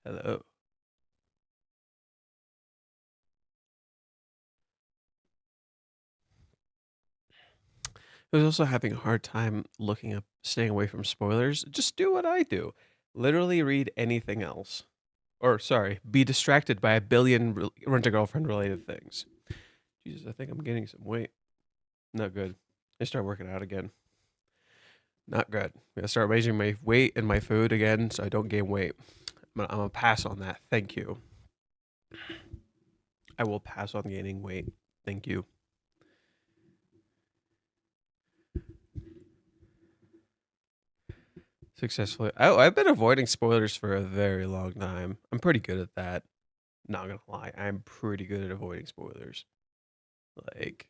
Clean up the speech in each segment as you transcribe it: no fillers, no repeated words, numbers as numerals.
Hello. I was also having a hard time looking up, staying away from spoilers. Just do what I do. Literally read anything else. Or, sorry, be distracted by a billion Rent-A-Girlfriend related things. Jesus, I think I'm gaining some weight. Not good. I start working out again. Not good. I'm going to start raising my weight and my food again so I don't gain weight. I'm going to pass on that. Thank you. I will pass on gaining weight. Thank you. Successfully. I've been avoiding spoilers for a very long time. I'm pretty good at that. Not gonna lie, I'm pretty good at avoiding spoilers. Like,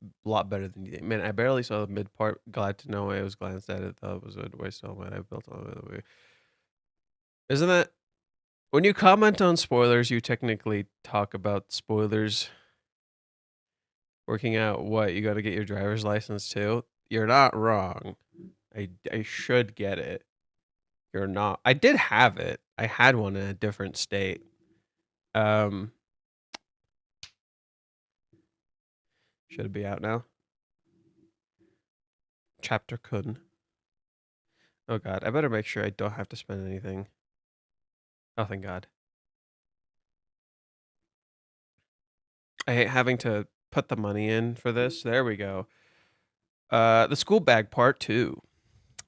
a lot better than you think. Man, I barely saw the mid part. Glad to know I was glanced at it. Thought it was a waste of time. I built all the way. Isn't that when you comment on spoilers? You technically talk about spoilers. Working out what you got to get your driver's license too. You're not wrong. I should get it. You're not. I did have it. I had one in a different state. Should it be out now? Chapter Kun. Oh god, I better make sure I don't have to spend anything. Oh, thank god. I hate having to put the money in for this. There we go. The school bag part 2.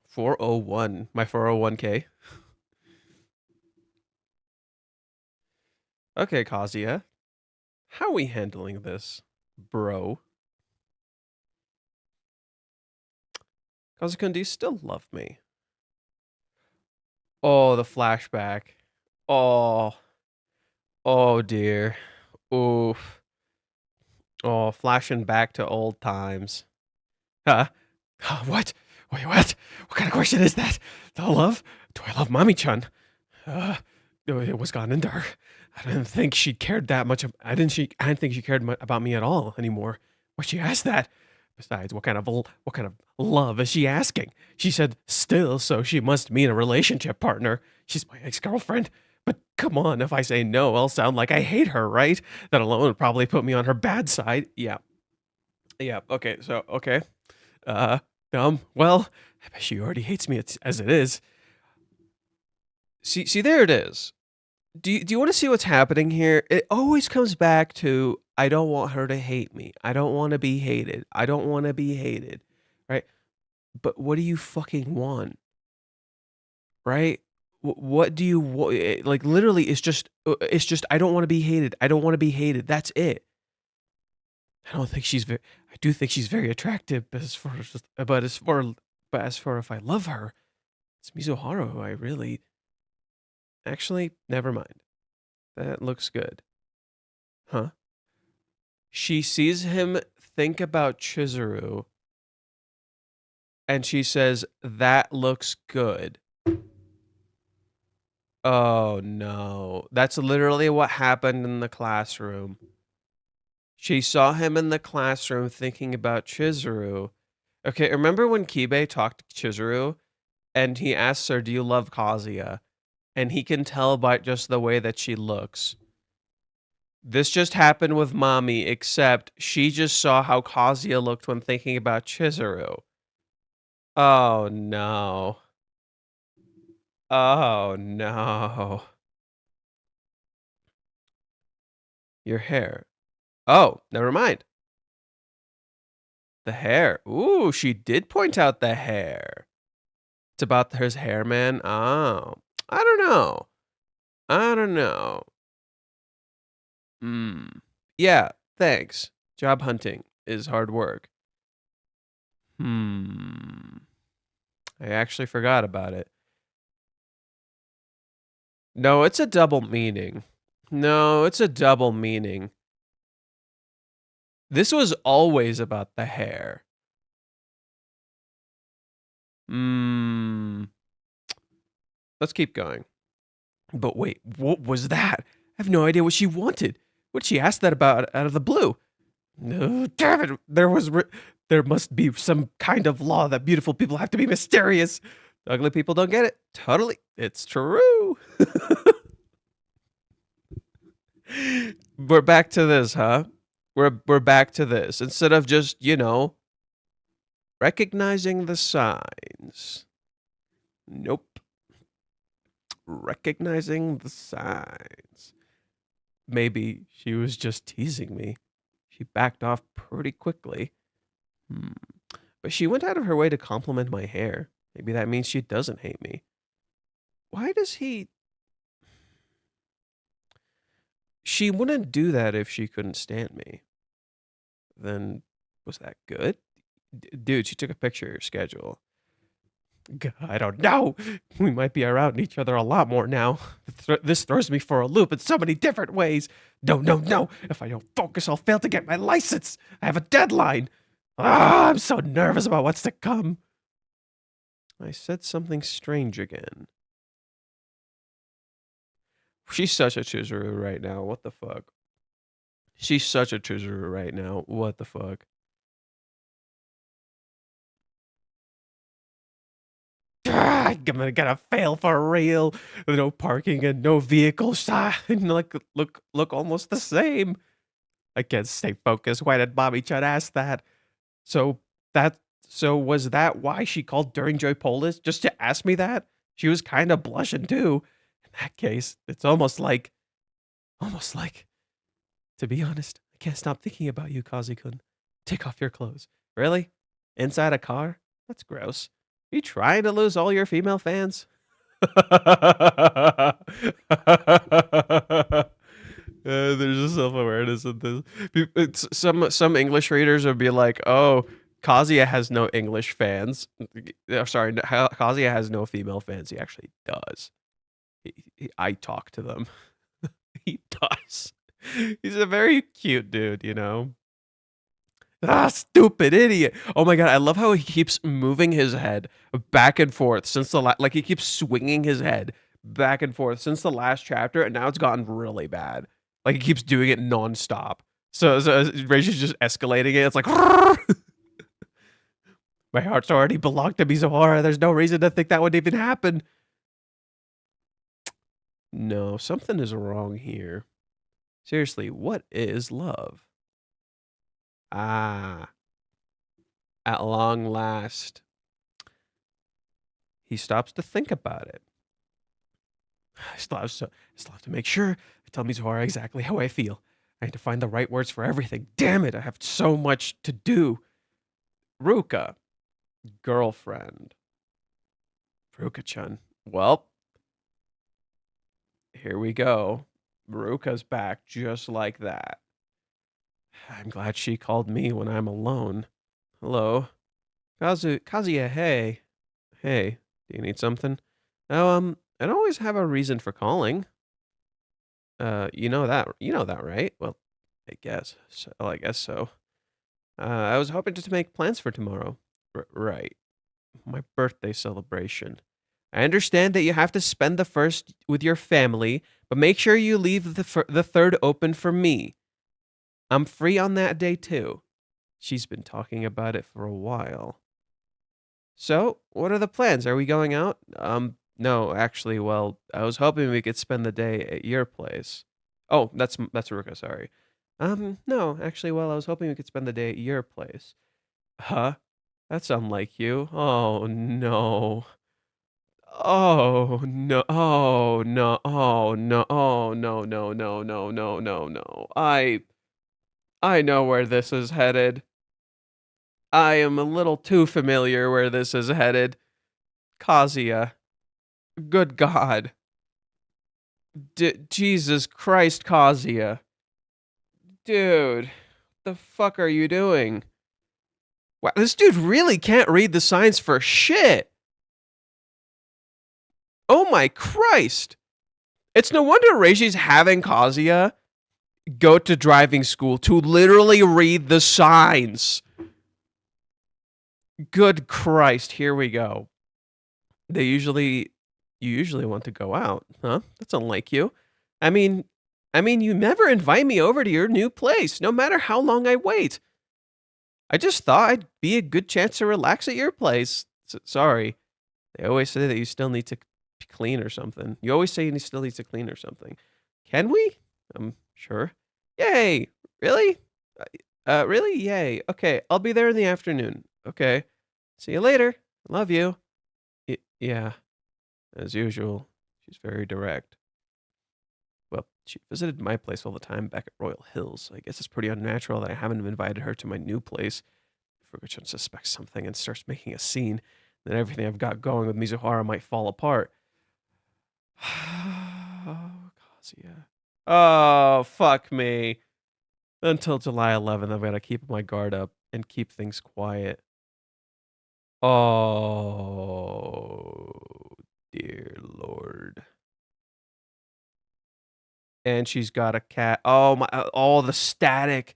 401. My 401k. Okay, Kazuya. How are we handling this, bro? Kazuya-kun, do you still love me? Oh, the flashback. Oh. Oh, dear. Oof. Oh, flashing back to old times. Huh? What? Wait, what? What kind of question is that? The love? Do I love Mami-chan? It was gone into her. I didn't think she cared that much. I didn't think she cared about me at all anymore. Why she asked that? Besides, what kind of love is she asking? She said still, so she must mean a relationship partner. She's my ex-girlfriend. But come on, if I say no, I'll sound like I hate her, right? That alone would probably put me on her bad side. Yeah. Yeah. Okay. So okay. Well, I bet she already hates me as it is. See, there it is. Do you want to see what's happening here? It always comes back to I don't want her to hate me. I don't want to be hated. I don't want to be hated, right? But what do you fucking want, right? What do you want? Like literally, it's just I don't want to be hated. I don't want to be hated. That's it. I don't think she's very. I do think she's very attractive, but as for if I love her, it's Mizuharu who I really. Actually, never mind. That looks good. Huh? She sees him think about Chizuru, and she says, "That looks good." Oh no. That's literally what happened in the classroom. She saw him in the classroom thinking about Chizuru. Okay, remember when Kibe talked to Chizuru and he asks her, "Do you love Kazuya?" And he can tell by just the way that she looks. This just happened with Mami, except she just saw how Kazuya looked when thinking about Chizuru. Oh no. Oh no. Your hair. Oh, never mind. The hair. Ooh, she did point out the hair. It's about his hair, man. Oh, I don't know. I don't know. Yeah, thanks. Job hunting is hard work. I actually forgot about it. No, it's a double meaning. No, it's a double meaning. This was always about the hair. Let's keep going. But wait, what was that? I have no idea what she wanted. What did she ask that about out of the blue? No, damn it. There must be some kind of law that beautiful people have to be mysterious. Ugly people don't get it. Totally. It's true. We're back to this, huh? We're back to this. Instead of just, recognizing the signs. Nope. Recognizing the signs. Maybe she was just teasing me. She backed off pretty quickly. But she went out of her way to compliment my hair. Maybe that means she doesn't hate me. Why does he... She wouldn't do that if she couldn't stand me. Then, was that good? Dude, she took a picture of your schedule. God, I don't know. We might be around each other a lot more now. This throws me for a loop in so many different ways. No, no, no. If I don't focus, I'll fail to get my license. I have a deadline. I'm so nervous about what's to come. I said something strange again. She's such a Chizuru right now. What the fuck? She's such a Chizuru right now. What the fuck? I'm gonna fail for real. No parking and no vehicles. Look almost the same. I can't stay focused. Why did Mommy-chan ask that? So was that why she called during Joy Polis? Just to ask me that? She was kind of blushing too. In that case, it's almost like, to be honest, I can't stop thinking about you, Kazi-kun. Take off your clothes. Really? Inside a car? That's gross. Are you trying to lose all your female fans? There's a self-awareness in this. Some English readers would be like, "Oh, Kazuya has no English fans. Sorry, Kazuya has no female fans. He actually does. I talk to them. He does. He's a very cute dude, you know." Stupid idiot. Oh my god, I love how he keeps moving his head back and forth since like he keeps swinging his head back and forth since the last chapter, and now it's gotten really bad. Like he keeps doing it nonstop. So Rage is just escalating it. It's like my heart's already belonged to Mizuhara. There's no reason to think that would even happen. No, something is wrong here. Seriously, what is love? At long last. He stops to think about it. I still have to make sure I tell Mizuhara exactly how I feel. I need to find the right words for everything. Damn it, I have so much to do. Ruka. Girlfriend. Ruka-chan. Well, here we go. Ruka's back just like that. I'm glad she called me when I'm alone. Hello. Kazuya, hey. Hey, do you need something? Oh, I don't always have a reason for calling. You know that, right? Well, I guess so. I was hoping to make plans for tomorrow. Right. My birthday celebration. I understand that you have to spend the first with your family, but make sure you leave the third open for me. I'm free on that day too. She's been talking about it for a while. So, what are the plans? Are we going out? No, actually, well, I was hoping we could spend the day at your place. Oh, that's Ruka, sorry. No, actually, well, I was hoping we could spend the day at your place. Huh? That's unlike you. Oh, no. Oh, no. Oh, no. Oh, no. Oh, no, no, no, no, no, no, no. I know where this is headed. I am a little too familiar where this is headed. Kazuya. Good God. Jesus Christ, Kazuya. Dude, the fuck are you doing? Wow, this dude really can't read the signs for shit. Oh my Christ. It's no wonder Reiji's having Kazuya go to driving school to literally read the signs. Good Christ, here we go. You usually want to go out, huh? That's unlike you. I mean, you never invite me over to your new place, no matter how long I wait. I just thought I'd be a good chance to relax at your place. Sorry. They always say that you still need to clean or something. You always say you still need to clean or something. Can we? Sure. Yay! Really? Really? Yay. Okay, I'll be there in the afternoon. Okay. See you later. Love you. Yeah, as usual. She's very direct. Well, she visited my place all the time back at Royal Hills. I guess it's pretty unnatural that I haven't invited her to my new place. If Fukuchan suspects something and starts making a scene, then everything I've got going with Mizuhara might fall apart. Oh, Kazuya. Oh, fuck me. Until July 11th, I've got to keep my guard up and keep things quiet. Oh, dear Lord. And she's got a cat. Oh, my. Oh, the static.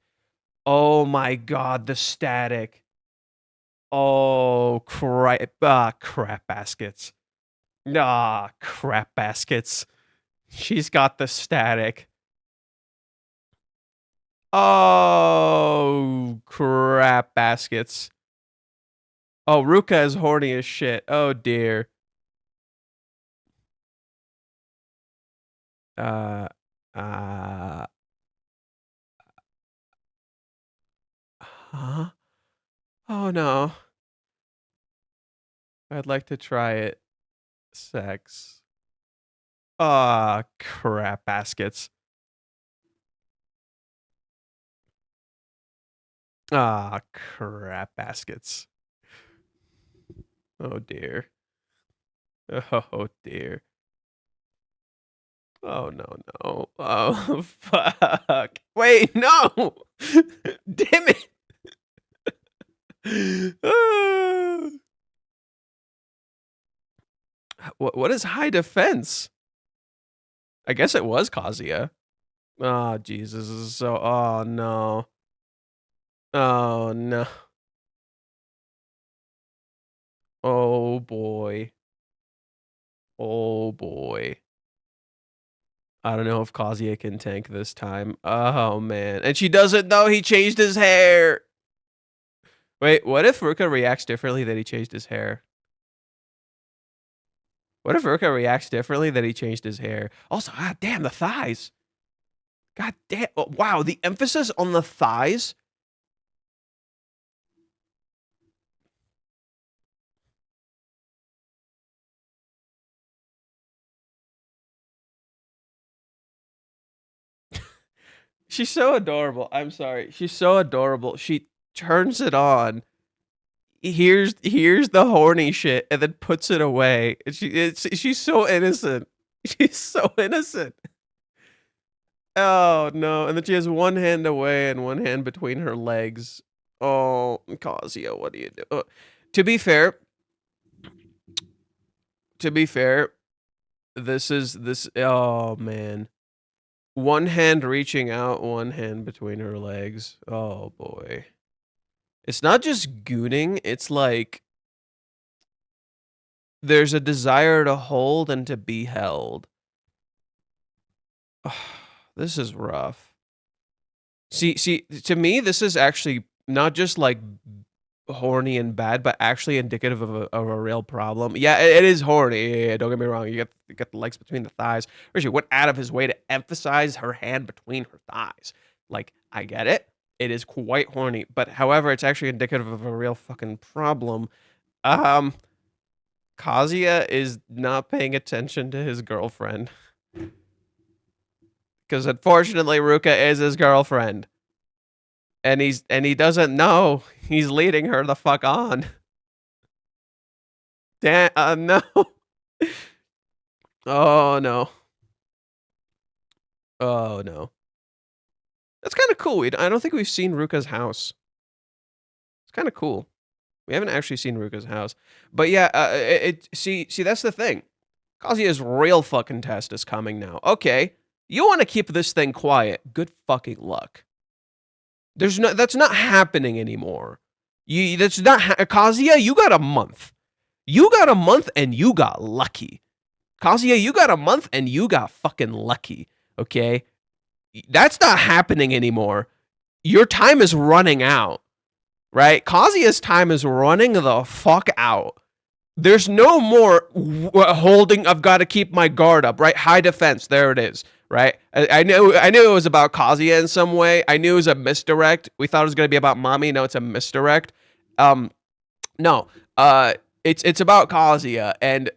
Oh, my God, the static. Oh, crap baskets. Ah, crap baskets. She's got the static. Oh, crap baskets. Oh, Ruka is horny as shit. Oh, dear. Huh? Oh, no. I'd like to try it. Sex. Ah, crap baskets. Ah, crap baskets. Oh, dear. Oh, dear. Oh, no. Oh, fuck. Wait, no! Damn it! What is high defense? I guess it was Kazuya. Oh, Jesus. This is so... Oh, no. Oh, no. Oh, boy. Oh, boy. I don't know if Kazuya can tank this time. Oh, man. And she doesn't know he changed his hair. Wait, what if Ruka reacts differently that he changed his hair? What if Ruka reacts differently that he changed his hair? Also, god damn, the thighs. God damn. Oh, wow, the emphasis on the thighs. She's so adorable. I'm sorry. She's so adorable. She turns it on. Here's the horny shit and then puts it away. She's so innocent. She's so innocent. Oh no! And then she has one hand away and one hand between her legs. Oh, Kazuya, what do you do? To be fair, this. Oh man, one hand reaching out, one hand between her legs. Oh boy, it's not just gooning. It's like there's a desire to hold and to be held. This is rough. See, to me, this is actually not just like horny and bad, but actually indicative of a real problem. Yeah, it is horny. Yeah, don't get me wrong. You get the legs between the thighs. She went out of his way to emphasize her hand between her thighs. Like, I get it. It is quite horny, but however, it's actually indicative of a real fucking problem. Kazuya is not paying attention to his girlfriend. Because unfortunately, Ruka is his girlfriend. And he doesn't know he's leading her the fuck on. Damn, no. Oh, no. Oh, no. That's kind of cool. I don't think we've seen Ruka's house. It's kind of cool. We haven't actually seen Ruka's house. But yeah, see, that's the thing. Kazuya's real fucking test is coming now. Okay. You want to keep this thing quiet. Good fucking luck. That's not happening anymore. That's not Kazuya, you got a month. You got a month and you got lucky. Kazuya, you got a month and you got fucking lucky. Okay? That's not happening anymore. Your time is running out. Right? Kazuya's time is running the fuck out. There's no more holding, I've got to keep my guard up, right? High defense, there it is. right? I knew it was about Kazuya in some way. I knew it was a misdirect. We thought it was going to be about Mami. No, it's a misdirect. No, it's about Kazuya, and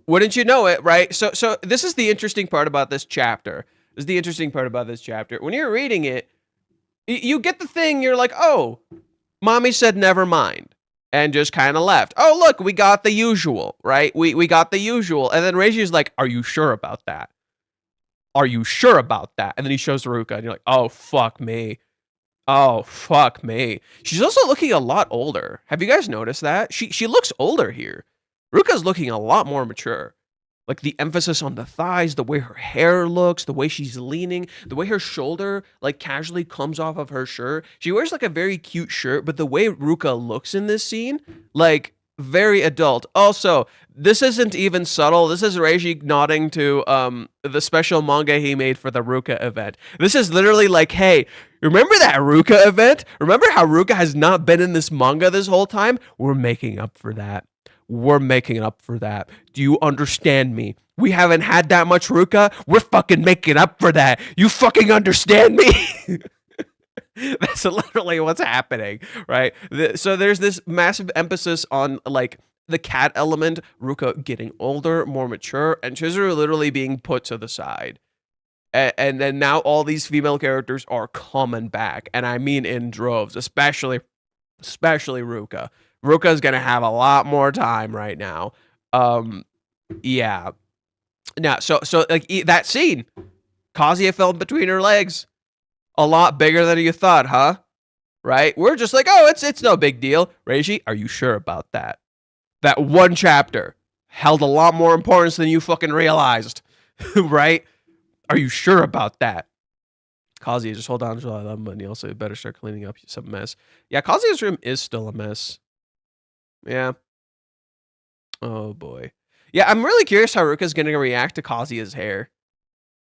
wouldn't you know it, right? So this is the interesting part about this chapter. This is the interesting part about this chapter. When you're reading it, you get the thing. You're like, oh, Mami said never mind, and just kind of left. Oh, look, we got the usual, right? We got the usual, and then Reiji's like, are you sure about that? Are you sure about that? And then he shows Ruka, and you're like, oh, fuck me. Oh, fuck me. She's also looking a lot older. Have you guys noticed that? She looks older here. Ruka's looking a lot more mature. Like the emphasis on the thighs, the way her hair looks, the way she's leaning, the way her shoulder like casually comes off of her shirt. She wears like a very cute shirt, but the way Ruka looks in this scene, like very adult. Also, this isn't even subtle. This is Reiji nodding to the special manga he made for the Ruka event. This is literally like, hey, remember that Ruka event? Remember how Ruka has not been in this manga this whole time? We're making up for that. We're making up for that. Do you understand me? We haven't had that much Ruka. We're fucking making up for that. You fucking understand me? That's literally what's happening, right? So there's this massive emphasis on like the cat element, Ruka getting older, more mature, and Chizuru literally being put to the side. And then now all these female characters are coming back, and I mean in droves, especially Ruka. Ruka's gonna have a lot more time right now. Yeah. Now, so like that scene, Kazuya fell between her legs. A lot bigger than you thought, huh? Right? We're just like, oh, it's no big deal. Reiji, are you sure about that? That one chapter held a lot more importance than you fucking realized, right? Are you sure about that? Kazuya, just hold on until I love him, but you also better start cleaning up some mess. Yeah, Kazuya's room is still a mess. Yeah. Oh boy. Yeah, I'm really curious how Ruka's gonna react to Kazuya's hair.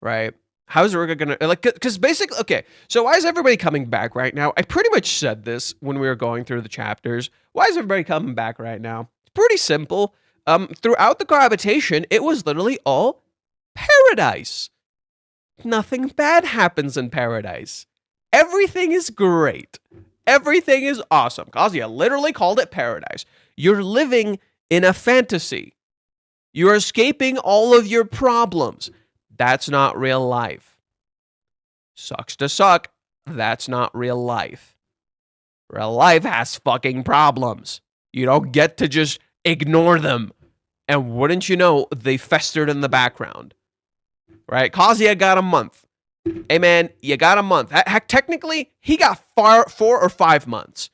Right? How's Ruka gonna like? Because basically, okay. So why is everybody coming back right now? I pretty much said this when we were going through the chapters. Why is everybody coming back right now? It's pretty simple. Throughout the cohabitation, it was literally all paradise. Nothing bad happens in paradise. Everything is great. Everything is awesome. Kazuya literally called it paradise. You're living in a fantasy. You're escaping all of your problems. That's not real life. Sucks to suck. That's not real life. Real life has fucking problems. You don't get to just ignore them. And wouldn't you know, they festered in the background. Right? Kazuya got a month. Hey man, you got a month. Heck, technically, he got 4 or 5 months.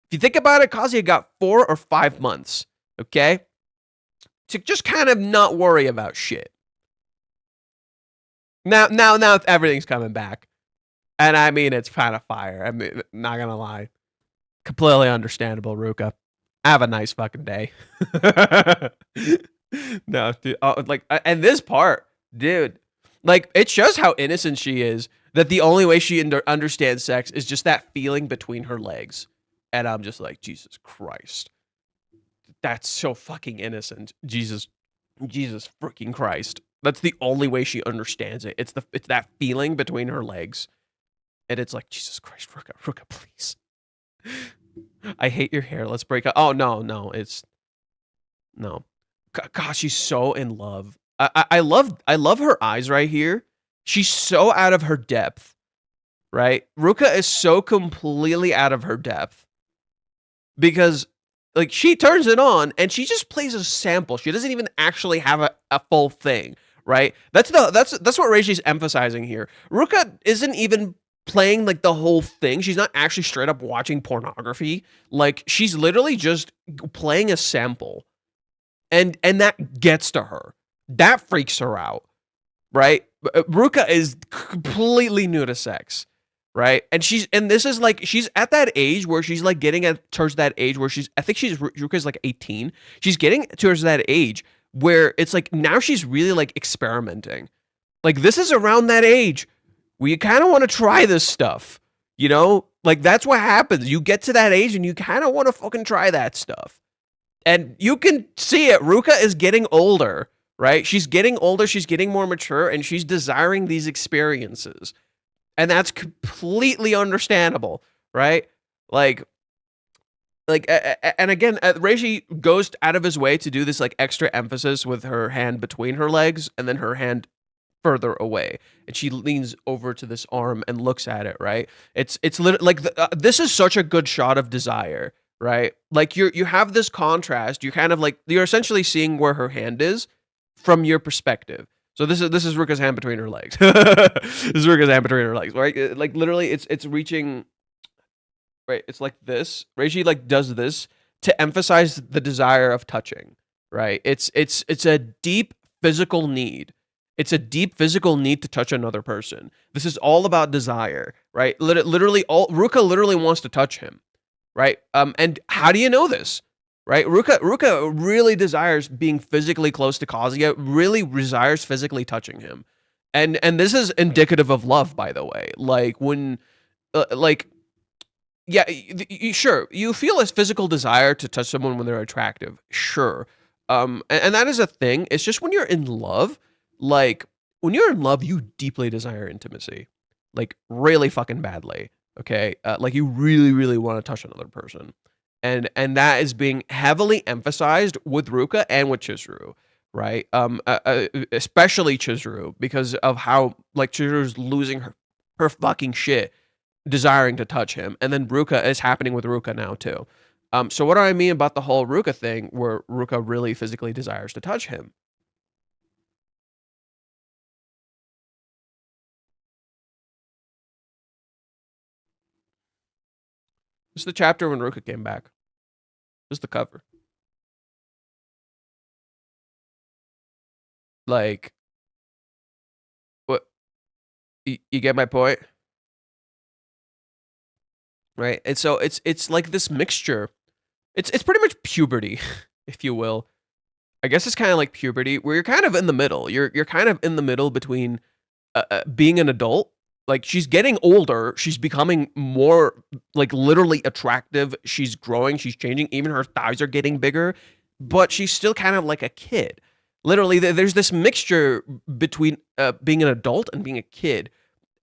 If you think about it, Kazuya got 4 or 5 months. Okay? To just kind of not worry about shit. Now everything's coming back. And I mean, it's kind of fire. I mean, not gonna lie. Completely understandable, Ruka. Have a nice fucking day. No, dude. And this part, dude, like, it shows how innocent she is, that the only way she understands sex is just that feeling between her legs. And I'm just like, Jesus Christ. That's so fucking innocent. Jesus freaking Christ. That's the only way she understands it. It's that feeling between her legs. And it's like, Jesus Christ, Ruka, please. I hate your hair. Let's break up. Oh, no. No. God, she's so in love. I love her eyes right here. She's so out of her depth, right? Ruka is so completely out of her depth. Because, like, she turns it on and she just plays a sample. She doesn't even actually have a full thing, right? That's what Reiji's emphasizing here. Ruka isn't even playing like the whole thing. She's not actually straight up watching pornography. Like, she's literally just playing a sample. And that gets to her. That freaks her out, right? Ruka is completely new to sex, right? And this is like, she's at that age where she's like getting towards that age where Ruka's like 18. She's getting towards that age where it's like, now she's really like experimenting. Like, this is around that age where you kind of want to try this stuff, you know? Like, that's what happens. You get to that age and you kind of want to fucking try that stuff. And you can see it. Ruka is getting older, right? She's getting older, she's getting more mature, and she's desiring these experiences. And that's completely understandable, right? Like, and again, Reiji goes out of his way to do this like extra emphasis with her hand between her legs and then her hand further away, and she leans over to this arm and looks at it. Right? It's literally like this is such a good shot of desire, right? Like you have this contrast. You kind of like you're essentially seeing where her hand is from your perspective. So this is Ruka's hand between her legs. This is Ruka's hand between her legs, right? Like literally, it's reaching. Right, it's like this. Reiji like does this to emphasize the desire of touching. Right, it's a deep physical need. It's a deep physical need to touch another person. This is all about desire, right? Literally, Ruka literally wants to touch him, right? And how do you know this? Right, Ruka really desires being physically close to Kazuya. Really desires physically touching him, and this is indicative of love, by the way. Like when, like. Yeah, sure. You feel a physical desire to touch someone when they're attractive. Sure. And that is a thing. It's just when you're in love, like when you're in love, you deeply desire intimacy, like really fucking badly. Okay. Like you really, really want to touch another person. And that is being heavily emphasized with Ruka and with Chizuru, right? Especially Chizuru, because of how like Chizuru's losing her fucking shit desiring to touch him, and then Ruka is happening with Ruka now too. So what do I mean about the whole Ruka thing where Ruka really physically desires to touch him? This is the chapter when Ruka came back. This is the cover. Like, what? You get my point? Right? And so it's like this mixture. It's pretty much puberty, if you will. I guess it's kind of like puberty, where you're kind of in the middle. You're kind of in the middle between being an adult. Like she's getting older, she's becoming more like literally attractive. She's growing, she's changing. Even her thighs are getting bigger, but she's still kind of like a kid. Literally, there's this mixture between being an adult and being a kid,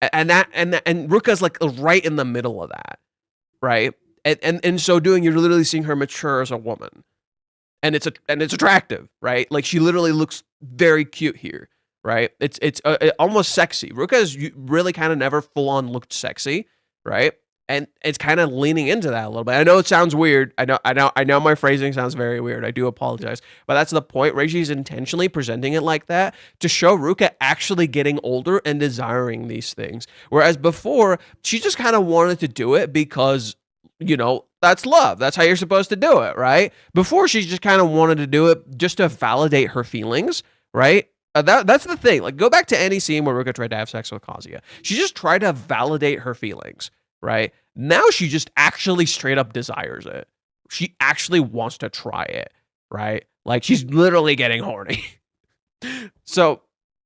and Ruka's like right in the middle of that, right? And in so doing, you're literally seeing her mature as a woman, and it's attractive, right? Like she literally looks very cute here, right? It's almost sexy. Ruka has really kind of never full on looked sexy, right? And it's kind of leaning into that a little bit. I know it sounds weird. I know my phrasing sounds very weird. I do apologize, but that's the point. Reiji's intentionally presenting it like that to show Ruka actually getting older and desiring these things, whereas before she just kind of wanted to do it because, you know, that's love. That's how you're supposed to do it, right? Before, she just kind of wanted to do it just to validate her feelings, right? That's the thing. Like, go back to any scene where Ruka tried to have sex with Kazuya. She just tried to validate her feelings, right? Now she just actually straight up desires it. She actually wants to try it, right? Like, she's literally getting horny. So,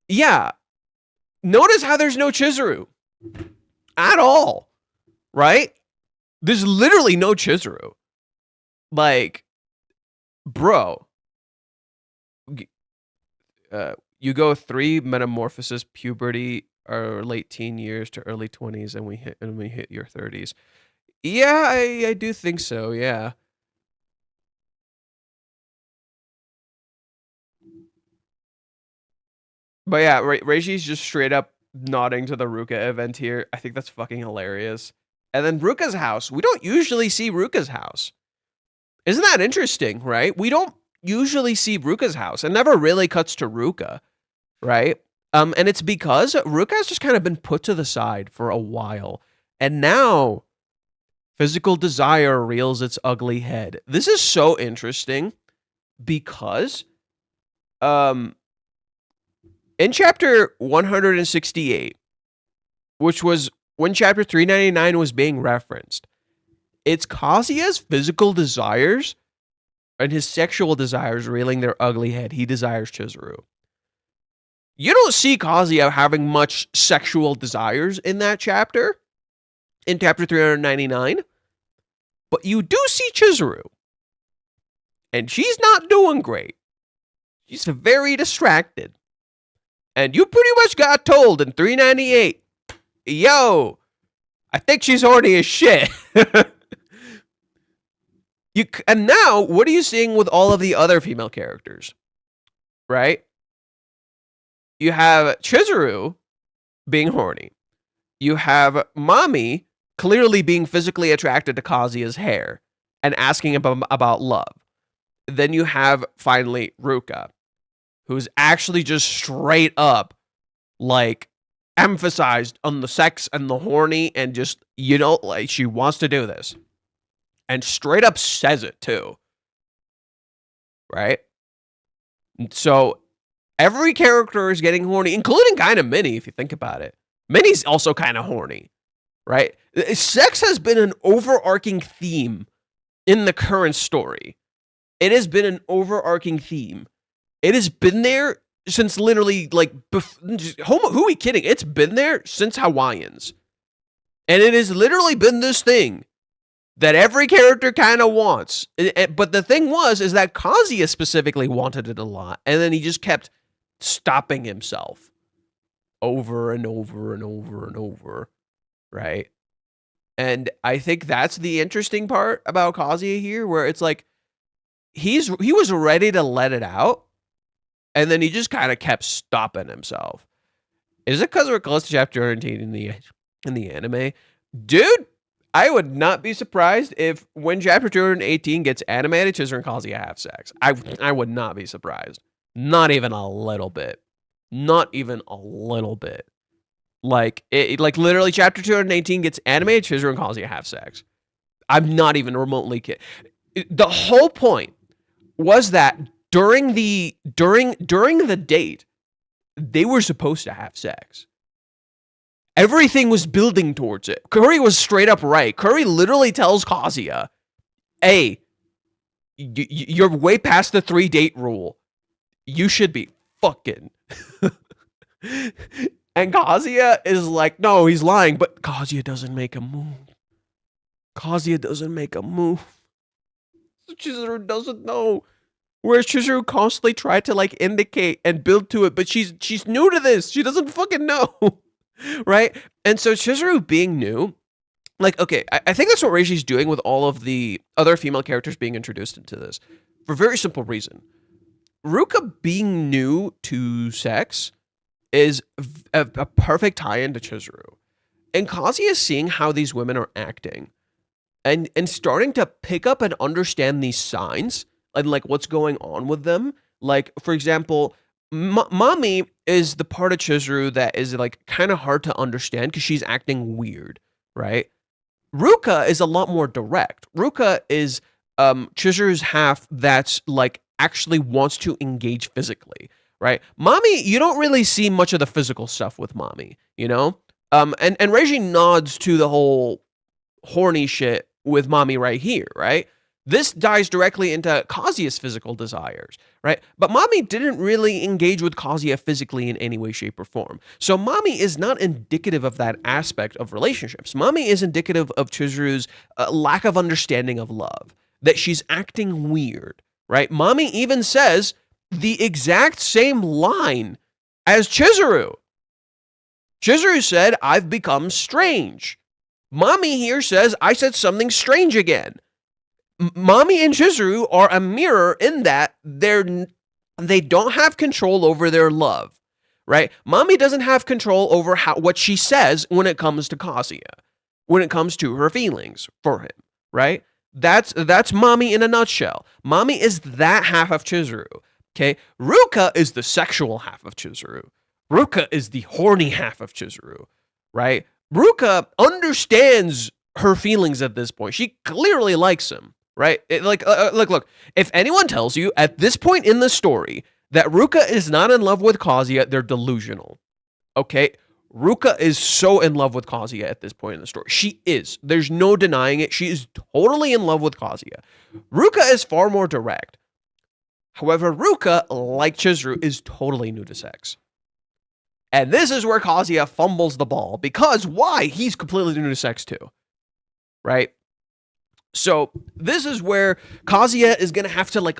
yeah. Notice how there's no Chizuru at all, right? There's literally no Chizuru. Like, bro, you go 3 metamorphosis, puberty, or late teen years to early 20s, and we hit your 30s. Yeah, I do think so. Yeah. But yeah, Reiji's just straight up nodding to the Ruka event here. I think that's fucking hilarious. And then Ruka's house. We don't usually see Ruka's house. Isn't that interesting, right? We don't usually see Ruka's house. It never really cuts to Ruka, right? And it's because Ruka has just kind of been put to the side for a while. And now physical desire rears its ugly head. This is so interesting because in chapter 168, which was when chapter 399 was being referenced, it's Kazuya's physical desires and his sexual desires reeling their ugly head. He desires Chizuru. You don't see Kazuya having much sexual desires in that chapter, in chapter 399, but you do see Chizuru, and she's not doing great. She's very distracted. And you pretty much got told in 398, yo, I think she's horny as shit. And now, what are you seeing with all of the other female characters? Right? You have Chizuru being horny. You have Mami clearly being physically attracted to Kazuya's hair and asking about love. Then you have, finally, Ruka, who's actually just straight up, like, emphasized on the sex and the horny and just, like, she wants to do this. And straight up says it, too. Right? So, every character is getting horny, including kind of Minnie, if you think about it. Minnie's also kind of horny, right? Sex has been an overarching theme in the current story. It has been an overarching theme. It has been there since literally, like, who are we kidding? It's been there since Hawaiians. And it has literally been this thing that every character kind of wants. But the thing is that Kazuya specifically wanted it a lot. And then he just kept stopping himself over and over and over and over, right? And I think that's the interesting part about Kazuya here, where it's like he was ready to let it out, and then he just kind of kept stopping himself. Is it because we're close to chapter 218 in the anime? Dude, I would not be surprised if when chapter 218 gets animated, Chizuru and Kazuya have sex. I would not be surprised. Not even a little bit. Not even a little bit. Like, literally, chapter 218 gets animated, Chizuru and Kazuya have sex. I'm not even remotely kidding. The whole point was that during the date, they were supposed to have sex. Everything was building towards it. Curry was straight up right. Curry literally tells Kazuya, hey, you're way past the 3-date rule. You should be fucking. And Kazuya is like, no, he's lying, but Kazuya doesn't make a move. Kazuya doesn't make a move. Chizuru doesn't know. Whereas Chizuru constantly tried to, like, indicate and build to it, but she's new to this. She doesn't fucking know. Right? And so Chizuru being new, like, okay, I think that's what Reiji's doing with all of the other female characters being introduced into this. For a very simple reason. Ruka being new to sex is a perfect tie-in to Chizuru. And Kazuya is seeing how these women are acting and starting to pick up and understand these signs and, like, what's going on with them. Like, for example, Mami is the part of Chizuru that is, like, kind of hard to understand because she's acting weird, right? Ruka is a lot more direct. Ruka is Chizuru's half that's, like, actually wants to engage physically. Right, Mami, you don't really see much of the physical stuff with Mami, you know. And Reiji nods to the whole horny shit with Mami right here, right? This dives directly into Kazuya's physical desires, right? But Mami didn't really engage with Kazuya physically in any way, shape, or form. So Mami is not indicative of that aspect of relationships. Mami is indicative of Chizuru's lack of understanding of love, that she's acting weird, right? Mami even says the exact same line as Chizuru. Chizuru said, I've become strange. Mami here says, I said something strange again. Mami and Chizuru are a mirror in that they don't have control over their love, right? Mami doesn't have control over what she says when it comes to Kazuya, when it comes to her feelings for him, right? That's Mami in a nutshell. Mami is that half of Chizuru. Okay, Ruka is the sexual half of Chizuru. Ruka is the horny half of Chizuru, right? Ruka understands her feelings at this point. She clearly likes him, right? Look. If anyone tells you at this point in the story that Ruka is not in love with Kazuya, they're delusional. Okay, Ruka is so in love with Kazuya at this point in the story. She is. There's no denying it. She is totally in love with Kazuya. Ruka is far more direct. However, Ruka, like Chizuru, is totally new to sex. And this is where Kazuya fumbles the ball. Because why? He's completely new to sex too. Right? So this is where Kazuya is gonna have to like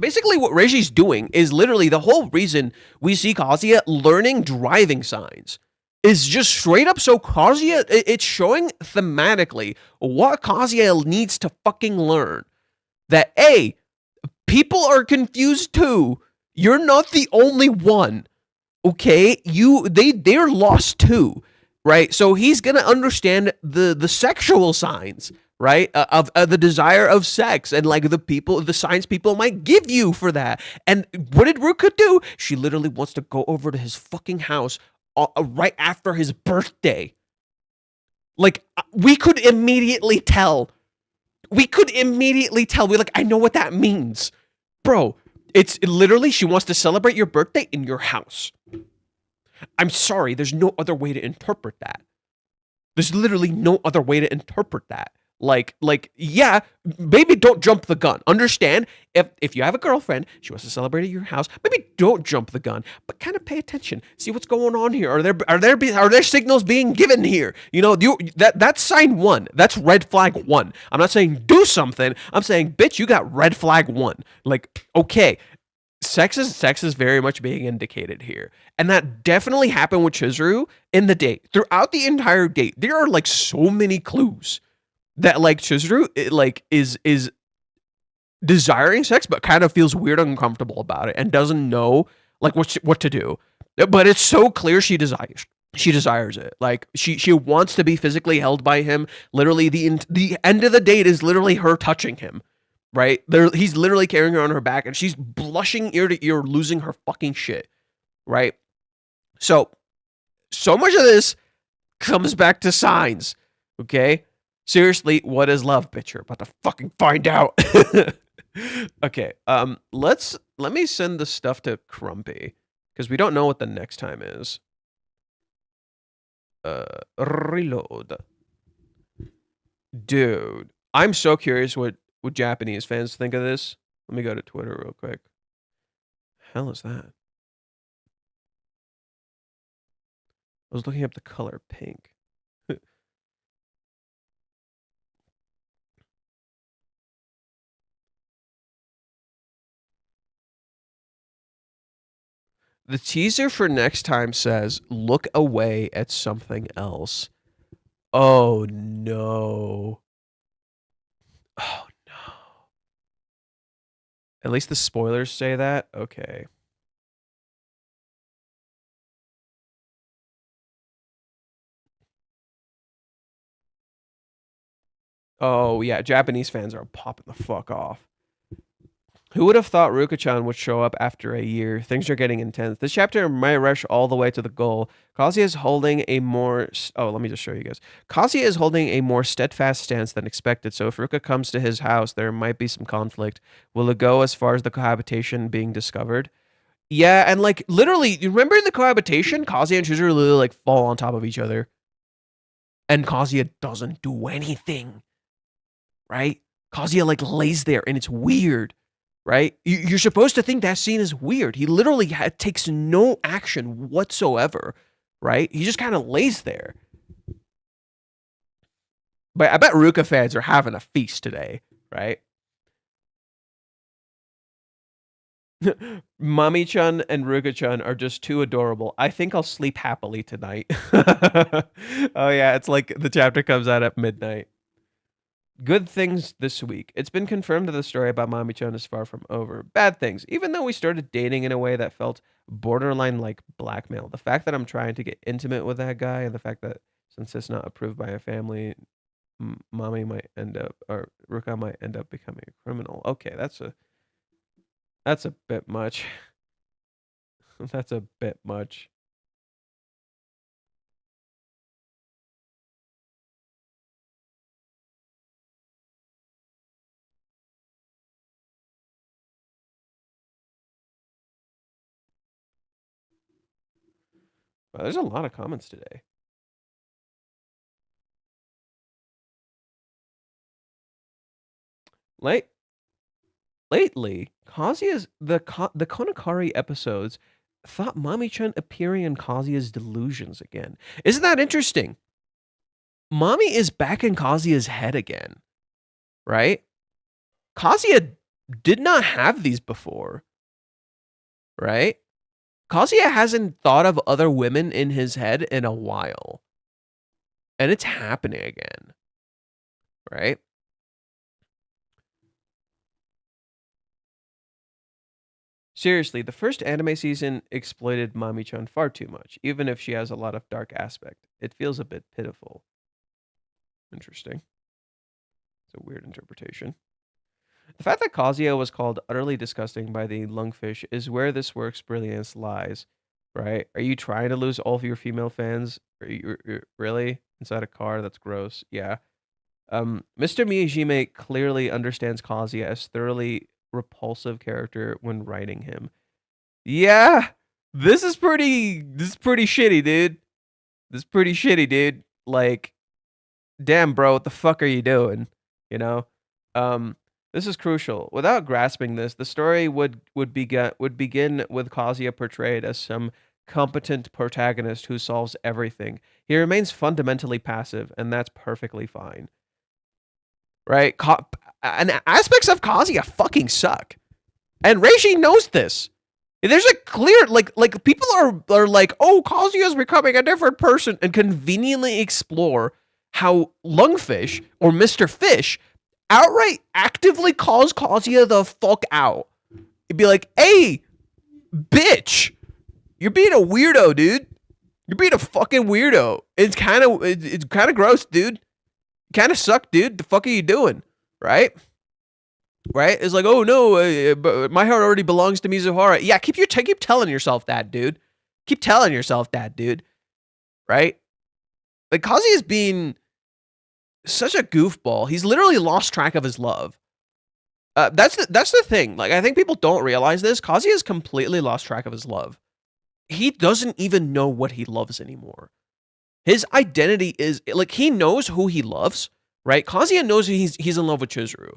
basically what Reiji's doing is literally the whole reason we see Kazuya learning driving signs is just straight up so Kazuya it's showing thematically what Kazuya needs to fucking learn. That A, people are confused too. You're not the only one. Okay? They're lost too. Right? So he's gonna understand the sexual signs, right? Of the desire of sex and like the signs people might give you for that. And what did Ruka do? She literally wants to go over to his fucking house right after his birthday. Like we could immediately tell. We're like, I know what that means. Bro, it's literally she wants to celebrate your birthday in your house. I'm sorry, there's no other way to interpret that. There's literally no other way to interpret that. Like, yeah, maybe don't jump the gun. Understand, if you have a girlfriend, she wants to celebrate at your house, maybe don't jump the gun, but kind of pay attention. See what's going on here. Are there signals being given here? You know, that's sign 1. That's red flag 1. I'm not saying do something. I'm saying, bitch, you got red flag 1. Like, okay. Sex is very much being indicated here. And that definitely happened with Chizuru in the date. Throughout the entire date, there are like so many clues that like Chizuru is desiring sex but kind of feels weird and uncomfortable about it and doesn't know like what to do. But it's so clear she desires it. Like she wants to be physically held by him. Literally the end of the date is literally her touching him. Right? He's literally carrying her on her back and she's blushing ear to ear, losing her fucking shit. Right? So much of this comes back to signs. Okay? Seriously, what is love, bitch? You're about to fucking find out. Okay, let me send the stuff to Crumpy because we don't know what the next time is. Reload. Dude, I'm so curious what Japanese fans think of this. Let me go to Twitter real quick. Hell is that? I was looking up the color pink. The teaser for next time says, look away at something else. Oh, no. Oh, no. At least the spoilers say that? Okay. Oh, yeah. Japanese fans are popping the fuck off. Who would have thought Ruka-chan would show up after a year? Things are getting intense. This chapter might rush all the way to the goal. Kazuya is holding a more... Oh, let me just show you guys. Kazuya is holding a more steadfast stance than expected, so if Ruka comes to his house, there might be some conflict. Will it go as far as the cohabitation being discovered? Yeah, and like, literally, you remember in the cohabitation, Kazuya and Chizuru literally like fall on top of each other. And Kazuya doesn't do anything. Right? Kazuya like lays there, and it's weird. Right? You're supposed to think that scene is weird. He literally takes no action whatsoever, right? He just kind of lays there. But I bet Ruka fans are having a feast today, right? Mami-chan and Ruka-chan are just too adorable. I think I'll sleep happily tonight. Oh yeah, it's like the chapter comes out at midnight. Good things this week. It's been confirmed that the story about Mami-chan is far from over. Bad things. Even though we started dating in a way that felt borderline like blackmail. The fact that I'm trying to get intimate with that guy and the fact that since it's not approved by a family, Mami might end up, or Ruka might end up becoming a criminal. Okay, that's a bit much. That's a bit much. Wow, there's a lot of comments today. Lately, Kazuya's the Kanokari episodes thought Mami-chan appearing in Kazuya's delusions again. Isn't that interesting? Mami is back in Kazuya's head again. right? Kazuya did not have these before, right? Kazuya hasn't thought of other women in his head in a while. And it's happening again, right? Seriously, the first anime season exploited Mami-chan far too much, even if she has a lot of dark aspect. It feels a bit pitiful. Interesting. It's a weird interpretation. The fact that Kazuya was called utterly disgusting by the lungfish is where this work's brilliance lies, right? Are you trying to lose all of your female fans? Are you really? Inside a car? That's gross. Yeah. Mr. Miyajime clearly understands Kazuya as thoroughly repulsive character when writing him. Yeah, this is pretty shitty, dude. This is pretty shitty, dude. Like, damn, bro, what the fuck are you doing? You know? This is crucial. Without grasping this, the story would begin with Kazuya portrayed as some competent protagonist who solves everything. He remains fundamentally passive, and that's perfectly fine. Right? And aspects of Kazuya fucking suck. And Reishi knows this. There's a clear like people are like, oh, Kazuya's becoming a different person, and conveniently explore how Lungfish or Mr. Fish outright actively calls Kazuya the fuck out. It'd be like, hey, bitch, you're being a weirdo, dude. You're being a fucking weirdo. It's kind of gross, dude. Kind of suck, dude. The fuck are you doing? Right? Right? It's like, oh no, my heart already belongs to Mizuhara. Yeah, keep telling yourself that, dude. Keep telling yourself that, dude. Right? Like Kazuya is being such a goofball. He's literally lost track of his love. That's the thing. Like, I think people don't realize this. Kazuya has completely lost track of his love. He doesn't even know what he loves anymore. His identity is like, he knows who he loves, right? Kazuya knows he's in love with Chizuru.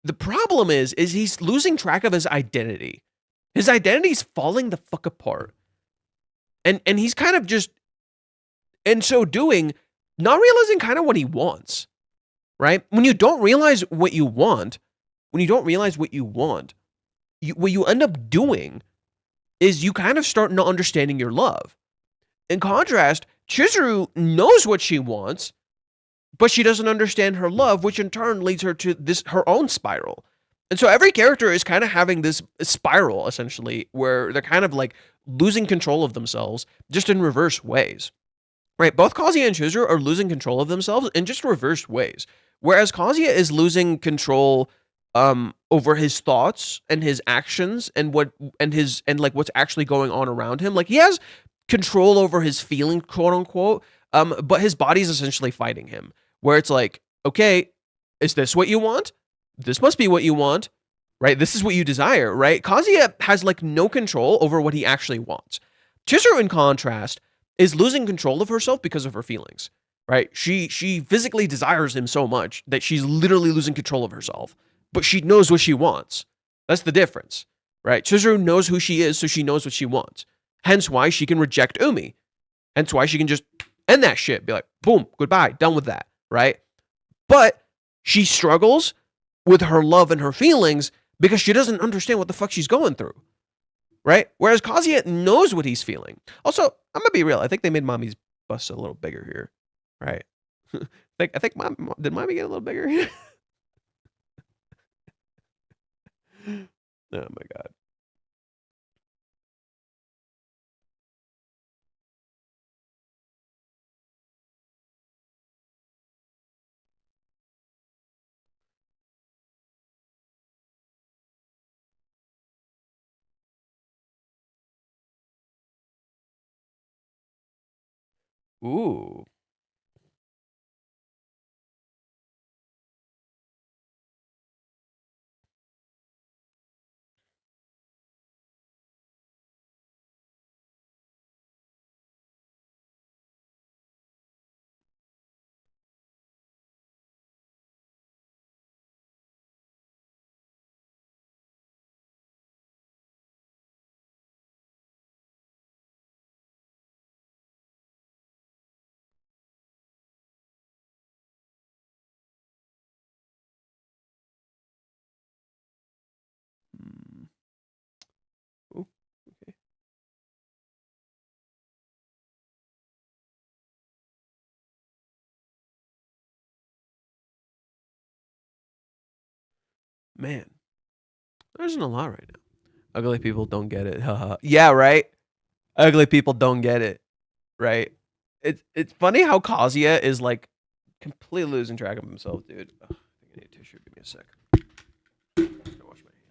The problem is he's losing track of his identity. His identity's falling the fuck apart. And he's kind of just, in so doing, not realizing kind of what he wants, right? When you don't realize what you want, what you end up doing is you kind of start not understanding your love. In contrast, Chizuru knows what she wants, but she doesn't understand her love, which in turn leads her to her own spiral. And so every character is kind of having this spiral, essentially, where they're kind of like losing control of themselves, just in reverse ways. Right? Both Kazuya and Chizuru are losing control of themselves in just reversed ways. Whereas Kazuya is losing control over his thoughts and his actions and what's actually going on around him. Like, he has control over his feeling, quote unquote, but his body's essentially fighting him. Where it's like, okay, is this what you want? This must be what you want, right? This is what you desire, right? Kazuya has like no control over what he actually wants. Chizuru, in contrast, is losing control of herself because of her feelings, right? She physically desires him so much that she's literally losing control of herself, but she knows what she wants. That's the difference, right? Chizuru knows who she is, so she knows what she wants. Hence why she can reject Umi. Hence why she can just end that shit, be like, boom, goodbye, done with that, right? But she struggles with her love and her feelings because she doesn't understand what the fuck she's going through, right? Whereas Kazuya knows what he's feeling. Also, I'm gonna be real. I think they made Mommy's bust a little bigger here, right? I think did Mommy get a little bigger here? Oh my god. Ooh. Man, there isn't a lot right now. Ugly people don't get it. Yeah, right? Ugly people don't get it. Right? It's funny how Kazuya is like completely losing track of himself, dude. Ugh, I think I need a tissue. Give me a sec. I'm gonna wash my hands.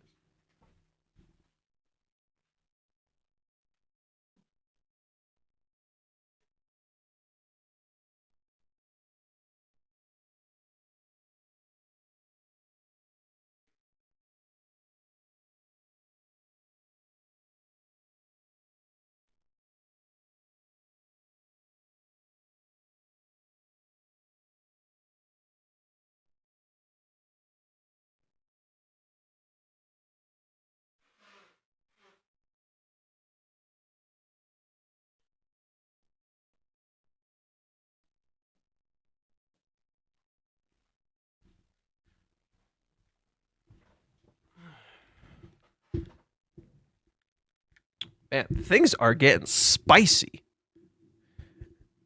Man, things are getting spicy.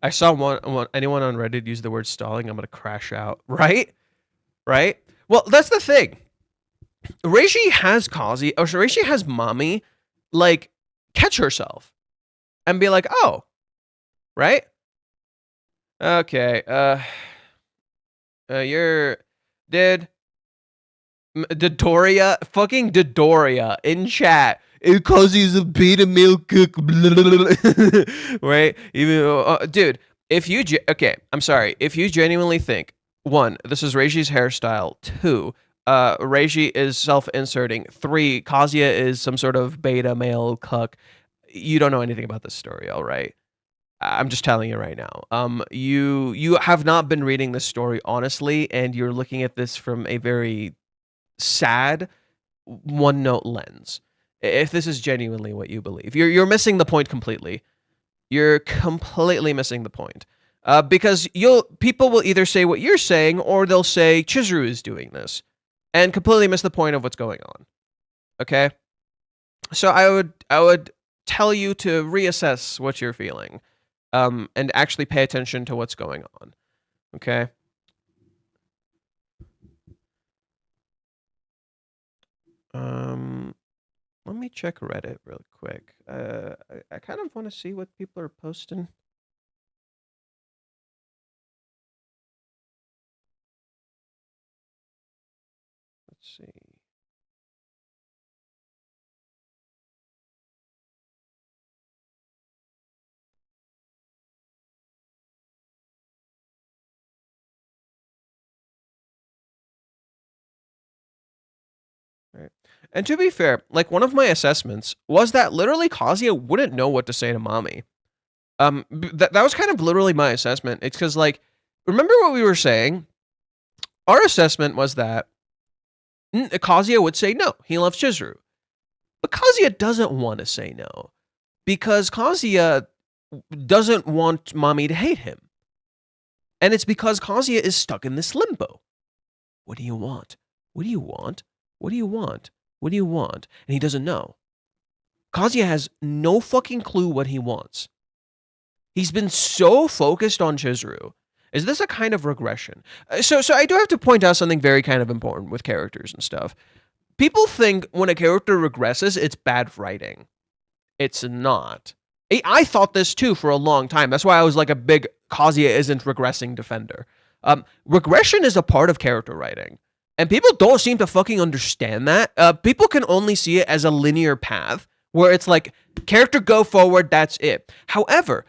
I saw anyone on Reddit use the word stalling. I'm gonna crash out. Right? Right? Well, that's the thing. Reishi has Kazi, or Reishi has Mami, like, catch herself and be like, oh, right? Okay, you're, dude, Dodoria, fucking Dodoria in chat. Kazi's a beta male cook, right? Even, dude, if you, okay, I'm sorry, if you genuinely think, one, this is Reishi's hairstyle, two, Reishi is self-inserting, three, Kazuya is some sort of beta male cuck, you don't know anything about this story, all right? I'm just telling you right now. You have not been reading this story honestly, and you're looking at this from a very sad one-note lens. If this is genuinely what you believe, you're missing the point completely. You're completely missing the point. Because people will either say what you're saying, or they'll say Chizuru is doing this, and completely miss the point of what's going on. Okay? So I would tell you to reassess what you're feeling, and actually pay attention to what's going on. Okay? Let me check Reddit real quick. I kind of want to see what people are posting. Let's see. Right. And to be fair, like, one of my assessments was that literally Kazuya wouldn't know what to say to Mami. That was kind of literally my assessment. It's because, like, remember what we were saying? Our assessment was that Kazuya would say no, he loves Chizuru. But Kazuya doesn't want to say no, because Kazuya doesn't want Mami to hate him. And it's because Kazuya is stuck in this limbo. What do you want? What do you want? What do you want? What do you want? And he doesn't know. Kazuya has no fucking clue what he wants. He's been so focused on Chizuru. Is this a kind of regression? So I do have to point out something very kind of important with characters and stuff. People think when a character regresses, it's bad writing. It's not. I thought this too for a long time. That's why I was like a big Kazuya isn't regressing defender. Regression is a part of character writing. And people don't seem to fucking understand that. People can only see it as a linear path where it's like, character go forward, that's it. However,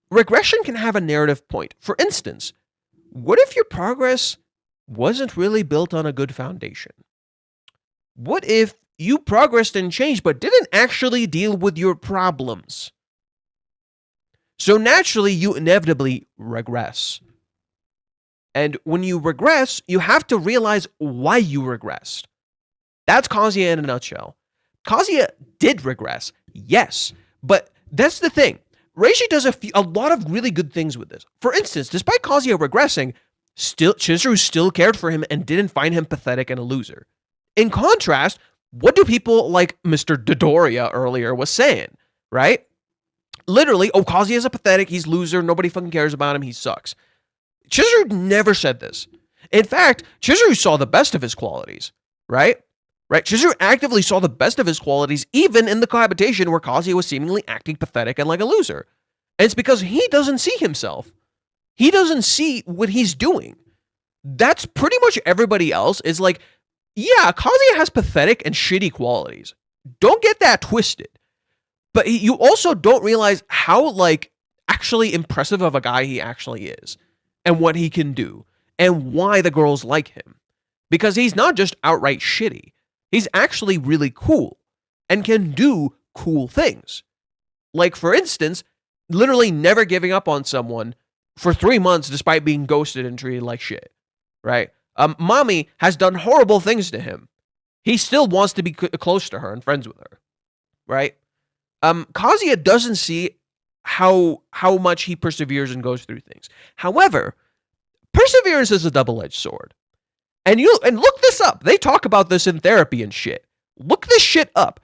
regression can have a narrative point. For instance, what if your progress wasn't really built on a good foundation? What if you progressed and changed but didn't actually deal with your problems? So naturally, you inevitably regress. And when you regress, you have to realize why you regressed. That's Kazuya in a nutshell. Kazuya did regress, yes, but that's the thing. Reishi does a lot of really good things with this. For instance, despite Kazuya regressing, Chizuru still cared for him and didn't find him pathetic and a loser. In contrast, what do people like Mr. Dodoria earlier was saying, right? Literally, oh, Kazuya's a pathetic, he's loser, nobody fucking cares about him, he sucks. Chizuru never said this. In fact, Chizuru saw the best of his qualities, right? right? Chizuru actively saw the best of his qualities even in the cohabitation where Kazuya was seemingly acting pathetic and like a loser. And it's because he doesn't see himself. He doesn't see what he's doing. That's pretty much everybody else is like, yeah, Kazuya has pathetic and shitty qualities. Don't get that twisted. But you also don't realize how, like, actually impressive of a guy he actually is and what he can do and why the girls like him. Because he's not just outright shitty. He's actually really cool and can do cool things. Like, for instance, literally never giving up on someone for 3 months despite being ghosted and treated like shit, right? Mami has done horrible things to him. He still wants to be close to her and friends with her, right? Kazuya doesn't see how much he perseveres and goes through things. However, perseverance is a double-edged sword. And look this up. They talk about this in therapy and shit. Look this shit up.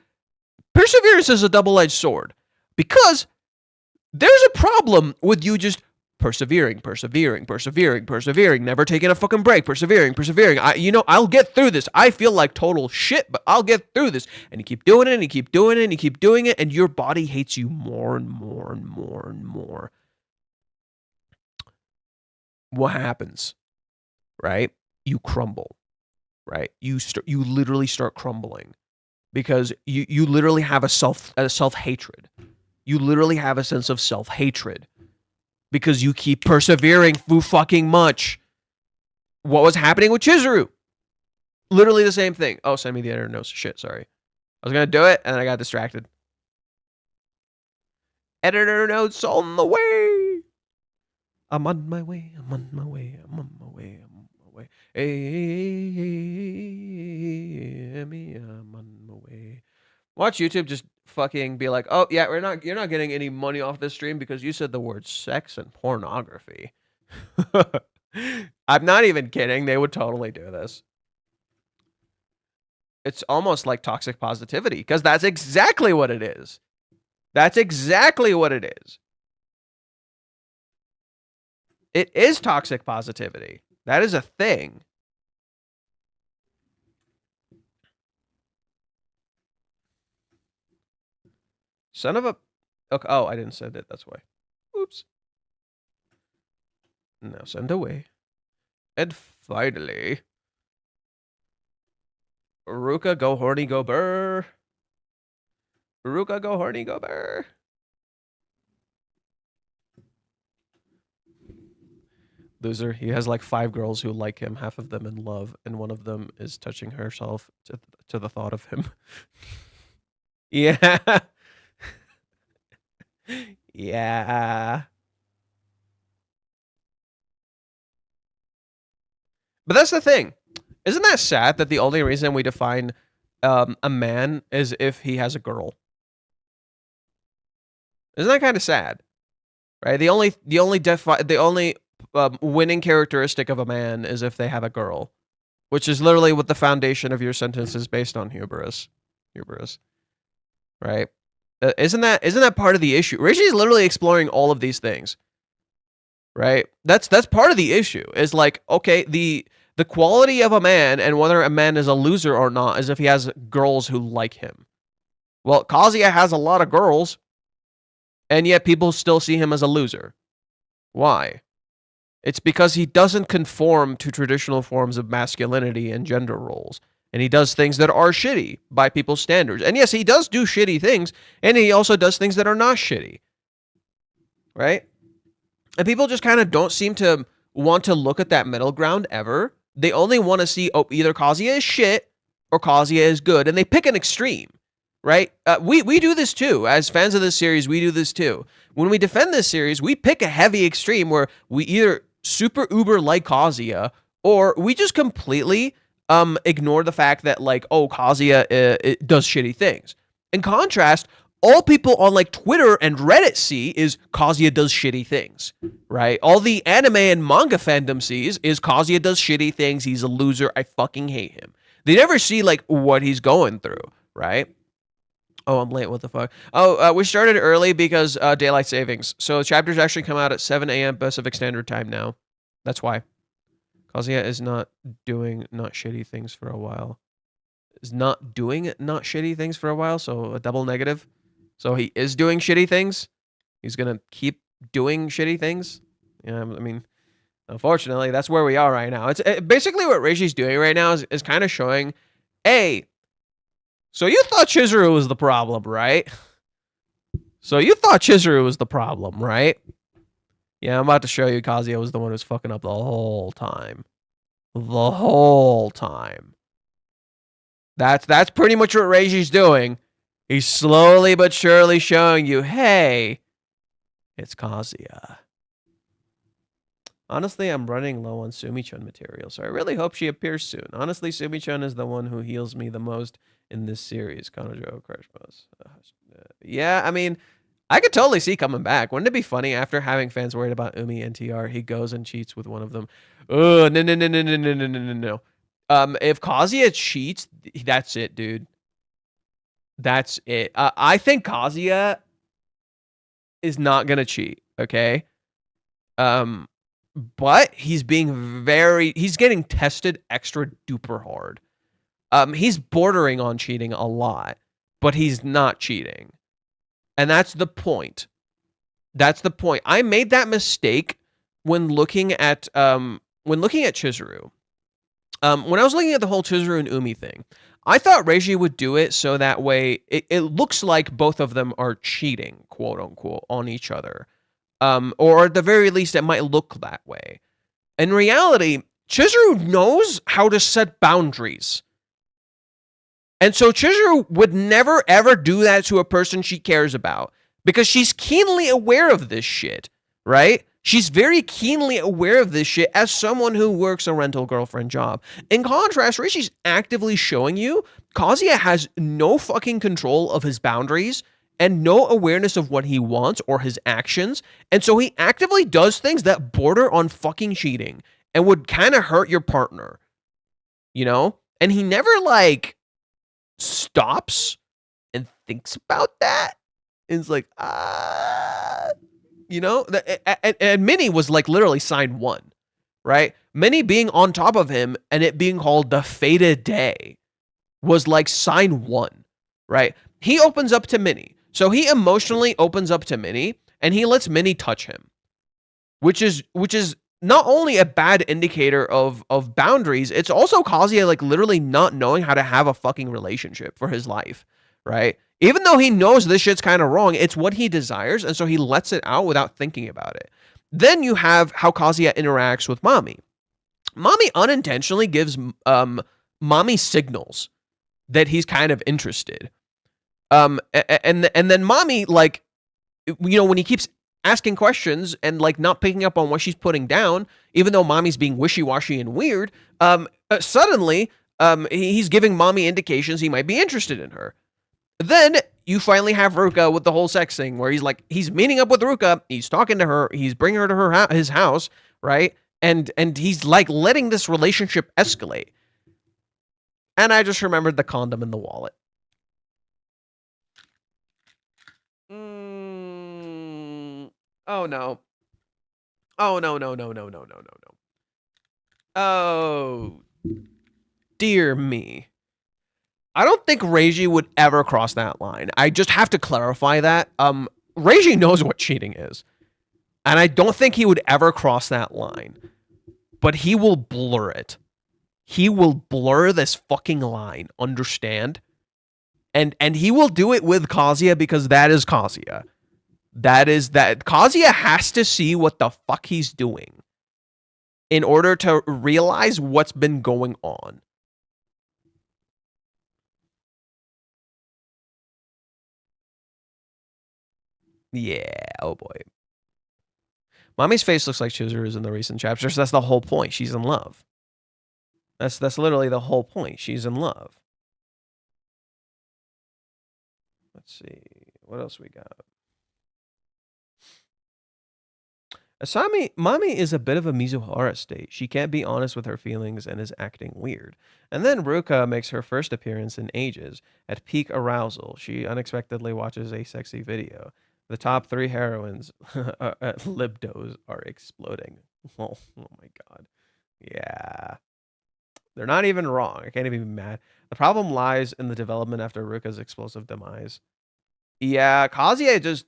Perseverance is a double-edged sword because there's a problem with you just persevering, never taking a fucking break, persevering. I'll get through this. I feel like total shit, but I'll get through this. And you keep doing it, and you keep doing it, and you keep doing it, and your body hates you more and more and more and more. What happens, right? You crumble, right? You literally start crumbling because you literally have a self-hatred. You literally have a sense of self-hatred because you keep persevering too fucking much. What was happening with Chizuru? Literally the same thing. Oh, send me the editor notes. Shit, sorry. I was going to do it, and then I got distracted. Editor notes on the way. I'm on my way. I'm on my way. I'm on my way. I'm on my way. Hey, I'm on my way. Watch YouTube just fucking be like, oh yeah, you're not getting any money off this stream because you said the word sex and pornography. I'm not even kidding. They would totally do this. It's almost like toxic positivity because that's exactly what it is. That's exactly what it is. It is toxic positivity. That is a thing. Son of a... Okay. Oh, I didn't send it. That's why. Oops. Now send away. And finally... Ruka, go horny, go burr. Ruka, go horny, go burr. Loser. He has like 5 girls who like him, half of them in love, and one of them is touching herself to the thought of him. Yeah. Yeah. But that's the thing. Isn't that sad that the only reason we define a man is if he has a girl? Isn't that kind of sad? Right? The only winning characteristic of a man is if they have a girl, which is literally what the foundation of your sentence is based on. Hubris, right? Isn't that part of the issue? Rishi's literally exploring all of these things, right? That's part of the issue. Is like, okay, the quality of a man and whether a man is a loser or not is if he has girls who like him. Well, Kazuya has a lot of girls, and yet people still see him as a loser. Why? It's because he doesn't conform to traditional forms of masculinity and gender roles. And he does things that are shitty by people's standards. And yes, he does do shitty things, and he also does things that are not shitty. Right? And people just kind of don't seem to want to look at that middle ground ever. They only want to see, oh, either Kazuya is shit or Kazuya is good, and they pick an extreme. Right? We do this too. As fans of this series, we do this too. When we defend this series, we pick a heavy extreme where we either super uber like Kazuya, or we just completely ignore the fact that, like, oh, Kazuya does shitty things. In contrast, all people on like Twitter and Reddit see is Kazuya does shitty things, right? All the anime and manga fandom sees is Kazuya does shitty things. He's a loser. I fucking hate him. They never see like what he's going through, right? Oh, I'm late. What the fuck? Oh, we started early because daylight savings. So chapters actually come out at 7 a.m. Pacific Standard Time now. That's why. Kazuya is not doing not shitty things for a while. is not doing not shitty things for a while, so a double negative. So he is doing shitty things. He's gonna keep doing shitty things. Yeah, I mean, unfortunately, that's where we are right now. It's basically what Reishi's doing right now is kind of showing, hey, so you thought Chizuru was the problem, right? So you thought Chizuru was the problem, right? Yeah, I'm about to show you Kazuya was the one who's fucking up the whole time. The whole time. That's pretty much what Reishi's doing. He's slowly but surely showing you, hey, it's Kazuya. Honestly, I'm running low on Sumi-chan material, so I really hope she appears soon. Honestly, Sumi-chan is the one who heals me the most in this series. Kanojo, Okarishimasu. Yeah, I mean, I could totally see coming back. Wouldn't it be funny after having fans worried about Umi and TR, he goes and cheats with one of them? Oh, no. If Kazuya cheats, that's it, dude. That's it. I think Kazuya is not gonna cheat, okay? But he's getting tested extra duper hard. He's bordering on cheating a lot, but he's not cheating. And that's the point. That's the point. I made that mistake when looking at Chizuru. When I was looking at the whole Chizuru and Umi thing, I thought Reiji would do it so that way it looks like both of them are cheating, quote unquote, on each other. Or at the very least, it might look that way. In reality, Chizuru knows how to set boundaries. And so Chizuru would never, ever do that to a person she cares about because she's keenly aware of this shit, right? She's very keenly aware of this shit as someone who works a rental girlfriend job. In contrast, Rishi's actively showing you Kazuya has no fucking control of his boundaries and no awareness of what he wants or his actions. And so he actively does things that border on fucking cheating and would kind of hurt your partner, you know? And he never, like, stops and thinks about that. And it's like, you know? And Minnie was, like, literally sign 1, right? Minnie being on top of him and it being called the fated day was, like, sign 1, right? He opens up to Minnie. So he emotionally opens up to Minnie and he lets Minnie touch him, which is not only a bad indicator of boundaries, it's also Kazuya like literally not knowing how to have a fucking relationship for his life, right? Even though he knows this shit's kind of wrong, it's what he desires, and so he lets it out without thinking about it. Then you have how Kazuya interacts with Mami. Mami unintentionally gives Mami signals that he's kind of interested. And then Mami, like, you know, when he keeps asking questions and like not picking up on what she's putting down, even though Mami's being wishy-washy and weird, suddenly he's giving Mami indications he might be interested in her. Then you finally have Ruka with the whole sex thing where he's meeting up with Ruka, he's talking to her, he's bringing her to his house, right? And he's like letting this relationship escalate. And I just remembered the condom in the wallet. Oh no. Oh no. Oh dear me. I don't think Reiji would ever cross that line. I just have to clarify that. Reiji knows what cheating is. And I don't think he would ever cross that line. But he will blur it. He will blur this fucking line, understand? And he will do it with Kazuya because that is Kazuya. Kazuya has to see what the fuck he's doing in order to realize what's been going on. Yeah, oh boy. Mami's face looks like Chizuru's in the recent chapters. That's the whole point. She's in love. That's literally the whole point. She's in love. Let's see. What else we got? Mami is a bit of a Mizuhara state. She can't be honest with her feelings and is acting weird. And then Ruka makes her first appearance in ages. At peak arousal, she unexpectedly watches a sexy video. The top 3 heroines libdos are exploding. Oh my god. Yeah. They're not even wrong. I can't even be mad. The problem lies in the development after Ruka's explosive demise. Yeah, Kazuya just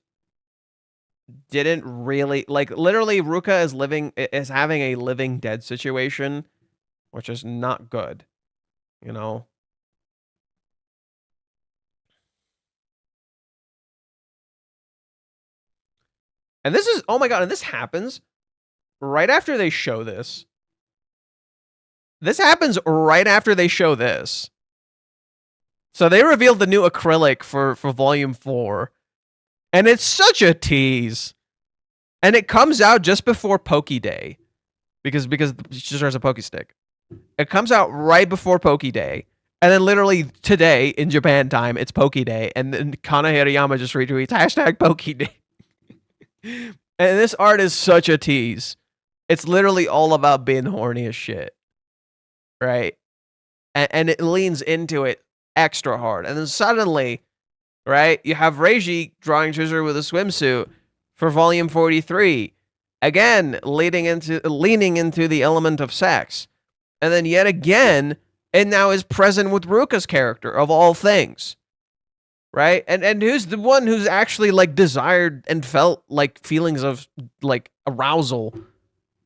didn't really like. Literally, Ruka is having a living dead situation, which is not good. You know. And this is, oh my god, and this happens right after they show this. This happens right after they show this. So they revealed the new acrylic for Volume 4. And it's such a tease. And it comes out just before Poke Day. Because she just has a Poke Stick. It comes out right before Poke Day. And then literally today, in Japan time, it's Poke Day. And then Kana Hirayama just retweets, hashtag Poke Day. And this art is such a tease. It's literally all about being horny as shit. Right? And it leans into it extra hard. And then suddenly, right, you have Reiji drawing Chizuru with a swimsuit for Volume 43. Again, leaning into the element of sex. And then yet again, it now is present with Ruka's character, of all things. Right? And who's the one who's actually like desired and felt like feelings of like arousal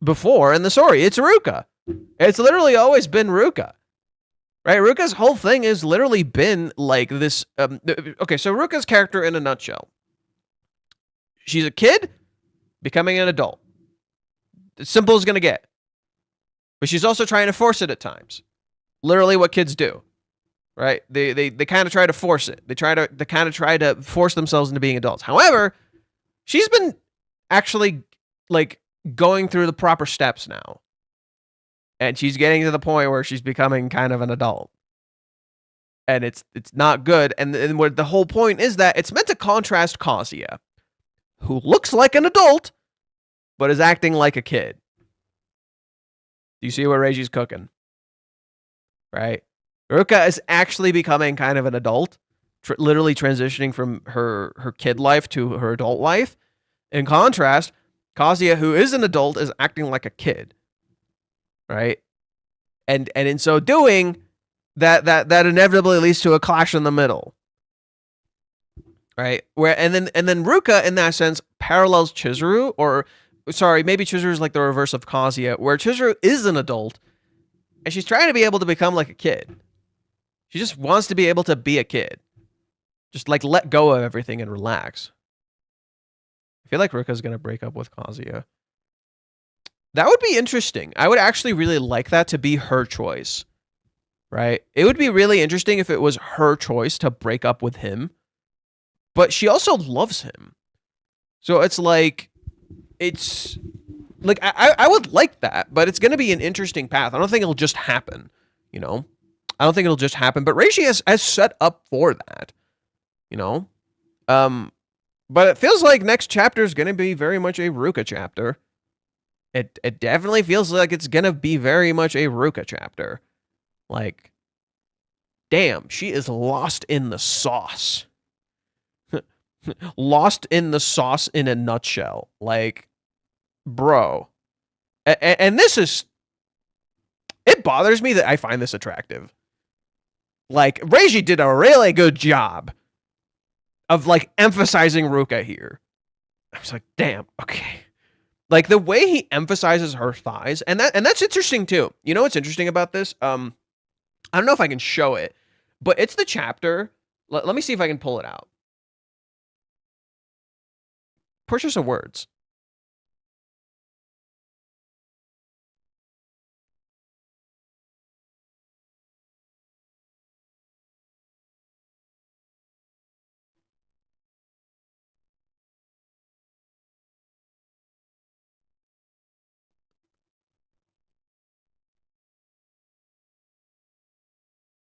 before in the story? It's Ruka. It's literally always been Ruka. Right? Ruka's whole thing has literally been like this. Okay, so Ruka's character in a nutshell. She's a kid becoming an adult. It's simple as gonna get. But she's also trying to force it at times. Literally what kids do. Right? They kind of try to force it. They kind of try to force themselves into being adults. However, she's been actually like going through the proper steps now. And she's getting to the point where she's becoming kind of an adult. And it's not good. And what the whole point is that it's meant to contrast Kazuya, who looks like an adult, but is acting like a kid. Do you see what Reiji's cooking? Right? Ruka is actually becoming kind of an adult, literally transitioning from her kid life to her adult life. In contrast, Kazuya, who is an adult, is acting like a kid. Right? And in so doing, that inevitably leads to a clash in the middle. Right? And then Ruka, in that sense, parallels Chizuru, or sorry, maybe Chizuru is like the reverse of Kazuya, where Chizuru is an adult, and she's trying to be able to become like a kid. She just wants to be able to be a kid. Just like let go of everything and relax. I feel like Ruka's gonna break up with Kazuya. That would be interesting. I would actually really like that to be her choice. Right? It would be really interesting if it was her choice to break up with him. But she also loves him. So it's like I would like that, but it's gonna be an interesting path. I don't think it'll just happen, you know? I don't think it'll just happen, but Reishi has set up for that, you know? But it feels like next chapter is going to be very much a Ruka chapter. It definitely feels like it's going to be very much a Ruka chapter. Like, damn, she is lost in the sauce. Lost in the sauce in a nutshell. Like, bro. And this is... It bothers me that I find this attractive. Like, Reiji did a really good job of, like, emphasizing Ruka here. I was like, damn, okay. Like, the way he emphasizes her thighs, and that's interesting, too. You know what's interesting about this? I don't know if I can show it, but it's the chapter. Let me see if I can pull it out. Purchase of words.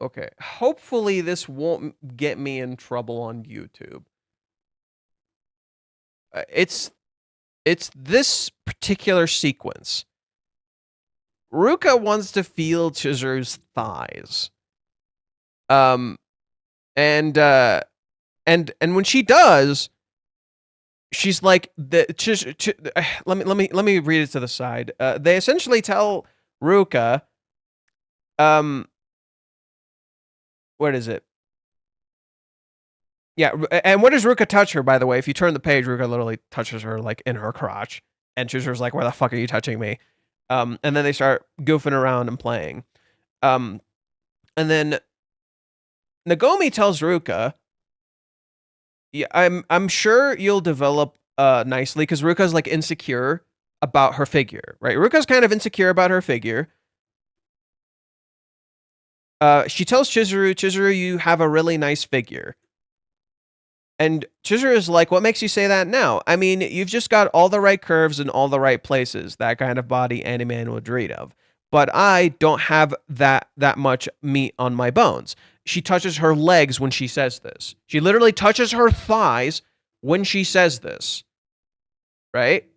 Okay, hopefully this won't get me in trouble on YouTube. It's this particular sequence. Ruka wants to feel Chizuru's thighs. And when she does, she's like let me read it to the side. They essentially tell Ruka What is it? Yeah, and what does Ruka touch her, by the way? If you turn the page, Ruka literally touches her, like, in her crotch. And Chizuru's like, where the fuck are you touching me? And then they start goofing around and playing. And then Nagomi tells Ruka, yeah, I'm sure you'll develop nicely, because Ruka's, like, insecure about her figure, right? Ruka's kind of insecure about her figure. She tells Chizuru, you have a really nice figure. And Chizuru is like, what makes you say that now? I mean, you've just got all the right curves in all the right places. That kind of body any man would dream of. But I don't have that much meat on my bones. She touches her legs when she says this. She literally touches her thighs when she says this. Right?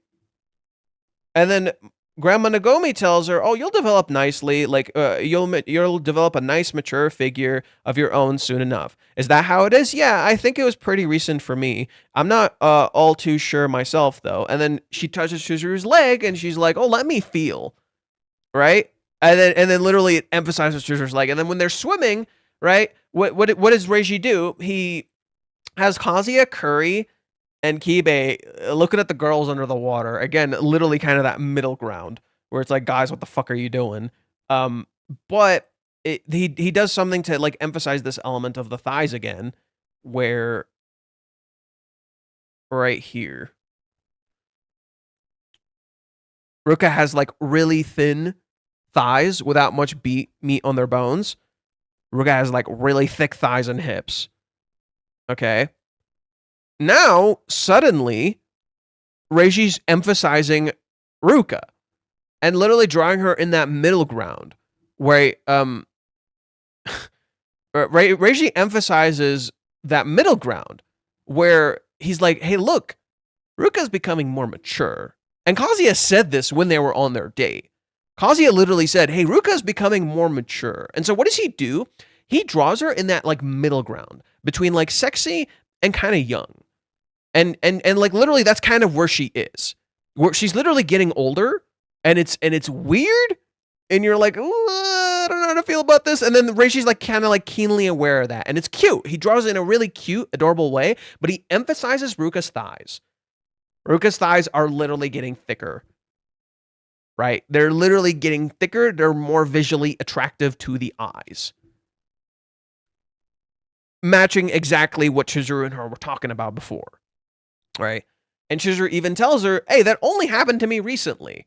And then Grandma Nagomi tells her, "Oh, you'll develop nicely. Like, you'll develop a nice, mature figure of your own soon enough." Is that how it is? Yeah, I think it was pretty recent for me. I'm not all too sure myself though. And then she touches Chizuru's leg, and she's like, "Oh, let me feel." Right? And then literally it emphasizes Chizuru's leg. And then when they're swimming, right? What does Reiji do? He has Kazuya, Curry, and Kibe looking at the girls under the water. Again, literally kind of that middle ground where it's like, guys, what the fuck are you doing? But he does something to, like, emphasize this element of the thighs again, where right here, Ruka has, like, really thin thighs without much meat on their bones. Ruka has, like, really thick thighs and hips. Okay. Now, suddenly, Reiji's emphasizing Ruka and literally drawing her in that middle ground where Reiji emphasizes that middle ground where he's like, hey, look, Ruka's becoming more mature. And Kazuya said this when they were on their date. Kazuya literally said, hey, Ruka's becoming more mature. And so what does he do? He draws her in that, like, middle ground between, like, sexy and kind of young. And like, literally that's kind of where she is. Where she's literally getting older, and it's weird, and you're like, I don't know how to feel about this. And then Reishi's, like, kind of, like, keenly aware of that, and it's cute. He draws it in a really cute, adorable way, but he emphasizes Ruka's thighs. Ruka's thighs are literally getting thicker. Right? They're literally getting thicker. They're more visually attractive to the eyes. Matching exactly what Chizuru and her were talking about before. Right? And Chizuru even tells her, hey, that only happened to me recently.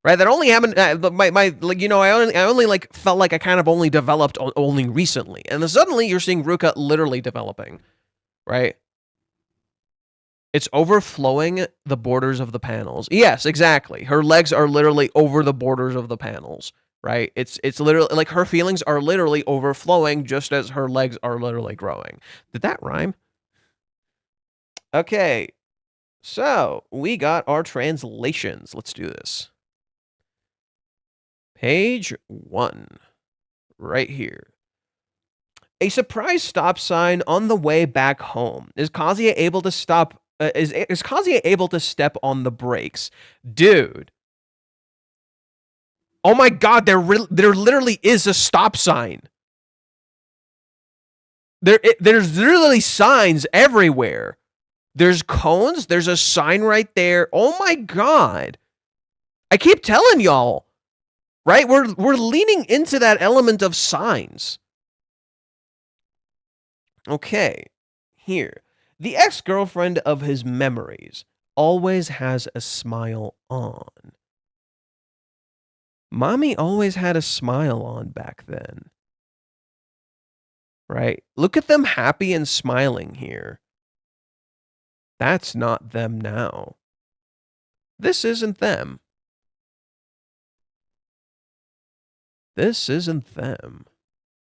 Right? That only happened, like, you know, I only like felt like I kind of only developed only recently. And then suddenly you're seeing Ruka literally developing. Right? It's overflowing the borders of the panels. Yes, exactly. Her legs are literally over the borders of the panels, right? It's literally like her feelings are literally overflowing just as her legs are literally growing. Did that rhyme? Okay. So, we got our translations. Let's do this. Page 1. Right here. A surprise stop sign on the way back home. Is Kazuya able to stop is Kazuya able to step on the brakes? Dude. Oh my god, there literally is a stop sign. There's literally signs everywhere. There's cones, there's a sign right there. Oh my god. I keep telling y'all. Right? We're leaning into that element of signs. Okay. Here. The ex-girlfriend of his memories always has a smile on. Mommy always had a smile on back then. Right? Look at them happy and smiling here. That's not them now. This isn't them. This isn't them.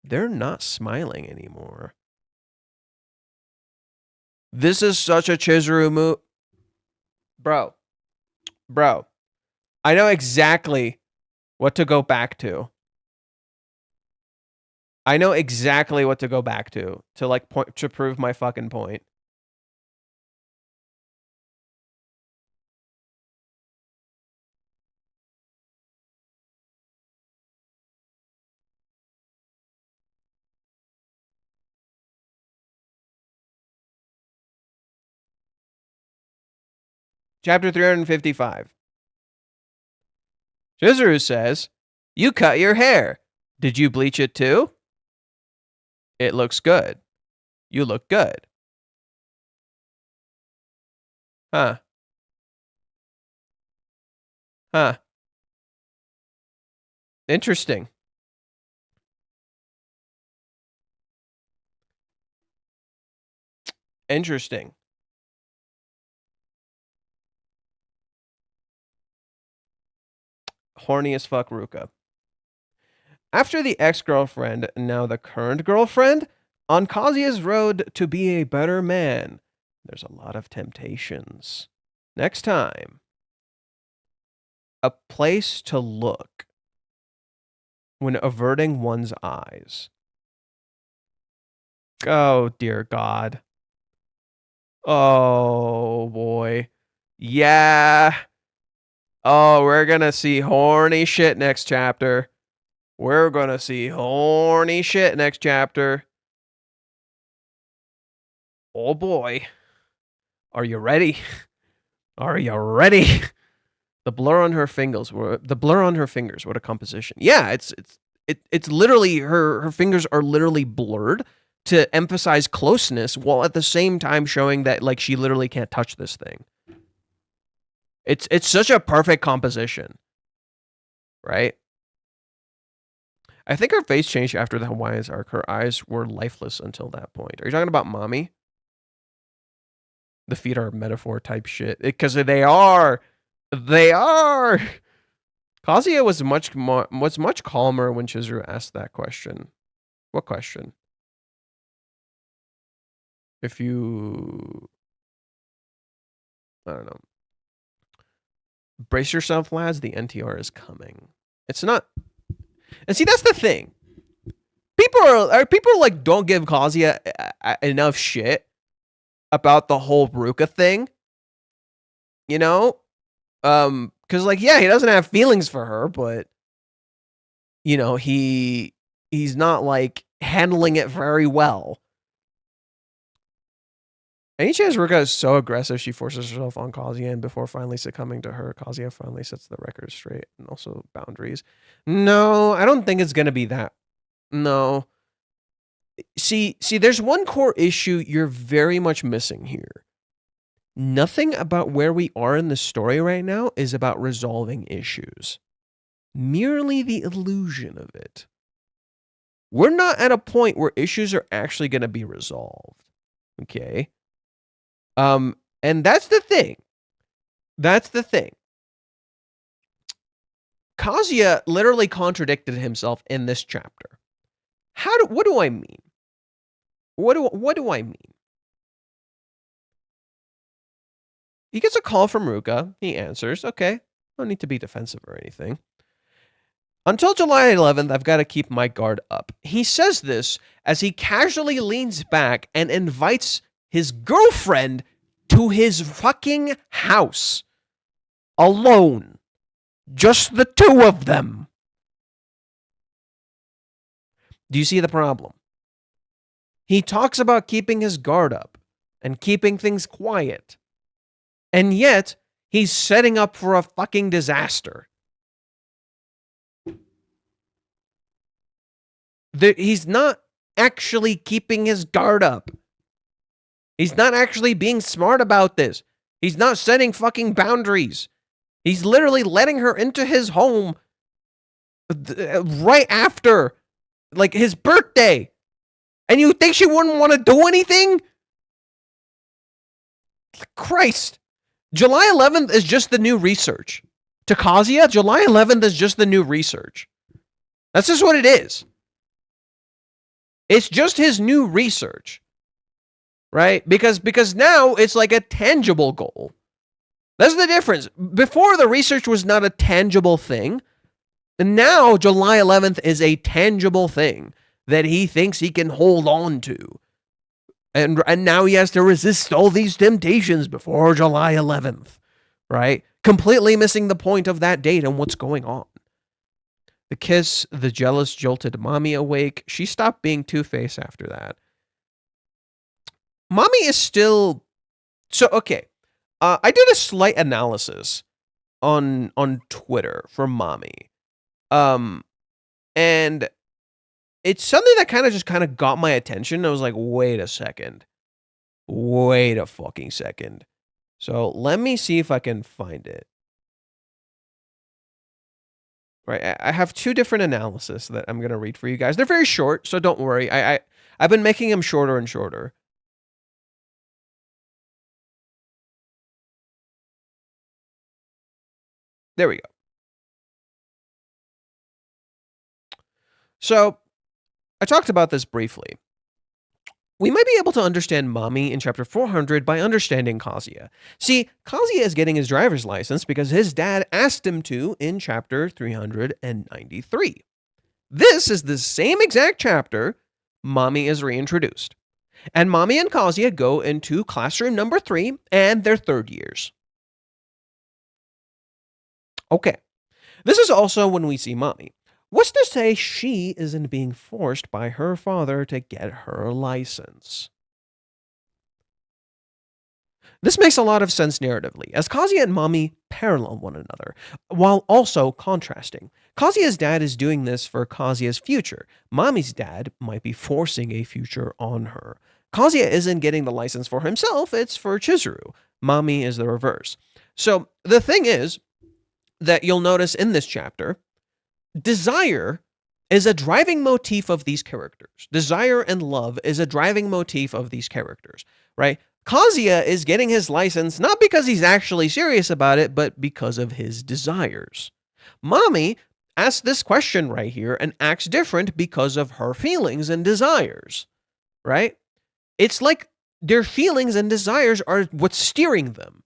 They're not smiling anymore. This is such a Chizuru move. Bro. I know exactly what to go back to. I know exactly what to go back to like point to prove my fucking point. Chapter 355. Chizuru says, "You cut your hair. Did you bleach it too? It looks good. You look good." Huh. Huh. Interesting. Interesting. Horny as fuck Ruka. After the ex-girlfriend, now the current girlfriend, on Kazuya's road to be a better man, there's a lot of temptations. Next time, a place to look when averting one's eyes. Oh, dear God. Oh, boy. Yeah. Oh, we're gonna see horny shit next chapter. We're gonna see horny shit next chapter. Oh boy. Are you ready? Are you ready? The blur on her fingers. What a composition. Yeah, it's literally her fingers are literally blurred to emphasize closeness while at the same time showing that like she literally can't touch this thing. It's such a perfect composition. Right? I think her face changed after the Hawaiian's arc. Her eyes were lifeless until that point. Are you talking about Mami? The feet are metaphor type shit. Because they are. They are. Kazuya was much calmer when Chizuru asked that question. What question? If you... I don't know. Brace yourself, lads. The NTR is coming. It's not... And see, that's the thing. People are like, don't give Kazuya enough shit about the whole Ruka thing. You know? Because like, yeah, he doesn't have feelings for her, but you know, he's not like handling it very well. Any chance Ruka is so aggressive she forces herself on Kazuya, and before finally succumbing to her, Kazuya finally sets the record straight and also boundaries. No, I don't think it's gonna be that. No. See, there's one core issue you're very much missing here. Nothing about where we are in the story right now is about resolving issues. Merely the illusion of it. We're not at a point where issues are actually going to be resolved. Okay? And that's the thing. That's the thing. Kazuya literally contradicted himself in this chapter. What do I mean? What do I mean? He gets a call from Ruka. He answers. Okay. No need to be defensive or anything. Until July 11th, I've got to keep my guard up. He says this as he casually leans back and invites his girlfriend to his fucking house. Alone. Just the two of them. Do you see the problem? He talks about keeping his guard up and keeping things quiet. And yet, he's setting up for a fucking disaster. He's not actually keeping his guard up. He's not actually being smart about this. He's not setting fucking boundaries. He's literally letting her into his home right after, like, his birthday. And you think she wouldn't want to do anything? Christ. July 11th is just the new research. To Kazuya, July 11th is just the new research. That's just what it is. It's just his new research. Right? Because now it's like a tangible goal. That's the difference. Before, the research was not a tangible thing. And now July 11th is a tangible thing that he thinks he can hold on to. And now he has to resist all these temptations before July 11th. Right? Completely missing the point of that date and what's going on. The kiss, the jealous, jolted Mami awake. She stopped being Two-Face after that. Mami is still... So, okay. I did a slight analysis on Twitter for Mami. And it's something that kind of got my attention. I was like, wait a second. Wait a fucking second. So let me see if I can find it. Right, I have two different analyses that I'm gonna read for you guys. They're very short, so don't worry. I've been making them shorter and shorter. There we go. So I talked about this briefly. We might be able to understand Mami in chapter 400 by understanding Kazuya. See, Kazuya is getting his driver's license because his dad asked him to in chapter 393. This is the same exact chapter Mami is reintroduced. And Mami and Kazuya go into classroom number 3 and their third years. Okay, this is also when we see Mami. What's to say she isn't being forced by her father to get her license? This makes a lot of sense narratively, as Kazuya and Mami parallel one another, while also contrasting. Kazuya's dad is doing this for Kazuya's future. Mami's dad might be forcing a future on her. Kazuya isn't getting the license for himself, it's for Chizuru. Mami is the reverse. So the thing is that you'll notice in this chapter, desire is a driving motif of these characters. Desire and love is a driving motif of these characters, right? Kazuya is getting his license not because he's actually serious about it, but because of his desires. Mami asks this question right here and acts different because of her feelings and desires, right? It's like their feelings and desires are what's steering them,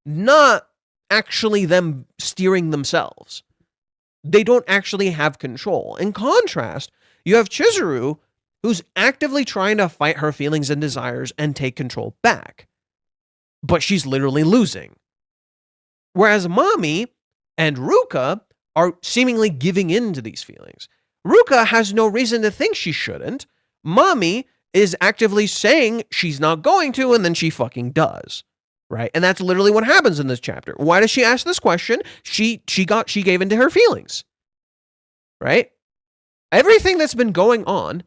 not actually them steering themselves. They don't actually have control. In contrast, you have Chizuru, who's actively trying to fight her feelings and desires and take control back. But she's literally losing. Whereas Mami and Ruka are seemingly giving in to these feelings. Ruka has no reason to think she shouldn't. Mami is actively saying she's not going to, and then she fucking does. Right? And that's literally what happens in this chapter. Why does she ask this question? She gave into her feelings. Right? Everything that's been going on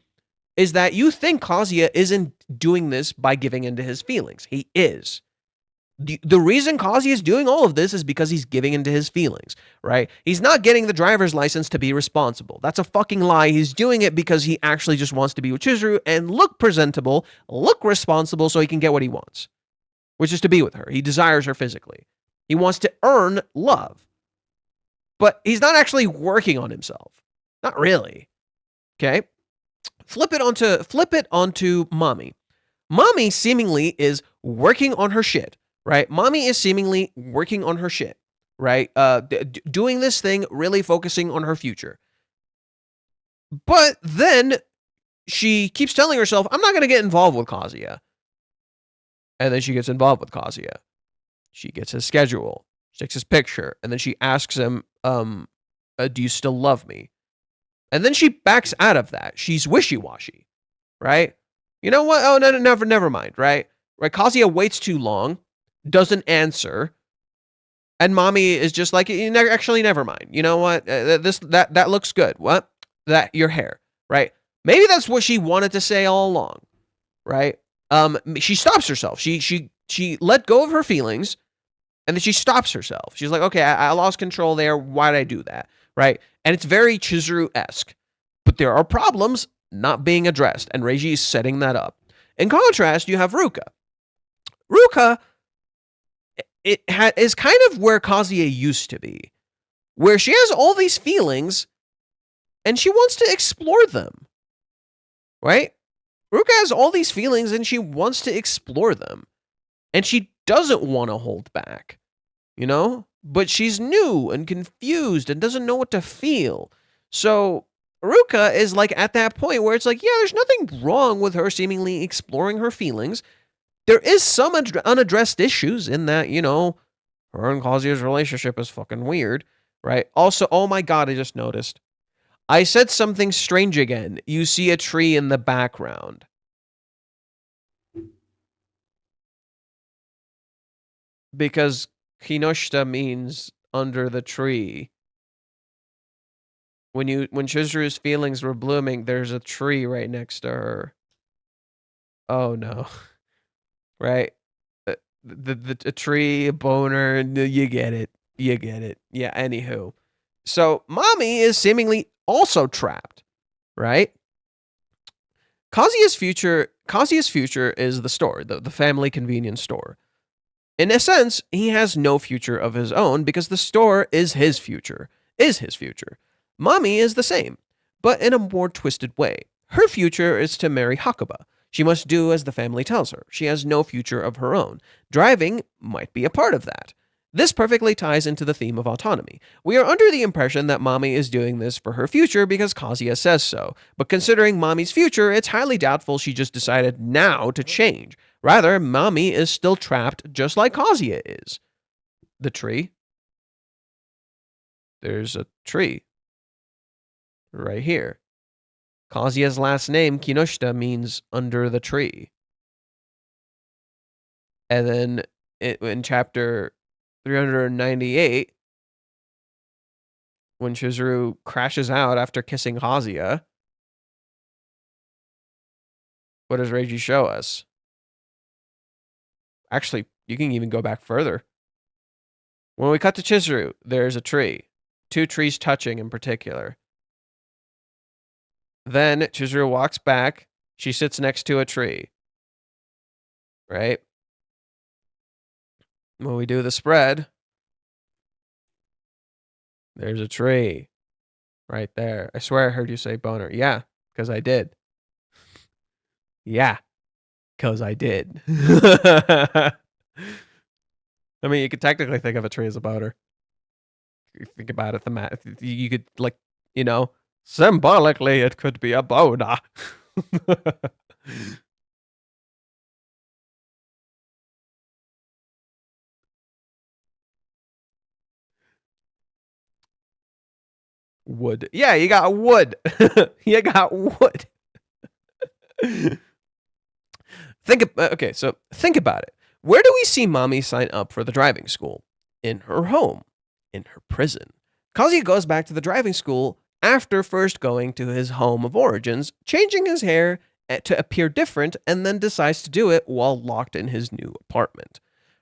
is that you think Kazuya isn't doing this by giving into his feelings. He is. The reason Kazuya is doing all of this is because he's giving into his feelings, right? He's not getting the driver's license to be responsible. That's a fucking lie. He's doing it because he actually just wants to be with Chizuru and look presentable, look responsible so he can get what he wants, which is to be with her. He desires her physically. He wants to earn love. But he's not actually working on himself. Not really. Okay? Flip it onto Mami. Mami seemingly is working on her shit, right? Mami is seemingly working on her shit, right? Doing this thing, really focusing on her future. But then she keeps telling herself, I'm not going to get involved with Kazuya. And then she gets involved with Kazuya. She gets his schedule. She takes his picture. And then she asks him, do you still love me? And then she backs out of that. She's wishy-washy, right? You know what? Oh, no, never mind, right? Right? Kazuya waits too long, doesn't answer, and Mami is just like, never mind. You know what? That looks good. What? Your hair, right? Maybe that's what she wanted to say all along, right? She stops herself. She let go of her feelings, and then she stops herself. She's like, okay, I lost control there. Why did I do that? Right? And it's very Chizuru-esque. But there are problems not being addressed, and Reiji is setting that up. In contrast, you have Ruka. Ruka is kind of where Kazuya used to be, where she has all these feelings, and she wants to explore them. Right? Ruka has all these feelings, and she wants to explore them. And she doesn't want to hold back. You know? But she's new and confused and doesn't know what to feel. So Ruka is like at that point where it's like, yeah, there's nothing wrong with her seemingly exploring her feelings. There is some unaddressed issues in that, you know, her and Kazuya's relationship is fucking weird, right? Also, oh my god, I just noticed. I said something strange again. You see a tree in the background. Because Kinoshita means under the tree. When Chizuru's feelings were blooming, there's a tree right next to her. Oh no. Right? The tree, a boner, you get it. You get it. Yeah, anywho. So Mami is seemingly also trapped, right? Kazuya's future is the store, the family convenience store. In a sense, he has no future of his own because the store is his future. Mami is the same, but in a more twisted way. Her future is to marry Hakuba. She must do as the family tells her. She has no future of her own. Driving might be a part of that. This perfectly ties into the theme of autonomy. We are under the impression that Mami is doing this for her future because Kazuya says so, but considering Mami's future, it's highly doubtful she just decided now to change. Rather, Mami is still trapped just like Kazuya is. The tree? There's a tree. Right here. Kazuya's last name, Kinoshita, means under the tree. And then in chapter 398, when Chizuru crashes out after kissing Kazuya, what does Reiji show us? Actually, you can even go back further. When we cut to Chizuru, there's a tree. 2 trees touching in particular. Then Chizuru walks back. She sits next to a tree. Right? When we do the spread, there's a tree. Right there. I swear I heard you say boner. Yeah, because I did. Yeah, because I did. I mean, you could technically think of a tree as a boner. You think about it, you could, like, you know, symbolically, it could be a boner. Wood. Yeah, you got wood. You got wood. Think about it. Where do we see Mami sign up for the driving school? In her home. In her prison. Kazuya goes back to the driving school after first going to his home of origins, changing his hair to appear different, and then decides to do it while locked in his new apartment.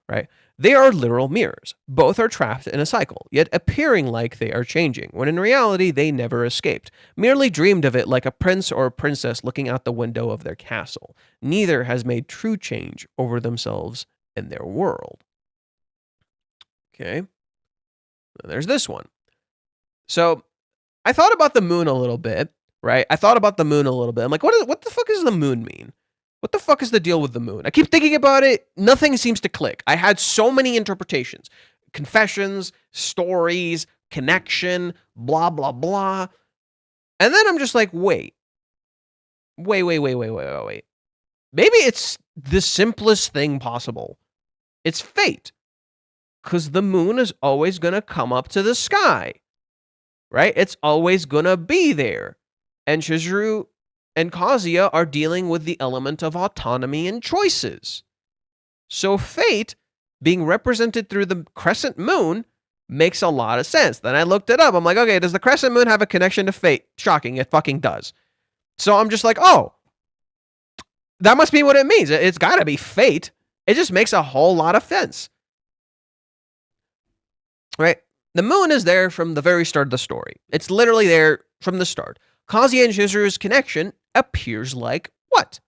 Right? They are literal mirrors. Both are trapped in a cycle, yet appearing like they are changing, when in reality they never escaped, merely dreamed of it like a prince or a princess looking out the window of their castle. Neither has made true change over themselves and their world. Okay. There's this one. So I thought about the moon a little bit, right? I'm like, what the fuck does the moon mean? What the fuck is the deal with the moon? I keep thinking about it. Nothing seems to click. I had so many interpretations. Confessions, stories, connection, blah, blah, blah. And then I'm just like, wait. Maybe it's the simplest thing possible. It's fate. Because the moon is always going to come up to the sky. Right? It's always going to be there. And Chizuru and Kazuya are dealing with the element of autonomy and choices. So fate, being represented through the crescent moon, makes a lot of sense. Then I looked it up. I'm like, okay, does the crescent moon have a connection to fate? Shocking, it fucking does. So I'm just like, oh, that must be what it means. It's got to be fate. It just makes a whole lot of sense. Right? The moon is there from the very start of the story. It's literally there from the start. Kazuya and Chizuru's connection appears like what?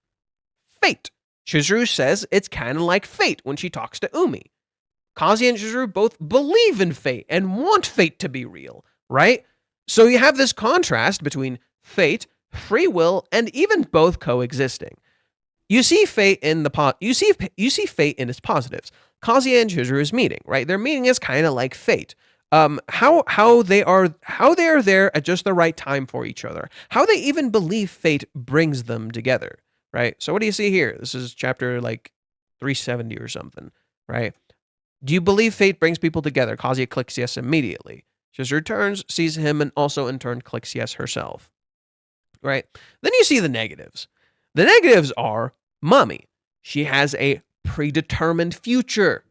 Fate. Chizuru says it's kind of like fate when she talks to Umi. Kazuya and Chizuru both believe in fate and want fate to be real, right? So you have this contrast between fate, free will, and even both coexisting. You see fate in you see fate in its positives. Kazuya and Chizuru's meeting, right? Their meeting is kind of like fate. How they are there at just the right time for each other. How they even believe fate brings them together, right? So what do you see here? This is chapter like 370 or something, right? Do you believe fate brings people together? Kazuya clicks yes immediately. Chizuru turns, sees him, and also in turn clicks yes herself, right? Then you see the negatives. The negatives are Mami. She has a predetermined future.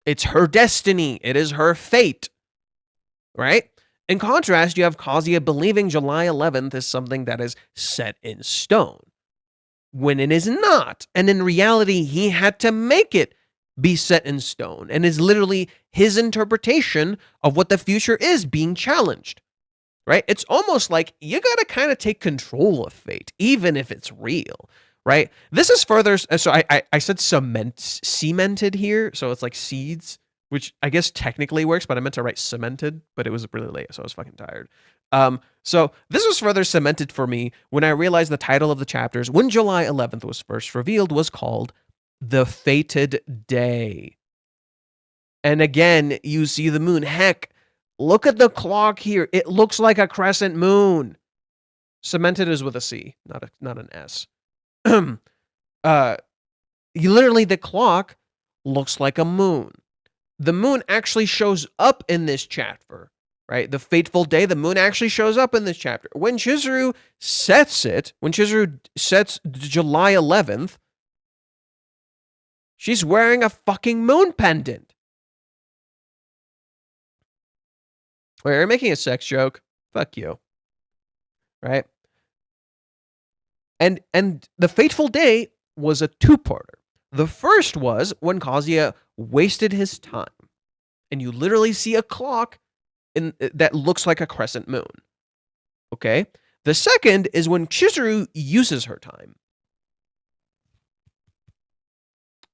It's her destiny. It is her fate, right? In contrast, you have Kazuya believing July 11th is something that is set in stone, when it is not. And in reality, he had to make it be set in stone, and is literally his interpretation of what the future is being challenged, right? It's almost like you got to kind of take control of fate, even if it's real, right? This is further, so I said cemented here, so it's like seeds, which I guess technically works, but I meant to write cemented, but it was really late, so I was fucking tired. So this was further cemented for me when I realized the title of the chapters when July 11th was first revealed was called The Fated Day. And again, you see the moon. Heck, look at the clock here. It looks like a crescent moon. Cemented is with a C, not an S. Literally, the clock looks like a moon. The moon actually shows up in this chapter, right? The fateful day, the moon actually shows up in this chapter. When Chizuru sets July 11th, she's wearing a fucking moon pendant. Wait, are you making a sex joke? Fuck you. Right? And the fateful day was a two-parter. The first was when Kazuya wasted his time. And you literally see a clock that looks like a crescent moon. Okay? The second is when Chizuru uses her time.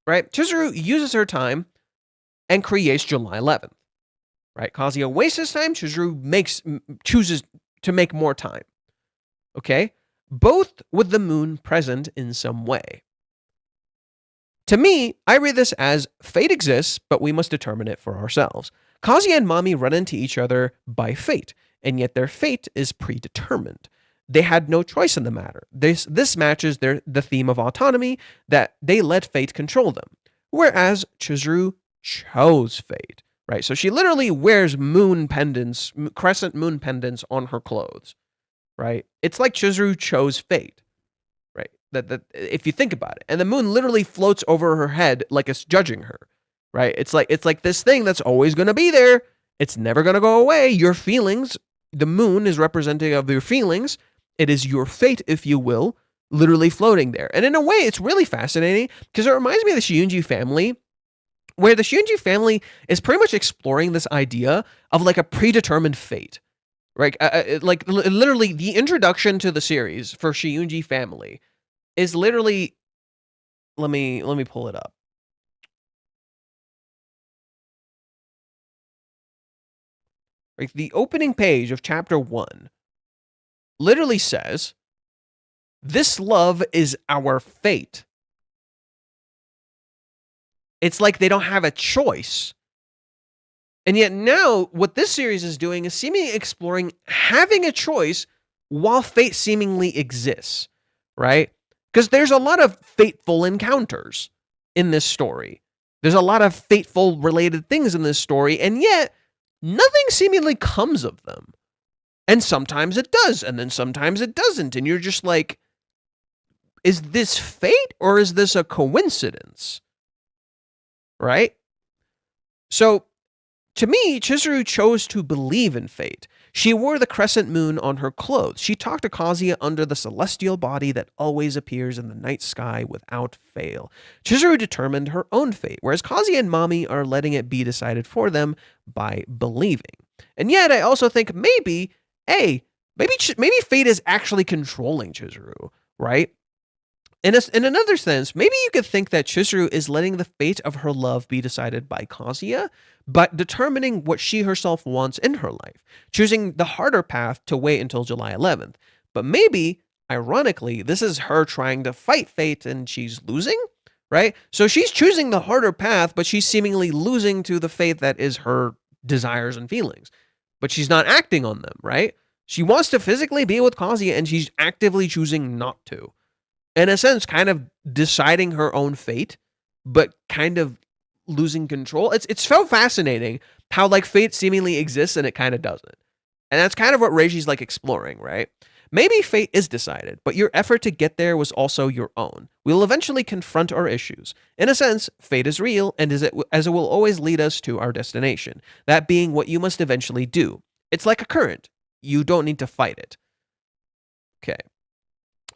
Right? Chizuru uses her time and creates July 11th. Right? Kazuya wastes his time. Chizuru chooses to make more time. Okay? Both with the moon present in some way. To me, I read this as fate exists, but we must determine it for ourselves. Kazuya and Mami run into each other by fate, and yet their fate is predetermined. They had no choice in the matter. This matches the theme of autonomy, that they let fate control them. Whereas Chizuru chose fate, right? So she literally wears moon pendants, crescent moon pendants on her clothes, right? It's like Chizuru chose fate, right? That if you think about it. And the moon literally floats over her head like it's judging her, right? It's like this thing that's always going to be there. It's never going to go away. Your feelings, the moon is representative of your feelings. It is your fate, if you will, literally floating there. And in a way, it's really fascinating because it reminds me of the Shiunji family, where the Shiunji family is pretty much exploring this idea of like a predetermined fate, right? Literally the introduction to the series for Shiunji family is literally, let me pull it up. Like the opening page of chapter 1 literally says, "This love is our fate." It's like they don't have a choice. And yet now what this series is doing is seemingly exploring having a choice while fate seemingly exists, right? Because there's a lot of fateful encounters in this story. There's a lot of fateful related things in this story, and yet nothing seemingly comes of them. And sometimes it does, and then sometimes it doesn't. And you're just like, is this fate or is this a coincidence? Right? So, to me, Chizuru chose to believe in fate. She wore the crescent moon on her clothes. She talked to Kazuya under the celestial body that always appears in the night sky without fail. Chizuru determined her own fate, whereas Kazuya and Mami are letting it be decided for them by believing. And yet, I also think maybe fate is actually controlling Chizuru, right? In another sense, maybe you could think that Chizuru is letting the fate of her love be decided by Kazuya, but determining what she herself wants in her life, choosing the harder path to wait until July 11th. But maybe, ironically, this is her trying to fight fate and she's losing, right? So she's choosing the harder path, but she's seemingly losing to the fate that is her desires and feelings. But she's not acting on them, right? She wants to physically be with Kazuya and she's actively choosing not to. In a sense, kind of deciding her own fate, but kind of losing control. It's so fascinating how like fate seemingly exists and it kind of doesn't. And that's kind of what Reiji's like exploring, right? Maybe fate is decided, but your effort to get there was also your own. We will eventually confront our issues. In a sense, fate is real, and as it will always lead us to our destination, that being what you must eventually do. It's like a current. You don't need to fight it. Okay.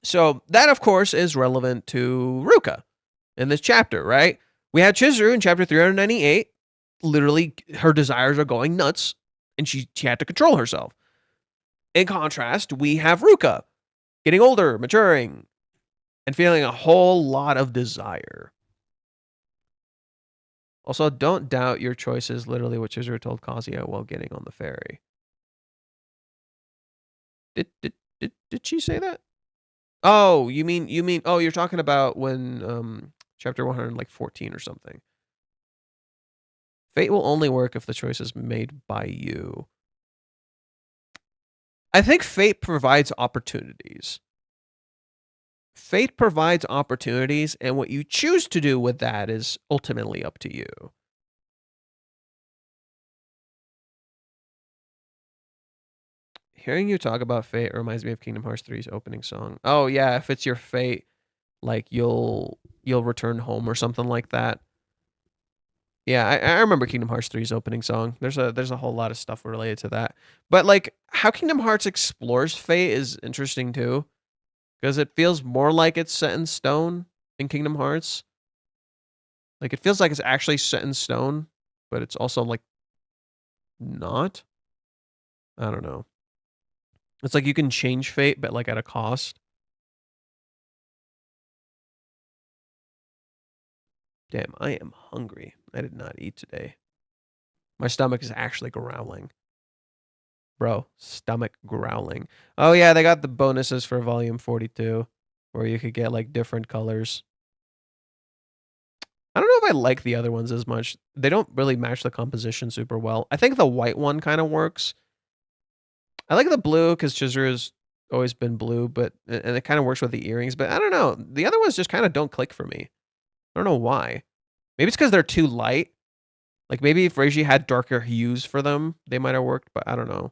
So that, of course, is relevant to Ruka in this chapter, right? We had Chizuru in chapter 398. Literally, her desires are going nuts, and she had to control herself. In contrast, we have Ruka getting older, maturing, and feeling a whole lot of desire. Also, don't doubt your choices, literally what Chizuru told Kazuya while getting on the ferry. Did she say that? Oh, you mean oh, you're talking about when chapter 114 or something. Fate will only work if the choice is made by you. I think fate provides opportunities. Fate provides opportunities, and what you choose to do with that is ultimately up to you. Hearing you talk about fate reminds me of Kingdom Hearts 3's opening song. Oh yeah, if it's your fate, like you'll return home or something like that. Yeah, I remember Kingdom Hearts 3's opening song. There's a whole lot of stuff related to that. But like how Kingdom Hearts explores fate is interesting too. Because it feels more like it's set in stone in Kingdom Hearts. Like it feels like it's actually set in stone, but it's also like not. I don't know. It's like you can change fate, but like at a cost. Damn, I am hungry. I did not eat today. My stomach is actually growling. Bro, stomach growling. Oh yeah, they got the bonuses for volume 42, where you could get like different colors. I don't know if I like the other ones as much. They don't really match the composition super well. I think the white one kind of works. I like the blue because Chizuru's always been blue, but and it kind of works with the earrings. But I don't know. The other ones just kind of don't click for me. I don't know why. Maybe it's because they're too light. Like maybe if Reiji had darker hues for them, they might have worked. But I don't know.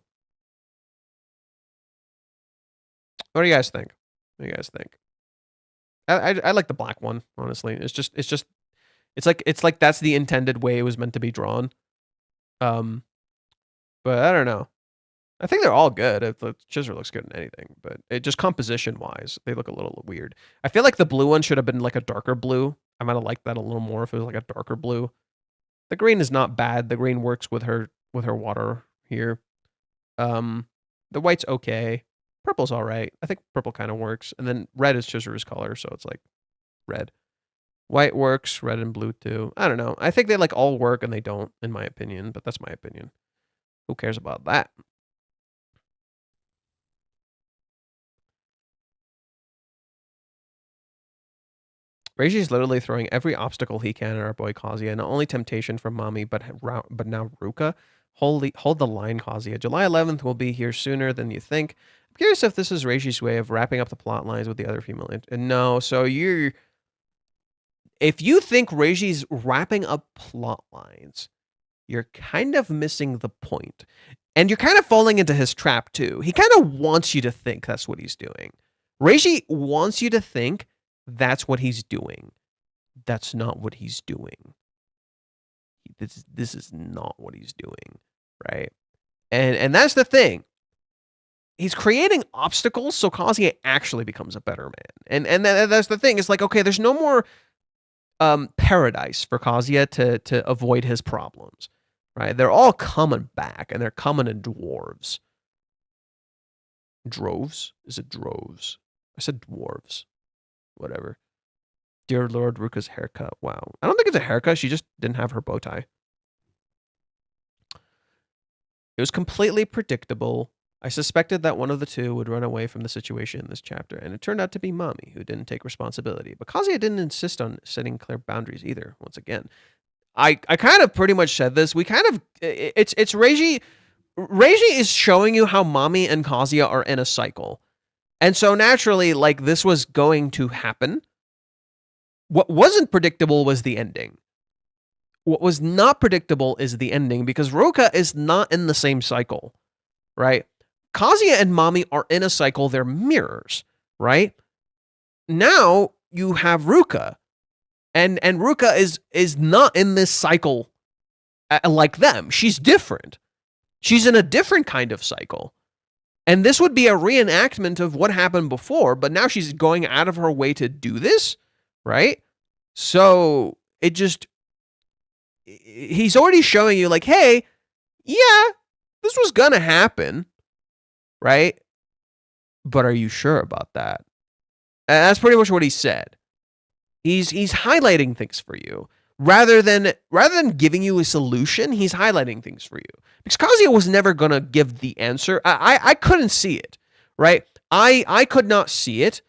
What do you guys think? What do you guys think? I like the black one. Honestly, it's like that's the intended way it was meant to be drawn. But I don't know. I think they're all good. The Chizuru looks good in anything, but it just composition wise, they look a little weird. I feel like the blue one should have been like a darker blue. I might have liked that a little more if it was like a darker blue. The green is not bad. The green works with her water here. The white's okay. Purple's all right. I think purple kind of works. And then red is Chizuru's color, so it's like red. White works, red and blue too. I don't know. I think they like all work and they don't, in my opinion, but that's my opinion. Who cares about that? Reiji's literally throwing every obstacle he can at our boy Kazuya. Not only temptation from Mami, but now Ruka. Hold the line, Kazuya. July 11th will be here sooner than you think. I'm curious if this is Reiji's way of wrapping up the plot lines with the other female. No, so if you think Reiji's wrapping up plot lines, you're kind of missing the point. And you're kind of falling into his trap too. He kind of wants you to think that's what he's doing. Reiji wants you to think that's what he's doing. That's not what he's doing. This is not what he's doing, right? And that's the thing. He's creating obstacles so Kazuya actually becomes a better man. And that's the thing. It's like, okay, there's no more paradise for Kazuya to avoid his problems, right? They're all coming back, and they're coming in dwarves. Droves? Is it droves? I said dwarves. Whatever. Dear Lord, Ruka's haircut. Wow. I don't think it's a haircut. She just didn't have her bow tie. It was completely predictable. I suspected that one of the two would run away from the situation in this chapter, and it turned out to be Mami, who didn't take responsibility. But Kazuya didn't insist on setting clear boundaries either, once again. I kind of pretty much said this. We kind of... It's Reiji... Reiji is showing you how Mami and Kazuya are in a cycle. And so naturally, like, this was going to happen. What wasn't predictable was the ending. What was not predictable is the ending, because Ruka is not in the same cycle, right? Kazuya and Mami are in a cycle. They're mirrors, right? Now you have Ruka, and Ruka is not in this cycle like them. She's different. She's in a different kind of cycle. And this would be a reenactment of what happened before, but now she's going out of her way to do this, right? So it just, he's already showing you like, hey, yeah, this was gonna happen, right? But are you sure about that? That's pretty much what he said. He's highlighting things for you. Rather than giving you a solution, he's highlighting things for you. Because Kazuya was never going to give the answer. I couldn't see it, right? I could not see it.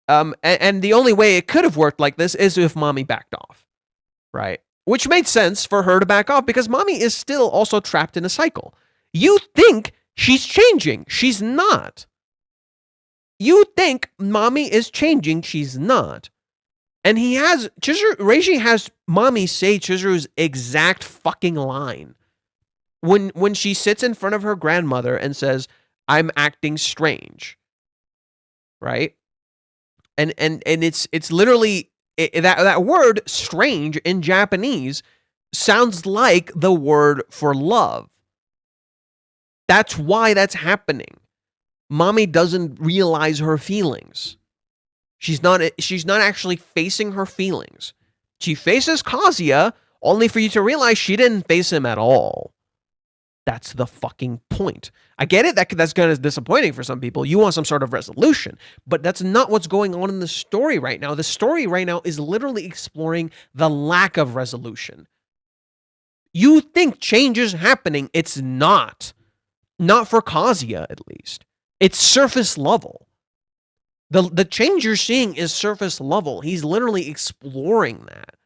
And the only way it could have worked like this is if Mami backed off, right? Which made sense for her to back off because Mami is still also trapped in a cycle. You think she's changing. She's not. You think Mami is changing. She's not. And Reishi has Mami say Chizuru's exact fucking line. When she sits in front of her grandmother and says, I'm acting strange. Right? And it's literally that word strange in Japanese sounds like the word for love. That's why that's happening. Mami doesn't realize her feelings. She's not actually facing her feelings. She faces Kazuya only for you to realize she didn't face him at all. That's the fucking point. I get it. That's kind of disappointing for some people. You want some sort of resolution, but that's not what's going on in the story right now. The story right now is literally exploring the lack of resolution. You think change is happening. It's not. Not for Kazuya, at least. It's surface level. The change you're seeing is surface level. He's literally exploring that.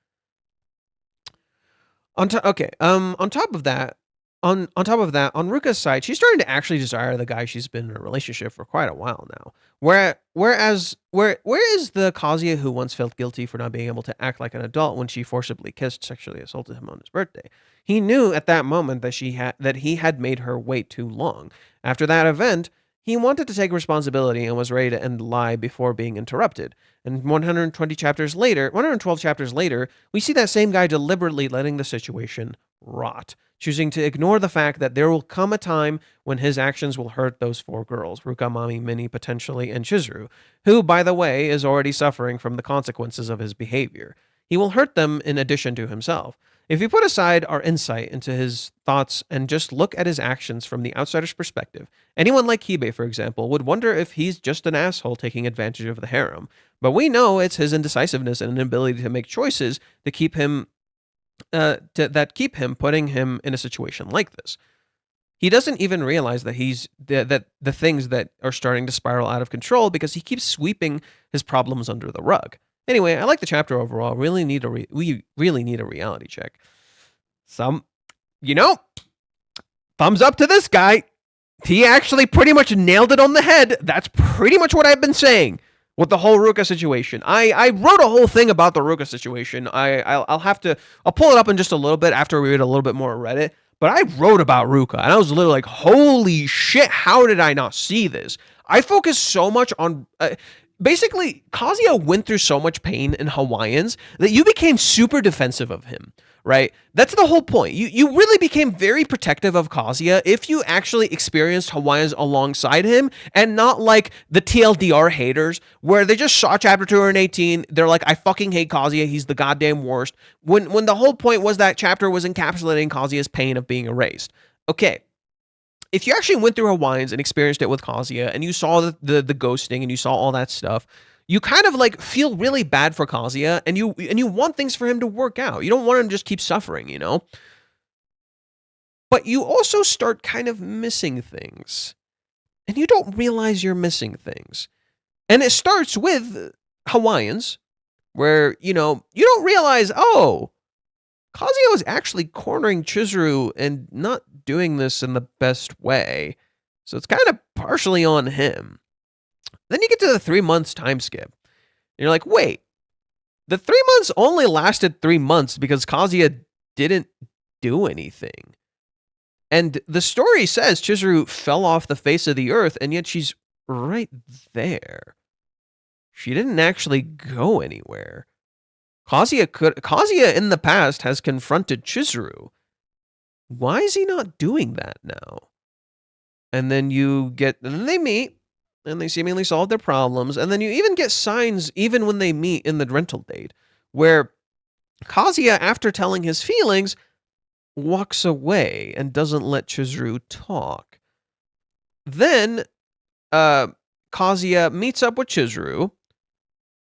On top of that, on Ruka's side, she's starting to actually desire the guy she's been in a relationship for quite a while now. Where is the Kazuya who once felt guilty for not being able to act like an adult when she forcibly sexually assaulted him on his birthday? He knew at that moment that he had made her wait too long. After that event, he wanted to take responsibility and was ready to end the lie before being interrupted. And 112 chapters later, we see that same guy deliberately letting the situation rot, choosing to ignore the fact that there will come a time when his actions will hurt those 4 girls, Ruka, Mami, Minnie, potentially, and Chizuru, who, by the way, is already suffering from the consequences of his behavior. He will hurt them in addition to himself. If you put aside our insight into his thoughts and just look at his actions from the outsider's perspective, anyone like Kibe, for example, would wonder if he's just an asshole taking advantage of the harem. But we know it's his indecisiveness and inability to make choices that keep him putting him in a situation like this. He doesn't even realize that the things that are starting to spiral out of control because he keeps sweeping his problems under the rug. Anyway, I like the chapter overall. We really need a reality check. Thumbs up to this guy. He actually pretty much nailed it on the head. That's pretty much what I've been saying with the whole Ruka situation. I wrote a whole thing about the Ruka situation. I'll pull it up in just a little bit after we read a little bit more Reddit. But I wrote about Ruka, and I was literally like, holy shit, how did I not see this? I focused so much on... basically, Kazuya went through so much pain in Hawaiians that you became super defensive of him, right? That's the whole point. You really became very protective of Kazuya if you actually experienced Hawaiians alongside him and not like the TLDR haters where they just saw chapter 218. They're like, I fucking hate Kazuya. He's the goddamn worst. When the whole point was that chapter was encapsulating Kazuya's pain of being erased. Okay. If you actually went through Hawaiians and experienced it with Kazuya and you saw the ghosting and you saw all that stuff, you kind of like feel really bad for Kazuya and you want things for him to work out. You don't want him to just keep suffering, you know? But you also start kind of missing things. And you don't realize you're missing things. And it starts with Hawaiians where, you don't realize, oh, Kazuya was actually cornering Chizuru and not doing this in the best way. So it's kind of partially on him. Then you get to the 3 months time skip. And you're like, wait, the 3 months only lasted 3 months because Kazuya didn't do anything. And the story says Chizuru fell off the face of the earth, and yet she's right there. She didn't actually go anywhere. Kazuya in the past has confronted Chizuru. Why is he not doing that now? And then then they meet, and they seemingly solve their problems, and then you even get signs, even when they meet in the rental date, where Kazuya, after telling his feelings, walks away and doesn't let Chizuru talk. Then, Kazuya meets up with Chizuru,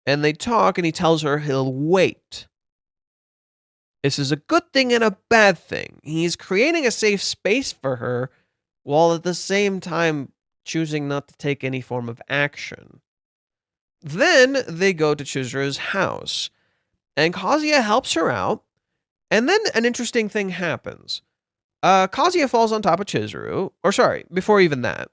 and they talk, and he tells her he'll wait. This is a good thing and a bad thing. He's creating a safe space for her, while at the same time choosing not to take any form of action. Then they go to Chizuru's house, and Kazuya helps her out, and then an interesting thing happens. Kazuya falls on top of Chizuru, or sorry, before even that.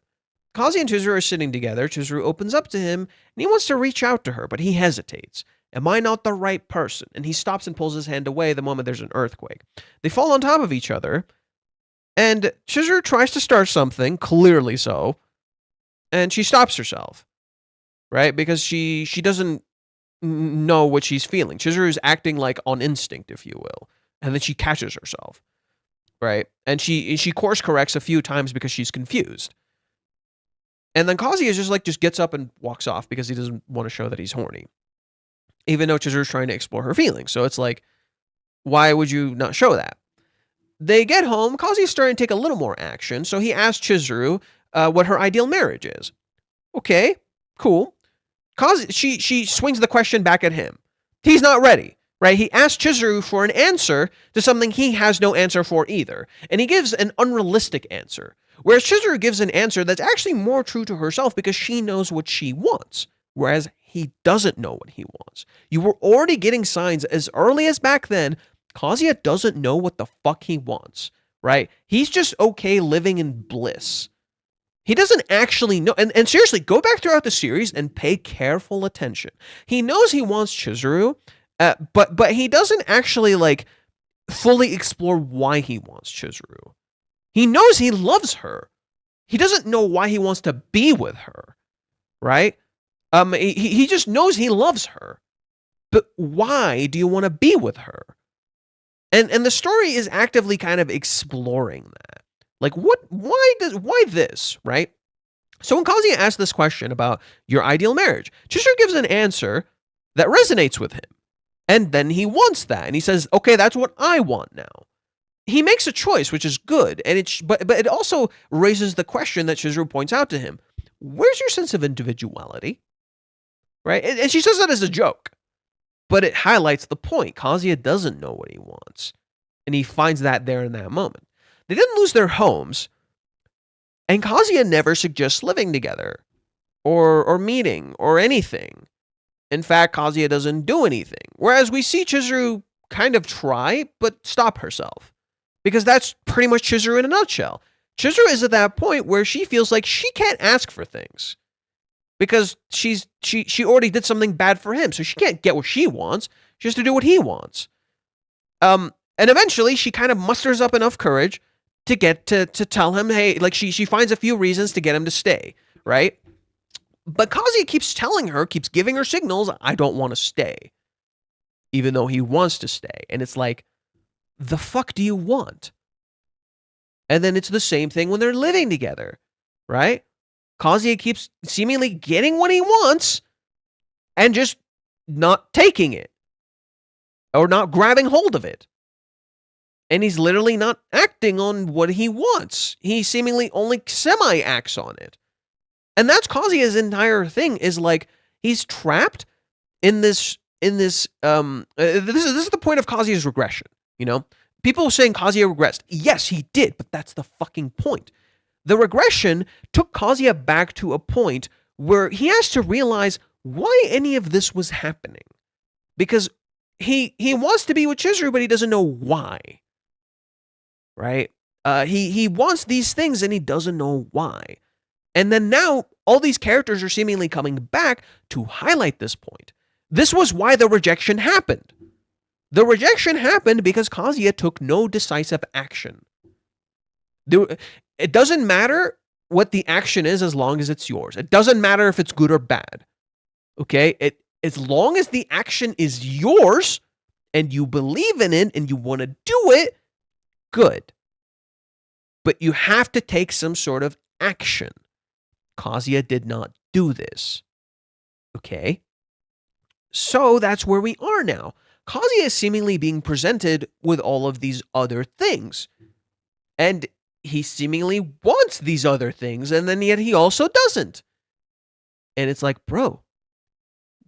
Kazuya and Chizuru are sitting together. Chizuru opens up to him, and he wants to reach out to her, but he hesitates. Am I not the right person? And he stops and pulls his hand away the moment there's an earthquake. They fall on top of each other, and Chizuru tries to start something, clearly so, and she stops herself, right? Because she doesn't know what she's feeling. Chizuru is acting like on instinct, if you will, and then she catches herself, right? And she course corrects a few times because she's confused. And then Kazuya just gets up and walks off because he doesn't want to show that he's horny, even though Chizuru's trying to explore her feelings. So it's like, why would you not show that? They get home. Kazuya's starting to take a little more action, so he asks Chizuru what her ideal marriage is. Okay, cool. She swings the question back at him. He's not ready, right? He asks Chizuru for an answer to something he has no answer for either, and he gives an unrealistic answer, whereas Chizuru gives an answer that's actually more true to herself because she knows what she wants, whereas he doesn't know what he wants. You were already getting signs as early as back then. Kazuya doesn't know what the fuck he wants, right? He's just okay living in bliss. He doesn't actually know. And seriously, go back throughout the series and pay careful attention. He knows he wants Chizuru, but he doesn't actually fully explore why he wants Chizuru. He knows he loves her. He doesn't know why he wants to be with her, right? He just knows he loves her. But why do you want to be with her? And the story is actively kind of exploring that. Like, why this, right? So when Kazuya asks this question about your ideal marriage, Chizuru gives an answer that resonates with him. And then he wants that. And he says, okay, that's what I want now. He makes a choice, which is good. And but it also raises the question that Chizuru points out to him. Where's your sense of individuality? Right? And she says that as a joke. But it highlights the point. Kazuya doesn't know what he wants. And he finds that there in that moment. They didn't lose their homes. And Kazuya never suggests living together. Or meeting. Or anything. In fact, Kazuya doesn't do anything. Whereas we see Chizuru kind of try, but stop herself. Because that's pretty much Chizuru in a nutshell. Chizuru is at that point where she feels like she can't ask for things. Because she already did something bad for him, so she can't get what she wants. She has to do what he wants. And eventually, she kind of musters up enough courage to get to tell him, hey, she finds a few reasons to get him to stay, right? But Kazuya keeps giving her signals, I don't want to stay. Even though he wants to stay. And it's like, the fuck do you want? And then it's the same thing when they're living together, right? Kazuya keeps seemingly getting what he wants and just not taking it or not grabbing hold of it. And he's literally not acting on what he wants. He seemingly only semi-acts on it. And that's Kazuya's entire thing is he's trapped in this this is the point of Kazuya's regression, you know? People saying Kazuya regressed. Yes, he did, but that's the fucking point. The regression took Kazuya back to a point where he has to realize why any of this was happening. Because he wants to be with Chizuru, but he doesn't know why. Right? He wants these things and he doesn't know why. And then now all these characters are seemingly coming back to highlight this point. This was why the rejection happened. The rejection happened because Kazuya took no decisive action. It doesn't matter what the action is as long as it's yours. It doesn't matter if it's good or bad. Okay? As long as the action is yours and you believe in it and you want to do it, good. But you have to take some sort of action. Kazuya did not do this. Okay? So that's where we are now. Kazuya is seemingly being presented with all of these other things. And he seemingly wants these other things, and then yet he also doesn't. And it's like, bro,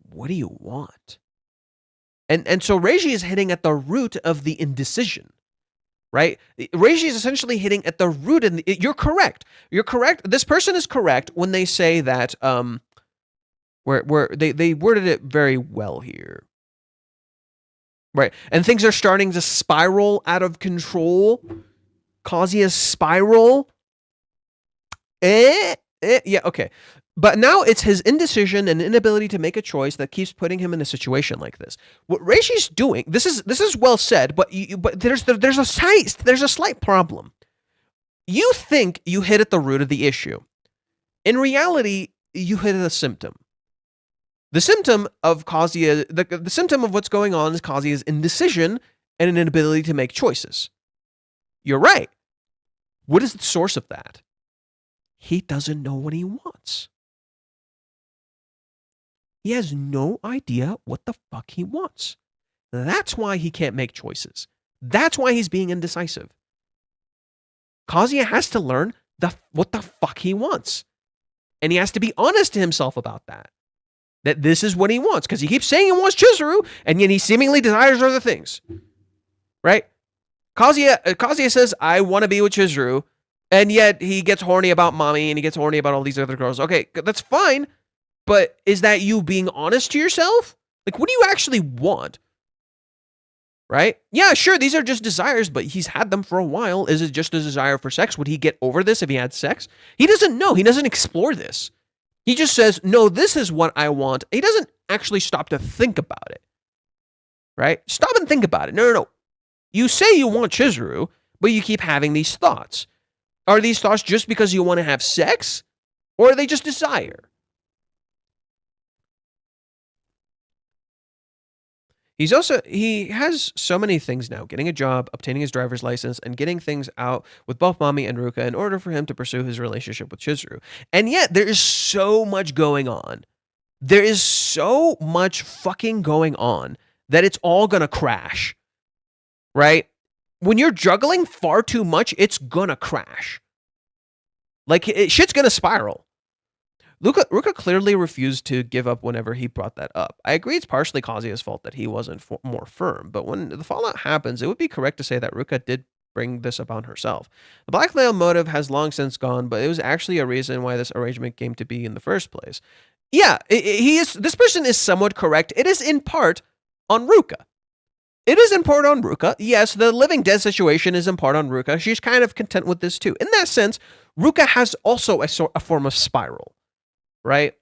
what do you want? And so Reiji is hitting at the root of the indecision, right? Reiji is essentially hitting at the root, and you're correct. You're correct. This person is correct when they say that, where they worded it very well here. Right. And things are starting to spiral out of control. Kazuya's spiral. Yeah, okay. But now it's his indecision and inability to make a choice that keeps putting him in a situation like this. What Reishi's doing, this is well said, but there's a slight problem. You think you hit at the root of the issue. In reality, you hit at a symptom. The symptom of Kazuya, the symptom of what's going on is Kazuya's indecision and an inability to make choices. You're right. What is the source of that? He doesn't know what he wants. He has no idea what the fuck he wants. That's why he can't make choices. That's why he's being indecisive. Kazuya has to learn what the fuck he wants. And he has to be honest to himself about that. That this is what he wants. Because he keeps saying he wants Chizuru, and yet he seemingly desires other things. Right? Kazuya says, I want to be with Chizuru, and yet he gets horny about Mami, and he gets horny about all these other girls. Okay, that's fine, but is that you being honest to yourself? Like, what do you actually want? Right? Yeah, sure, these are just desires, but he's had them for a while. Is it just a desire for sex? Would he get over this if he had sex? He doesn't know. He doesn't explore this. He just says, no, this is what I want. He doesn't actually stop to think about it. Right? Stop and think about it. No. You say you want Chizuru, but you keep having these thoughts. Are these thoughts just because you want to have sex? Or are they just desire? He has so many things now, getting a job, obtaining his driver's license, and getting things out with both Mami and Ruka in order for him to pursue his relationship with Chizuru. And yet, there is so much going on. There is so much fucking going on that it's all gonna crash. Right? When you're juggling far too much, it's gonna crash. Like, shit's gonna spiral. Ruka clearly refused to give up whenever he brought that up. I agree it's partially Kazuya's fault that he wasn't more firm, but when the fallout happens, it would be correct to say that Ruka did bring this upon herself. The blackmail motive has long since gone, but it was actually a reason why this arrangement came to be in the first place. Yeah, this person is somewhat correct. It is in part on Ruka. It is in part on Ruka. Yes, the living dead situation is in part on Ruka. She's kind of content with this too. In that sense, Ruka has also a form of spiral. Right?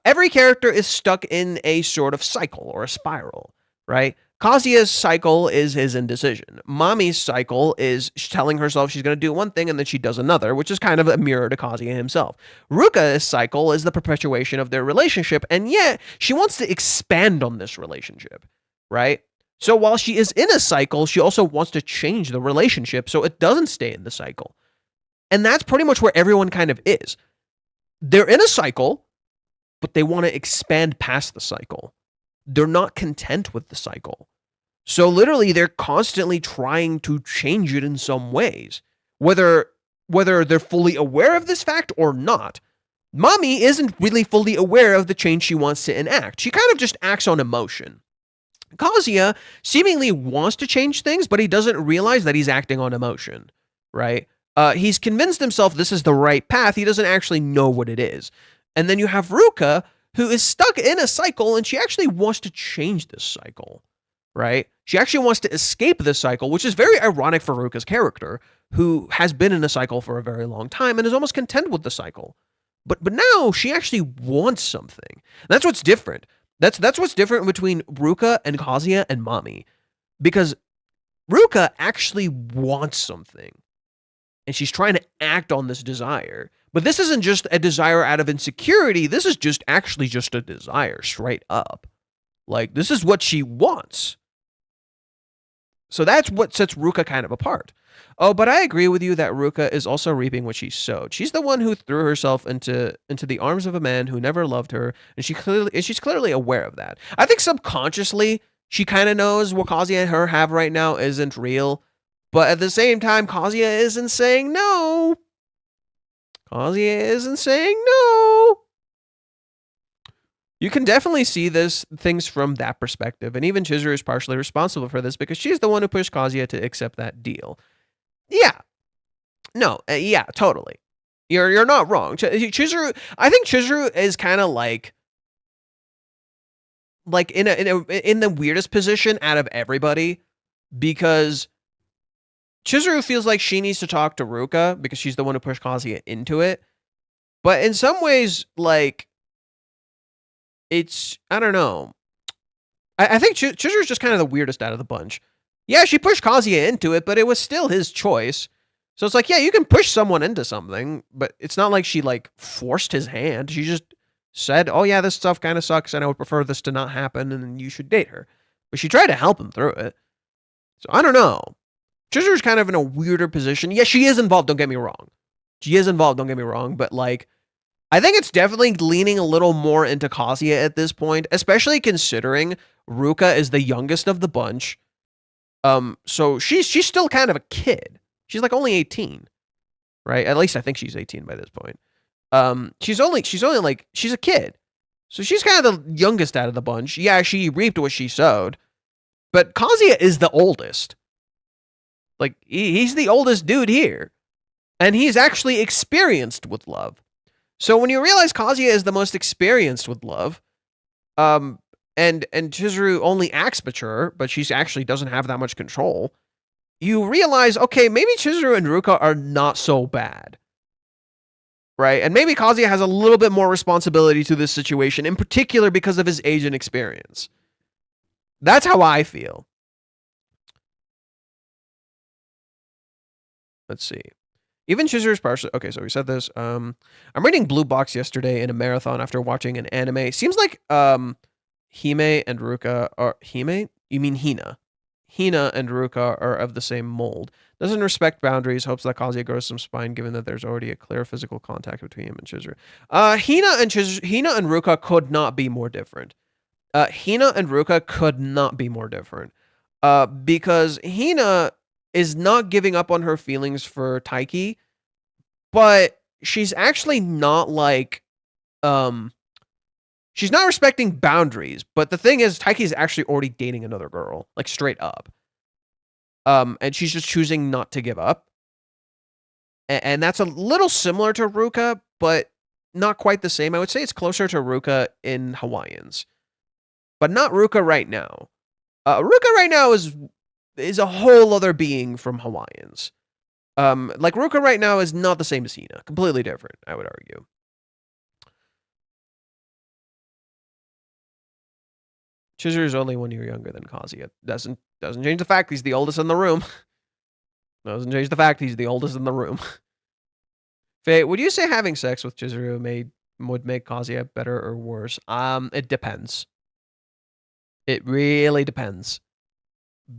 Every character is stuck in a sort of cycle or a spiral, right? Kazuya's cycle is his indecision. Mami's cycle is telling herself she's going to do one thing and then she does another, which is kind of a mirror to Kazuya himself. Ruka's cycle is the perpetuation of their relationship, and yet she wants to expand on this relationship, right? So while she is in a cycle, she also wants to change the relationship so it doesn't stay in the cycle. And that's pretty much where everyone kind of is. They're in a cycle, but they want to expand past the cycle. They're not content with the cycle. So literally, they're constantly trying to change it in some ways, whether they're fully aware of this fact or not. Mami isn't really fully aware of the change she wants to enact. She kind of just acts on emotion. Kazuya seemingly wants to change things, but he doesn't realize that he's acting on emotion, right? He's convinced himself this is the right path. He doesn't actually know what it is. And then you have Ruka, who is stuck in a cycle, and she actually wants to change this cycle, right? She actually wants to escape this cycle, which is very ironic for Ruka's character, who has been in a cycle for a very long time and is almost content with the cycle. But now she actually wants something. That's what's different. That's what's different between Ruka and Kazuya and Mami. Because Ruka actually wants something. and she's trying to act on this desire. But this isn't just a desire out of insecurity. This is just actually just a desire straight up. Like, this is what she wants. So that's what sets Ruka kind of apart. Oh, but I agree with you that Ruka is also reaping what she sowed. She's the one who threw herself into the arms of a man who never loved her, and she's clearly aware of that. I think subconsciously she kind of knows what Kazuya and her have right now isn't real, but at the same time, Kazuya isn't saying no. Kazuya isn't saying no. You can definitely see things from that perspective, and even Chizuru is partially responsible for this because she's the one who pushed Kazuya to accept that deal. Yeah. No, yeah, totally. You're not wrong. Chizuru, I think Chizuru is kind of like in the weirdest position out of everybody, because Chizuru feels like she needs to talk to Ruka because she's the one who pushed Kazuya into it. But in some ways, like, it's, I don't know. I think Chizuru's just kind of the weirdest out of the bunch. Yeah, she pushed Kazuya into it, but it was still his choice. So it's like, yeah, you can push someone into something, but it's not like she, like, forced his hand. She just said, oh, yeah, this stuff kind of sucks, and I would prefer this to not happen, and you should date her. But she tried to help him through it. So I don't know. Chizuru's kind of in a weirder position. Yeah, she is involved, don't get me wrong. She is involved, don't get me wrong, but, like, I think it's definitely leaning a little more into Kazuya at this point, especially considering Ruka is the youngest of the bunch. So she's still kind of a kid. She's like only 18, right? At least I think she's 18 by this point. She's only like, she's a kid. So she's kind of the youngest out of the bunch. Yeah, she reaped what she sowed, but Kazuya is the oldest. Like, he's the oldest dude here, and he's actually experienced with love. So when you realize Kazuya is the most experienced with love, and Chizuru only acts mature, but she actually doesn't have that much control, you realize, okay, maybe Chizuru and Ruka are not so bad. Right? And maybe Kazuya has a little bit more responsibility to this situation, in particular because of his age and experience. That's how I feel. Let's see. Even Chizuru's partially... Okay, so we said this. I'm reading Blue Box yesterday in a marathon after watching an anime. Seems like Hime and Ruka are... Hime? You mean Hina. Hina and Ruka are of the same mold. Doesn't respect boundaries, hopes that Kazuya grows some spine given that there's already a clear physical contact between him and Chizuru. Hina and Ruka could not be more different. Hina and Ruka could not be more different. Because Hina is not giving up on her feelings for Taiki, but she's actually not like, she's not respecting boundaries, but the thing is, Taiki is actually already dating another girl, like straight up. And she's just choosing not to give up. And that's a little similar to Ruka, but not quite the same. I would say it's closer to Ruka in Hawaiians, but not Ruka right now. Ruka right now is a whole other being from Hawaiians. Like Ruka right now is not the same as Hina. Completely different, I would argue. Chizuru is only 1 year younger than Kazuya. Doesn't change the fact he's the oldest in the room. Doesn't change the fact he's the oldest in the room. Faye, would you say having sex with Chizuru would make Kazuya better or worse? It depends. It really depends.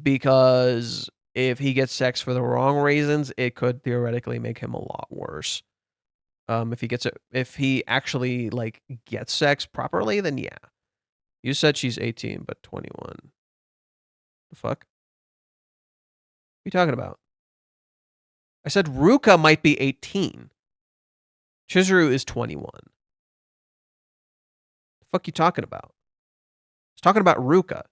Because if he gets sex for the wrong reasons, it could theoretically make him a lot worse. If he actually like gets sex properly, then yeah. You said she's 18, but 21. The fuck? What are you talking about? I said Ruka might be 18. Chizuru is 21. The fuck you talking about? I was talking about Ruka.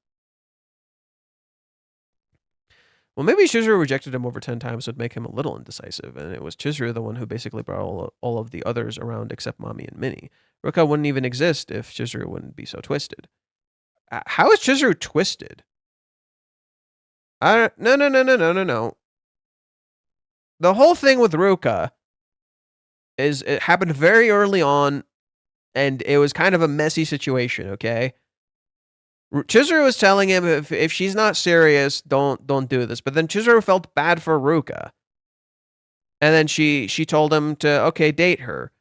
Well, maybe Chizuru rejected him over 10 times would make him a little indecisive, and it was Chizuru the one who basically brought all of the others around except Mami and Minnie. Ruka wouldn't even exist if Chizuru wouldn't be so twisted. How is Chizuru twisted? No. The whole thing with Ruka is it happened very early on, and it was kind of a messy situation, okay? Chizuru was telling him if she's not serious, don't do this. But then Chizuru felt bad for Ruka. And then she told him to, okay, date her.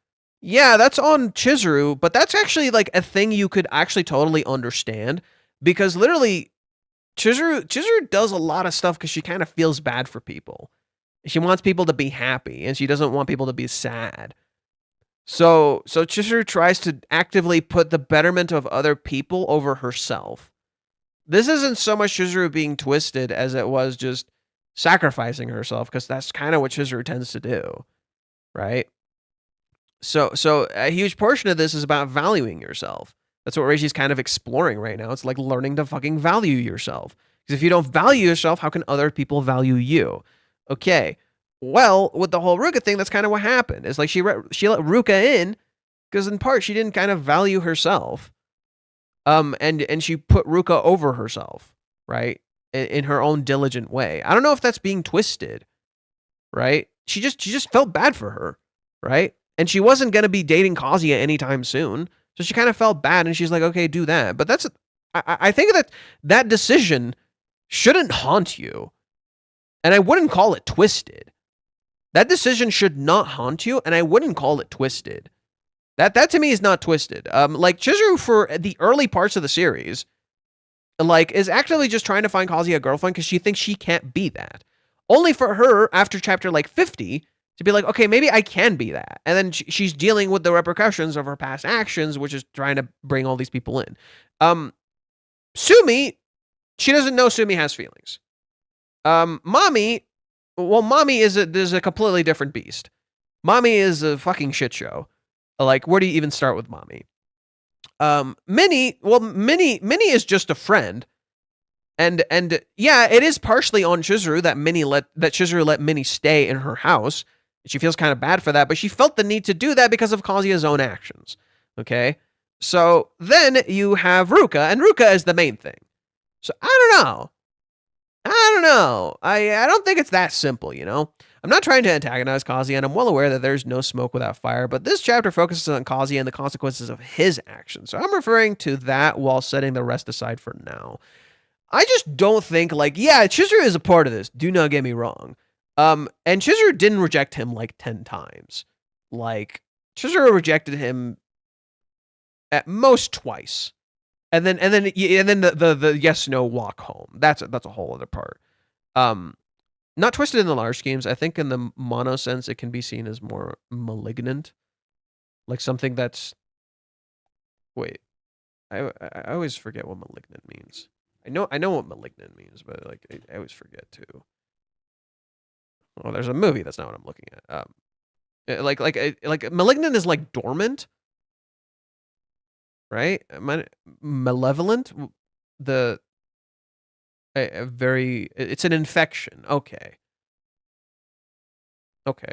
Yeah, that's on Chizuru, but that's actually like a thing you could actually totally understand, because literally Chizuru does a lot of stuff because she kind of feels bad for people. She wants people to be happy, and she doesn't want people to be sad. So Chizuru tries to actively put the betterment of other people over herself. This isn't so much Chizuru being twisted as it was just sacrificing herself, because that's kind of what Chizuru tends to do, right? So a huge portion of this is about valuing yourself. That's what Reiji's kind of exploring right now. It's like learning to fucking value yourself. Because if you don't value yourself, how can other people value you? Okay, well, with the whole Ruka thing, that's kind of what happened. It's like she let Ruka in because in part she didn't kind of value herself. And she put Ruka over herself, right? In her own diligent way. I don't know if that's being twisted, right? She just felt bad for her, right? And she wasn't going to be dating Kazuya anytime soon. So she kind of felt bad, and she's like, okay, do that. But I think that decision shouldn't haunt you. And I wouldn't call it twisted. That decision should not haunt you, and I wouldn't call it twisted. That to me is not twisted. Like Chizuru for the early parts of the series, like, is actively just trying to find Kazuya a girlfriend because she thinks she can't be that. Only for her, after chapter like 50, to be like, okay, maybe I can be that. And then she's dealing with the repercussions of her past actions, which is trying to bring all these people in. Sumi, she doesn't know Sumi has feelings. Mami is a completely different beast. Mami is a fucking shit show. Like, where do you even start with Mami? Minnie is just a friend. And yeah, it is partially on Chizuru that Chizuru let Minnie stay in her house. She feels kind of bad for that, but she felt the need to do that because of Kazuya's own actions. Okay? So then you have Ruka, and Ruka is the main thing. So I don't know. I don't think it's that simple, you know? I'm not trying to antagonize Kazuya, and I'm well aware that there's no smoke without fire, but this chapter focuses on Kazuya and the consequences of his actions. So I'm referring to that while setting the rest aside for now. I just don't think, like, yeah, Chizuru is a part of this. Do not get me wrong. And Chizuru didn't reject him like 10 times. Like, Chizuru rejected him at most twice. And then the yes-no walk home. That's a whole other part. Not twisted in the large schemes. I think in the mono sense, it can be seen as more malignant. Like something that's... Wait. I always forget what malignant means. I know what malignant means, but like I always forget too. Oh, there's a movie. That's not what I'm looking at. Like malignant is like dormant, right? Malevolent. It's an infection. Okay.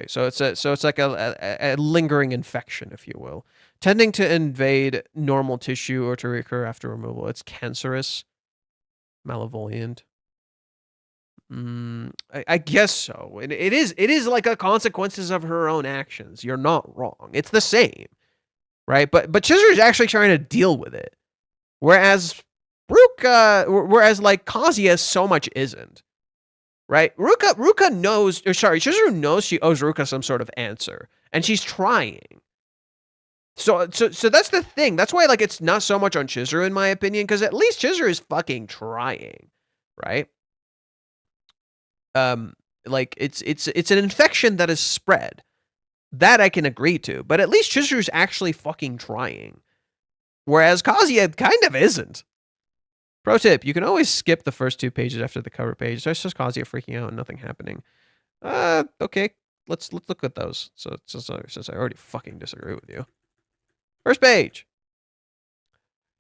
So it's like a lingering infection, if you will, tending to invade normal tissue or to recur after removal. It's cancerous, malevolent. I guess so. It is like a consequences of her own actions. You're not wrong. It's the same, right? But Chizuru's actually trying to deal with it, whereas like Kazuya so much isn't, right? Ruka knows, or sorry, Chizuru knows she owes Ruka some sort of answer, and she's trying. So that's the thing. That's why, like, it's not so much on Chizuru in my opinion, because at least Chizuru is fucking trying, right? Like it's an infection that is spread. That I can agree to, but at least Chizuru's actually fucking trying, whereas Kazuya kind of isn't. Pro tip: you can always skip the first 2 pages after the cover page. So it's just Kazuya freaking out and nothing happening. Okay, let's look at those. So since I already fucking disagree with you, first page.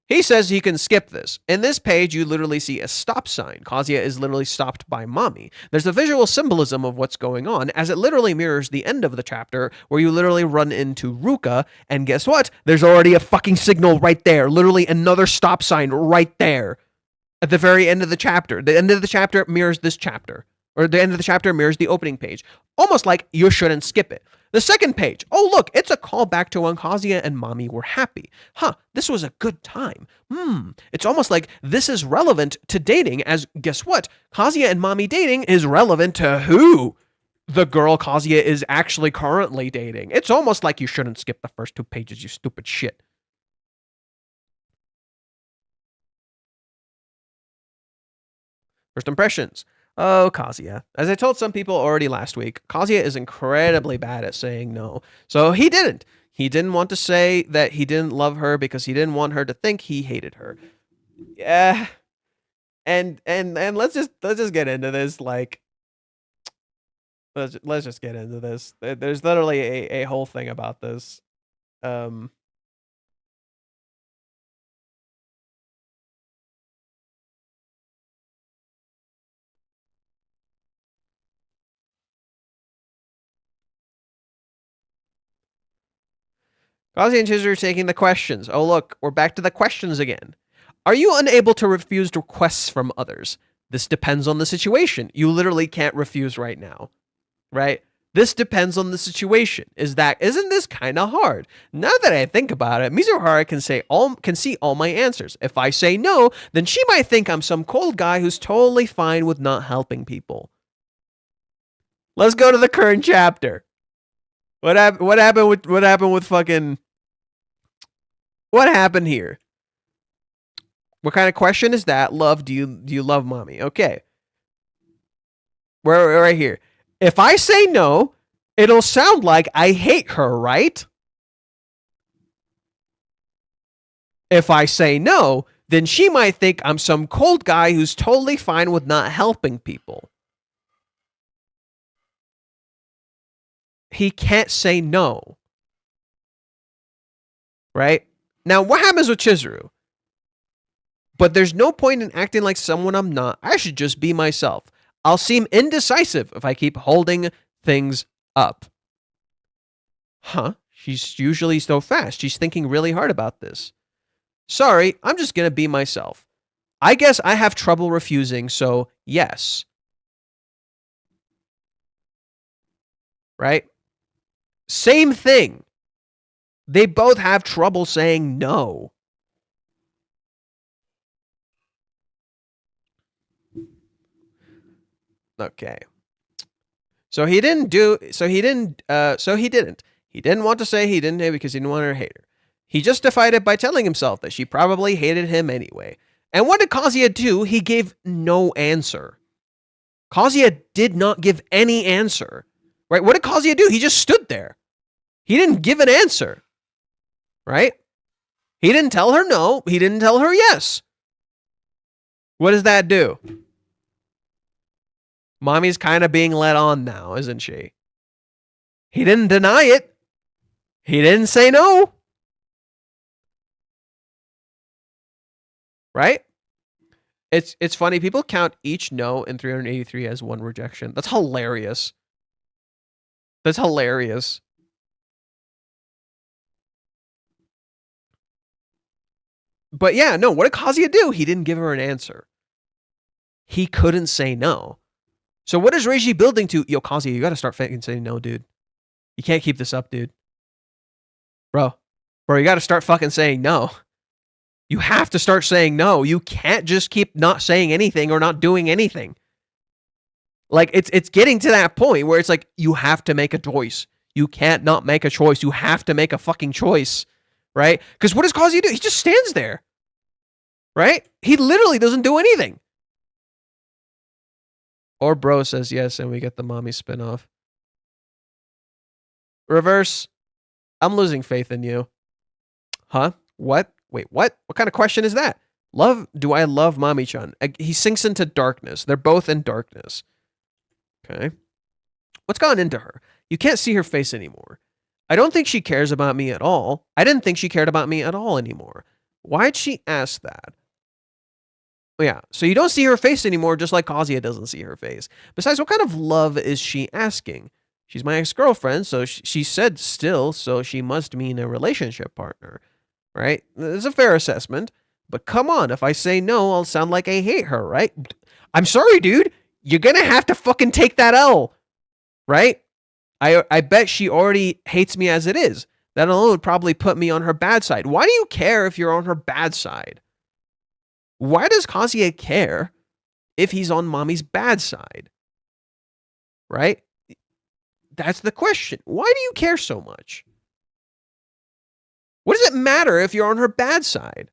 He says he can skip this. In this page, you literally see a stop sign. Kazuya is literally stopped by Mami. There's a visual symbolism of what's going on, as it literally mirrors the end of the chapter, where you literally run into Ruka, and guess what? There's already a fucking signal right there. Literally another stop sign right there. At the very end of the chapter. The end of the chapter mirrors this chapter. Or the end of the chapter mirrors the opening page. Almost like you shouldn't skip it. The second page. Oh, look, it's a callback to when Kazuya and Mami were happy. Huh, this was a good time. It's almost like this is relevant to dating, as guess what? Kazuya and Mami dating is relevant to who? the girl Kazuya is actually currently dating. It's almost like you shouldn't skip the first 2 pages, you stupid shit. First impressions. Oh, Kazuya. As I told some people already last week, Kazuya is incredibly bad at saying no. So he didn't. He didn't want to say that he didn't love her because he didn't want her to think he hated her. Yeah. And let's just get into this. Like, let's just get into this. There's literally a whole thing about this. Kazuya and Chizuru are taking the questions. Oh, look, we're back to the questions again. Are you unable to refuse requests from others? This depends on the situation. You literally can't refuse right now, right? This depends on the situation. Isn't this kind of hard? Now that I think about it, Mizuhara can see all my answers. If I say no, then she might think I'm some cold guy who's totally fine with not helping people. Let's go to the current chapter. What happened with fucking? What happened here? What kind of question is that? Love, do you love Mami? Okay. We're right here. If I say no, it'll sound like I hate her, right? If I say no, then she might think I'm some cold guy who's totally fine with not helping people. He can't say no. Right? Now, what happens with Chizuru? But there's no point in acting like someone I'm not. I should just be myself. I'll seem indecisive if I keep holding things up. Huh? She's usually so fast. She's thinking really hard about this. Sorry, I'm just going to be myself. I guess I have trouble refusing, so yes. Right? Same thing. They both have trouble saying no. Okay. He didn't. He didn't want to say he didn't because he didn't want her to hate her. He justified it by telling himself that she probably hated him anyway. And what did Kazuya do? He gave no answer. Kazuya did not give any answer. Right? What did Kazuya do? He just stood there. He didn't give an answer. Right? He didn't tell her no. He didn't tell her yes. What does that do? Mami's kind of being led on now, isn't she? He didn't deny it. He didn't say no. Right? It's funny. People count each no in 383 as one rejection. That's hilarious. That's hilarious. But yeah, no, what did Kazuya do? He didn't give her an answer. He couldn't say no. So what is Reiji building to? Yo, Kazuya, you got to start fucking saying no, dude. You can't keep this up, dude. Bro, you got to start fucking saying no. You have to start saying no. You can't just keep not saying anything or not doing anything. Like, it's getting to that point where it's like, you have to make a choice. You can't not make a choice. You have to make a fucking choice, right? Because what does Kazuya do? He just stands there, right? He literally doesn't do anything. Or bro says yes, and we get the Mami spinoff. Reverse. I'm losing faith in you. Huh? What? Wait, what? What kind of question is that? Do I love Mami-chan? He sinks into darkness. They're both in darkness. Okay. What's gone into her? You can't see her face anymore. I don't think she cares about me at all. I didn't think she cared about me at all anymore. Why'd she ask that? Yeah, so you don't see her face anymore, just like Kazuya doesn't see her face. Besides, what kind of love is she asking? She's my ex-girlfriend, so she said still, so she must mean a relationship partner, right? It's a fair assessment, but come on, if I say no, I'll sound like I hate her, right? I'm sorry, dude. You're gonna have to fucking take that L, right? I bet she already hates me as it is. That alone would probably put me on her bad side. Why do you care if you're on her bad side? Why does Kazuya care if he's on Mami's bad side? Right? That's the question. Why do you care so much? What does it matter if you're on her bad side?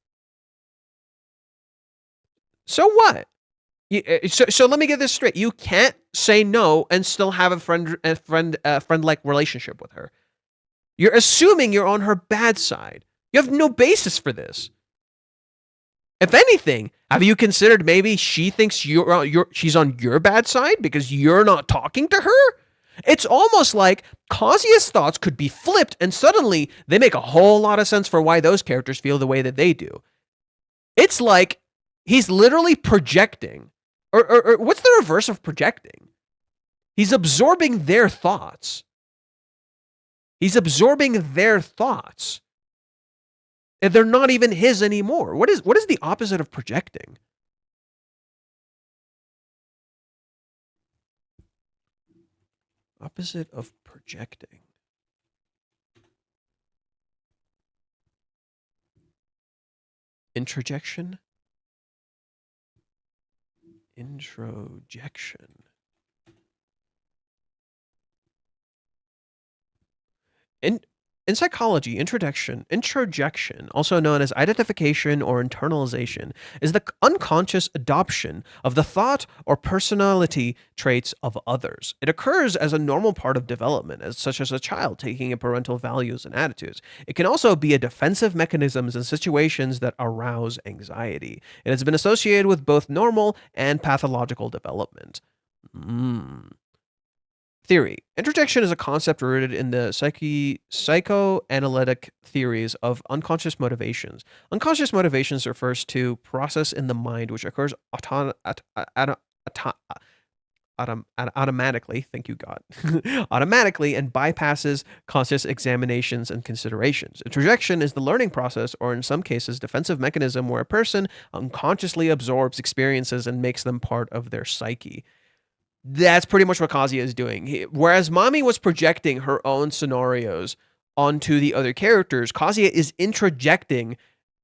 So what? So let me get this straight. You can't say no and still have a friend-like relationship with her. You're assuming you're on her bad side. You have no basis for this. If anything, have you considered maybe she thinks she's on your bad side because you're not talking to her? It's almost like Kazuya's thoughts could be flipped and suddenly they make a whole lot of sense for why those characters feel the way that they do. It's like he's literally projecting. Or what's the reverse of projecting? He's absorbing their thoughts. He's absorbing their thoughts. And they're not even his anymore. What is the opposite of projecting? Opposite of projecting. Introjection? Introjection. In psychology, introjection, also known as identification or internalization, is the unconscious adoption of the thought or personality traits of others. It occurs as a normal part of development, such as a child taking in parental values and attitudes. It can also be a defensive mechanism in situations that arouse anxiety. It has been associated with both normal and pathological development. Theory. Introjection is a concept rooted in the psychoanalytic theories of unconscious motivations. Unconscious motivations refers to process in the mind which occurs automatically, thank you God, automatically and bypasses conscious examinations and considerations. Introjection is the learning process, or in some cases, defensive mechanism where a person unconsciously absorbs experiences and makes them part of their psyche. That's pretty much what Kazuya is doing. Whereas Mami was projecting her own scenarios onto the other characters, Kazuya is introjecting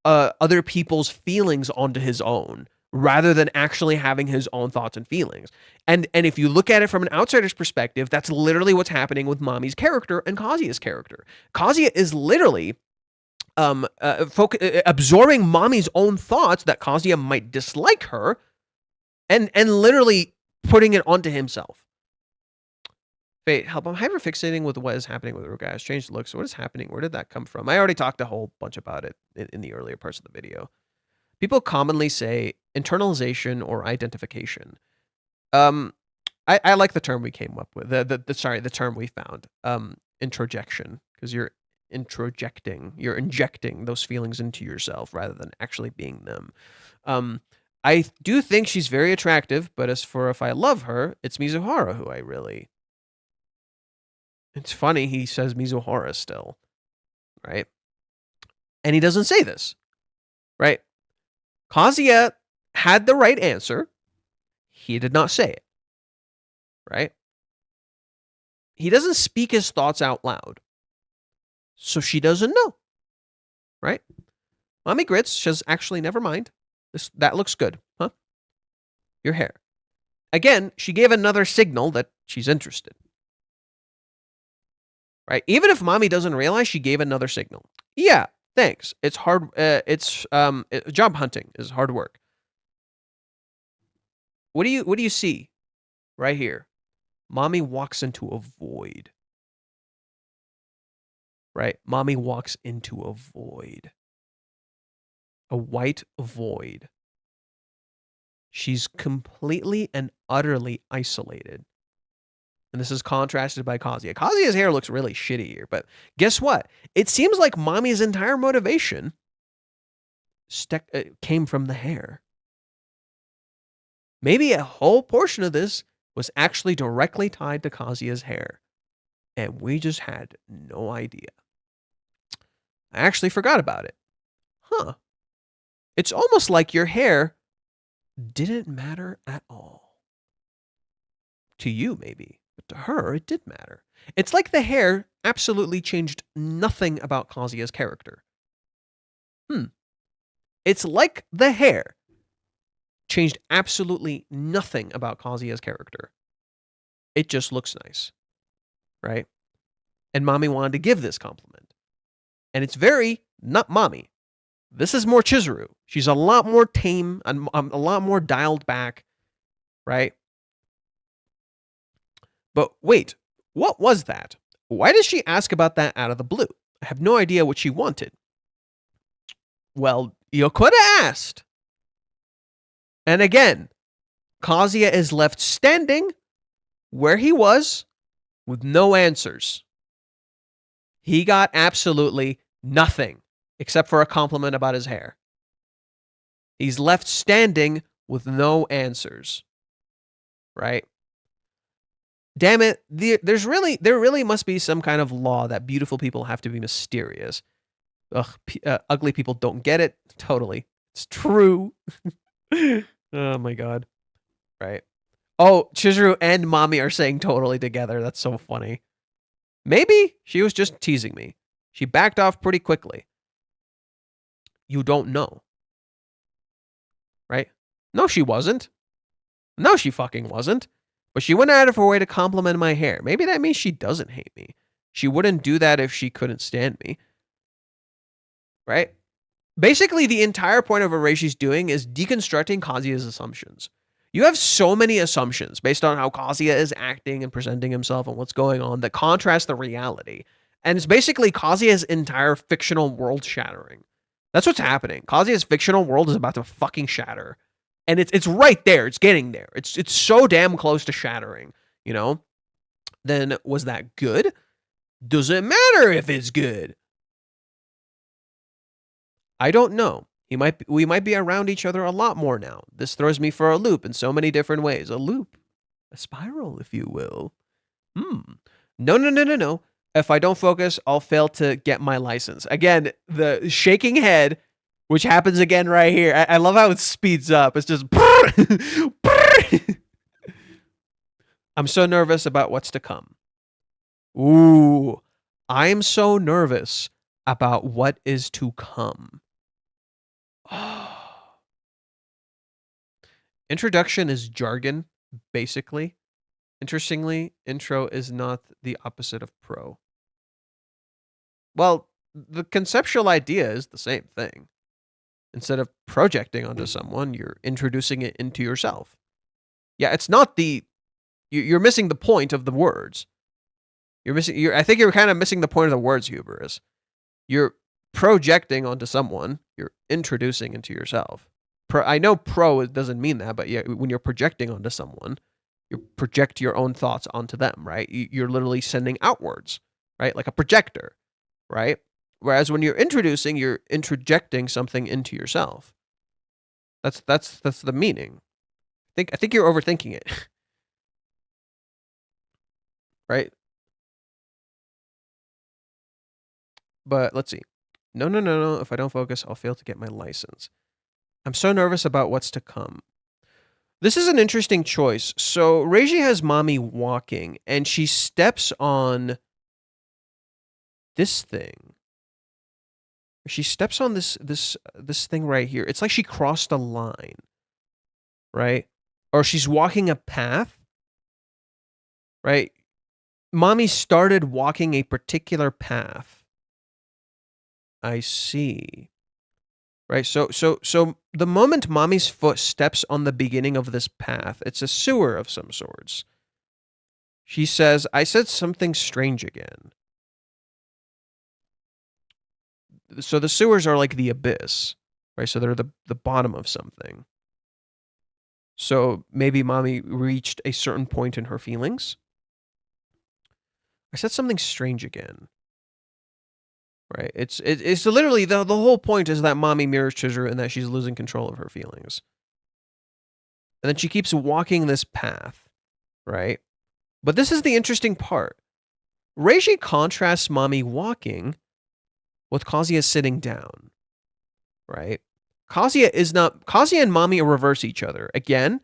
other people's feelings onto his own, rather than actually having his own thoughts and feelings. And if you look at it from an outsider's perspective, that's literally what's happening with Mami's character and Kazuya's character. Kazuya is literally absorbing Mami's own thoughts that Kazuya might dislike her, and literally putting it onto himself. Fate, help. I'm hyperfixating with what is happening with Ruka. Has changed looks. What is happening? Where did that come from? I already talked a whole bunch about it in the earlier parts of the video. People commonly say internalization or identification. I like the term we came up with. The term we found. Introjection, because you're introjecting. You're injecting those feelings into yourself rather than actually being them. I do think she's very attractive, but as for if I love her, it's Mizuhara who I really... It's funny he says Mizuhara still, right? And he doesn't say this, right? Kazuya had the right answer. He did not say it, right? He doesn't speak his thoughts out loud. So she doesn't know, right? Mami grits, says, actually, never mind. That looks good, huh? Your hair. Again, she gave another signal that she's interested. Right? Even if Mami doesn't realize, she gave another signal. Yeah, thanks. It's hard. Job hunting is hard work. What do you see right here? Mami walks into a void. Right? Mami walks into a void. A white void. She's completely and utterly isolated. And this is contrasted by Kazuya. Kazuya's hair looks really shitty here, but guess what? It seems like Mami's entire motivation came from the hair. Maybe a whole portion of this was actually directly tied to Kazuya's hair, and we just had no idea. I actually forgot about it. Huh. It's almost like your hair didn't matter at all. To you, maybe. But to her, it did matter. It's like the hair absolutely changed nothing about Kazuya's character. It's like the hair changed absolutely nothing about Kazuya's character. It just looks nice. right? And Mami wanted to give this compliment. And it's very not Mami. This is more Chizuru. She's a lot more tame, and a lot more dialed back, right? But wait, what was that? Why did she ask about that out of the blue? I have no idea what she wanted. Well, you could have asked. And again, Kazuya is left standing where he was with no answers. He got absolutely nothing except for a compliment about his hair. He's left standing with no answers. Right? Damn it, there really must be some kind of law that beautiful people have to be mysterious. Ugh, ugly people don't get it. Totally. It's true. Oh my god. Right. Oh, Chizuru and Mami are saying totally together. That's so funny. Maybe she was just teasing me. She backed off pretty quickly. You don't know. Right? No, she wasn't. No, she fucking wasn't. But she went out of her way to compliment my hair. Maybe that means she doesn't hate me. She wouldn't do that if she couldn't stand me. Right? Basically, the entire point of what Reishi's doing is deconstructing Kazuya's assumptions. You have so many assumptions based on how Kazuya is acting and presenting himself and what's going on that contrast the reality. And it's basically Kazuya's entire fictional world shattering. That's what's happening. Kazuya's fictional world is about to fucking shatter. And it's right there. It's getting there. It's so damn close to shattering, you know? Then was that good? Doesn't matter if it's good. I don't know. We might be around each other a lot more now. This throws me for a loop in so many different ways. A loop. A spiral, if you will. No. If I don't focus, I'll fail to get my license. Again, the shaking head, which happens again right here. I love how it speeds up. It's just... I'm so nervous about what's to come. Ooh. I'm so nervous about what is to come. Introduction is jargon, basically. Interestingly, intro is not the opposite of pro. Well, the conceptual idea is the same thing. Instead of projecting onto someone, you're introducing it into yourself. Yeah, it's not the... You're missing the point of the words. I think you're kind of missing the point of the words, Hubris. You're projecting onto someone, you're introducing into yourself. I know pro doesn't mean that, but yeah, when you're projecting onto someone, you project your own thoughts onto them, right? You're literally sending outwards, right? Like a projector, right? Whereas when you're introducing, you're interjecting something into yourself. That's the meaning. I think you're overthinking it. Right? But let's see. No. If I don't focus, I'll fail to get my license. I'm so nervous about what's to come. This is an interesting choice. So Reiji has Mami walking, and she steps on this thing. She steps on this thing right here. It's like she crossed a line, right? Or she's walking a path, right? Mami started walking a particular path. I see. Right, so the moment Mami's foot steps on the beginning of this path, it's a sewer of some sorts. She says, I said something strange again. So the sewers are like the abyss, right? So they're the bottom of something. So maybe Mami reached a certain point in her feelings. I said something strange again. Right, it's literally the whole point is that Mami mirrors Chizuru and that she's losing control of her feelings. And then she keeps walking this path, right? But this is the interesting part. Reiji contrasts Mami walking with Kazuya sitting down, right? Kazuya and Mami reverse each other again,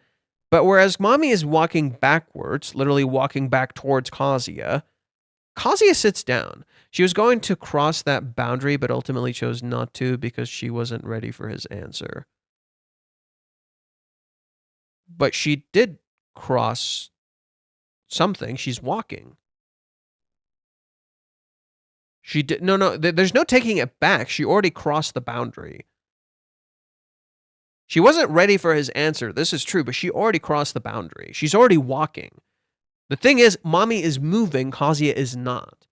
but whereas Mami is walking backwards, literally walking back towards Kazuya sits down. She was going to cross that boundary, but ultimately chose not to because she wasn't ready for his answer. But she did cross something. She's walking. She did no. There's no taking it back. She already crossed the boundary. She wasn't ready for his answer. This is true, but she already crossed the boundary. She's already walking. The thing is, Mami is moving, Kazuya is not.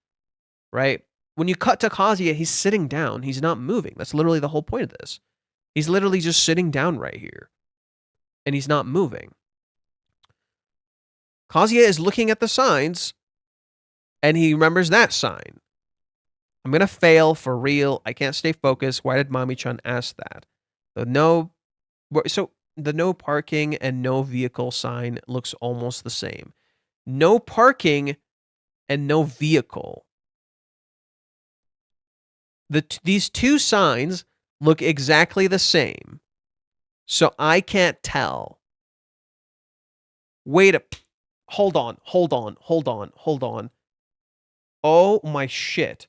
Right? When you cut to Kazuya, he's sitting down. He's not moving. That's literally the whole point of this. He's literally just sitting down right here. And he's not moving. Kazuya is looking at the signs, and he remembers that sign. I'm going to fail for real. I can't stay focused. Why did Mami-chan ask that? The no parking and no vehicle sign looks almost the same. No parking and no vehicle. These two signs look exactly the same. So I can't tell. Hold on. Oh my shit.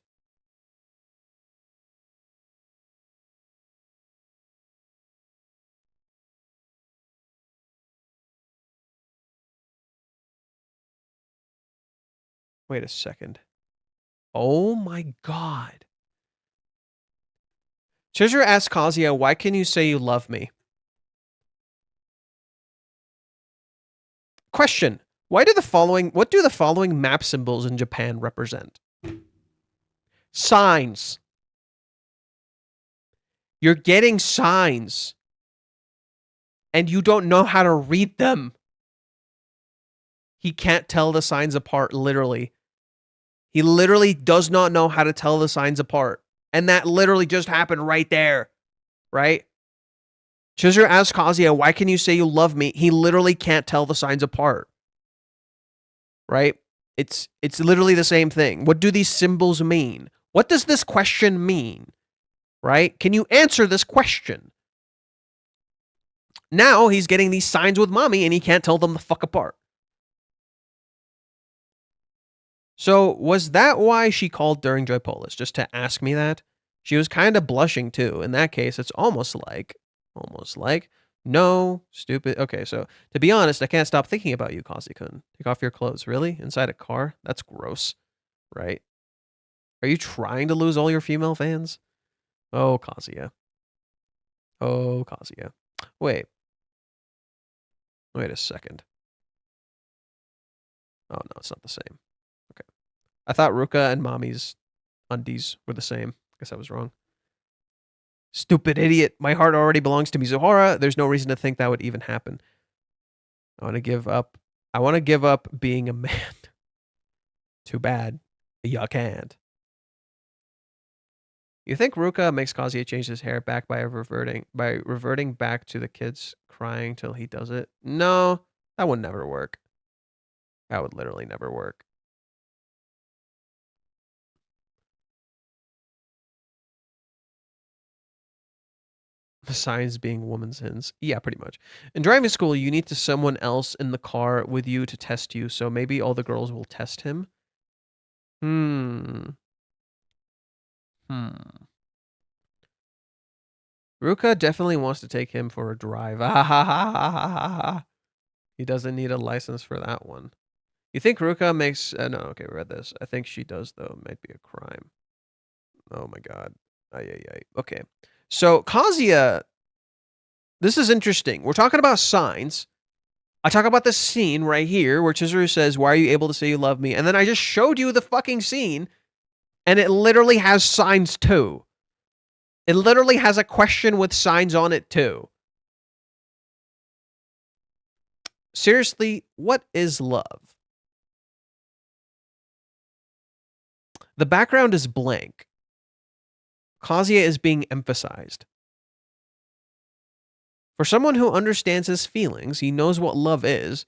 Wait a second. Oh my god. Chizuru asks Kazuya, why can you say you love me? Question. What do the following map symbols in Japan represent? Signs. You're getting signs. And you don't know how to read them. He can't tell the signs apart, literally. He literally does not know how to tell the signs apart. And that literally just happened right there. Right? Chizuru asks Kazuya, why can you say you love me? He literally can't tell the signs apart. Right? It's literally the same thing. What do these symbols mean? What does this question mean? Right? Can you answer this question? Now he's getting these signs with Mami and he can't tell them the fuck apart. So was that why she called during Joypolis? Just to ask me that? She was kind of blushing too. In that case, it's almost like, no, stupid. Okay, so to be honest, I can't stop thinking about you, Kazi-kun. Take off your clothes. Really? Inside a car? That's gross. Right? Are you trying to lose all your female fans? Oh, Kazuya. Oh, Kazuya. Wait a second. Oh, no, it's not the same. Okay. I thought Ruka and Mami's undies were the same. Guess I was wrong. Stupid idiot. My heart already belongs to Mizuhara. There's no reason to think that would even happen. I want to give up. I want to give up being a man. Too bad. You can't. You think Ruka makes Kazuya change his hair back by reverting back to the kids crying till he does it? No, that would never work. That would literally never work. Besides being woman's sins. Yeah, pretty much. In driving school, you need someone else in the car with you to test you, so maybe all the girls will test him. Ruka definitely wants to take him for a drive. He doesn't need a license for that one. You think Ruka makes... no, okay, we read this. I think she does, though. It might be a crime. Oh, my God. Okay. So, Kazuya... This is interesting. We're talking about signs. I talk about this scene right here where Chizuru says, why are you able to say you love me? And then I just showed you the fucking scene, and it literally has signs, too. It literally has a question with signs on it, too. Seriously, what is love? The background is blank. Kazuya is being emphasized. For someone who understands his feelings, he knows what love is.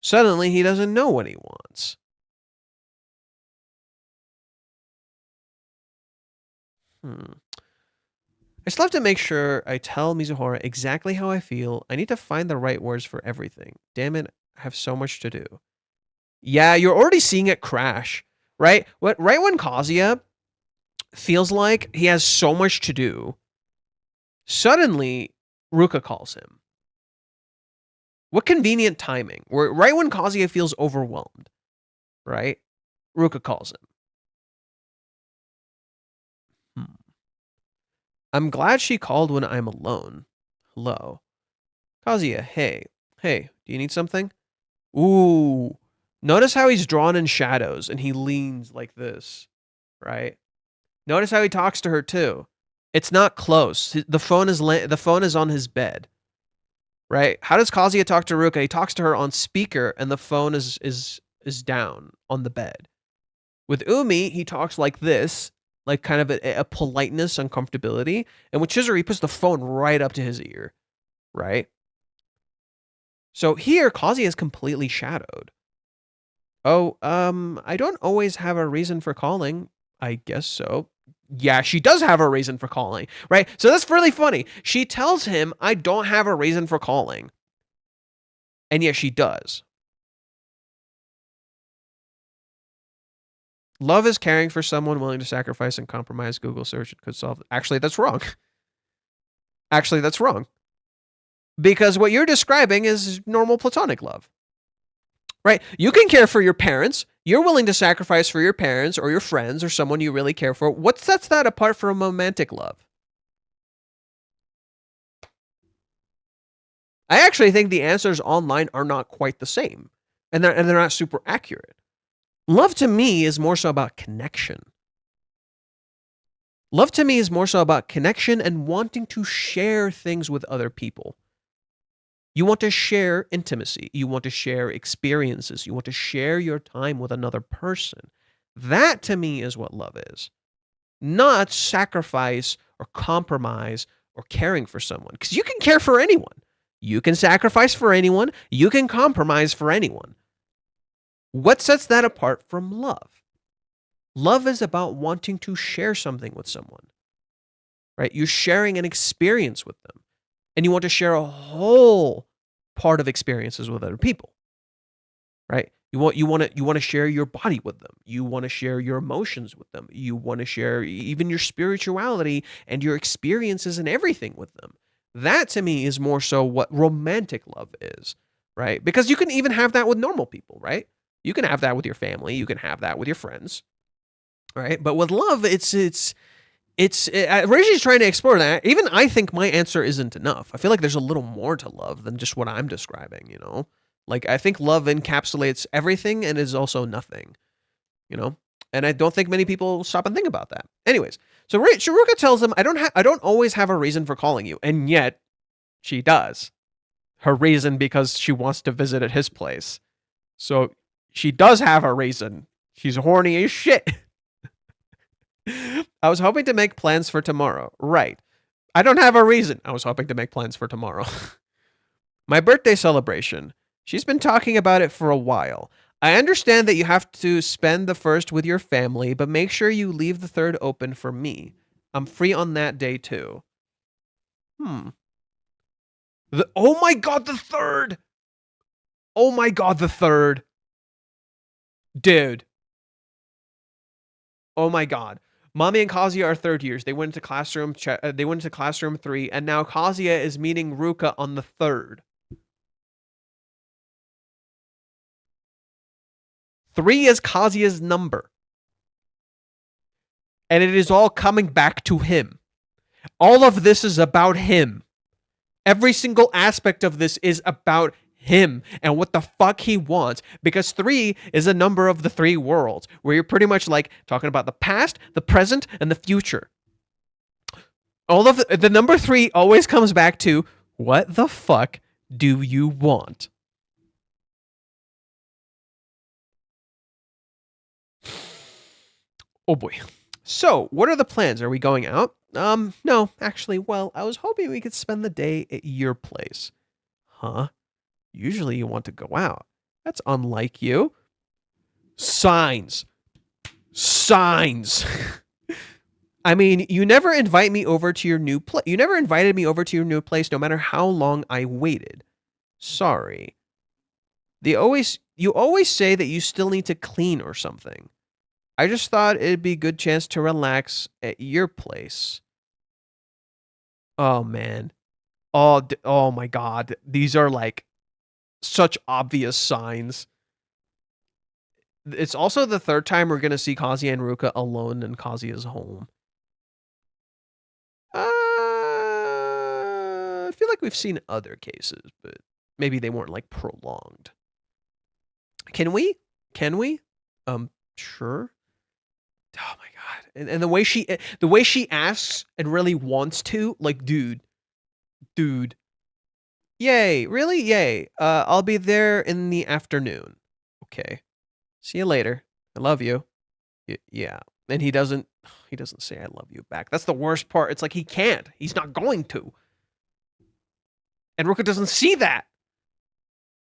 Suddenly, he doesn't know what he wants. I still have to make sure I tell Mizuhara exactly how I feel. I need to find the right words for everything. Damn it, I have so much to do. Yeah, you're already seeing it crash, right? Right when Kazuya feels like he has so much to do, suddenly Ruka calls him. What convenient timing. Right when Kazuya feels overwhelmed, right? Ruka calls him. I'm glad she called when I'm alone. Hello. Kazuya, hey. Hey, do you need something? Ooh. Notice how he's drawn in shadows and he leans like this, right? Notice how he talks to her too. It's not close. The phone is on his bed. Right? How does Kazuya talk to Ruka? He talks to her on speaker and the phone is down on the bed. With Umi, he talks like this, like kind of a politeness and comfortability. And with Chizuru, he puts the phone right up to his ear, right? So here, Kazuya is completely shadowed. Oh, I don't always have a reason for calling. I guess so. Yeah, she does have a reason for calling, right? So that's really funny. She tells him, I don't have a reason for calling. And yet she does. Love is caring for someone willing to sacrifice and compromise. Google search could solve it. Actually, that's wrong. Actually, that's wrong. Because what you're describing is normal platonic love. Right? You can care for your parents. You're willing to sacrifice for your parents or your friends or someone you really care for. What sets that apart from romantic love? I actually think the answers online are not quite the same. And they're not super accurate. Love to me is more so about connection. Love to me is more so about connection and wanting to share things with other people. You want to share intimacy. You want to share experiences. You want to share your time with another person. That to me is what love is. Not sacrifice or compromise or caring for someone. Because you can care for anyone. You can sacrifice for anyone. You can compromise for anyone. What sets that apart from love? Love is about wanting to share something with someone, right? You're sharing an experience with them, and you want to share a whole part of experiences with other people, right? You want to share your body with them. You want to share your emotions with them. You want to share even your spirituality and your experiences and everything with them. That to me is more so what romantic love is, right? Because you can even have that with normal people, right? You can have that with your family. You can have that with your friends, right? But with love, Reishi's trying to explore that. Even I think my answer isn't enough. I feel like there's a little more to love than just what I'm describing, you know? Like, I think love encapsulates everything and is also nothing, you know? And I don't think many people stop and think about that. Anyways, so Ruka tells him, I don't always have a reason for calling you. And yet, she does. Her reason because she wants to visit at his place. So she does have a reason. She's horny as shit. I was hoping to make plans for tomorrow. Right. I don't have a reason. I was hoping to make plans for tomorrow. My birthday celebration. She's been talking about it for a while. I understand that you have to spend the first with your family, but make sure you leave the third open for me. I'm free on that day too. Oh my god, the third! Oh my god, the third. Dude. Oh my god. Mami and Kazuya are third years. They went into classroom 3, and now Kazuya is meeting Ruka on the third. 3 is Kazuya's number. And it is all coming back to him. All of this is about him. Every single aspect of this is about him and what the fuck he wants, because 3 is a number of the 3 worlds, where you're pretty much like talking about the past, the present, and the future. All of the number 3 always comes back to, what the fuck do you want? Oh boy. So, what are the plans? Are we going out? No, actually, well, I was hoping we could spend the day at your place. Huh? Usually you want to go out. That's unlike you. Signs. I mean, you never invite me over to your new place. You never invited me over to your new place, no matter how long I waited. Sorry. You always say that you still need to clean or something. I just thought it'd be a good chance to relax at your place. Oh man. Oh my god. These are like such obvious signs. It's also the third time we're going to see Kazuya and Ruka alone in Kazuya's home. like we've seen other cases, but maybe they weren't like prolonged. Can we? Sure. Oh my god. And the way she asks and really wants to, like, dude. Yay, really? Yay. I'll be there in the afternoon. Okay. See you later. I love you. Yeah. And he doesn't say I love you back. That's the worst part. It's like he can't. He's not going to. And Ruka doesn't see that.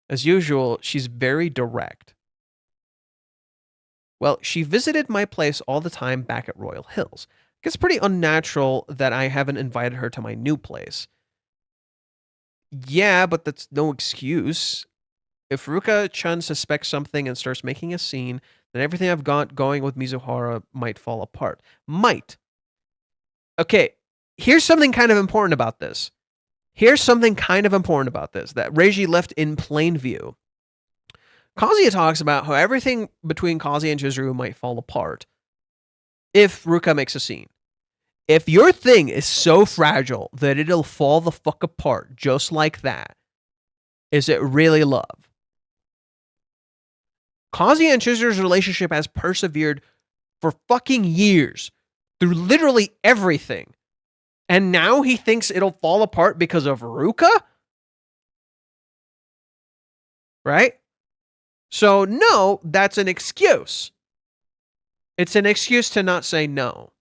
As usual, she's very direct. Well, she visited my place all the time back at Royal Hills. It's pretty unnatural that I haven't invited her to my new place. Yeah, but that's no excuse. If Ruka-chan suspects something and starts making a scene, then everything I've got going with Mizuhara might fall apart. Might. Okay, here's something kind of important about this. That Reiji left in plain view. Kazuya talks about how everything between Kazuya and Chizuru might fall apart if Ruka makes a scene. If your thing is so fragile that it'll fall the fuck apart just like that, is it really love? Kazuya and Chizuru's relationship has persevered for fucking years through literally everything. And now he thinks it'll fall apart because of Ruka? Right? So, no, that's an excuse. It's an excuse to not say no.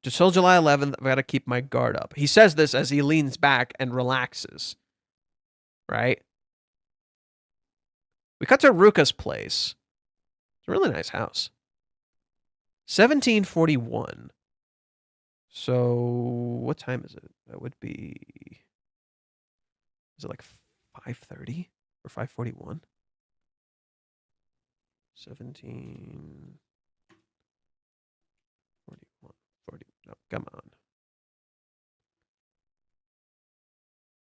Just till July 11th, I've got to keep my guard up. He says this as he leans back and relaxes. Right? We cut to Ruka's place. It's a really nice house. 1741. So, what time is it? That would be... Is it like 5:30 or 5:41? 17... 40. No, come on.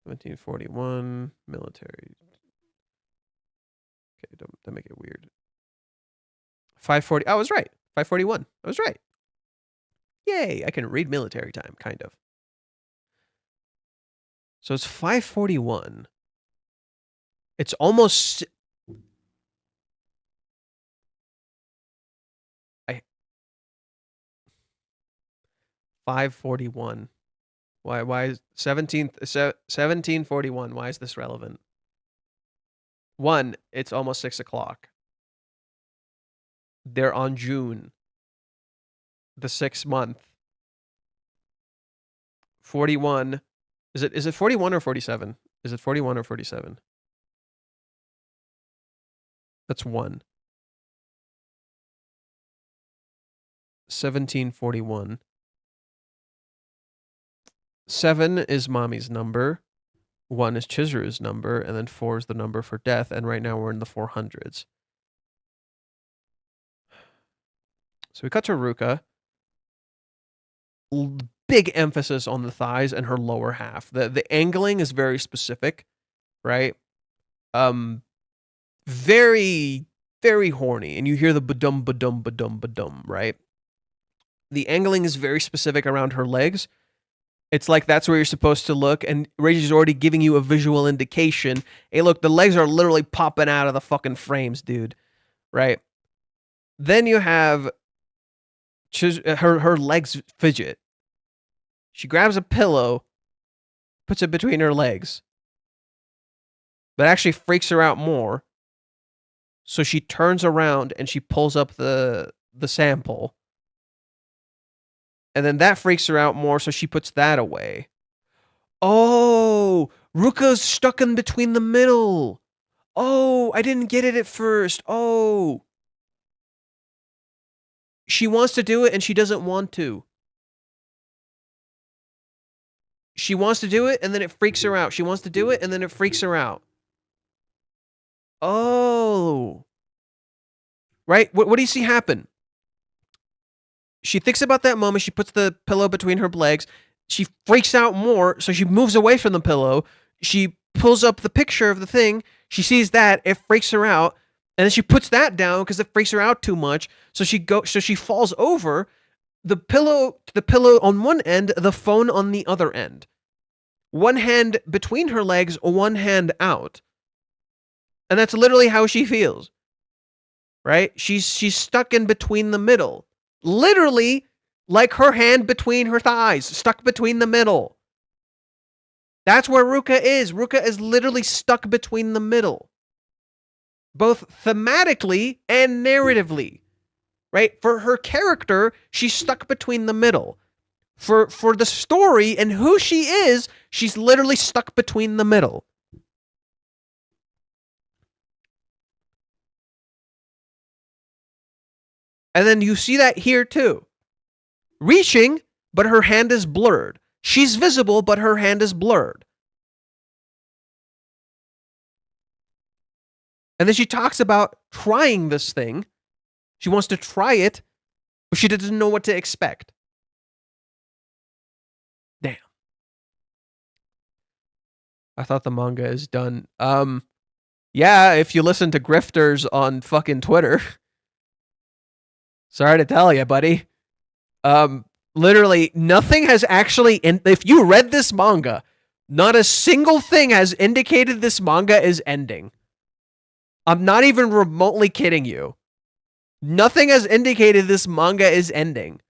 1741, military. Okay, don't make it weird. 5:40. I was right. 5:41. I was right. Yay, I can read military time, kind of. So it's 5:41. It's almost... 5:41. Why is 1741? Why is this relevant? One, it's almost 6 o'clock. They're on June, the 6th month. 41. Is it 41 or 47? Is it 41 or 47? That's 1. 1741. 7 is Mommy's number, 1 is Chizuru's number, and then 4 is the number for death, and right now we're in the 400s. So we cut to Ruka. Big emphasis on the thighs and her lower half. The angling is very specific, right? Very, very horny, and you hear the ba-dum, ba-dum, ba-dum, ba-dum, right? The angling is very specific around her legs. It's like that's where you're supposed to look, and Reiji's already giving you a visual indication. Hey, look, the legs are literally popping out of the fucking frames, dude. Right? Then you have her legs fidget. She grabs a pillow, puts it between her legs. That actually freaks her out more. So she turns around and she pulls up the sample. And then that freaks her out more, so she puts that away. Oh, Ruka's stuck in between the middle. Oh, I didn't get it at first. Oh. She wants to do it and she doesn't want to. She wants to do it and then it freaks her out. She wants to do it and then it freaks her out. Oh. Right? What do you see happen? She thinks about that moment. She puts the pillow between her legs. She freaks out more, so she moves away from the pillow. She pulls up the picture of the thing. She sees that. It freaks her out. And then she puts that down because it freaks her out too much. So she falls over. the pillow on one end, the phone on the other end. One hand between her legs, one hand out. And that's literally how she feels. Right? She's stuck in between the middle. Literally, like her hand between her thighs, stuck between the middle. That's where Ruka is. Ruka is literally stuck between the middle. Both thematically and narratively. Right? For her character, she's stuck between the middle. For the story and who she is, she's literally stuck between the middle. And then you see that here too. Reaching, but her hand is blurred. She's visible, but her hand is blurred. And then she talks about trying this thing. She wants to try it, but she doesn't know what to expect. Damn. I thought the manga is done. Yeah, if you listen to grifters on fucking Twitter. Sorry to tell you, buddy. Literally, nothing has actually... if you read this manga, not a single thing has indicated this manga is ending. I'm not even remotely kidding you. Nothing has indicated this manga is ending.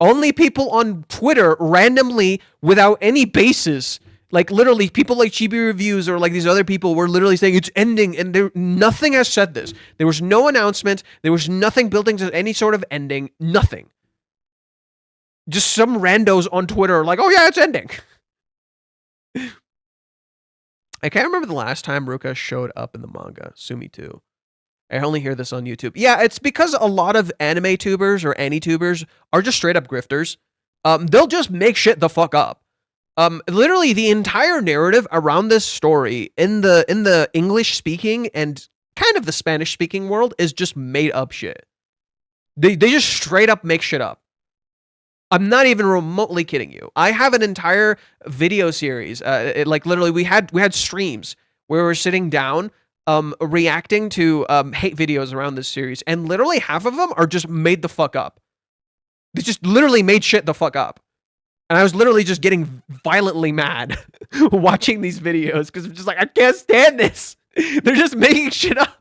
Only people on Twitter, randomly, without any basis... like, literally, people like Chibi Reviews or like these other people were literally saying it's ending, and nothing has said this. There was no announcement. There was nothing building to any sort of ending. Nothing. Just some randos on Twitter like, oh yeah, it's ending. I can't remember the last time Ruka showed up in the manga. Sumi too. I only hear this on YouTube. Yeah, it's because a lot of anime tubers or anitubers are just straight up grifters. They'll just make shit the fuck up. Literally the entire narrative around this story in the English speaking and kind of the Spanish speaking world is just made up shit. They just straight up make shit up. I'm not even remotely kidding you. I have an entire video series. Like literally we had streams where we're sitting down, reacting to hate videos around this series, and literally half of them are just made the fuck up. They just literally made shit the fuck up. And I was literally just getting violently mad watching these videos because I'm just like, I can't stand this. They're just making shit up.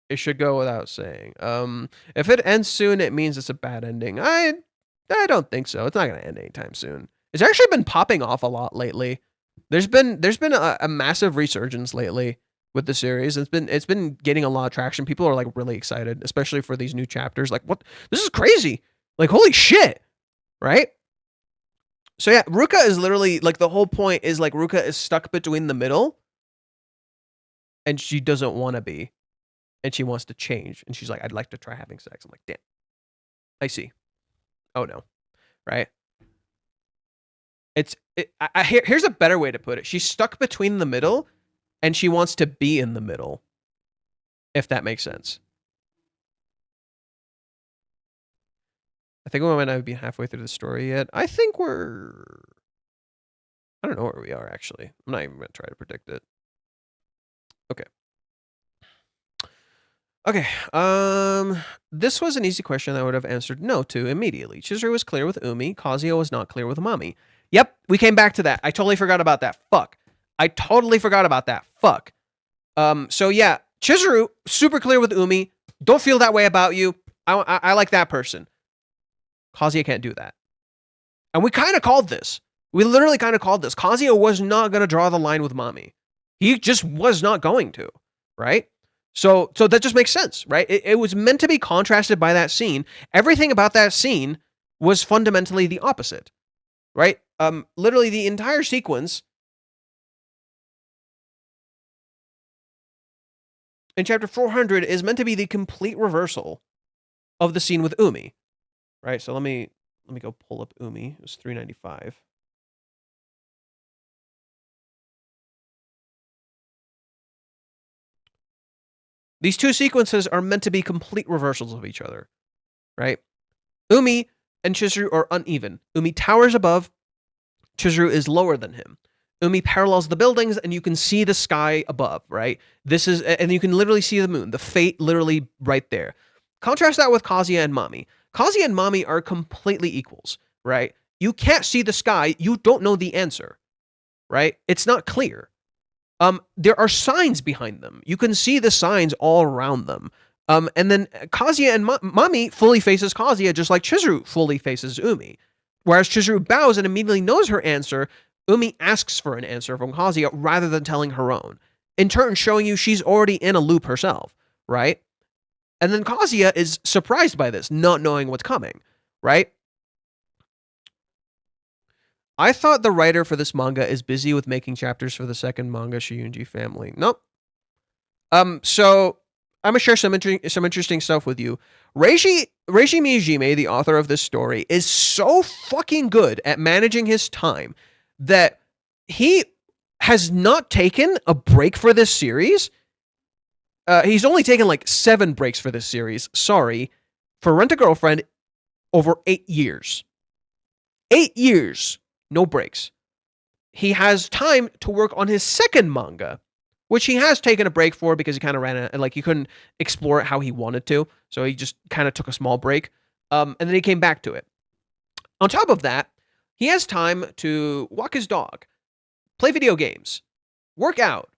It should go without saying. If it ends soon, it means it's a bad ending. I don't think so. It's not gonna end anytime soon. It's actually been popping off a lot lately. There's been a massive resurgence lately with the series. It's been getting a lot of traction. People are like really excited, especially for these new chapters. Like, what? This is crazy. Like, holy shit. Right? So yeah, Ruka is literally like, the whole point is like Ruka is stuck between the middle and she doesn't want to be. And she wants to change. And she's like, I'd like to try having sex. I'm like, damn. I see. Oh no. Right? Here's a better way to put it. She's stuck between the middle and she wants to be in the middle. If that makes sense. I think we might not be halfway through the story yet. I think I don't know where we are, actually. I'm not even going to try to predict it. Okay. Okay, this was an easy question I would have answered no to immediately. Chizuru was clear with Umi. Kazuya was not clear with Mami. Yep, we came back to that. I totally forgot about that. Fuck. I totally forgot about that. Fuck. So yeah, Chizuru, super clear with Umi. Don't feel that way about you. I like that person. Kazuya can't do that. And we kind of called this. We literally kind of called this. Kazuya was not going to draw the line with Mami. He just was not going to, right? So that just makes sense, right? It was meant to be contrasted by that scene. Everything about that scene was fundamentally the opposite, right? Literally the entire sequence in chapter 400 is meant to be the complete reversal of the scene with Umi, right? So let me go pull up Umi. It was 395. These two sequences are meant to be complete reversals of each other, right? Umi and Chizuru are uneven. Umi towers above, Chizuru is lower than him. Umi parallels the buildings, and you can see the sky above, right? And you can literally see the moon, the fate literally right there. Contrast that with Kazuya and Mami. Kazuya and Mami are completely equals, right? You can't see the sky, you don't know the answer, right? It's not clear. There are signs behind them. You can see the signs all around them. And then Kazuya and Mami fully faces Kazuya, just like Chizuru fully faces Umi. Whereas Chizuru bows and immediately knows her answer, Umi asks for an answer from Kazuya rather than telling her own, in turn showing you she's already in a loop herself, right? And then Kazuya is surprised by this, not knowing what's coming, right? I thought the writer for this manga is busy with making chapters for the second manga, Shiunji Family. Nope. So I'm gonna share some interesting stuff with you. Reishi Miyajime, the author of this story, is so fucking good at managing his time that he has not taken a break for this series. He's only taken like 7 breaks for this series. Sorry. For Rent-a-Girlfriend, over 8 years. 8 years. No breaks. He has time to work on his second manga, which he has taken a break for because he kind of ran out, and like he couldn't explore it how he wanted to. So he just kind of took a small break. And then he came back to it. On top of that, he has time to walk his dog, play video games, work out,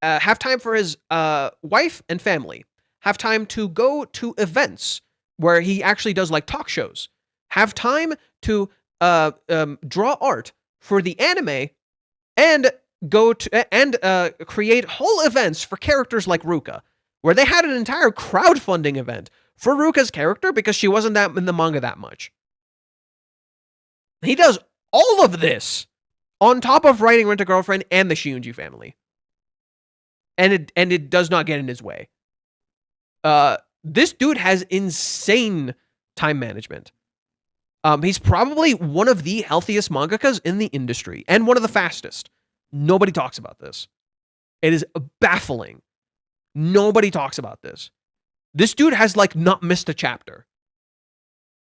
have time for his wife and family, have time to go to events where he actually does like talk shows, have time to draw art for the anime, and go to and create whole events for characters like Ruka, where they had an entire crowdfunding event for Ruka's character because she wasn't that in the manga that much. He does all of this on top of writing Rent-a-Girlfriend and the Shiunji Family. And it does not get in his way. This dude has insane time management. He's probably one of the healthiest mangakas in the industry and one of the fastest. Nobody talks about this. It is baffling. Nobody talks about this. This dude has like not missed a chapter.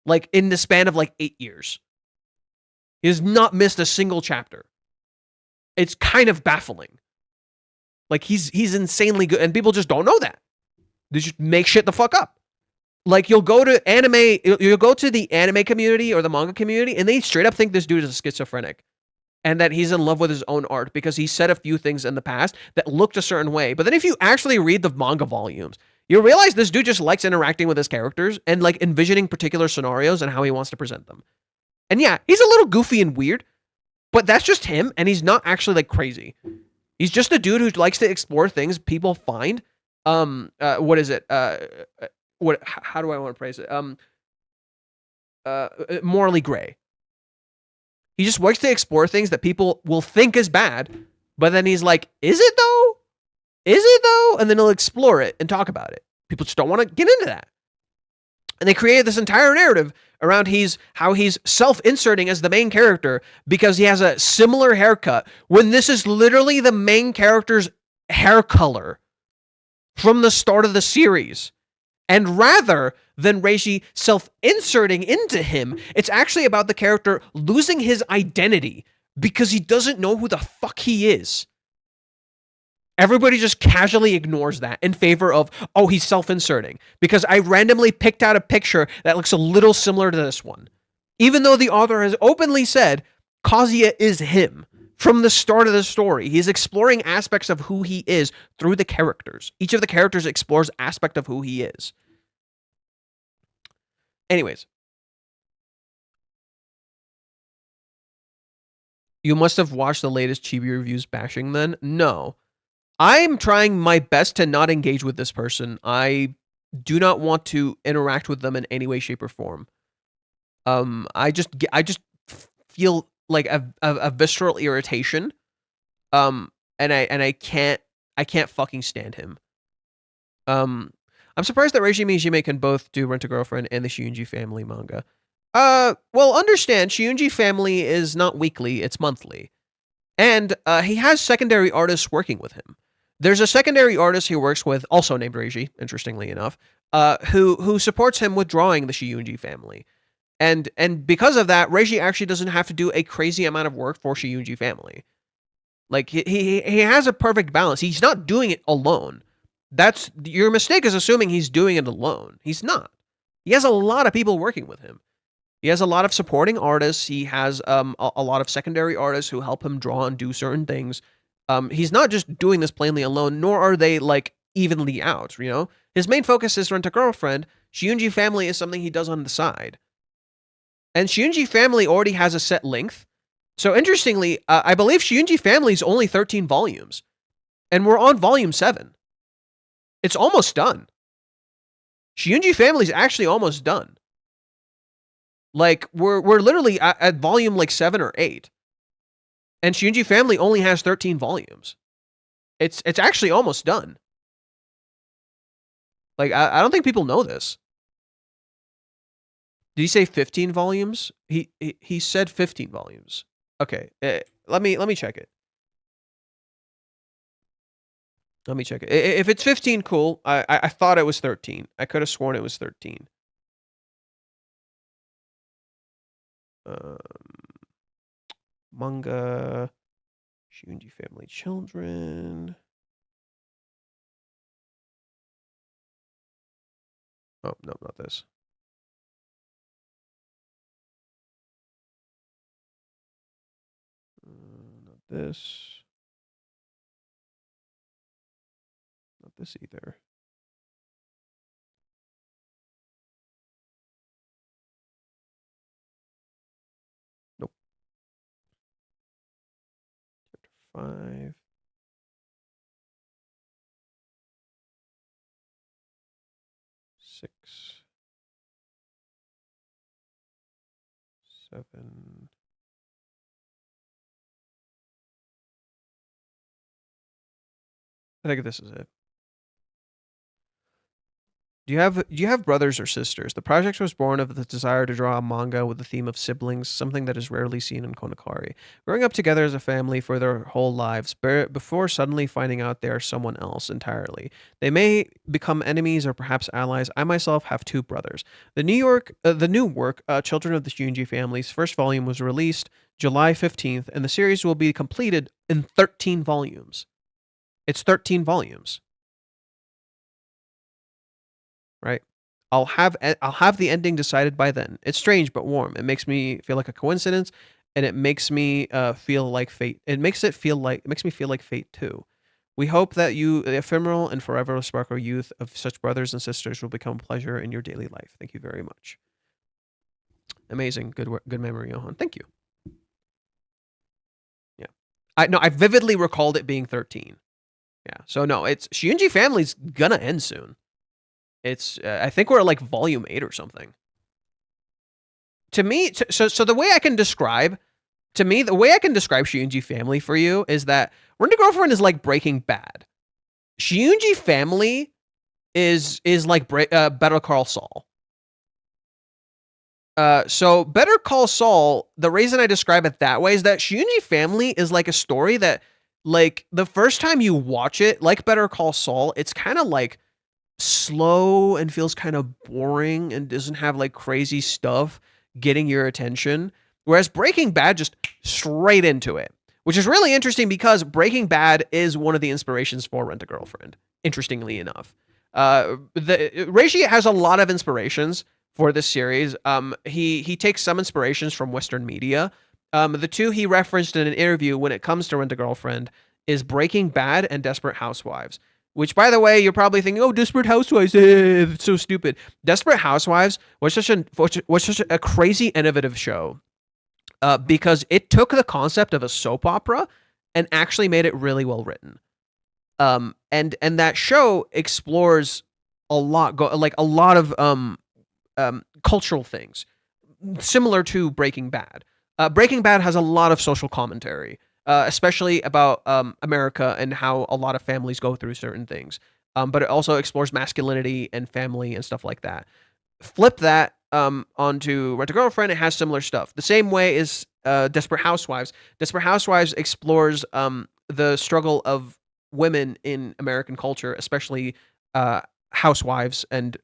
Like in the span of like 8 years. He has not missed a single chapter. It's kind of baffling. Like he's insanely good, and people just don't know that. They just make shit the fuck up. Like you'll go to the anime community or the manga community, and they straight up think this dude is schizophrenic, and that he's in love with his own art because he said a few things in the past that looked a certain way. But then if you actually read the manga volumes, you realize this dude just likes interacting with his characters and like envisioning particular scenarios and how he wants to present them. And yeah, he's a little goofy and weird, but that's just him, and he's not actually like crazy. He's just a dude who likes to explore things people find what is it? How do I want to phrase it? Morally gray. He just likes to explore things that people will think is bad, but then he's like, is it though? Is it though? And then he'll explore it and talk about it. People just don't want to get into that. And they created this entire narrative around how he's self-inserting as the main character because he has a similar haircut, when this is literally the main character's hair color from the start of the series. And rather than Reishi self-inserting into him, it's actually about the character losing his identity because he doesn't know who the fuck he is. Everybody just casually ignores that in favor of, oh, he's self-inserting, because I randomly picked out a picture that looks a little similar to this one. Even though the author has openly said Kazuya is him from the start of the story. He's exploring aspects of who he is through the characters. Each of the characters explores aspect of who he is. Anyways. You must have watched the latest Chibi reviews bashing then? No. I'm trying my best to not engage with this person. I do not want to interact with them in any way, shape, or form. I just feel like a visceral irritation. And I can't fucking stand him. I'm surprised that Reishi Miyajime can both do Rent-a-Girlfriend and the Shiunji Family manga. Well, understand, Shiunji Family is not weekly, it's monthly. And he has secondary artists working with him. There's a secondary artist he works with, also named Reishi, interestingly enough, who supports him with drawing the Shiunji Family. And because of that, Reishi actually doesn't have to do a crazy amount of work for Shiunji Family. Like he has a perfect balance. He's not doing it alone. That's your mistake is assuming he's doing it alone. He's not. He has a lot of people working with him. He has a lot of supporting artists. He has a lot of secondary artists who help him draw and do certain things. He's not just doing this plainly alone, nor are they like evenly out, you know? His main focus is Rent a Girlfriend. Shunji Family is something he does on the side. And Shunji Family already has a set length. So interestingly, I believe Shunji Family is only 13 volumes. And we're on volume 7. It's almost done. Shunji Family is actually almost done. Like, we're literally at volume like 7 or 8. And Shunji Family only has 13 volumes. It's actually almost done. Like, I don't think people know this. Did he say 15 volumes? He said 15 volumes. Okay, let me check it. Let me check it. If it's 15, cool. I thought it was 13. I could have sworn it was 13. Manga, Shunji Family Children. Oh, no, not this. Not this. Not this either. Nope. Chapter 5. 6. 7. I think this is it. Do you have brothers or sisters? The project was born of the desire to draw a manga with the theme of siblings, something that is rarely seen in Kanokari. Growing up together as a family for their whole lives, before suddenly finding out they are someone else entirely. They may become enemies or perhaps allies. I myself have 2 brothers. The new work, Children of the Shunji Family's first volume was released July 15th, and the series will be completed in 13 volumes. It's 13 volumes. Right? I'll have the ending decided by then. It's strange but warm. It makes me feel like a coincidence, and it makes me feel like fate. It makes me feel like fate too. We hope that you, the ephemeral and forever sparkle youth of such brothers and sisters, will become a pleasure in your daily life. Thank you very much. Amazing, good memory, Johan. Thank you. Yeah, I vividly recalled it being 13. Yeah, so no, it's Shunji Family's gonna end soon. It's I think we're at like volume 8 or something. To me, so the way I can describe Shunji Family for you is that Rent a Girlfriend is like Breaking Bad. Shunji Family is like Better Call Saul. So Better Call Saul, the reason I describe it that way is that Shunji Family is like a story that, like, the first time you watch it, like Better Call Saul, it's kind of like slow and feels kind of boring and doesn't have like crazy stuff getting your attention. Whereas Breaking Bad just straight into it, which is really interesting because Breaking Bad is one of the inspirations for Rent a Girlfriend, interestingly enough. Reishi has a lot of inspirations for this series. He takes some inspirations from Western media. The 2 he referenced in an interview when it comes to Rent a Girlfriend is Breaking Bad and Desperate Housewives. Which, by the way, you're probably thinking, "Oh, Desperate Housewives, it's so stupid." Desperate Housewives was such a crazy innovative show because it took the concept of a soap opera and actually made it really well written. And that show explores a lot of cultural things similar to Breaking Bad. Breaking Bad has a lot of social commentary. Especially about America and how a lot of families go through certain things. But it also explores masculinity and family and stuff like that. Flip that onto Rent a Girlfriend, it has similar stuff. The same way is Desperate Housewives. Desperate Housewives explores the struggle of women in American culture, especially housewives and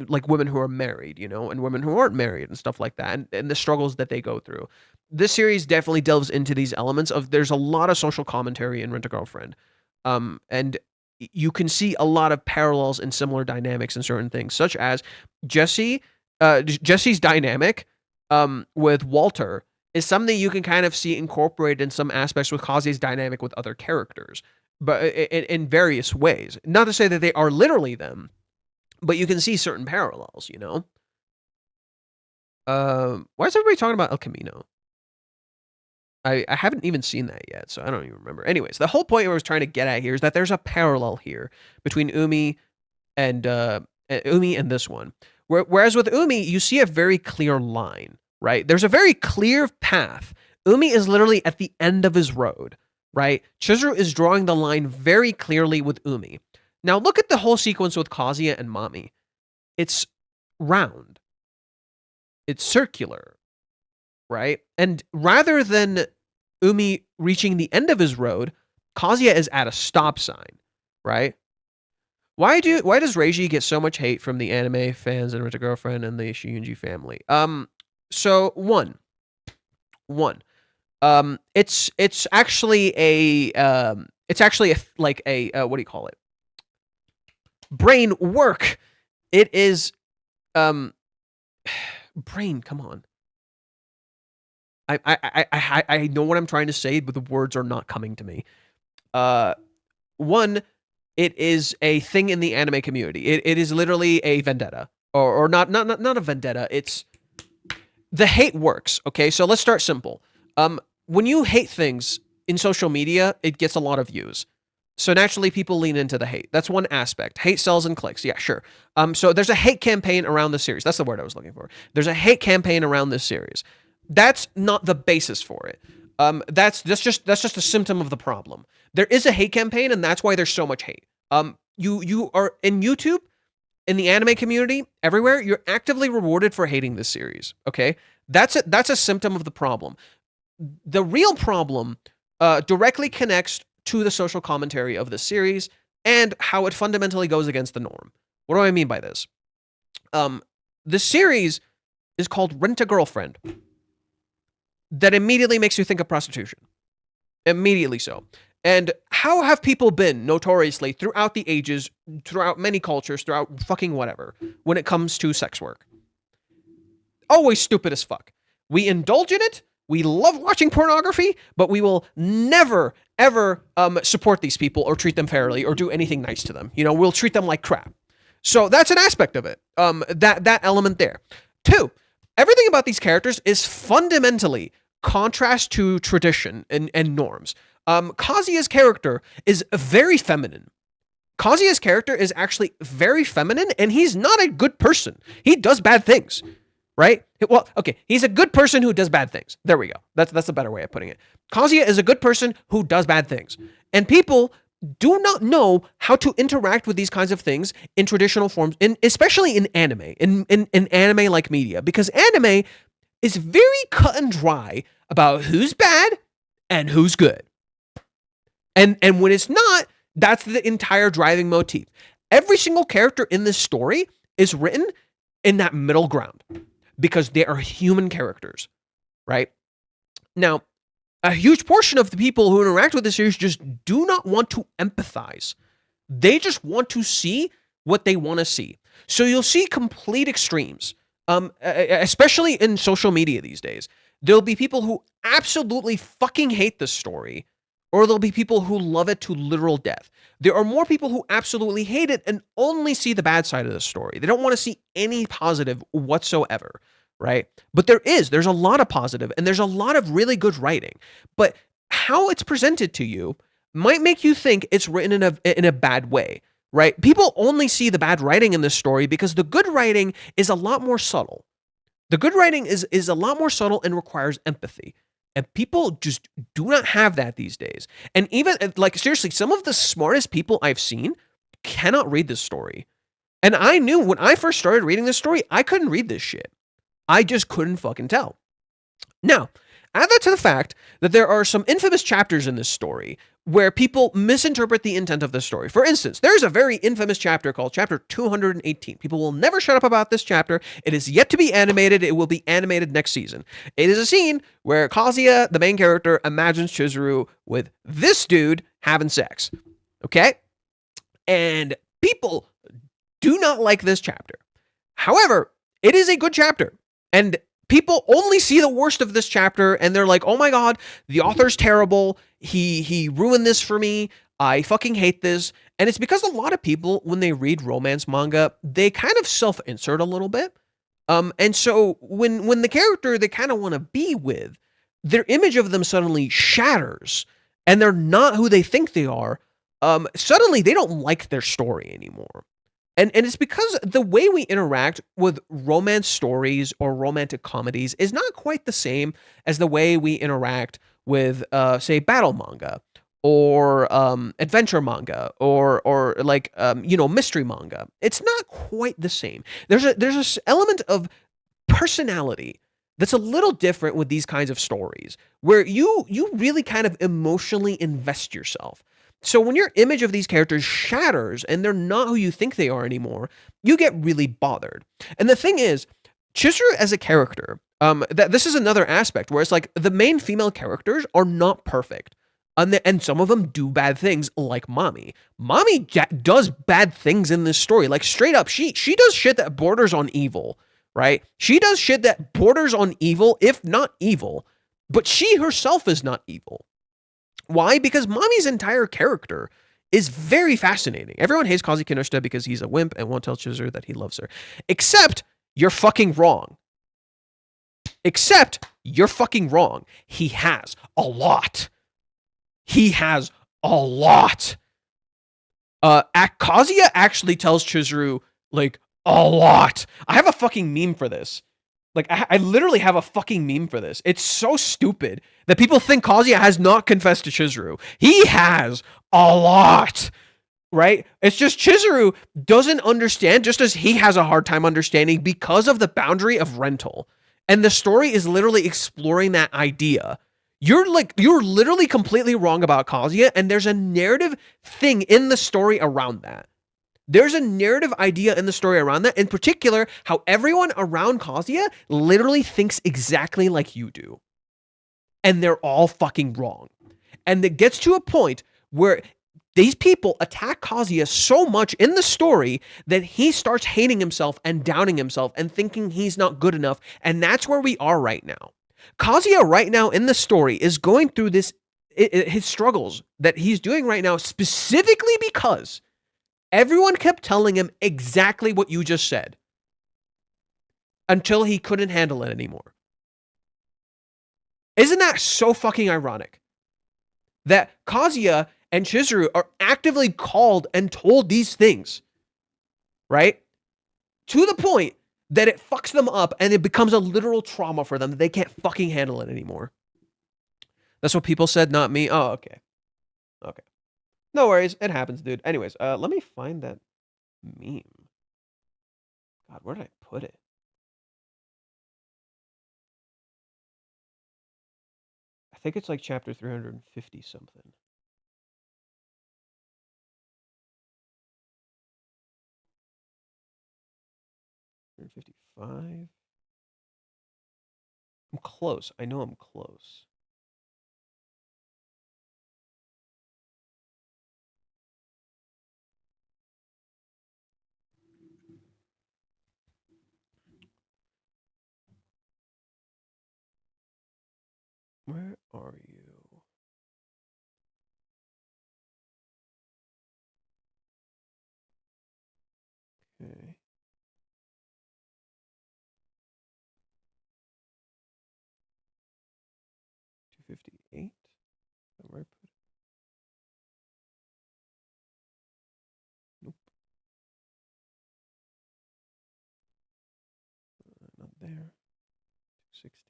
like women who are married, and women who aren't married and stuff like that, and the struggles that they go through. This series definitely delves into these elements of there's a lot of social commentary in Rent a Girlfriend. And you can see a lot of parallels and similar dynamics in certain things, such as Jesse's dynamic with Walter is something you can kind of see incorporated in some aspects with Kazuya's dynamic with other characters, but in various ways. Not to say that they are literally them, but you can see certain parallels, why is everybody talking about El Camino? I haven't even seen that yet, so I don't even remember. Anyways, the whole point I was trying to get at here is that there's a parallel here between Umi and this one. Whereas with Umi, you see a very clear line, right? There's a very clear path. Umi is literally at the end of his road, right? Chizuru is drawing the line very clearly with Umi. Now look at the whole sequence with Kazuya and Mami. It's round. It's circular, right? And rather than Umi reaching the end of his road, Kazuya is at a stop sign, right? Why does Reiji get so much hate from the anime fans and Rent a Girlfriend and the Shiyunji family? So one, it's actually like a what do you call it? Brain work. It is, brain. Come on. I know what I'm trying to say, but the words are not coming to me. One, it is a thing in the anime community. It is literally a vendetta, or not a vendetta. It's the hate works. Okay, so let's start simple. When you hate things in social media, it gets a lot of views. So naturally, people lean into the hate. That's one aspect. Hate sells and clicks. Yeah, sure. So there's a hate campaign around the series. That's the word I was looking for. There's a hate campaign around this series. That's not the basis for it. That's just a symptom of the problem. There is a hate campaign, and that's why there's so much hate. You are in YouTube, in the anime community, everywhere. You're actively rewarded for hating this series. Okay, that's a symptom of the problem. The real problem directly connects to the social commentary of the series and how it fundamentally goes against the norm. What do I mean by this? The series is called Rent a Girlfriend. That immediately makes you think of prostitution. Immediately so. And how have people been notoriously throughout the ages, throughout many cultures, throughout fucking whatever, when it comes to sex work? Always stupid as fuck. We indulge in it. We love watching pornography, but we will never, ever support these people or treat them fairly or do anything nice to them. We'll treat them like crap. So that's an aspect of it. That element there. Two, everything about these characters is fundamentally contrast to tradition and norms. Kazuya's character is very feminine. Kazuya's character is actually very feminine, and he's not a good person. He does bad things, right? Well, okay, he's a good person who does bad things. There we go. That's a better way of putting it. Kazuya is a good person who does bad things. And people do not know how to interact with these kinds of things in traditional forms, especially in anime, in anime-like media, because anime is very cut and dry about who's bad and who's good. And when it's not, that's the entire driving motif. Every single character in this story is written in that middle ground because they are human characters, right? Now, a huge portion of the people who interact with the series just do not want to empathize. They just want to see what they want to see. So you'll see complete extremes, especially in social media these days. There'll be people who absolutely fucking hate this story, or there'll be people who love it to literal death. There are more people who absolutely hate it and only see the bad side of the story. They don't want to see any positive whatsoever, right? But there's a lot of positive, and there's a lot of really good writing. But how it's presented to you might make you think it's written in a bad way, right? People only see the bad writing in this story because the good writing is a lot more subtle. The good writing is a lot more subtle and requires empathy. And people just do not have that these days. And even, like, seriously, some of the smartest people I've seen cannot read this story. And I knew when I first started reading this story, I couldn't read this shit. I just couldn't fucking tell. Now, Add that to the fact that there are some infamous chapters in this story where people misinterpret the intent of the story. For instance, there's a very infamous chapter called Chapter 218. People will never shut up about this chapter. It is yet to be animated. It will be animated next season. It is a scene where Kazuya, the main character, imagines Chizuru with this dude having sex. Okay? And people do not like this chapter. However, it is a good chapter. And people only see the worst of this chapter and they're like, oh my god, the author's terrible. He ruined this for me. I fucking hate this. And it's because a lot of people, when they read romance manga, they kind of self-insert a little bit. And so when the character they kind of want to be with, their image of them suddenly shatters and they're not who they think they are. Suddenly they don't like their story anymore. And it's because the way we interact with romance stories or romantic comedies is not quite the same as the way we interact with, say, battle manga or adventure manga or like mystery manga. It's not quite the same. There's a element of personality that's a little different with these kinds of stories where you really kind of emotionally invest yourself. So when your image of these characters shatters and they're not who you think they are anymore, you get really bothered. And the thing is, Chizuru as a character, this is another aspect where it's like the main female characters are not perfect. And some of them do bad things like Mami. Mami does bad things in this story. Like straight up, she does shit that borders on evil, right? She does shit that borders on evil, if not evil. But she herself is not evil. Why? Because Mami's entire character is very fascinating. Everyone hates Kazi Kinoshita because he's a wimp and won't tell Chizuru that he loves her. Except you're fucking wrong. Except you're fucking wrong. He has a lot. He has a lot. Kazuya actually tells Chizuru, like, a lot. I have a fucking meme for this. Like, I literally have a fucking meme for this. It's so stupid that people think Kazuya has not confessed to Chizuru. He has a lot, right? It's just Chizuru doesn't understand, just as he has a hard time understanding because of the boundary of rental. And the story is literally exploring that idea. You're literally completely wrong about Kazuya, and there's a narrative thing in the story around that. There's a narrative idea in the story around that, in particular, how everyone around Kazuya literally thinks exactly like you do. And they're all fucking wrong. And it gets to a point where these people attack Kazuya so much in the story that he starts hating himself and downing himself and thinking he's not good enough. And that's where we are right now. Kazuya right now in the story is going through his struggles that he's doing right now specifically because everyone kept telling him exactly what you just said until he couldn't handle it anymore. Isn't that so fucking ironic? That Kazuya and Chizuru are actively called and told these things, right? To the point that it fucks them up and it becomes a literal trauma for them that they can't fucking handle it anymore. That's what people said, not me. Oh, okay. Okay. No worries. It happens, dude. Anyways, let me find that meme. God, where did I put it? I think it's like chapter 350 something. $155. I'm close. I know I'm close. Where are you? Okay. 258. Where I put it? Nope. Not there. 260.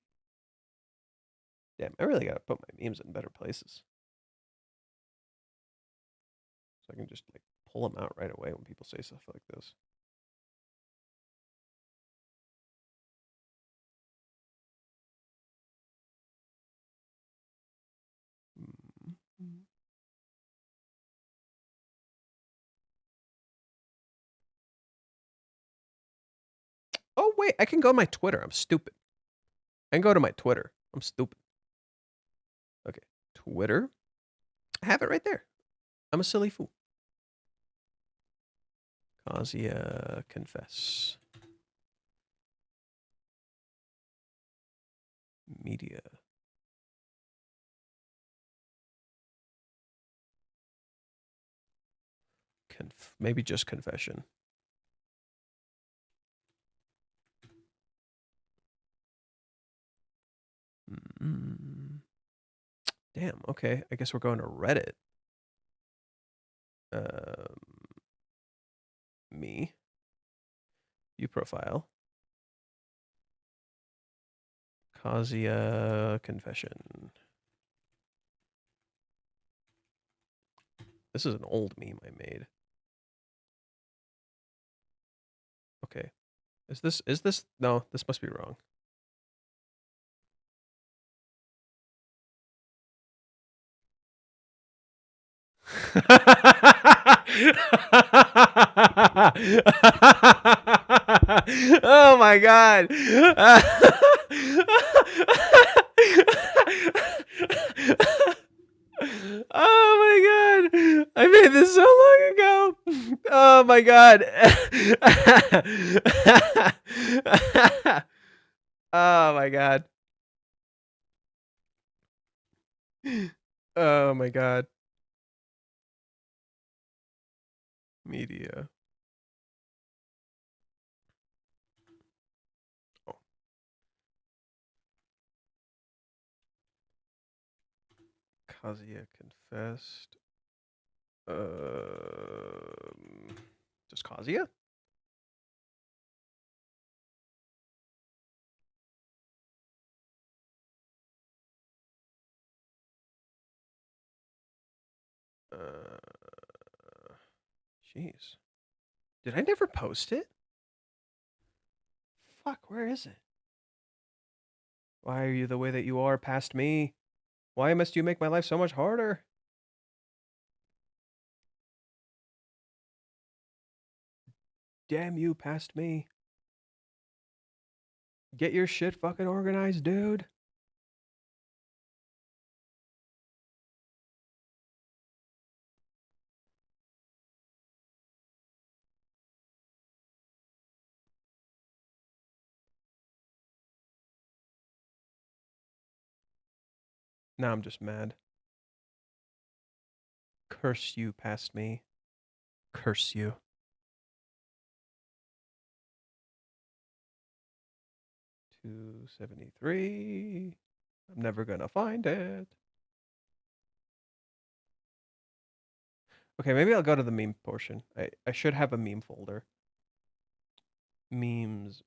Damn, I really gotta put my memes in better places. So I can just like pull them out right away when people say stuff like this. wait. I can go to my Twitter. I'm stupid. I can go to my Twitter. I'm stupid. Okay. Twitter. I have it right there. I'm a silly fool. Kazuya confess. Media. Maybe just confession. Damn, okay. I guess we're going to Reddit. Me. View profile. Kazuya confession. This is an old meme I made. Okay. Is this? No, this must be wrong. Oh my god. Oh my god. I made this so long ago. Oh my god. Oh my god. Oh my god. Media. Oh. Kazuya confessed. Just Kazuya? Jeez. Did I never post it? Fuck, where is it? Why are you the way that you are past me? Why must you make my life so much harder? Damn you past me. Get your shit fucking organized, dude. Now I'm just mad. Curse you past me. Curse you. 273. I'm never gonna find it. Okay, maybe I'll go to the meme portion. I should have a meme folder. Memes.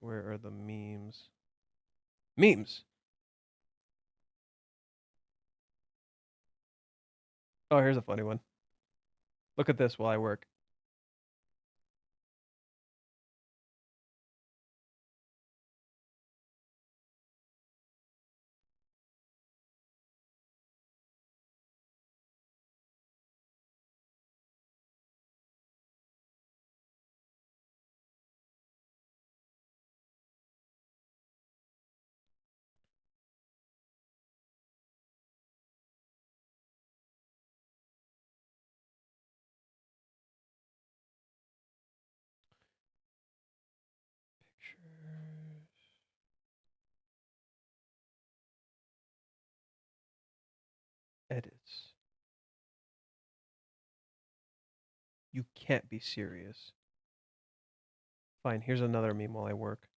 Where are the memes? Memes! Oh, here's a funny one. Look at this while I work. Edits. You can't be serious. Fine, here's another meme while I work.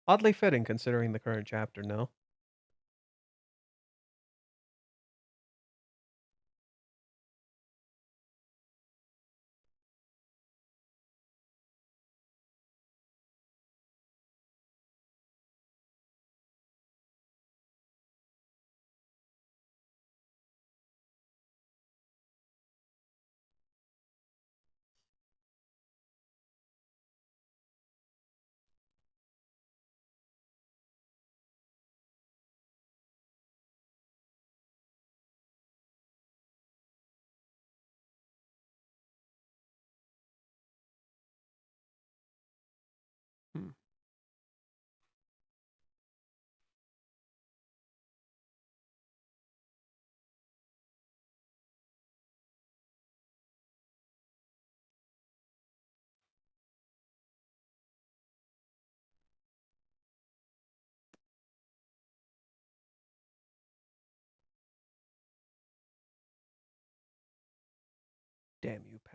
Oddly fitting considering the current chapter, no?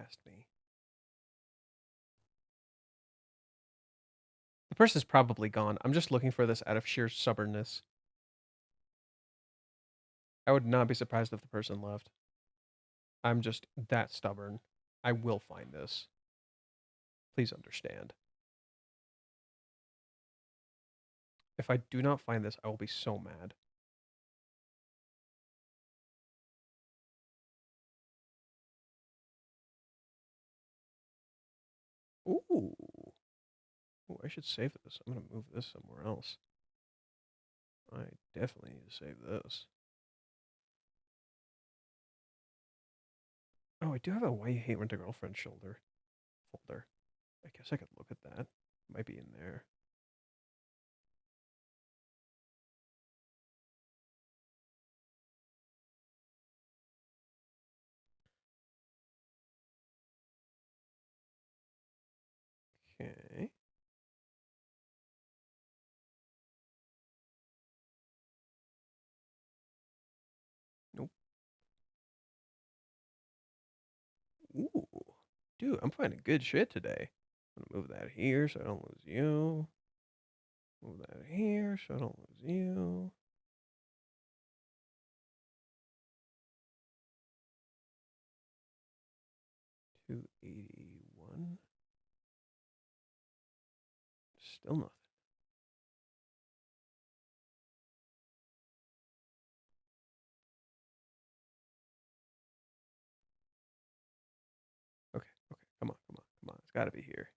past me. The person's probably gone. I'm just looking for this out of sheer stubbornness. I would not be surprised if the person left. I'm just that stubborn. I will find this. Please understand. If I do not find this, I will be so mad. Ooh. Ooh, I should save this. I'm going to move this somewhere else. I definitely need to save this. Oh, I do have a Why You Hate Rent a Girlfriend folder. I guess I could look at that. It might be in there. Okay. Nope. Ooh. Dude, I'm finding good shit today. I'm gonna move that here so I don't lose you. Move that here so I don't lose you. $281. Still nothing. Okay, come on. It's gotta be here.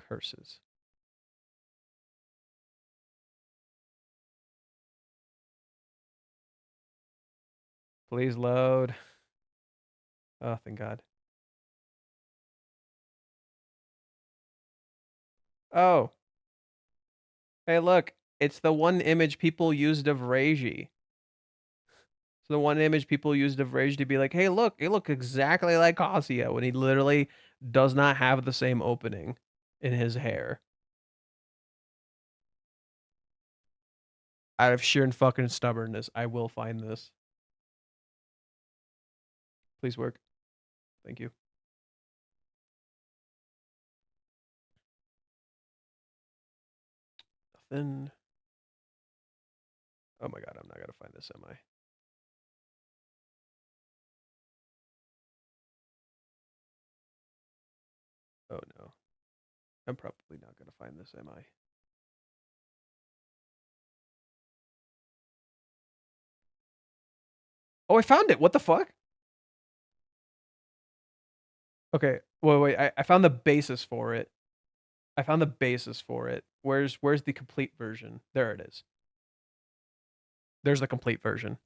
Curses. Please load. Oh, thank God. Oh. Hey, look. It's the one image people used of Reiji. It's the one image people used of Reiji to be like, hey, look, it looks exactly like Kazuya when he literally does not have the same opening in his hair. Out of sheer and fucking stubbornness, I will find this. Please work. Thank you. Nothing. Oh my God, I'm not gonna find this, am I? Oh no. I'm probably not gonna find this, am I? Oh, I found it. What the fuck? Okay, wait. I found the basis for it. Where's the complete version? There it is. There's the complete version.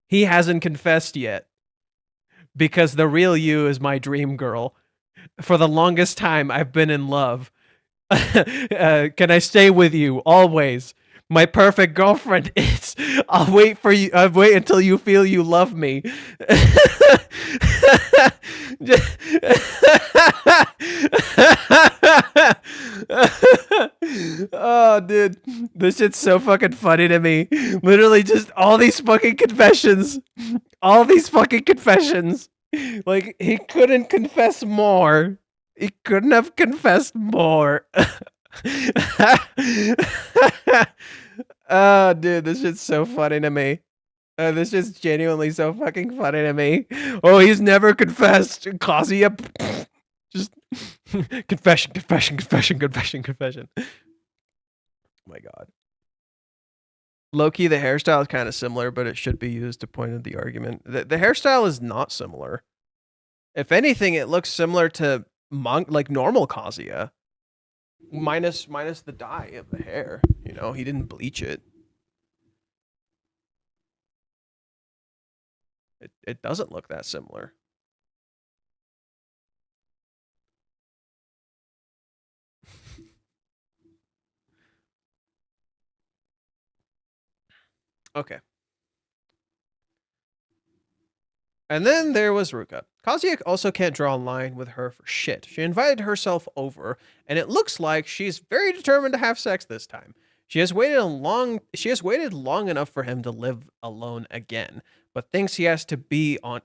He hasn't confessed yet because the real you is my dream girl. For the longest time, I've been in love. Can I stay with you always? My perfect girlfriend is. I'll wait for you. I'll wait until you feel you love me. Oh, dude, this shit's so fucking funny to me. Literally, just all these fucking confessions. Like, he couldn't confess more. He couldn't have confessed more. Oh, dude, this shit's so funny to me. This is genuinely so fucking funny to me. Oh, he's never confessed. Kazuya, just confession. Oh my God. Low-key, the hairstyle is kind of similar, but it should be used to point at the argument. The hairstyle is not similar. If anything, it looks similar to like normal Kazuya. Minus the dye of the hair. You know, he didn't bleach it. It doesn't look that similar. Okay. And then there was Ruka. Kazuya also can't draw a line with her for shit. She invited herself over, and it looks like she's very determined to have sex this time. She has waited long enough for him to live alone again, but he thinks he has to be on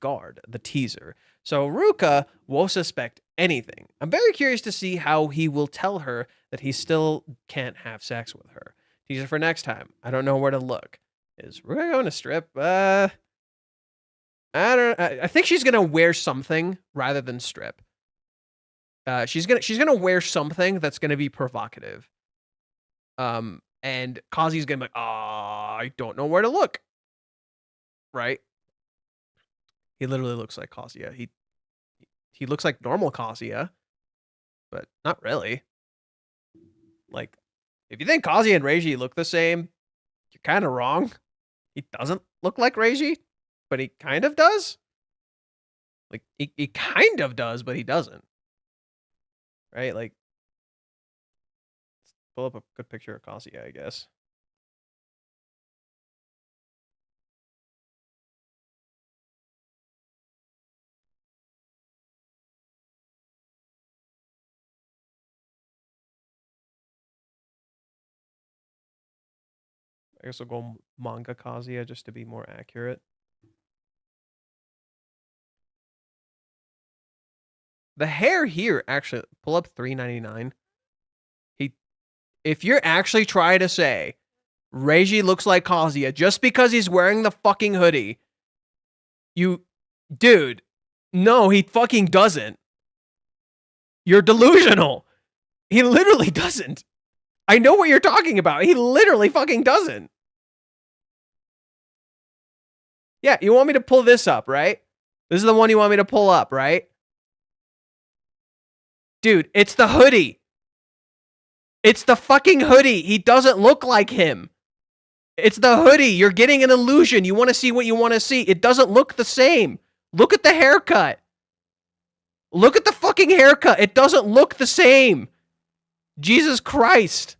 guard, the teaser. So Ruka won't suspect anything. I'm very curious to see how he will tell her that he still can't have sex with her. Teaser for next time. I don't know where to look. Is Ruka going to strip? I think she's gonna wear something rather than strip. She's gonna wear something that's gonna be provocative. And Kazi's gonna be like, I don't know where to look. Right? He literally looks like Kazuya. He looks like normal Kazuya, but not really. Like, if you think Kazuya and Reiji look the same, you're kind of wrong. He doesn't look like Reiji, but he kind of does. Like, he kind of does, but he doesn't. Right? Like, let's pull up a good picture of Kazuya, I guess. I guess I'll go manga Kazuya just to be more accurate. The hair here, actually, pull up 399. If you're actually trying to say Reiji looks like Kazuya just because he's wearing the fucking hoodie, dude, no, he fucking doesn't. You're delusional. He literally doesn't. I know what you're talking about. He literally fucking doesn't. Yeah, you want me to pull this up, right? This is the one you want me to pull up, right? Dude, it's the hoodie. It's the fucking hoodie. He doesn't look like him. It's the hoodie. You're getting an illusion. You want to see what you want to see. It doesn't look the same. Look at the haircut. Look at the fucking haircut. It doesn't look the same. Jesus Christ.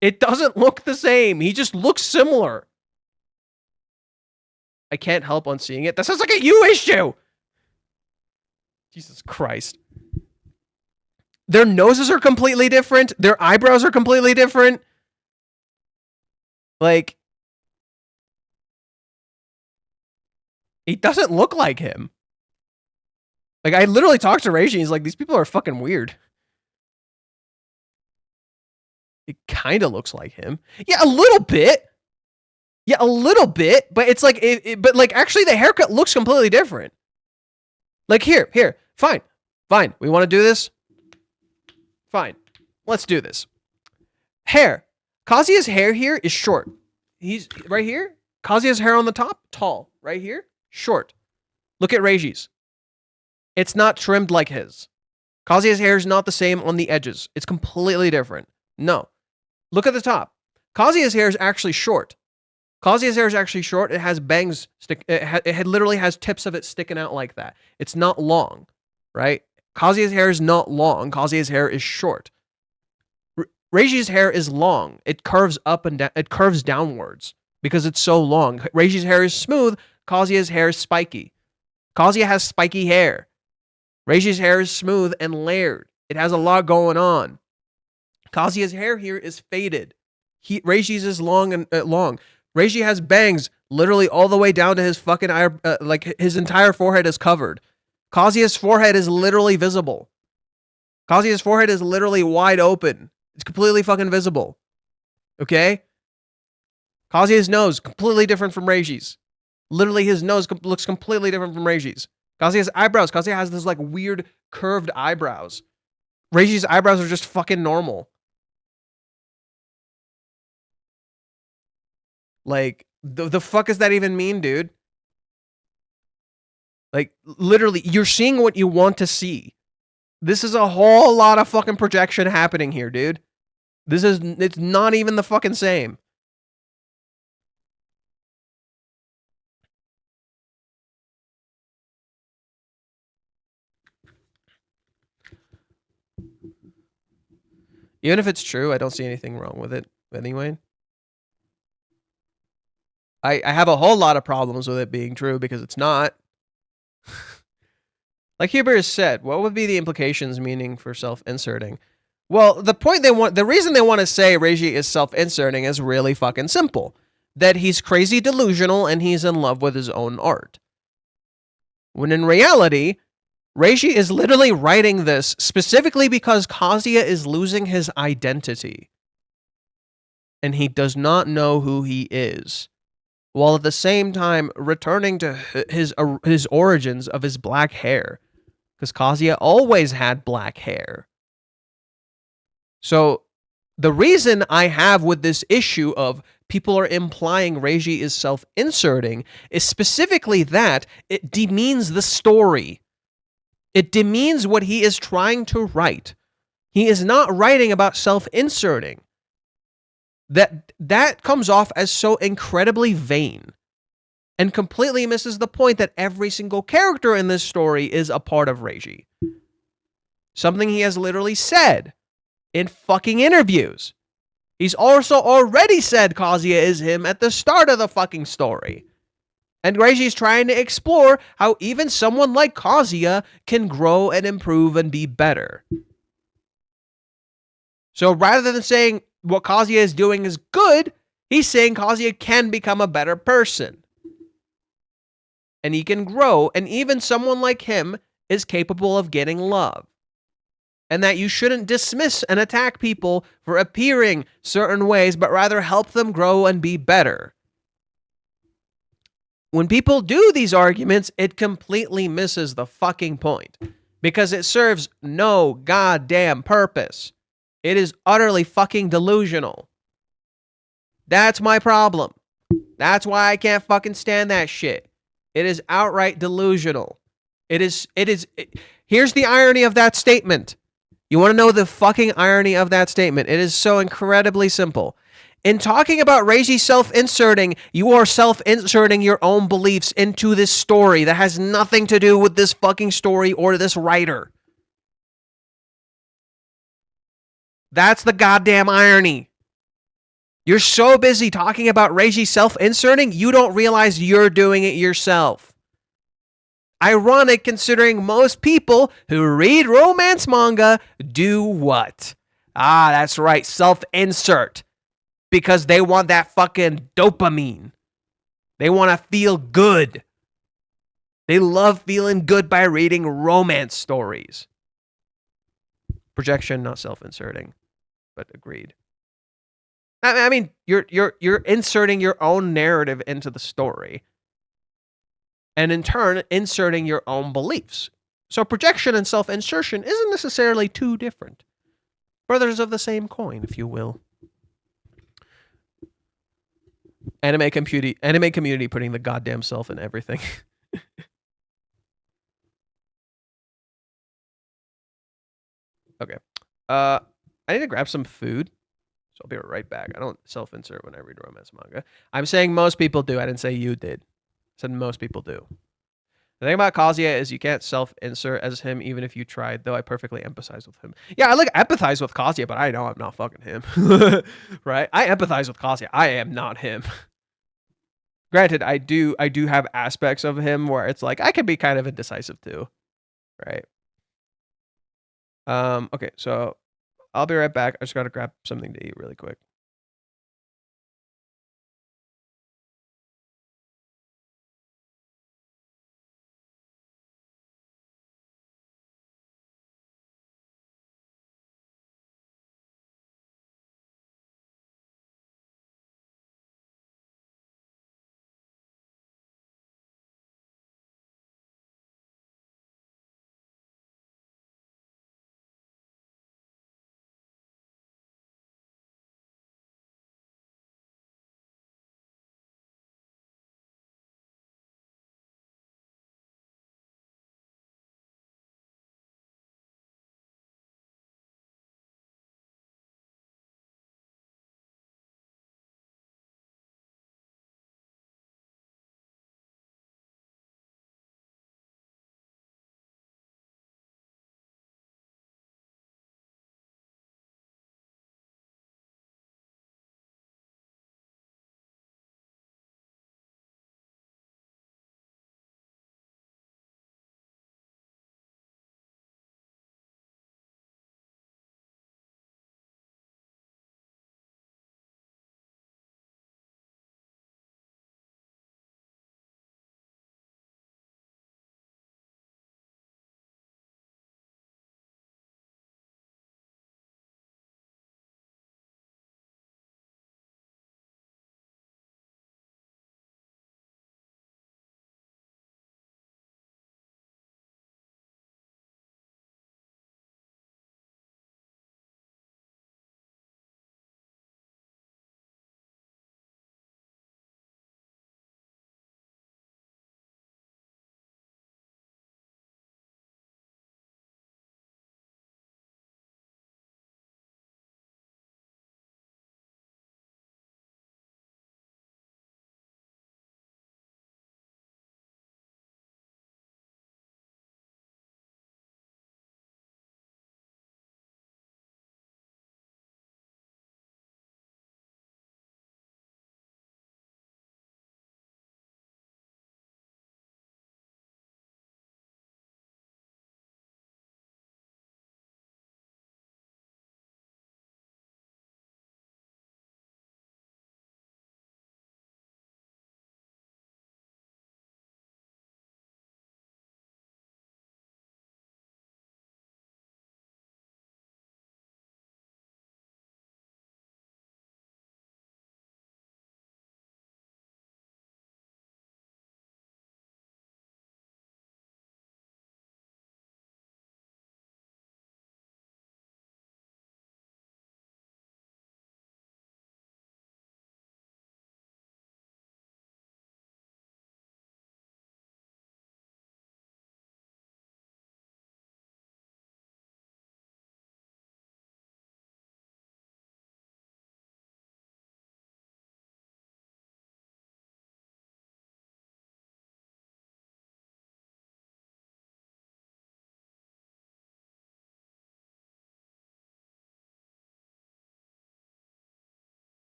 It doesn't look the same. He just looks similar. I can't help on seeing it. That sounds like a you issue. Jesus Christ. Their noses are completely different. Their eyebrows are completely different. Like, he doesn't look like him. Like, I literally talked to Reiji. He's like, these people are fucking weird. It kind of looks like him. Yeah, a little bit. Yeah, a little bit. But it's like, but like, actually, the haircut looks completely different. Like, here. Fine. We want to do this? Fine. Let's do this. Hair. Kazuya's hair here is short. He's right here. Kazuya's hair on the top, tall. Right here, short. Look at Reiji's. It's not trimmed like his. Kazuya's hair is not the same on the edges. It's completely different. No. Look at the top. Kazuya's hair is actually short. It has bangs. It literally has tips of it sticking out like that. It's not long, right? Kazuya's hair is not long. Kazuya's hair is short. Reiji's hair is long. It curves up and down. It curves downwards because it's so long. Reiji's hair is smooth. Kazuya's hair is spiky. Kazuya has spiky hair. Reiji's hair is smooth and layered. It has a lot going on. Kazuya's hair here is faded. Reiji's is long and long. Reiji has bangs literally all the way down to his fucking eye, like his entire forehead is covered. Kazuya's forehead is literally visible. Kazuya's forehead is literally wide open. It's completely fucking visible. Okay? Kazuya's nose, completely different from Reiji's. Literally, his nose looks completely different from Reiji's. Kazuya's eyebrows. Kazuya has this like weird curved eyebrows. Reiji's eyebrows are just fucking normal. Like, the fuck does that even mean, dude? Like, literally, you're seeing what you want to see. This is a whole lot of fucking projection happening here, dude. It's not even the fucking same. Even if it's true, I don't see anything wrong with it anyway. I have a whole lot of problems with it being true because it's not. Like Huber said, what would be the implications meaning for self-inserting? Well, the reason they want to say Reiji is self-inserting is really fucking simple. That he's crazy delusional and he's in love with his own art. When in reality, Reiji is literally writing this specifically because Kazuya is losing his identity. And he does not know who he is. While at the same time returning to his origins of his black hair. Because Kazuya always had black hair. So the reason I have with this issue of people are implying Reiji is self-inserting is specifically that it demeans the story. It demeans what he is trying to write. He is not writing about self-inserting. That comes off as so incredibly vain and completely misses the point that every single character in this story is a part of Reiji. Something he has literally said in fucking interviews. He's also already said Kazuya is him at the start of the fucking story. And Reiji's trying to explore how even someone like Kazuya can grow and improve and be better. So rather than saying what Kazuya is doing is good, he's saying Kazuya can become a better person. And he can grow, and even someone like him is capable of getting love. And that you shouldn't dismiss and attack people for appearing certain ways, but rather help them grow and be better. When people do these arguments, it completely misses the fucking point. Because it serves no goddamn purpose. It is utterly fucking delusional. That's my problem. That's why I can't fucking stand that shit. It is outright delusional. Here's the irony of that statement. You want to know the fucking irony of that statement? It is so incredibly simple. In talking about Reiji self-inserting, you are self-inserting your own beliefs into this story that has nothing to do with this fucking story or this writer. That's the goddamn irony. You're so busy talking about Reiji self-inserting, you don't realize you're doing it yourself. Ironic considering most people who read romance manga do what? Ah, that's right, self-insert. Because they want that fucking dopamine. They want to feel good. They love feeling good by reading romance stories. Projection, not self-inserting, but agreed. I mean, you're inserting your own narrative into the story. And in turn, inserting your own beliefs. So projection and self-insertion isn't necessarily too different. Brothers of the same coin, if you will. Anime community putting the goddamn self in everything. Okay. I need to grab some food. So I'll be right back. I don't self-insert when I read romance manga. I'm saying most people do. I didn't say you did. I said most people do. The thing about Kazuya is you can't self-insert as him even if you tried, though I perfectly empathize with him. Yeah, I empathize with Kazuya, but I know I'm not fucking him. Right? I empathize with Kazuya. I am not him. Granted, I do have aspects of him where it's like I can be kind of indecisive too. Right? Okay, so I'll be right back. I just gotta grab something to eat really quick.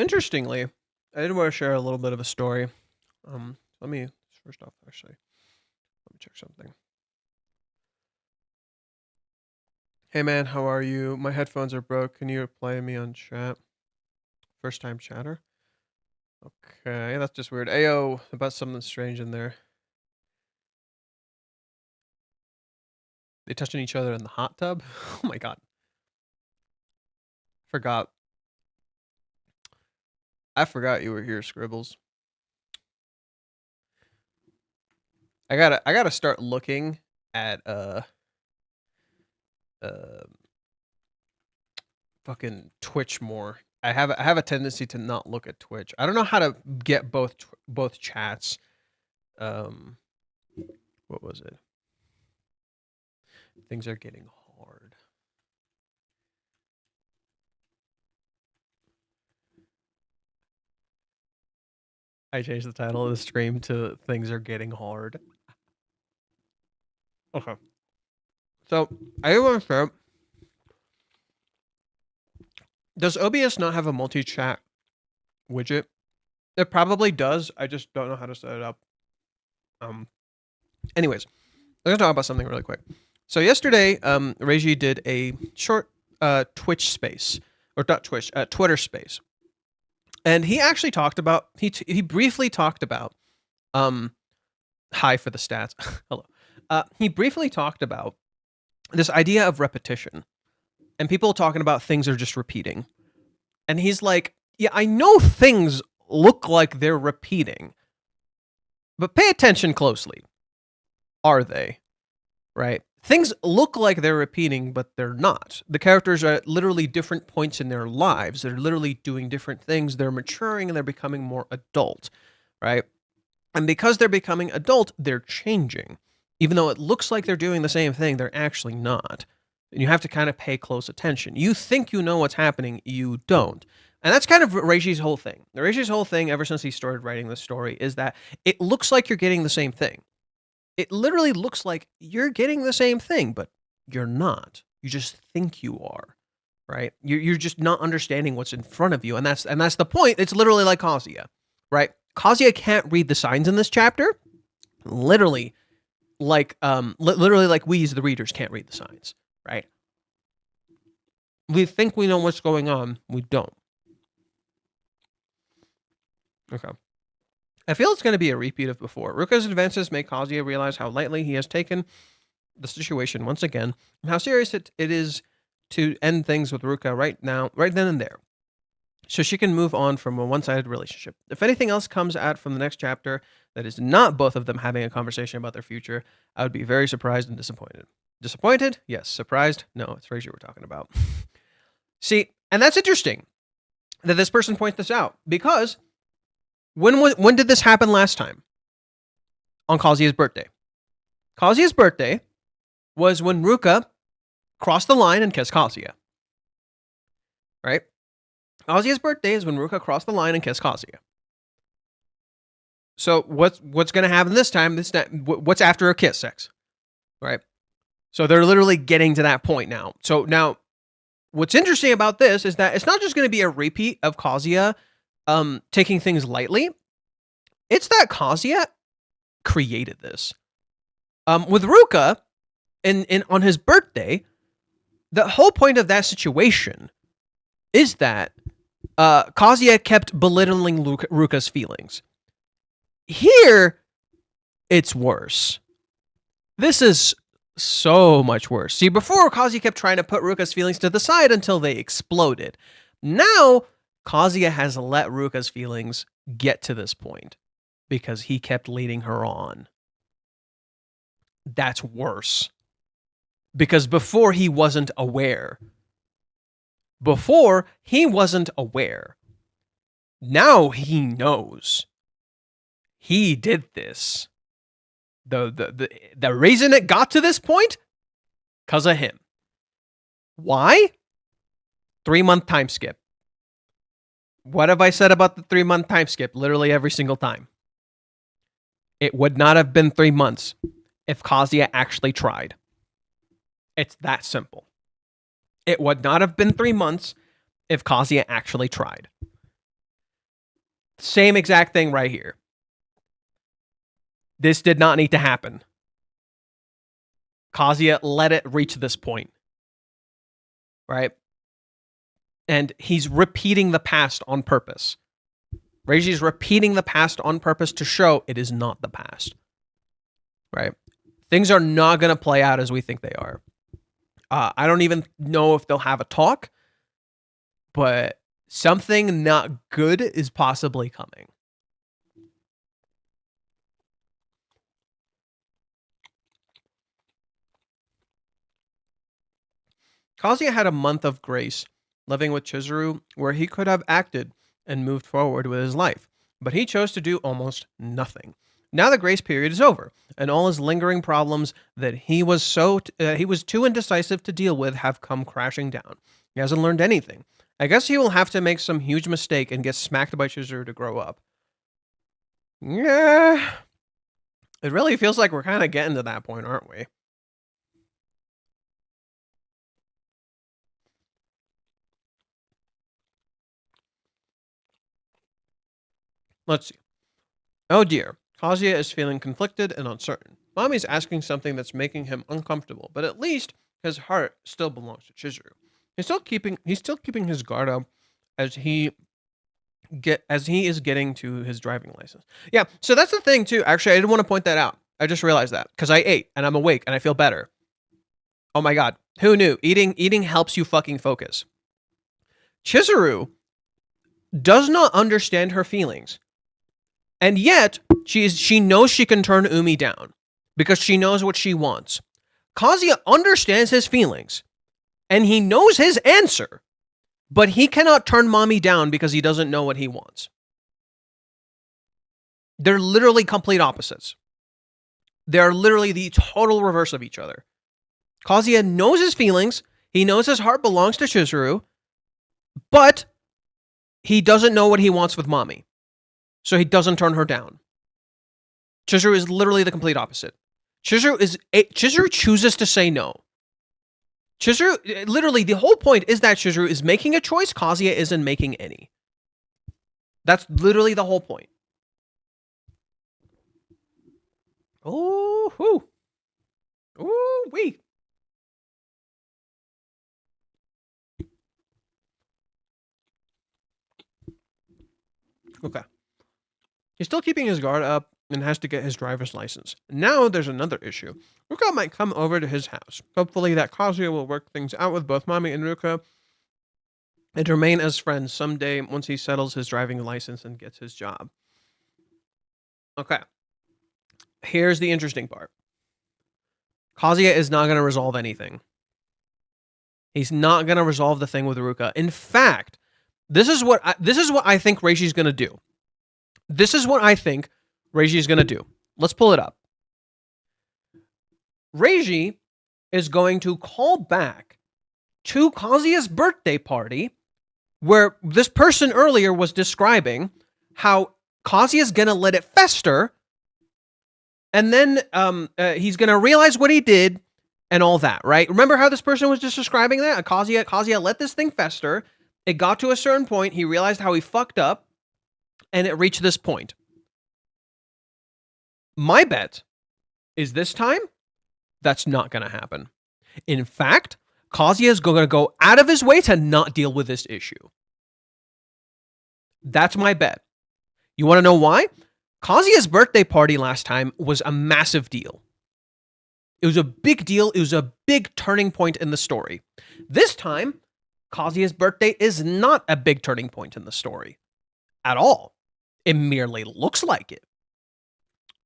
Interestingly, I did want to share a little bit of a story. Let me first off, actually, let me check something. Hey man, how are you? My headphones are broke. Can you reply me on chat? First time chatter. Okay, that's just weird. Ayo, about something strange in there. They touching each other in the hot tub? Oh my god. Forgot. I forgot you were here, Scribbles. I gotta start looking at fucking Twitch more. I have a tendency to not look at Twitch. I don't know how to get both chats. What was it? Things are getting hard. I changed the title of the stream to "Things Are Getting Hard." Okay. So I want to start. Does OBS not have a multi-chat widget? It probably does. I just don't know how to set it up. Anyways, let's talk about something really quick. So yesterday, Reiji did a short Twitch space, or not Twitch, Twitter space, and he actually talked about he briefly talked about hi for the stats. Hello. He briefly talked about this idea of repetition, and people talking about things are just repeating. And he's like, yeah, I know things look like they're repeating, but pay attention closely. Are they? Right? Things look like they're repeating, but they're not. The characters are at literally different points in their lives. They're literally doing different things. They're maturing and they're becoming more adult, right? And because they're becoming adult, they're changing. Even though it looks like they're doing the same thing, they're actually not. And you have to kind of pay close attention. You think you know what's happening, you don't. And that's kind of Reiji's whole thing. Reiji's whole thing, ever since he started writing this story, is that it looks like you're getting the same thing. It literally looks like you're getting the same thing, but you're not. You just think you are, right? You're just not understanding what's in front of you, and that's the point. It's literally like Kazuya, right? Kazuya can't read the signs in this chapter. Literally like we as the readers can't read the signs, right? We think we know what's going on. We don't. Okay. I feel it's going to be a repeat of before. Ruka's advances make Kazuya realize how lightly he has taken the situation once again, and how serious it is to end things with Ruka right then and there, so she can move on from a one-sided relationship. If anything else comes out from the next chapter that is not both of them having a conversation about their future, I would be very surprised and disappointed. Disappointed? Yes. Surprised? No, it's Reiji we're talking about. See, and that's interesting that this person points this out, because when did this happen last time? On Kazuya's birthday. Kazuya's birthday was when Ruka crossed the line and kissed Kazuya. Right? Kazuya's birthday is when Ruka crossed the line and kissed Kazuya. So what's going to happen this time? What's after a kiss? Sex. Right? So they're literally getting to that point now. So now, what's interesting about this is that it's not just going to be a repeat of Kazuya taking things lightly. It's that Kazuya created this. With Ruka, on his birthday, the whole point of that situation is that Kazuya kept belittling Ruka's feelings. Here, it's worse. This is so much worse. See, before, Kazuya kept trying to put Ruka's feelings to the side until they exploded. Now, Kazuya has let Ruka's feelings get to this point because he kept leading her on. That's worse. Because before, he wasn't aware. Before, he wasn't aware. Now he knows. He did this. The reason it got to this point? Because of him. Why? 3-month time skip. What have I said about the 3-month time skip? Literally every single time. It would not have been 3 months if Kazuya actually tried. It's that simple. It would not have been 3 months if Kazuya actually tried. Same exact thing right here. This did not need to happen. Kazuya let it reach this point. Right? And he's repeating the past on purpose. Reiji's repeating the past on purpose to show it is not the past. Right? Things are not going to play out as we think they are. I don't even know if they'll have a talk, but something not good is possibly coming. Kazuya had a month of grace living with Chizuru where he could have acted and moved forward with his life, but he chose to do almost nothing. Now the grace period is over, and all his lingering problems that he was too indecisive to deal with have come crashing down. He hasn't learned anything. I guess he will have to make some huge mistake and get smacked by Chizuru to grow up. Yeah. It really feels like we're kind of getting to that point, aren't we? Let's see. Oh dear. Kazuya is feeling conflicted and uncertain. Mami's asking something that's making him uncomfortable, but at least his heart still belongs to Chizuru. He's still keeping his guard up as he is getting to his driving license. Yeah, so that's the thing too. Actually, I didn't want to point that out. I just realized that because I ate and I'm awake and I feel better. Oh my god, who knew? Eating helps you fucking focus. Chizuru does not understand her feelings. And yet, she knows she can turn Umi down because she knows what she wants. Kazuya understands his feelings, and he knows his answer, but he cannot turn Mami down because he doesn't know what he wants. They're literally complete opposites. They're literally the total reverse of each other. Kazuya knows his feelings, he knows his heart belongs to Chizuru, but he doesn't know what he wants with Mami. So he doesn't turn her down. Chizuru is literally the complete opposite. Chizuru chooses to say no. Chizuru, literally, the whole point is that Chizuru is making a choice, Kazuya isn't making any. That's literally the whole point. Oh, whoo. Ooh, wee. Okay. He's still keeping his guard up and has to get his driver's license. Now there's another issue. Ruka might come over to his house. Hopefully that Kazuya will work things out with both Mami and Ruka and remain as friends someday once he settles his driving license and gets his job. Okay. Here's the interesting part. Kazuya is not going to resolve anything. He's not going to resolve the thing with Ruka. In fact, this is what I think Reishi's going to do. This is what I think Reiji is going to do. Let's pull it up. Reiji is going to call back to Kazuya's birthday party where this person earlier was describing how Kazuya's going to let it fester and then he's going to realize what he did and all that, right? Remember how this person was just describing that? Kazuya let this thing fester. It got to a certain point. He realized how he fucked up. And it reached this point. My bet is this time, that's not going to happen. In fact, Kazuya is going to go out of his way to not deal with this issue. That's my bet. You want to know why? Kazuya's birthday party last time was a massive deal. It was a big deal. It was a big turning point in the story. This time, Kazuya's birthday is not a big turning point in the story. At all. It merely looks like it.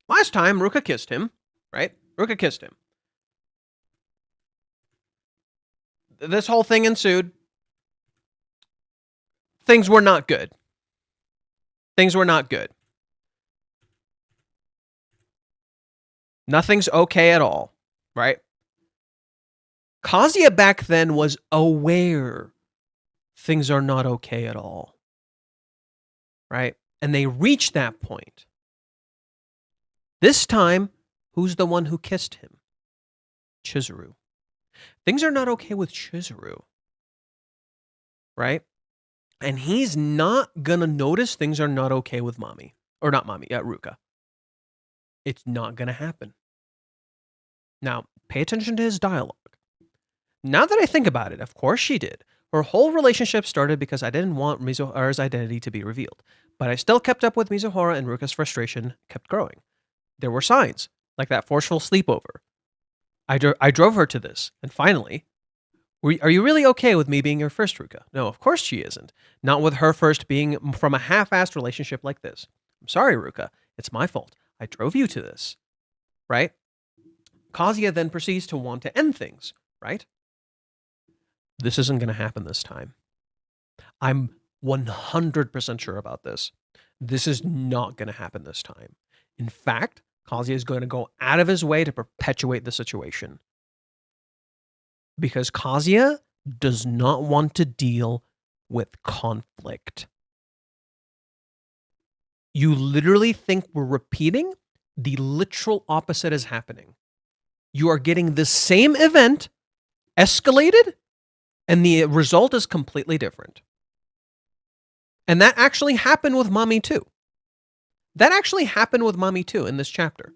Last time, Ruka kissed him, right? Ruka kissed him. This whole thing ensued. Things were not good. Things were not good. Nothing's okay at all, right? Kazuya back then was aware things are not okay at all, right? And they reached that point. This time, who's the one who kissed him? Chizuru. Things are not okay with Chizuru. Right? And he's not gonna notice things are not okay with Mami. Or not Mami, Ruka. It's not gonna happen. Now, pay attention to his dialogue. Now that I think about it, of course she did. Her whole relationship started because I didn't want Mizuhara's identity to be revealed. But I still kept up with Mizuhara, and Ruka's frustration kept growing. There were signs, like that forceful sleepover. I drove her to this, and finally, are you really okay with me being your first, Ruka? No, of course she isn't. Not with her first being from a half-assed relationship like this. I'm sorry, Ruka. It's my fault. I drove you to this. Right? Kazuya then proceeds to want to end things. Right? This isn't going to happen this time. I'm 100% sure about this. This is not going to happen this time. In fact, Kazuya is going to go out of his way to perpetuate the situation. Because Kazuya does not want to deal with conflict. You literally think we're repeating? The literal opposite is happening. You are getting the same event escalated, and the result is completely different. And that actually happened with Mami too. That actually happened with Mami too in this chapter.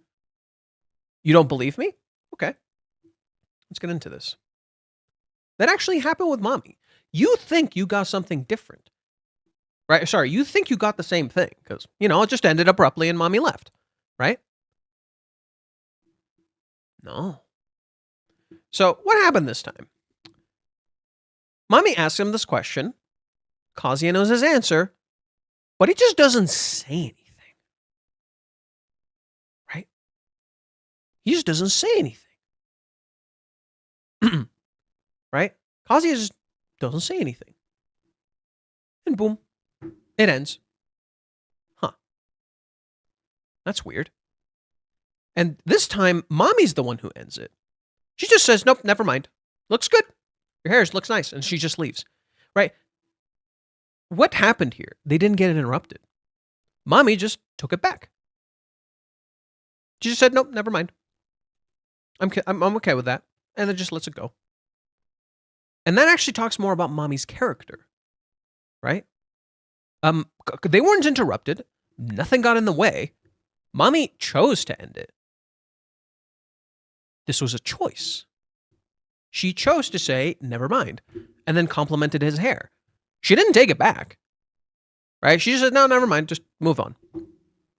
You don't believe me? Okay. Let's get into this. That actually happened with Mami. You think you got something different. Right? Sorry, you think you got the same thing. Because, it just ended abruptly and Mami left. Right? No. So, what happened this time? Mami asks him this question. Kazuya knows his answer. But he just doesn't say anything. Right? He just doesn't say anything. Right? Kazuya just doesn't say anything. And boom, it ends. Huh. That's weird. And this time, Mami's the one who ends it. She just says, nope, never mind. Looks good. Your hair looks nice. And she just leaves. Right? What happened here? They didn't get it interrupted. Mami just took it back. She just said, nope, never mind. I'm okay with that. And then just lets it go. And that actually talks more about Mami's character, right? They weren't interrupted. Nothing got in the way. Mami chose to end it. This was a choice. She chose to say, never mind, and then complimented his hair. She didn't take it back, right? She just said, no, never mind, just move on.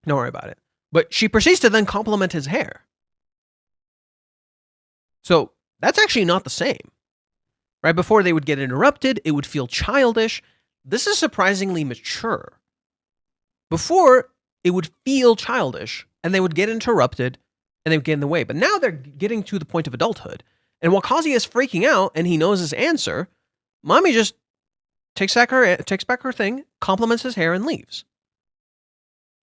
Don't worry about it. But she proceeds to then compliment his hair. So that's actually not the same. Right before they would get interrupted, it would feel childish. This is surprisingly mature. Before, it would feel childish, and they would get interrupted, and they would get in the way. But now they're getting to the point of adulthood. And while Kazuya is freaking out, and he knows his answer, Mami just takes back her thing, compliments his hair, and leaves.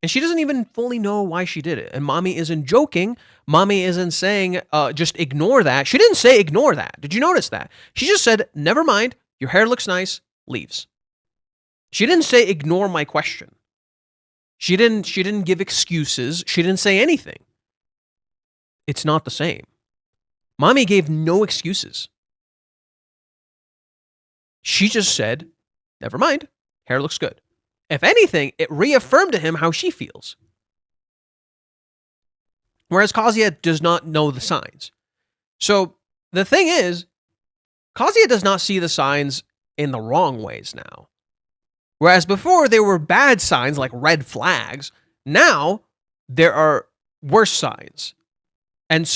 And she doesn't even fully know why she did it. And Mami isn't joking. Mami isn't saying, just ignore that. She didn't say ignore that. Did you notice that? She just said, never mind, your hair looks nice, leaves. She didn't say ignore my question. She didn't give excuses. She didn't say anything. It's not the same. Mami gave no excuses. She just said, never mind, hair looks good. If anything, it reaffirmed to him how she feels. Whereas Kazuya does not know the signs. So the thing is, Kazuya does not see the signs in the wrong ways now. Whereas before there were bad signs like red flags, now there are worse signs. And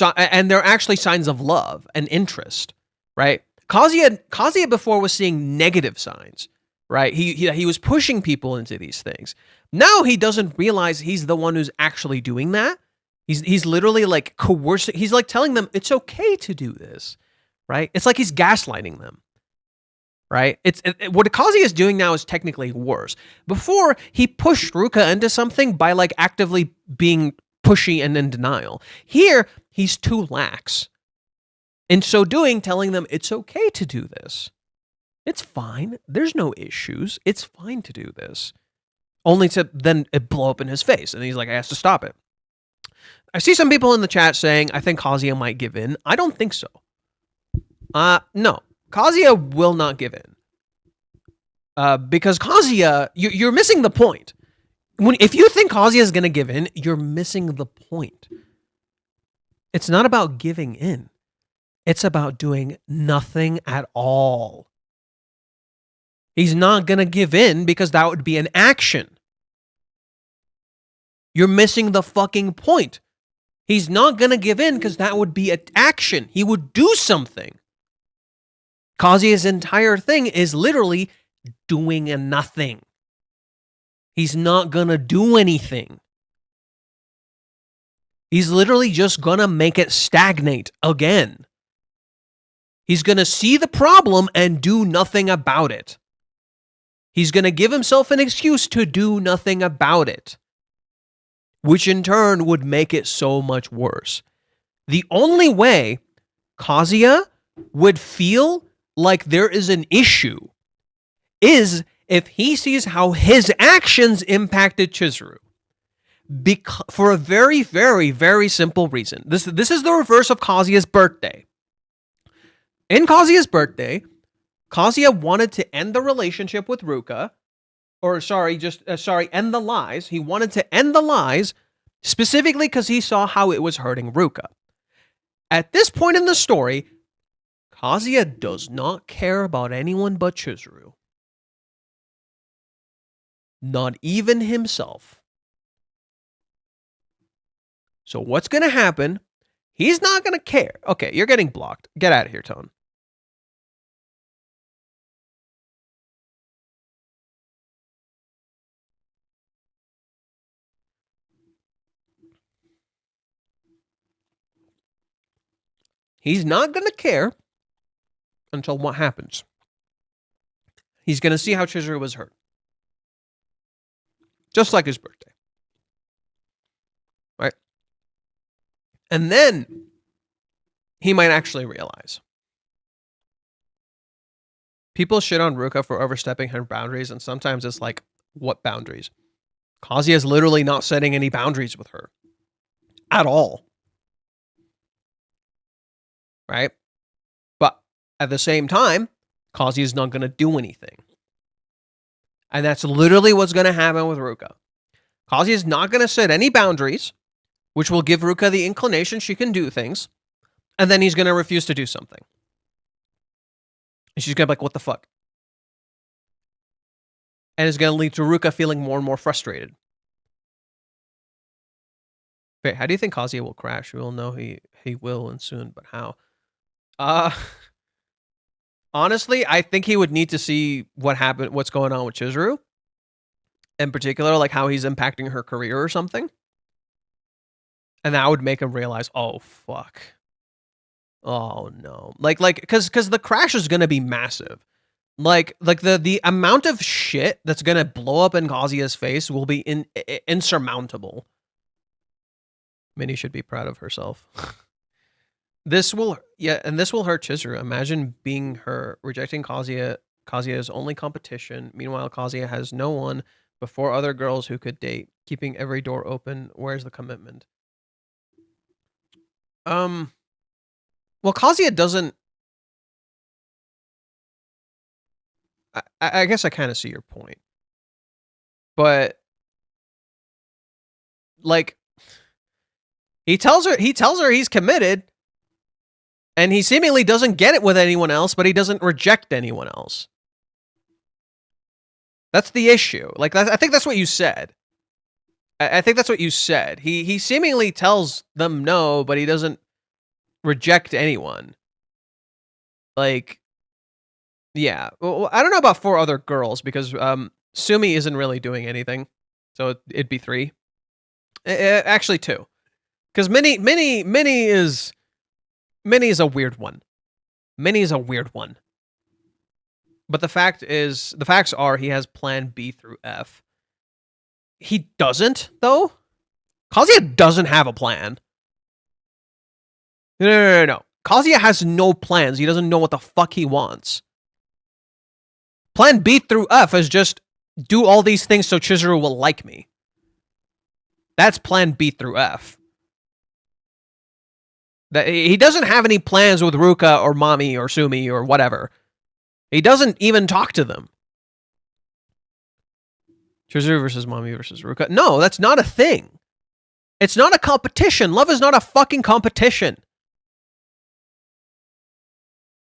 they're actually signs of love and interest, right? Kazuya before was seeing negative signs. Right? He was pushing people into these things. Now he doesn't realize he's the one who's actually doing that. He's literally like coercing. He's like telling them it's okay to do this, right? It's like he's gaslighting them, right? What Kazuya is doing now is technically worse. Before he pushed Ruka into something by like actively being pushy and in denial. Here he's too lax. In so doing, telling them it's okay to do this. It's fine. There's no issues. It's fine to do this. Only to then it blow up in his face. And he's like, I have to stop it. I see some people in the chat saying, I think Kazuya might give in. I don't think so. No. Kazuya will not give in. Because Kazuya, you're missing the point. If you think Kazuya is going to give in, you're missing the point. It's not about giving in. It's about doing nothing at all. He's not going to give in because that would be an action. You're missing the fucking point. He's not going to give in because that would be an action. He would do something. Kazuya's entire thing is literally doing a nothing. He's not going to do anything. He's literally just going to make it stagnate again. He's going to see the problem and do nothing about it. He's going to give himself an excuse to do nothing about it, which in turn would make it so much worse. The only way Kazuya would feel like there is an issue is if he sees how his actions impacted Chizuru. For a very, very, very simple reason. This is the reverse of Kazuya's birthday. In Kazuya's birthday, Kazuya wanted to end the relationship with Ruka, end the lies. He wanted to end the lies specifically because he saw how it was hurting Ruka. At this point in the story, Kazuya does not care about anyone but Chizuru. Not even himself. So what's going to happen? He's not going to care. Okay, you're getting blocked. Get out of here, Tone. He's not going to care until what happens. He's going to see how Chizuru was hurt. Just like his birthday. Right? And then he might actually realize. People shit on Ruka for overstepping her boundaries, and sometimes it's like, what boundaries? Kazuya is literally not setting any boundaries with her. At all. Right? But at the same time, Kazuya is not going to do anything. And that's literally what's going to happen with Ruka. Kazuya is not going to set any boundaries, which will give Ruka the inclination she can do things, and then he's going to refuse to do something. And she's going to be like, what the fuck? And it's going to lead to Ruka feeling more and more frustrated. Wait, how do you think Kazuya will crash? We will know he will and soon, but how? Honestly, I think he would need to see what's going on with Chizuru. In particular, like how he's impacting her career or something. And that would make him realize, oh, fuck. Oh, no. Because the crash is going to be massive. Like the amount of shit that's going to blow up in Kazuya's face will be insurmountable. Minnie should be proud of herself. This will hurt Chizuru. Imagine being her, rejecting Kazuya's only competition. Meanwhile, Kazuya has no one but 4 other girls who could date, keeping every door open. Where's the commitment? Well, Kazuya doesn't. I guess I kind of see your point, but like, he tells her he's committed. And he seemingly doesn't get it with anyone else, but he doesn't reject anyone else. That's the issue. Like, I think that's what you said. I think that's what you said. He seemingly tells them no, but he doesn't reject anyone. Like, yeah. Well, I don't know about 4 other girls, because Sumi isn't really doing anything. So it'd be 3. Actually, 2. Because Minnie is a weird one. Minnie is a weird one. But the facts are he has plan B through F. He doesn't, though. Kazuya doesn't have a plan. No. Kazuya has no plans. He doesn't know what the fuck he wants. Plan B through F is just do all these things so Chizuru will like me. That's plan B through F. He doesn't have any plans with Ruka or Mami or Sumi or whatever. He doesn't even talk to them. Chizuru versus Mami versus Ruka. No, that's not a thing. It's not a competition. Love is not a fucking competition.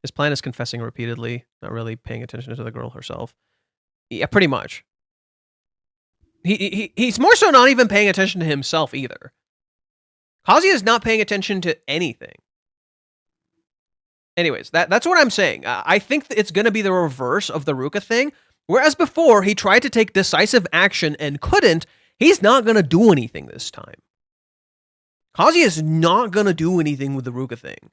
His plan is confessing repeatedly, not really paying attention to the girl herself. Yeah, pretty much. He's more so not even paying attention to himself either. Kazuya is not paying attention to anything. Anyways, that's what I'm saying. I think it's going to be the reverse of the Ruka thing. Whereas before, he tried to take decisive action and couldn't, he's not going to do anything this time. Kazuya is not going to do anything with the Ruka thing.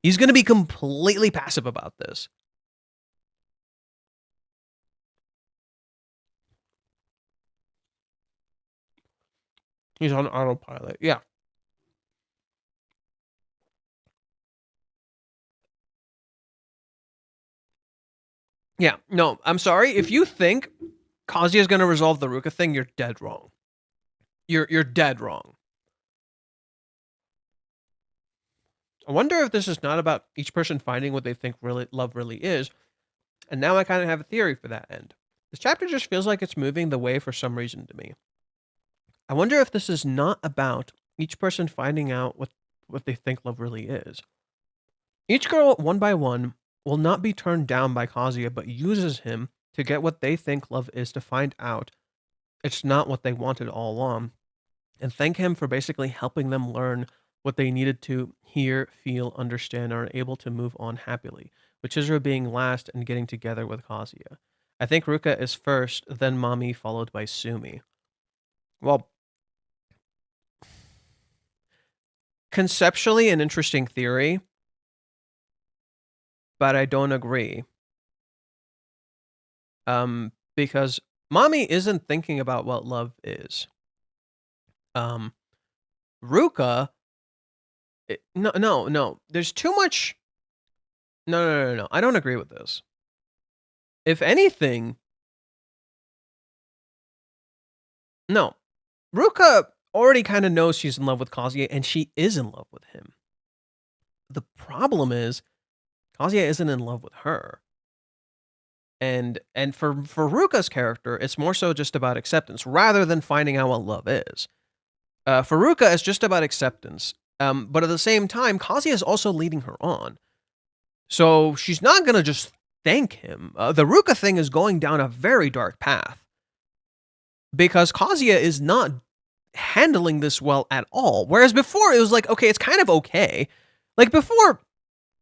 He's going to be completely passive about this. He's on autopilot. Yeah. Yeah. No, I'm sorry. If you think Kazuya is going to resolve the Ruka thing, you're dead wrong. You're dead wrong. I wonder if this is not about each person finding what they think love really is. And now I kind of have a theory for that end. This chapter just feels like it's moving the way for some reason to me. I wonder if this is not about each person finding out what they think love really is. Each girl, one by one, will not be turned down by Kazuya, but uses him to get what they think love is, to find out it's not what they wanted all along, and thank him for basically helping them learn what they needed to hear, feel, understand, and are able to move on happily, with Chizuru being last and getting together with Kazuya. I think Ruka is first, then Mami, followed by Sumi. Well, conceptually an interesting theory, but I don't agree. Because Mami isn't thinking about what love is. Ruka, no. There's too much. No. I don't agree with this. If anything, no. Ruka already kind of knows she's in love with Kazuya, and she is in love with him. The problem is, Kazuya isn't in love with her. And for Ruka's character, it's more so just about acceptance, rather than finding out what love is. For Ruka, it's just about acceptance. But at the same time, Kazuya is also leading her on. So she's not going to just thank him. The Ruka thing is going down a very dark path. Because Kazuya is not handling this well at all. Whereas before, it was like, okay, it's kind of okay. Like before,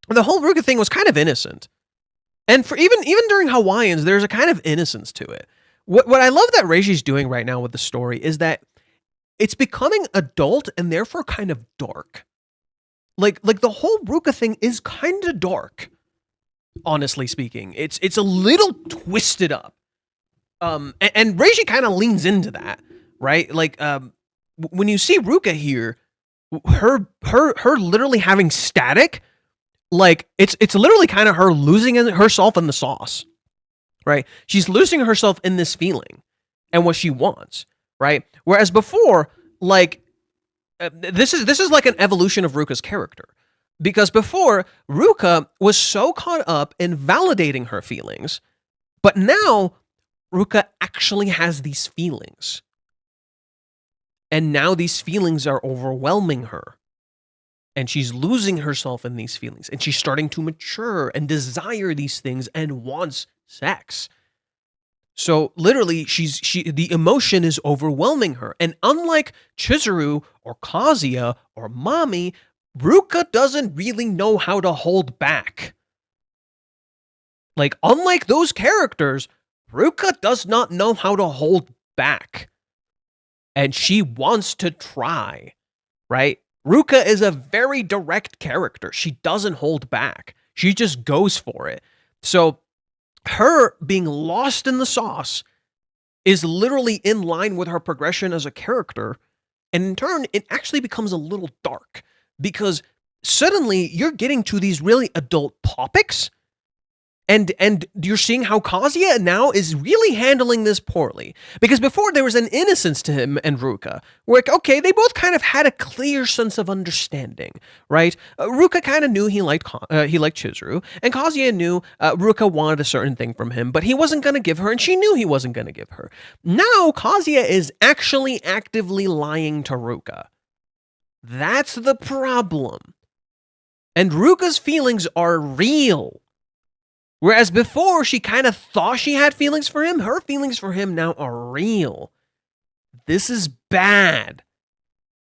the whole Ruka thing was kind of innocent. And for even during Hawaiians, there's a kind of innocence to it. What I love that Reiji's doing right now with the story is that it's becoming adult and therefore kind of dark. Like the whole Ruka thing is kind of dark, honestly speaking. It's a little twisted up. And Reiji kind of leans into that, right? Like when you see Ruka here, her literally having static, like it's literally kind of her losing herself in the sauce, right? She's losing herself in this feeling and what she wants, right? Whereas before, like this is like an evolution of Ruka's character, because before Ruka was so caught up in validating her feelings, but now Ruka actually has these feelings, and now these feelings are overwhelming her. And she's losing herself in these feelings. And she's starting to mature and desire these things and wants sex. So literally, the emotion is overwhelming her. And unlike Chizuru or Kazuya or Mami, Ruka doesn't really know how to hold back. Like, unlike those characters, Ruka does not know how to hold back. And she wants to try, right? Ruka is a very direct character. She doesn't hold back. She just goes for it. So her being lost in the sauce is literally in line with her progression as a character. And in turn, it actually becomes a little dark, because suddenly you're getting to these really adult topics, And you're seeing how Kazuya now is really handling this poorly. Because before there was an innocence to him and Ruka. Where, okay, they both kind of had a clear sense of understanding, right? Ruka kind of knew he liked Chizuru, and Kazuya knew Ruka wanted a certain thing from him, but he wasn't going to give her, and she knew he wasn't going to give her. Now Kazuya is actually actively lying to Ruka. That's the problem. And Ruka's feelings are real. Whereas before, she kind of thought she had feelings for him. Her feelings for him now are real. This is bad.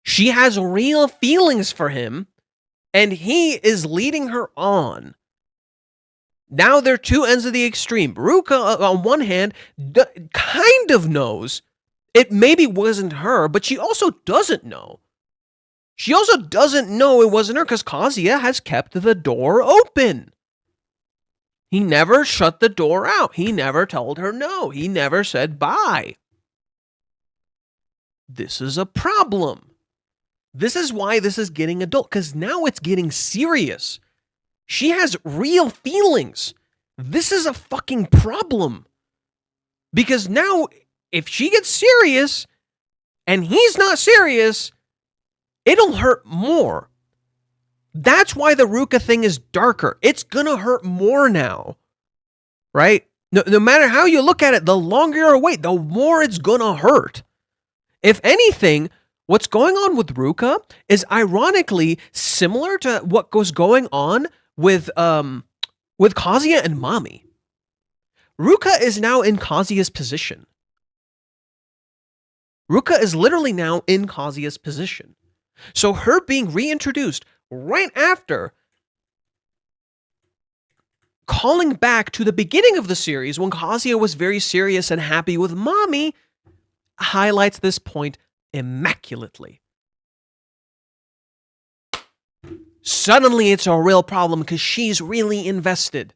She has real feelings for him, and he is leading her on. Now they're two ends of the extreme. Ruka, on one hand, kind of knows it maybe wasn't her, but she also doesn't know. She also doesn't know it wasn't her because Kazuya has kept the door open. He never shut the door out. He never told her no. He never said bye. This is a problem. This is why this is getting adult, because now it's getting serious. She has real feelings. This is a fucking problem. Because now, if she gets serious and he's not serious, it'll hurt more. That's why the Ruka thing is darker. It's gonna hurt more now, right? No matter how you look at it, the longer you wait, the more it's gonna hurt. If anything, what's going on with Ruka is ironically similar to what was going on with Kazuya and Mami. Ruka is now in Kazuya's position. Ruka is literally now in Kazuya's position. So her being reintroduced right after calling back to the beginning of the series when Kazuya was very serious and happy with Mami highlights this point immaculately. Suddenly it's a real problem because she's really invested.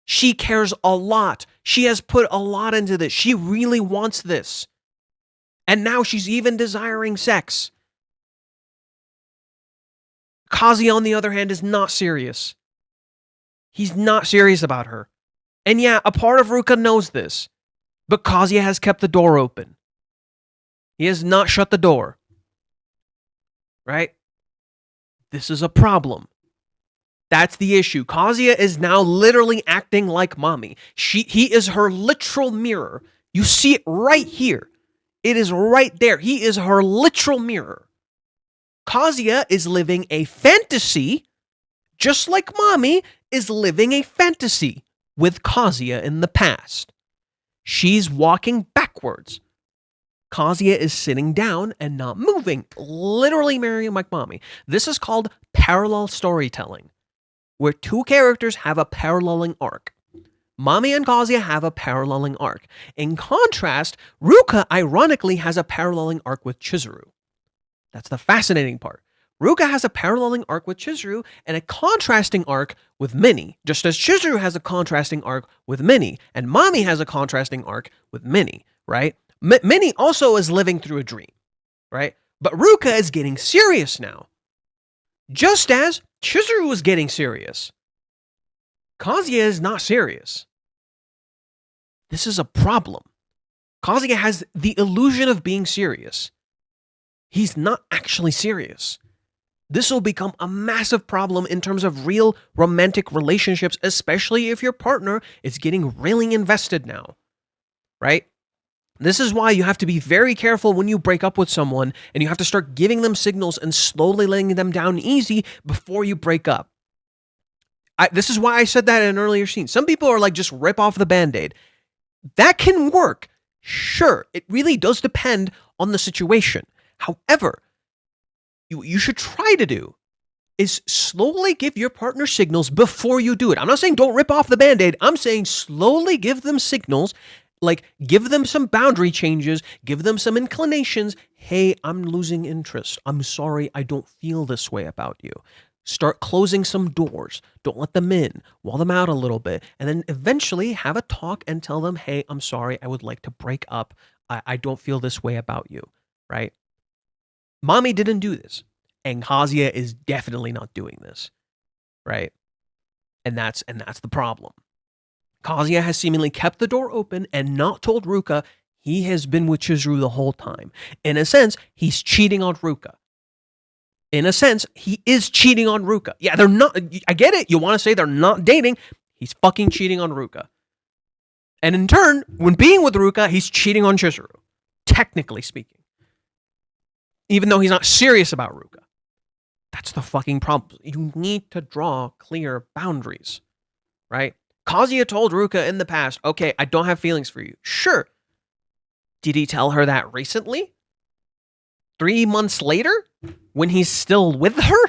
She cares a lot. She has put a lot into this. She really wants this. And now she's even desiring sex. Kazuya, on the other hand, is not serious. He's not serious about her. And yeah, a part of Ruka knows this. But Kazuya has kept the door open. He has not shut the door. Right? This is a problem. That's the issue. Kazuya is now literally acting like Mami. He is her literal mirror. You see it right here. It is right there. He is her literal mirror. Kazuya is living a fantasy, just like Mami is living a fantasy with Kazuya in the past. She's walking backwards. Kazuya is sitting down and not moving, literally marrying like Mami. This is called parallel storytelling, where two characters have a paralleling arc. Mami and Kazuya have a paralleling arc. In contrast, Ruka ironically has a paralleling arc with Chizuru. That's the fascinating part. Ruka has a paralleling arc with Chizuru and a contrasting arc with Minnie, just as Chizuru has a contrasting arc with Minnie, and Mami has a contrasting arc with Minnie, right? Minnie also is living through a dream, right? But Ruka is getting serious now. Just as Chizuru was getting serious. Kazuya is not serious. This is a problem. Kazuya has the illusion of being serious. He's not actually serious. This will become a massive problem in terms of real romantic relationships, especially if your partner is getting really invested now, right? This is why you have to be very careful when you break up with someone and you have to start giving them signals and slowly letting them down easy before you break up. This is why I said that in an earlier scene. Some people are like, just rip off the Band-Aid. That can work. Sure, it really does depend on the situation. However, you should try to do is slowly give your partner signals before you do it. I'm not saying don't rip off the Band-Aid. I'm saying slowly give them signals, like give them some boundary changes, give them some inclinations. Hey, I'm losing interest. I'm sorry, I don't feel this way about you. Start closing some doors. Don't let them in. Wall them out a little bit. And then eventually have a talk and tell them, hey, I'm sorry, I would like to break up. I don't feel this way about you, right? Mami didn't do this. And Kazuya is definitely not doing this, right? And that's the problem. Kazuya has seemingly kept the door open and not told Ruka he has been with Chizuru the whole time. In a sense, he's cheating on Ruka. In a sense, he is cheating on Ruka. Yeah, they're not. I get it. You want to say they're not dating. He's fucking cheating on Ruka. And in turn, when being with Ruka, he's cheating on Chizuru. Technically speaking. Even though he's not serious about Ruka. That's the fucking problem. You need to draw clear boundaries. Right? Kazuya told Ruka in the past, okay, I don't have feelings for you. Sure. Did he tell her that recently? 3 months later? When he's still with her?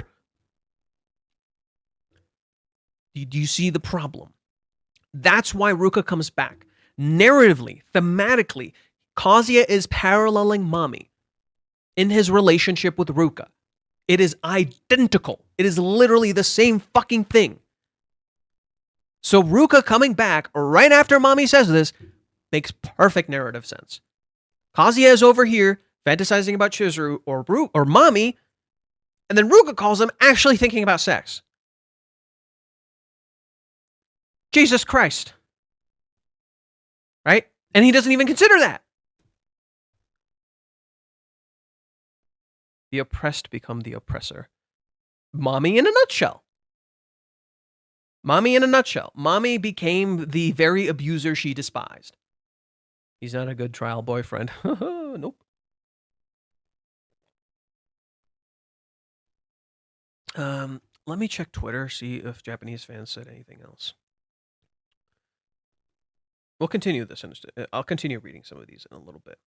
Do you see the problem? That's why Ruka comes back. Narratively, thematically, Kazuya is paralleling Mami in his relationship with Ruka. It is identical. It is literally the same fucking thing. So Ruka coming back right after Mami says this makes perfect narrative sense. Kazuya is over here fantasizing about Chizuru or Mami, and then Ruka calls him actually thinking about sex. Jesus Christ. Right? And he doesn't even consider that. The oppressed become the oppressor. Mami in a nutshell. Mami in a nutshell. Mami became the very abuser she despised. He's not a good trial boyfriend. Nope. Let me check Twitter, see if Japanese fans said anything else. We'll continue this. I'll continue reading some of these in a little bit.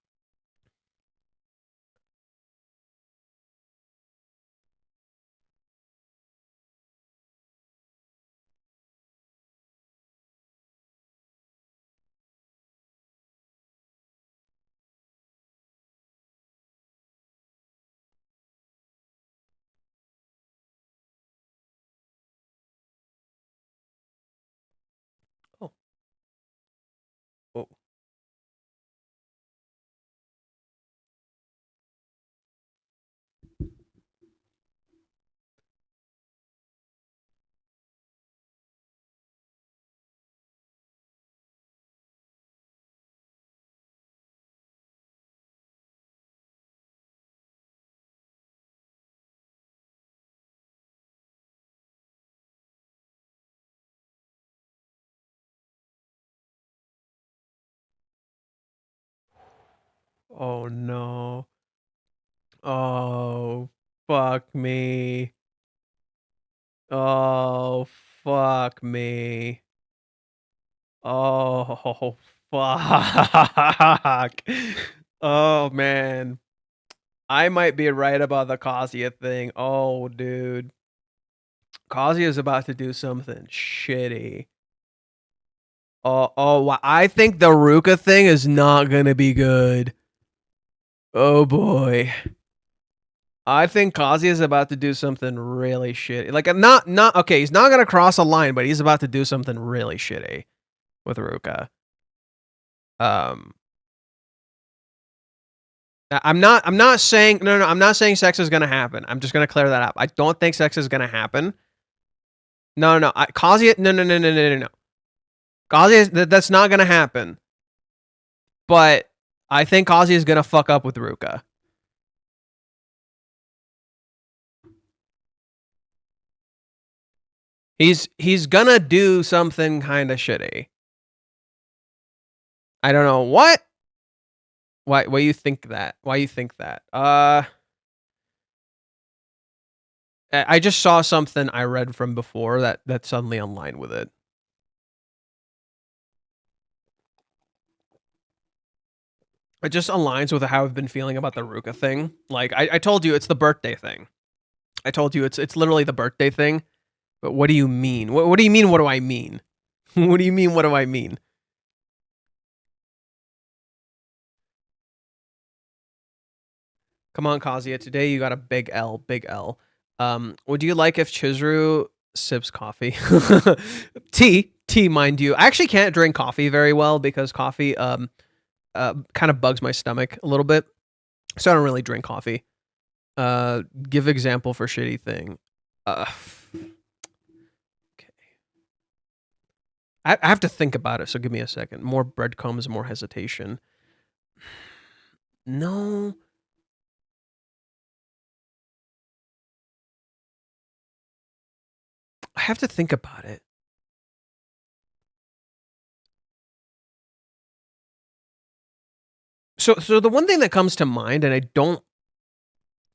Oh. Oh. Oh no. Oh, fuck me. Oh, fuck me. Oh, fuck. Oh, man. I might be right about the Kazuya thing. Oh, dude. Kazuya is about to do something shitty. Oh, I think the Ruka thing is not going to be good. Oh, boy. I think Kazuya is about to do something really shitty. Like, okay, he's not going to cross a line, but he's about to do something really shitty with Ruka. I'm not saying, no, I'm not saying sex is going to happen. I'm just going to clear that up. I don't think sex is going to happen. No, Kazuya, no. Kazuya, that's not going to happen. But I think Kazuya is going to fuck up with Ruka. He's gonna do something kind of shitty. I don't know what. Why you think that? Why you think that? I just saw something I read from before that suddenly aligned with it. It just aligns with how I've been feeling about the Ruka thing. Like I told you, it's the birthday thing. I told you it's literally the birthday thing. But what do you mean? What do you mean? What do I mean? What do you mean? What do I mean? Come on, Kazuya. Today you got a big L. Big L. Would you like if Chizuru sips coffee? Tea, mind you. I actually can't drink coffee very well because coffee kind of bugs my stomach a little bit. So I don't really drink coffee. Give example for shitty thing. Okay. I have to think about it, so give me a second. More breadcrumbs, more hesitation. No. I have to think about it. So the one thing that comes to mind, and I don't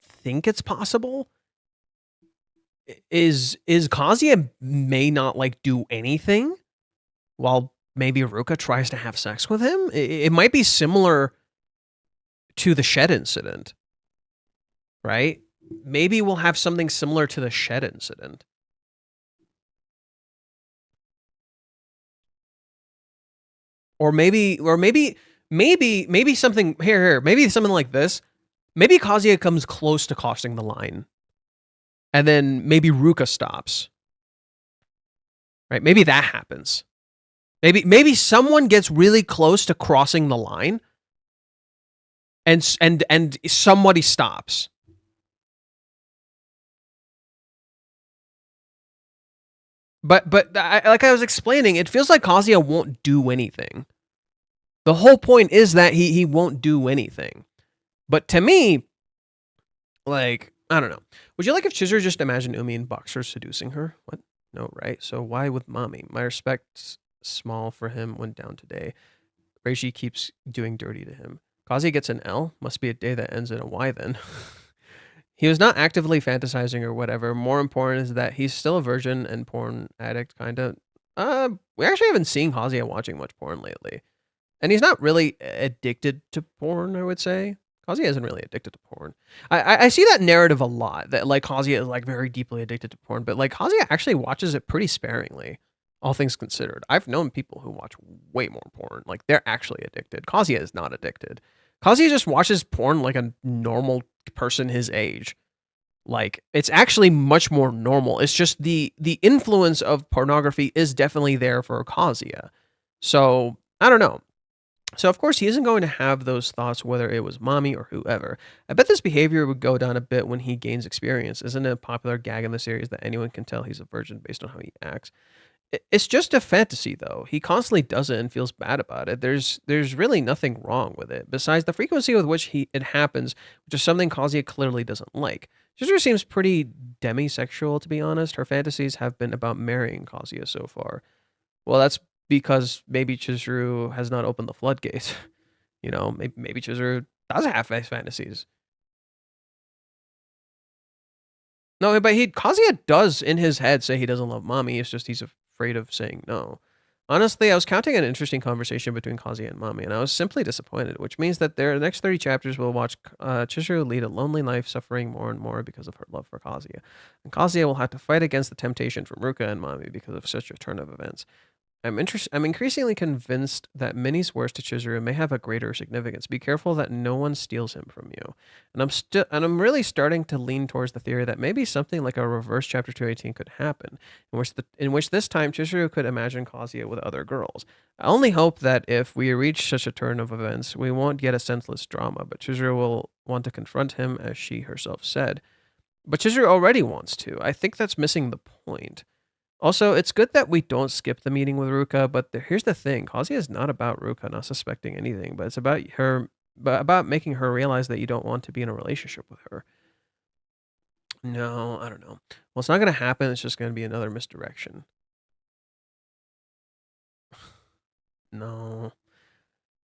think it's possible, is Kazuya may not like do anything while maybe Ruka tries to have sex with him. It might be similar to the shed incident, right? Maybe we'll have something similar to the shed incident. Or maybe something here, maybe something like this. Maybe Kazuya comes close to crossing the line. And then maybe Ruka stops. Right? Maybe that happens. Maybe someone gets really close to crossing the line and somebody stops. But like I was explaining, it feels like Kazuya won't do anything. The whole point is that he won't do anything. But to me, like, I don't know. Would you like if Chizuru just imagined Umi in boxers seducing her? What? No, right? So why with Mami? My respect small for him went down today. Reishi keeps doing dirty to him. Kazuya gets an L? Must be a day that ends in a Y then. He was not actively fantasizing or whatever. More important is that he's still a virgin and porn addict, kind of. We actually haven't seen Kazuya watching much porn lately. And he's not really addicted to porn, I would say. Kazuya isn't really addicted to porn. I see that narrative a lot, that like Kazuya is like very deeply addicted to porn, but like Kazuya actually watches it pretty sparingly, all things considered. I've known people who watch way more porn. Like they're actually addicted. Kazuya is not addicted. Kazuya just watches porn like a normal person his age. Like it's actually much more normal. It's just the influence of pornography is definitely there for Kazuya. So I don't know. So of course he isn't going to have those thoughts whether it was Mami or whoever. I bet this behavior would go down a bit when he gains experience. Isn't it a popular gag in the series that anyone can tell he's a virgin based on how he acts? It's just a fantasy, though. He constantly does it and feels bad about it. There's really nothing wrong with it, besides the frequency with which it happens, which is something Kazuya clearly doesn't like. Chizuru seems pretty demisexual, to be honest. Her fantasies have been about marrying Kazuya so far. Well, that's because maybe Chizuru has not opened the floodgates. You know, maybe Chizuru does have fantasies. No, but Kazuya does in his head say he doesn't love Mami. It's just he's afraid of saying no. Honestly, I was counting an interesting conversation between Kazuya and Mami, and I was simply disappointed, which means that the next 30 chapters will watch Chizuru lead a lonely life, suffering more and more because of her love for Kazuya. And Kazuya will have to fight against the temptation from Ruka and Mami because of such a turn of events. I'm increasingly convinced that Minnie's words to Chizuru may have a greater significance. Be careful that no one steals him from you. And I'm really starting to lean towards the theory that maybe something like a reverse chapter 218 could happen, in which this time Chizuru could imagine Kazuya with other girls. I only hope that if we reach such a turn of events, we won't get a senseless drama, but Chizuru will want to confront him, as she herself said. But Chizuru already wants to. I think that's missing the point. Also, it's good that we don't skip the meeting with Ruka, but here's the thing. Kazuya is not about Ruka not suspecting anything, but it's about her, about making her realize that you don't want to be in a relationship with her. No, I don't know. Well, it's not going to happen. It's just going to be another misdirection. No.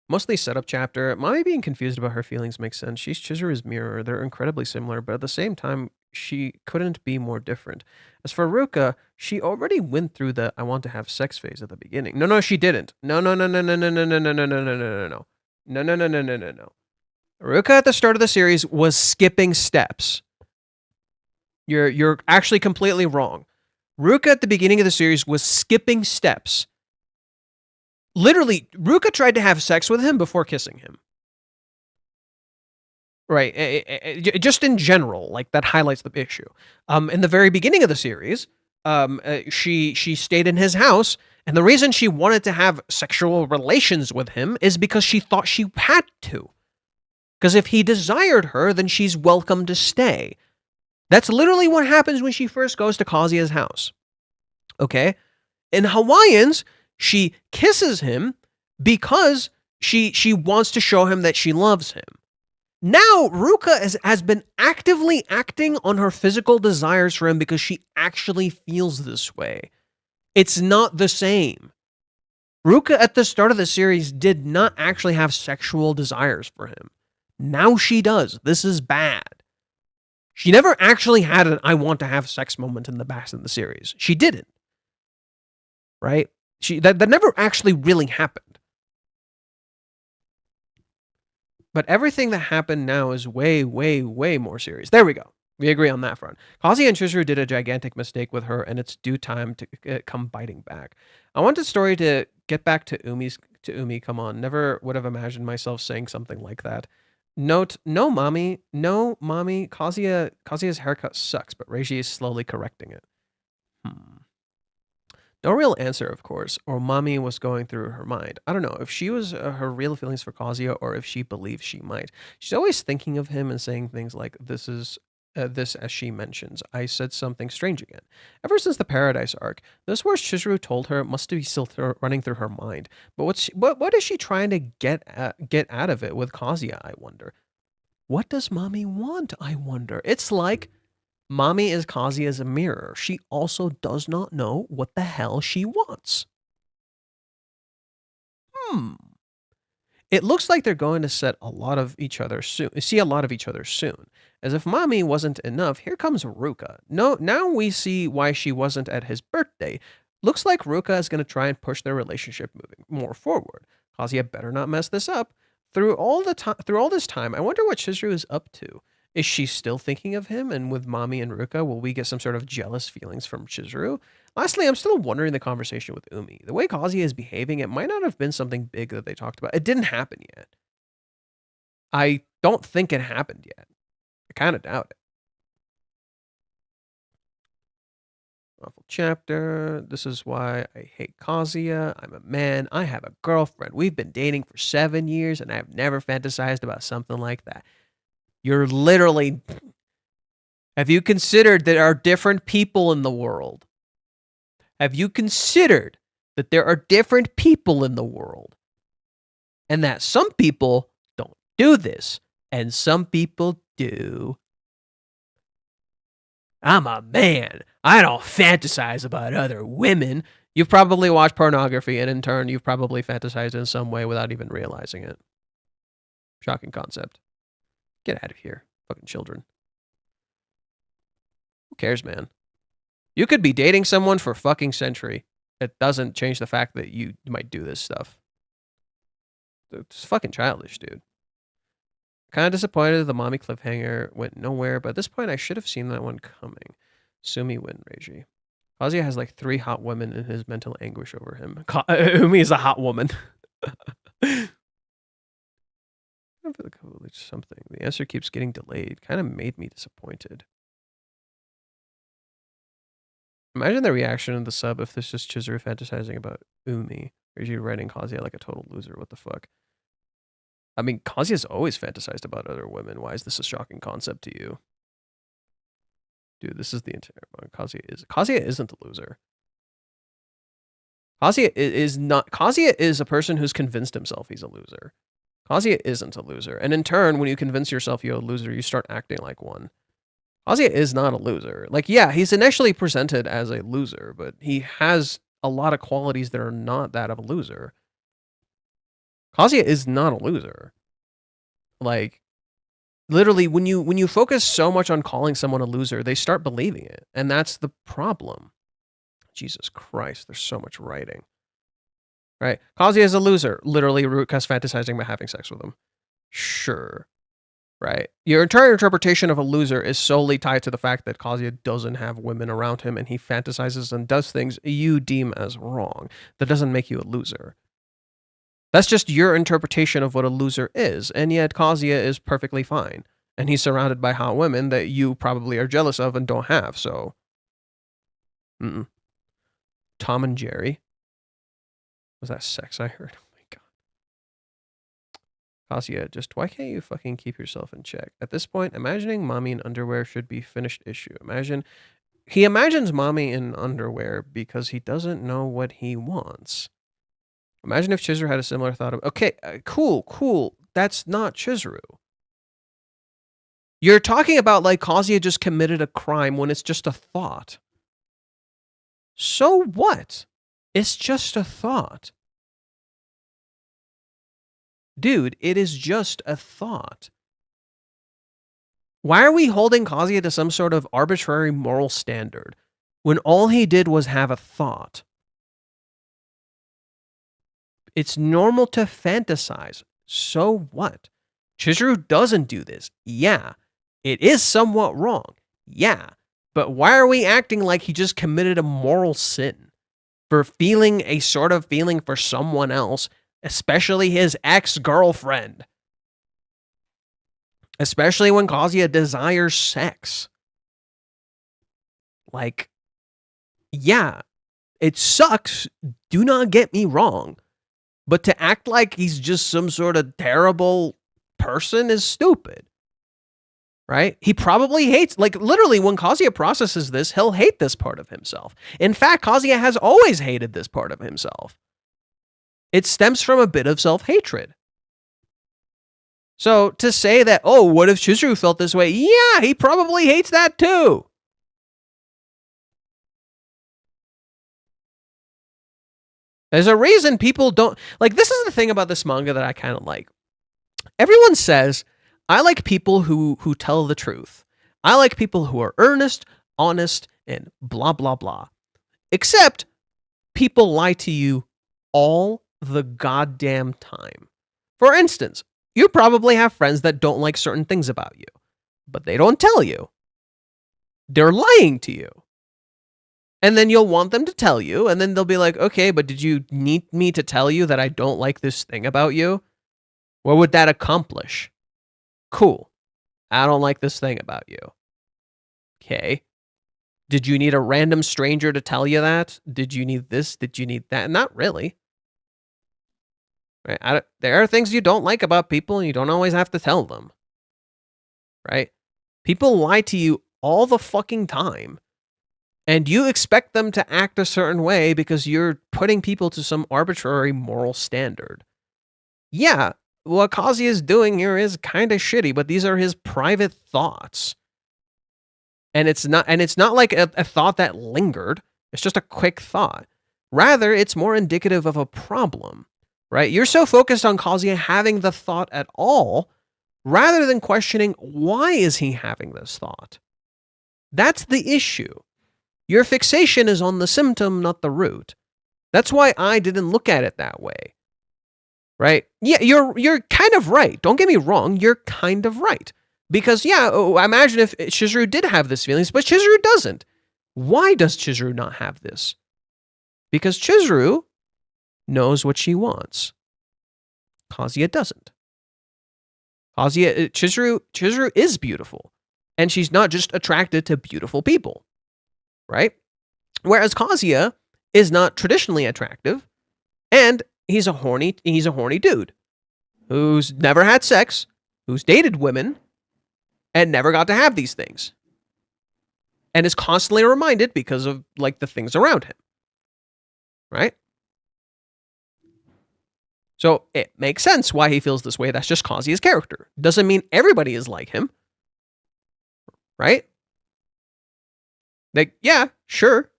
Mostly setup chapter. Mami being confused about her feelings makes sense. She's Chizuru's mirror. They're incredibly similar, but at the same time, she couldn't be more different. As for Ruka, she already went through the I want to have sex phase at the beginning. No, she didn't. No. Ruka at the start of the series was skipping steps. You're actually completely wrong. Ruka at the beginning of the series was skipping steps. Literally, Ruka tried to have sex with him before kissing him. Right. Just in general, like that highlights the issue. In the very beginning of the series, she stayed in his house, and the reason she wanted to have sexual relations with him is because she thought she had to. Because if he desired her, then she's welcome to stay. That's literally what happens when she first goes to Kazuya's house. Okay? In Hawaiians, She kisses him because she wants to show him that she loves him. Now, Ruka has been actively acting on her physical desires for him because she actually feels this way. It's not the same. Ruka at the start of the series did not actually have sexual desires for him. Now she does. This is bad. She never actually had an I want to have sex moment in the past in the series. She didn't. Right? That never actually really happened. But everything that happened now is way, way, way more serious. There we go. We agree on that front. Kazuya and Chizuru did a gigantic mistake with her, and it's due time to come biting back. I want the story to get back to Umi. Come on. Never would have imagined myself saying something like that. Note, no, mommy. Kazuya's haircut sucks, but Reiji is slowly correcting it. No real answer, of course, or Mami was going through her mind. I don't know if she was her real feelings for Kazuya or if she believes she might. She's always thinking of him and saying things like, this as she mentions. I said something strange again. Ever since the Paradise arc, those words Chizuru told her must be still running through her mind. But what is she trying to get out of it with Kazuya, I wonder? What does Mami want, I wonder? It's like Mami is Kazuya's mirror. She also does not know what the hell she wants. It looks like they're going to see a lot of each other soon. As if Mami wasn't enough, here comes Ruka. No, now we see why she wasn't at his birthday. Looks like Ruka is going to try and push their relationship moving more forward. Kazuya better not mess this up. Through all this time, I wonder what Chizuru is up to. Is she still thinking of him? And with Mami and Ruka, will we get some sort of jealous feelings from Chizuru? Lastly, I'm still wondering the conversation with Umi. The way Kazuya is behaving, it might not have been something big that they talked about. It didn't happen yet. I don't think it happened yet. I kind of doubt it. Awful chapter. This is why I hate Kazuya. I'm a man. I have a girlfriend. We've been dating for 7 years, and I've never fantasized about something like that. You're literally... Have you considered there are different people in the world? Have you considered that there are different people in the world? And that some people don't do this, and some people do. I'm a man. I don't fantasize about other women. You've probably watched pornography, and in turn, you've probably fantasized in some way without even realizing it. Shocking concept. Get out of here, fucking children. Who cares, man? You could be dating someone for a fucking century. It doesn't change the fact that you might do this stuff. It's fucking childish, dude. Kind of disappointed that the Mami cliffhanger went nowhere, but at this point I should have seen that one coming. Sumi win, Reiji. Kazuya has like 3 hot women in his mental anguish over him. Umi is a hot woman. Something. The answer keeps getting delayed. Kind of made me disappointed. Imagine the reaction of the sub if this is Chizuru fantasizing about Umi. Reiji writing Kazuya like a total loser. What the fuck? I mean, Kazuya's always fantasized about other women. Why is this a shocking concept to you? Dude, this is the entire Kazuya isn't a loser. Kazuya is a person who's convinced himself he's a loser. Kazuya isn't a loser. And in turn, when you convince yourself you're a loser, you start acting like one. Kazuya is not a loser. Like, yeah, he's initially presented as a loser, but he has a lot of qualities that are not that of a loser. Kazuya is not a loser. Like, literally, when you focus so much on calling someone a loser, they start believing it. And that's the problem. Jesus Christ, there's so much writing. Right? Kazuya is a loser. Literally, Ruka's fantasizing about having sex with him. Sure. Right? Your entire interpretation of a loser is solely tied to the fact that Kazuya doesn't have women around him and he fantasizes and does things you deem as wrong. That doesn't make you a loser. That's just your interpretation of what a loser is, and yet Kazuya is perfectly fine. And he's surrounded by hot women that you probably are jealous of and don't have, so... Tom and Jerry. Was that sex I heard? Oh my god. Kazuya, just why can't you fucking keep yourself in check? At this point, imagining Mami in underwear should be finished issue. He imagines Mami in underwear because he doesn't know what he wants. Imagine if Chizuru had a similar thought of, okay, cool. That's not Chizuru. You're talking about like Kazuya just committed a crime when it's just a thought. So what? It's just a thought. Dude, it is just a thought. Why are we holding Kazuya to some sort of arbitrary moral standard when all he did was have a thought? It's normal to fantasize. So what? Chizuru doesn't do this. Yeah. It is somewhat wrong. Yeah. But why are we acting like he just committed a moral sin for feeling a sort of feeling for someone else, especially his ex-girlfriend? Especially when Kazuya desires sex. Like, yeah, it sucks. Do not get me wrong. But to act like he's just some sort of terrible person is stupid. Right? He probably hates, like literally when Kazuya processes this, he'll hate this part of himself. In fact, Kazuya has always hated this part of himself. It stems from a bit of self-hatred. So to say that, oh, what if Chizuru felt this way? Yeah, he probably hates that too. There's a reason people don't, like, this is the thing about this manga that I kind of like. Everyone says, I like people who tell the truth. I like people who are earnest, honest, and blah, blah, blah. Except people lie to you all the goddamn time. For instance, you probably have friends that don't like certain things about you, but they don't tell you. They're lying to you. And then you'll want them to tell you, and then they'll be like, okay, but did you need me to tell you that I don't like this thing about you? What would that accomplish? Cool. I don't like this thing about you. Okay. Did you need a random stranger to tell you that? Did you need this? Did you need that? Not really. Right? There are things you don't like about people, and you don't always have to tell them. Right? People lie to you all the fucking time. And you expect them to act a certain way because you're putting people to some arbitrary moral standard. Yeah, what Kazuya is doing here is kind of shitty, but these are his private thoughts. And it's not like a thought that lingered. It's just a quick thought. Rather, it's more indicative of a problem, right? You're so focused on Kazuya having the thought at all, rather than questioning why is he having this thought. That's the issue. Your fixation is on the symptom, not the root. That's why I didn't look at it that way. Right? Yeah, you're kind of right. Don't get me wrong. You're kind of right. Because, yeah, imagine if Chizuru did have this feelings, but Chizuru doesn't. Why does Chizuru not have this? Because Chizuru knows what she wants. Kazuya doesn't. Chizuru is beautiful. And she's not just attracted to beautiful people. Right? Whereas Kazuya is not traditionally attractive, and he's a horny dude who's never had sex, who's dated women, and never got to have these things. And is constantly reminded because of like the things around him. Right? So it makes sense why he feels this way. That's just Kazuya's character. Doesn't mean everybody is like him. Right? Like, yeah, sure.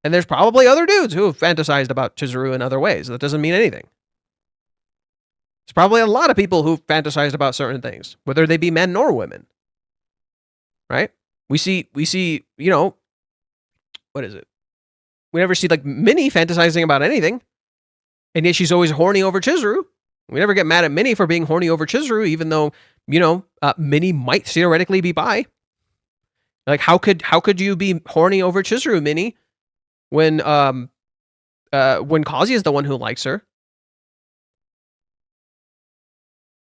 And there's probably other dudes who have fantasized about Chizuru in other ways. That doesn't mean anything. There's probably a lot of people who've fantasized about certain things, whether they be men or women. Right? We see, you know, what is it? We never see like Minnie fantasizing about anything. And yet she's always horny over Chizuru. We never get mad at Minnie for being horny over Chizuru, even though, you know, Minnie might theoretically be bi. Like, how could you be horny over Chizuru, Minnie, when Kazuya is the one who likes her?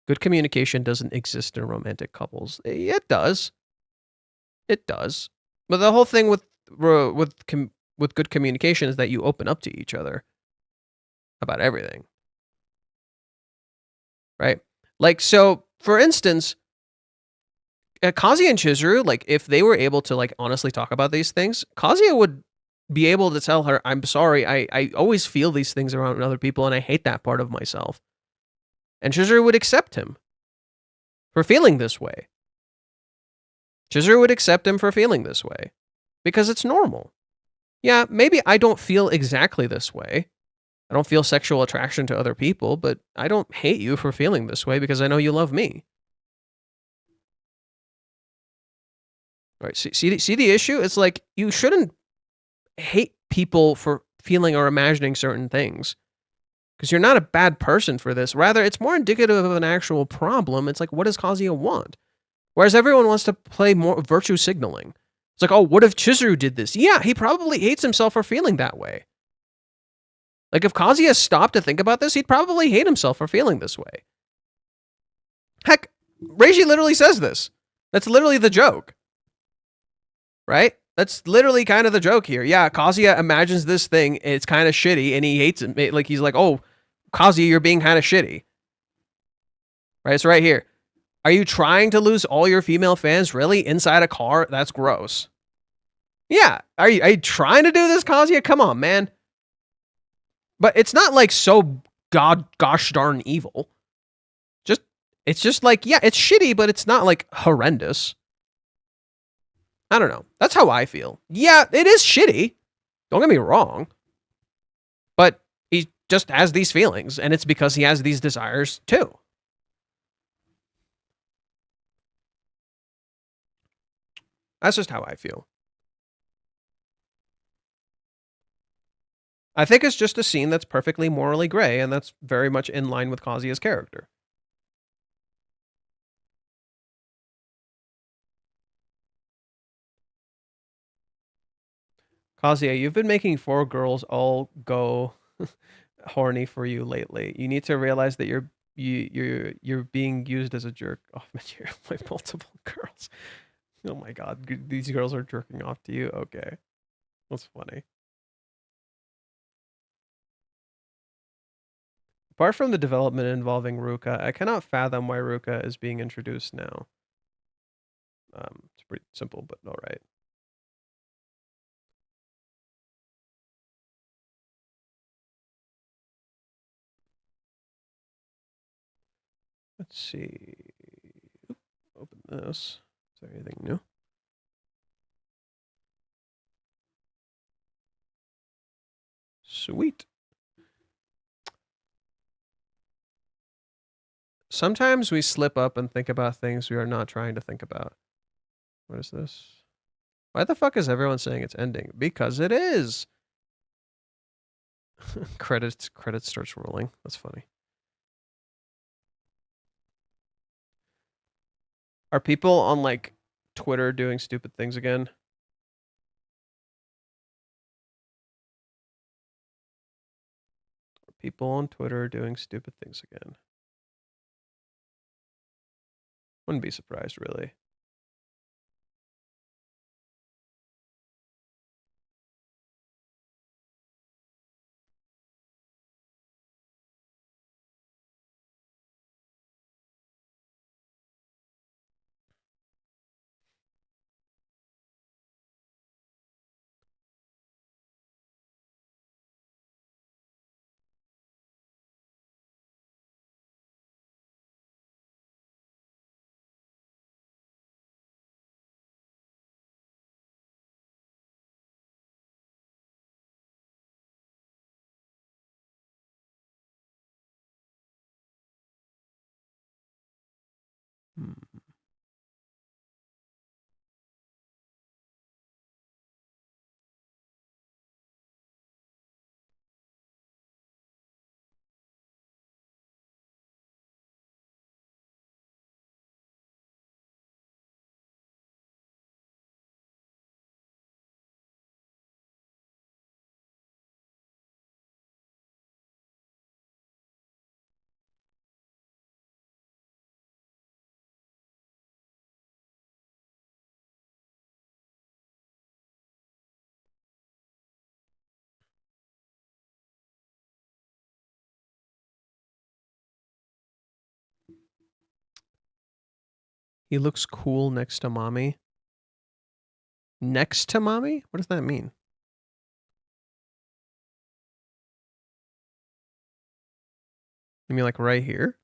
Good communication doesn't exist in romantic couples. It does. It does. But the whole thing with good communication is that you open up to each other about everything. Right? Like, so, for instance, Kazuya and Chizuru, like, if they were able to, like, honestly talk about these things, Kazuya would be able to tell her, I'm sorry, I always feel these things around other people and I hate that part of myself. And Chizuru would accept him for feeling this way. Chizuru would accept him for feeling this way because it's normal. Yeah, maybe I don't feel exactly this way. I don't feel sexual attraction to other people, but I don't hate you for feeling this way because I know you love me. Right? See the issue? It's like you shouldn't hate people for feeling or imagining certain things because you're not a bad person for this. Rather, it's more indicative of an actual problem. It's like, what does Kazuya want? Whereas everyone wants to play more virtue signaling. It's like, oh, what if Chizuru did this? Yeah, he probably hates himself for feeling that way. Like, if Kazuya stopped to think about this, he'd probably hate himself for feeling this way. Heck, Reiji literally says this. That's literally the joke. Right? That's literally kind of the joke here. Yeah, Kazuya imagines this thing, it's kind of shitty, and he hates it. Like, he's like, oh, Kazuya, you're being kind of shitty. Right? It's right here. Are you trying to lose all your female fans, really, inside a car? That's gross. Yeah. Are you trying to do this, Kazuya? Come on, man. But it's not like so gosh darn evil. It's just like, yeah, it's shitty, but it's not like horrendous. I don't know. That's how I feel. Yeah, it is shitty. Don't get me wrong. But he just has these feelings, and it's because he has these desires too. That's just how I feel. I think it's just a scene that's perfectly morally gray, and that's very much in line with Kazuya's character. Kazuya, you've been making 4 girls all go horny for you lately. You need to realize that you're being used as a jerk off material by multiple girls. Oh my god, these girls are jerking off to you? Okay. That's funny. Apart from the development involving Ruka, I cannot fathom why Ruka is being introduced now. It's pretty simple, but alright. Let's see. Open this. Is there anything new? Sweet. Sometimes we slip up and think about things we are not trying to think about. What is this? Why the fuck is everyone saying it's ending? Because it is. Credit starts rolling. That's funny. Are people on like Twitter doing stupid things again? Are people on Twitter doing stupid things again? Wouldn't be surprised, really. He looks cool next to Mami. Next to Mami? What does that mean? You mean like right here?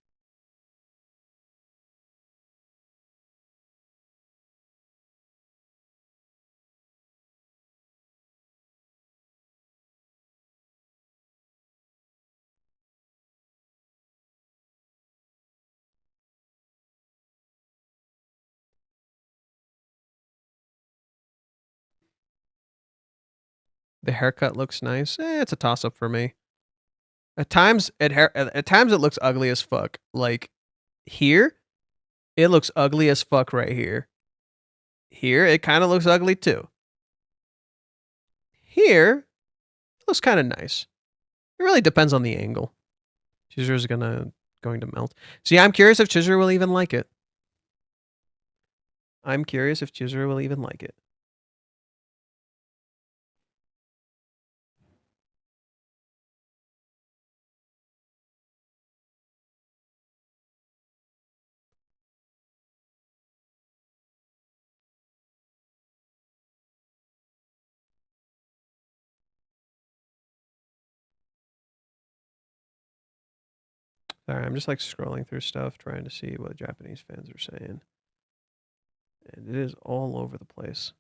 The haircut looks nice. It's a toss-up for me. At times it looks ugly as fuck. Like here, it looks ugly as fuck right here. Here, it kind of looks ugly too. Here, it looks kind of nice. It really depends on the angle. Chizuru's going to melt. See, I'm curious if Chizuru will even like it. I'm curious if Chizuru will even like it. Sorry, I'm just like scrolling through stuff, trying to see what Japanese fans are saying. And it is all over the place.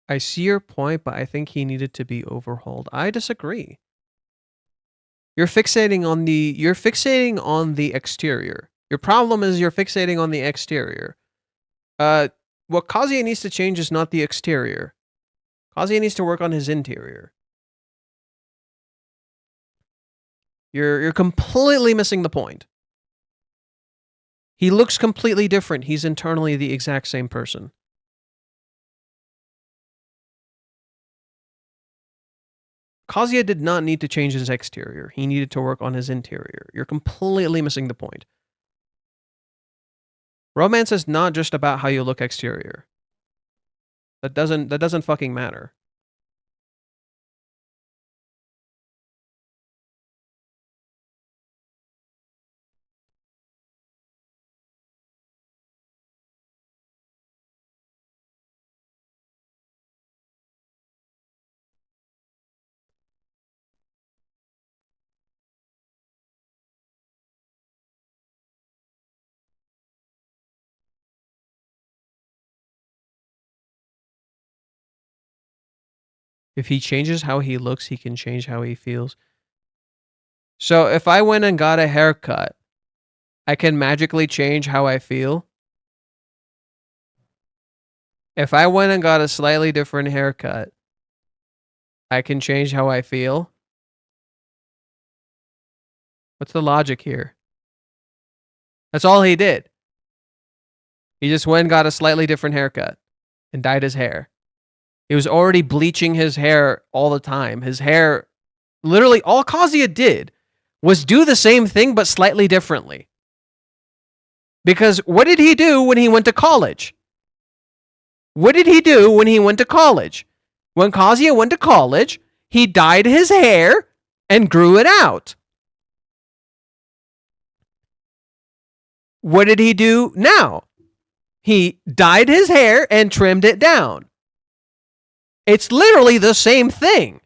I see your point, but I think he needed to be overhauled. I disagree. You're fixating on the exterior. Your problem is you're fixating on the exterior. What Kazuya needs to change is not the exterior. Kazuya needs to work on his interior. You're completely missing the point. He looks completely different. He's internally the exact same person. Kazuya did not need to change his exterior. He needed to work on his interior. You're completely missing the point. Romance is not just about how you look exterior. That doesn't fucking matter. If he changes how he looks, he can change how he feels. So if I went and got a haircut, I can magically change how I feel. If I went and got a slightly different haircut, I can change how I feel. What's the logic here? That's all he did. He just went and got a slightly different haircut and dyed his hair. He was already bleaching his hair all the time. His hair, literally all Kazuya did was do the same thing but slightly differently. Because what did he do when he went to college? What did he do when he went to college? When Kazuya went to college, he dyed his hair and grew it out. What did he do now? He dyed his hair and trimmed it down. It's literally the same thing.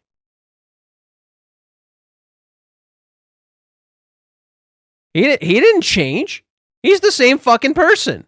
He didn't change. He's the same fucking person.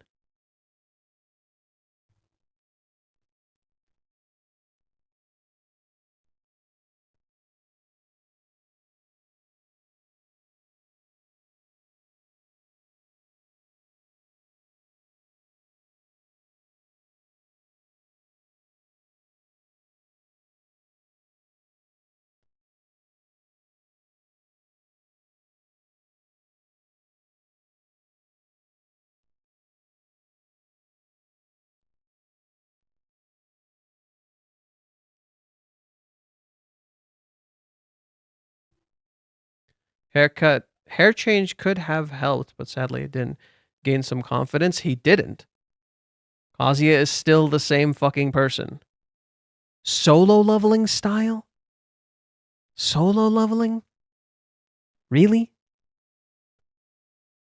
Hair change could have helped, but sadly it didn't. Gain some confidence. He didn't. Kazuya is still the same fucking person. Solo leveling style? Solo leveling? Really?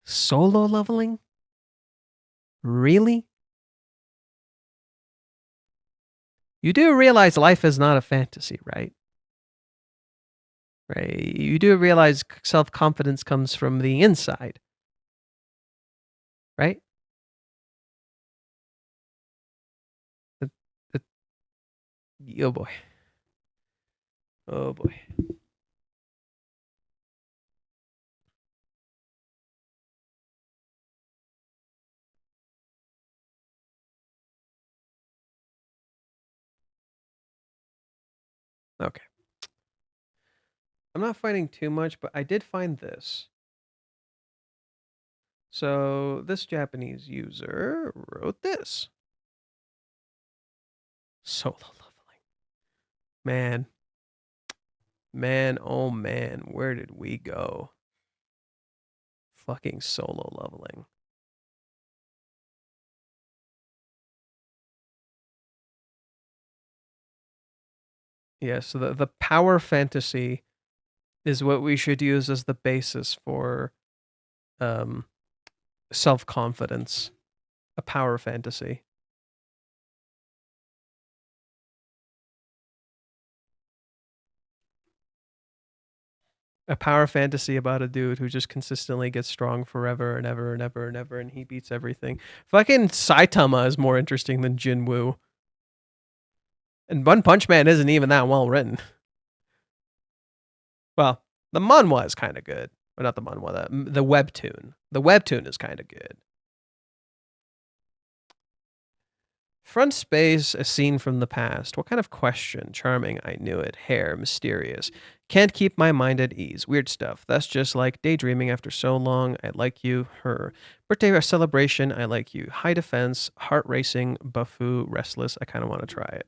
Solo leveling? Really? You do realize life is not a fantasy, right? Right. You do realize self-confidence comes from the inside, right? The, the, oh boy. Oh boy. Okay. I'm not finding too much, but I did find this. So this Japanese user wrote this. Solo leveling. Man. Man, oh man, where did we go? Fucking solo leveling. Yeah, so the power fantasy is what we should use as the basis for um, self-confidence. A power fantasy. A power fantasy about a dude who just consistently gets strong forever and ever and ever and ever, and he beats everything. Fucking Saitama is more interesting than Jinwoo. And One Punch Man isn't even that well written. Well, the manhwa is kind of good. Or not the manhwa, the webtoon. The webtoon is kind of good. Front space, a scene from the past. What kind of question? Charming, I knew it. Hair, mysterious. Can't keep my mind at ease. Weird stuff. That's just like daydreaming after so long. I like you. Her. Birthday or celebration. I like you. High defense. Heart racing. Buffoo. Restless. I kind of want to try it.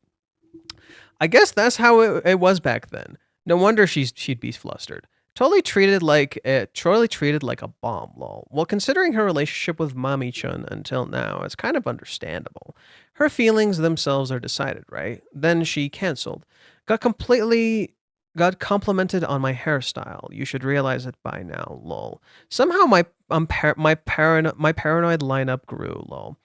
I guess that's how it was back then. No wonder she'd be flustered. Totally treated like a bomb, lol. Well, considering her relationship with Mami-chun until now, it's kind of understandable. Her feelings themselves are decided, right? Then she canceled. Got complimented on my hairstyle. You should realize it by now, lol. Somehow my paranoid lineup grew, lol.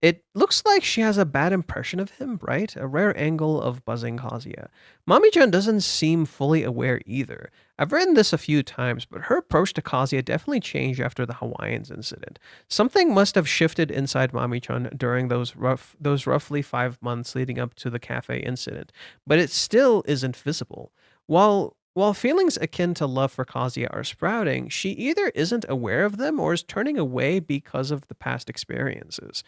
It looks like she has a bad impression of him, right? A rare angle of buzzing Kazuya. Mami-chan doesn't seem fully aware either. I've written this a few times, but her approach to Kazuya definitely changed after the Hawaiians incident. Something must have shifted inside Mami-chan during those roughly 5 months leading up to the cafe incident, but it still isn't visible. While feelings akin to love for Kazuya are sprouting, she either isn't aware of them or is turning away because of the past experiences.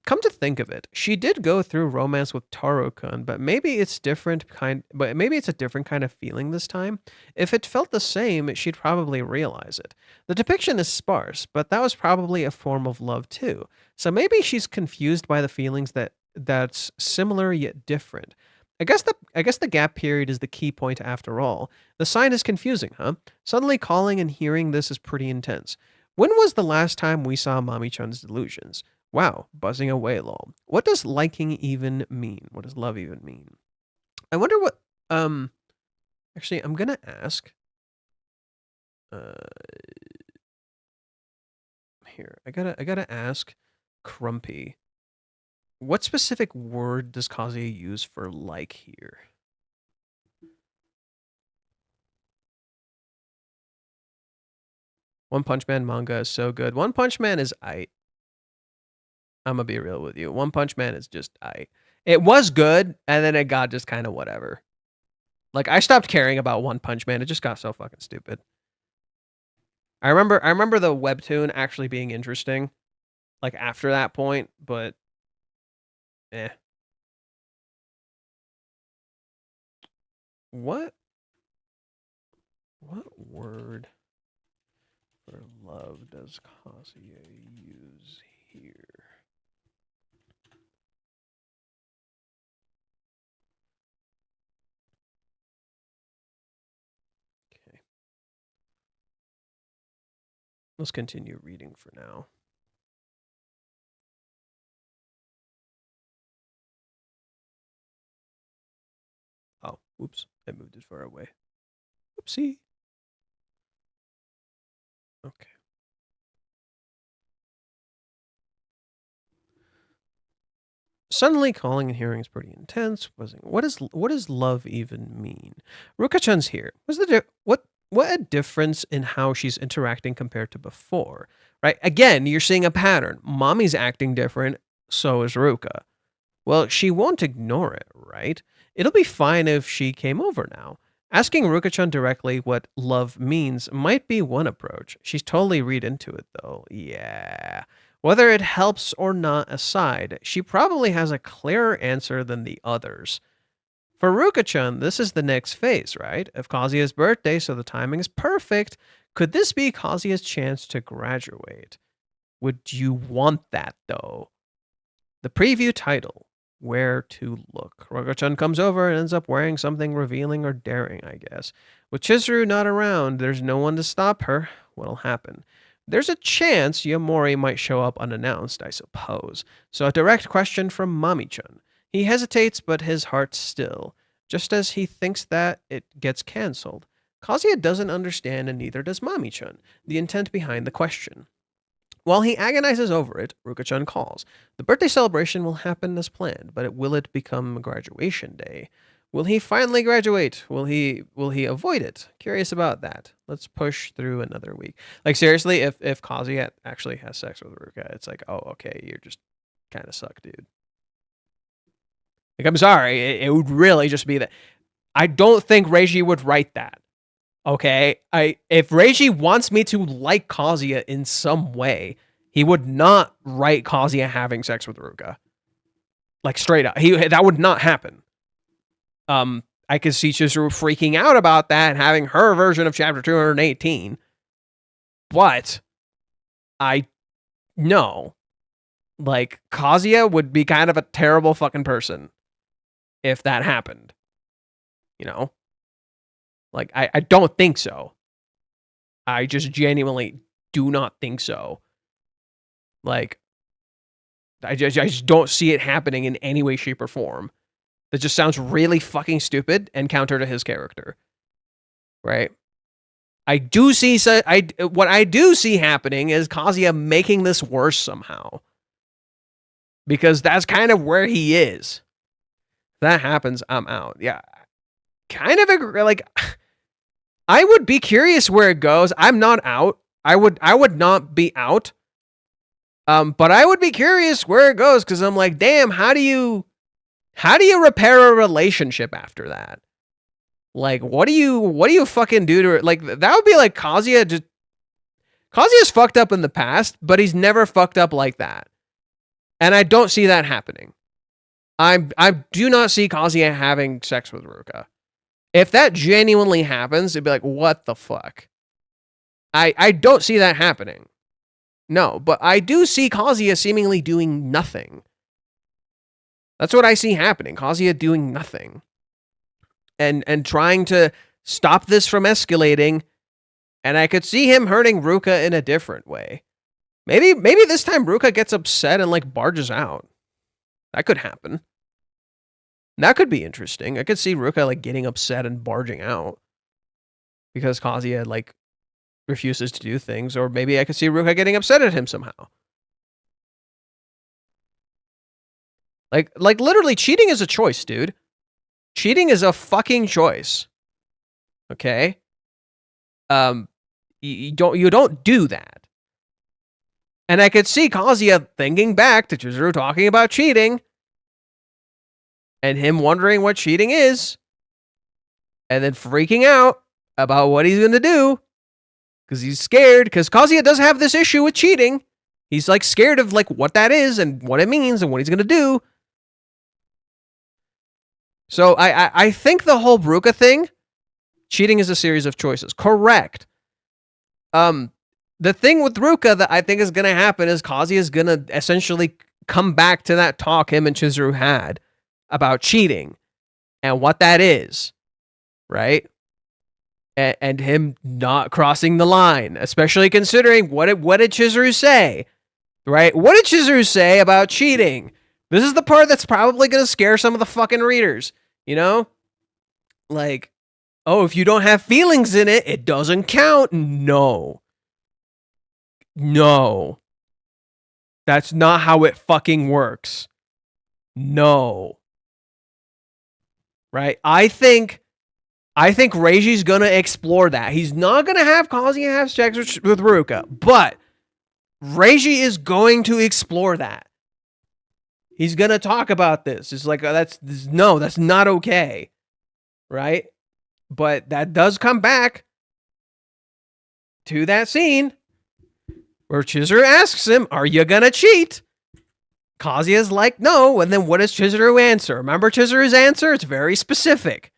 Come to think of it, she did go through romance with Taro-kun, but maybe it's a different kind of feeling this time. If it felt the same, she'd probably realize it. The depiction is sparse, but that was probably a form of love too. So maybe she's confused by the feelings that's similar yet different. I guess the gap period is the key point after all. The sign is confusing, huh? Suddenly calling and hearing this is pretty intense. When was the last time we saw Mami-chan's delusions? Wow, buzzing away, lol. What does liking even mean? What does love even mean? I wonder what. Actually, I'm gonna ask. Uh, here, I gotta ask, Crumpy. What specific word does Kazuya use for like here? One Punch Man manga is so good. One Punch Man is I'm gonna be real with you. One Punch Man is just It was good, and then it got just kind of whatever. Like I stopped caring about One Punch Man. It just got so fucking stupid. I remember the webtoon actually being interesting, like after that point, but eh. What word for love does Kazuya use here? Okay. Let's continue reading for now. Oh, whoops. I moved it far away. Oopsie. Okay. Suddenly, calling and hearing is pretty intense. What does love even mean? Ruka-chan's here. What a difference in how she's interacting compared to before, right? Again, you're seeing a pattern. Mommy's acting different, so is Ruka. Well, she won't ignore it, right? It'll be fine if she came over now. Asking Ruka-chan directly what love means might be one approach. She's totally read into it, though. Yeah. Whether it helps or not aside, she probably has a clearer answer than the others. For Ruka-chan, this is the next phase, right? If Kazuya's birthday, so the timing is perfect, could this be Kazuya's chance to graduate? Would you want that, though? The preview title, Where to Look. Ruka-chan comes over and ends up wearing something revealing or daring, I guess. With Chizuru not around, there's no one to stop her. What'll happen? There's a chance Yamori might show up unannounced, I suppose. So a direct question from Mami-chan. He hesitates, but his heart's still. Just as he thinks that, it gets cancelled. Kazuya doesn't understand, and neither does Mami-chan, the intent behind the question. While he agonizes over it, Ruka-chan calls. The birthday celebration will happen as planned, but will it become graduation day? Will he finally graduate? Will he avoid it? Curious about that. Let's push through another week. Like, seriously, if Kazuya actually has sex with Ruka, it's like, oh, okay, you're just kind of suck, dude. Like, I'm sorry, it would really just be that. I don't think Reiji would write that. Okay? If Reiji wants me to like Kazuya in some way, he would not write Kazuya having sex with Ruka. Like, straight up. That would not happen. I could see Chizuru freaking out about that and having her version of chapter 218. But no. Like, Kazuya would be kind of a terrible fucking person if that happened. You know? Like, I don't think so. I just genuinely do not think so. Like, I just don't see it happening in any way, shape, or form. That just sounds really fucking stupid and counter to his character. Right? What I do see happening is Kazuya making this worse somehow. Because that's kind of where he is. If that happens, I'm out. Yeah. Kind of agree, like, I would be curious where it goes. I'm not out. I would not be out. But I would be curious where it goes, because I'm like, damn, how do you repair a relationship after that? Like, what do you fucking do to it? Like, that would be like Kazuya's fucked up in the past, but he's never fucked up like that. And I don't see that happening. I do not see Kazuya having sex with Ruka. If that genuinely happens, it'd be like, what the fuck? I don't see that happening. No, but I do see Kazuya seemingly doing nothing. That's what I see happening. Kazuya doing nothing. And trying to stop this from escalating. And I could see him hurting Ruka in a different way. Maybe this time Ruka gets upset and like barges out. That could happen. That could be interesting. I could see Ruka like getting upset and barging out. Because Kazuya like refuses to do things. Or maybe I could see Ruka getting upset at him somehow. Like literally cheating is a choice, dude. Cheating is a fucking choice. Okay? You don't do that. And I could see Kazuya thinking back to Chizuru talking about cheating. And him wondering what cheating is. And then freaking out about what he's going to do. Because he's scared. Because Kazuya does have this issue with cheating. He's like scared of like what that is and what it means and what he's going to do. So I think the whole Ruka thing, cheating is a series of choices. Correct. The thing with Ruka that I think is going to happen is Kazuya is going to essentially come back to that talk him and Chizuru had about cheating and what that is, right? and him not crossing the line, especially considering what did Chizuru say, right? What did Chizuru say about cheating? This is the part that's probably going to scare some of the fucking readers, you know? Like, oh, if you don't have feelings in it, it doesn't count. No. No. That's not how it fucking works. No. Right? I think Reiji's gonna explore that. He's not gonna have Kazuya have sex with Ruka, but Reiji is going to explore that. He's gonna talk about this. It's like that's not okay, right? But that does come back to that scene where Chizuru asks him, "Are you gonna cheat?" Kazuya's like, "No," and then what does Chizuru answer? Remember Chizuru's answer? It's very specific.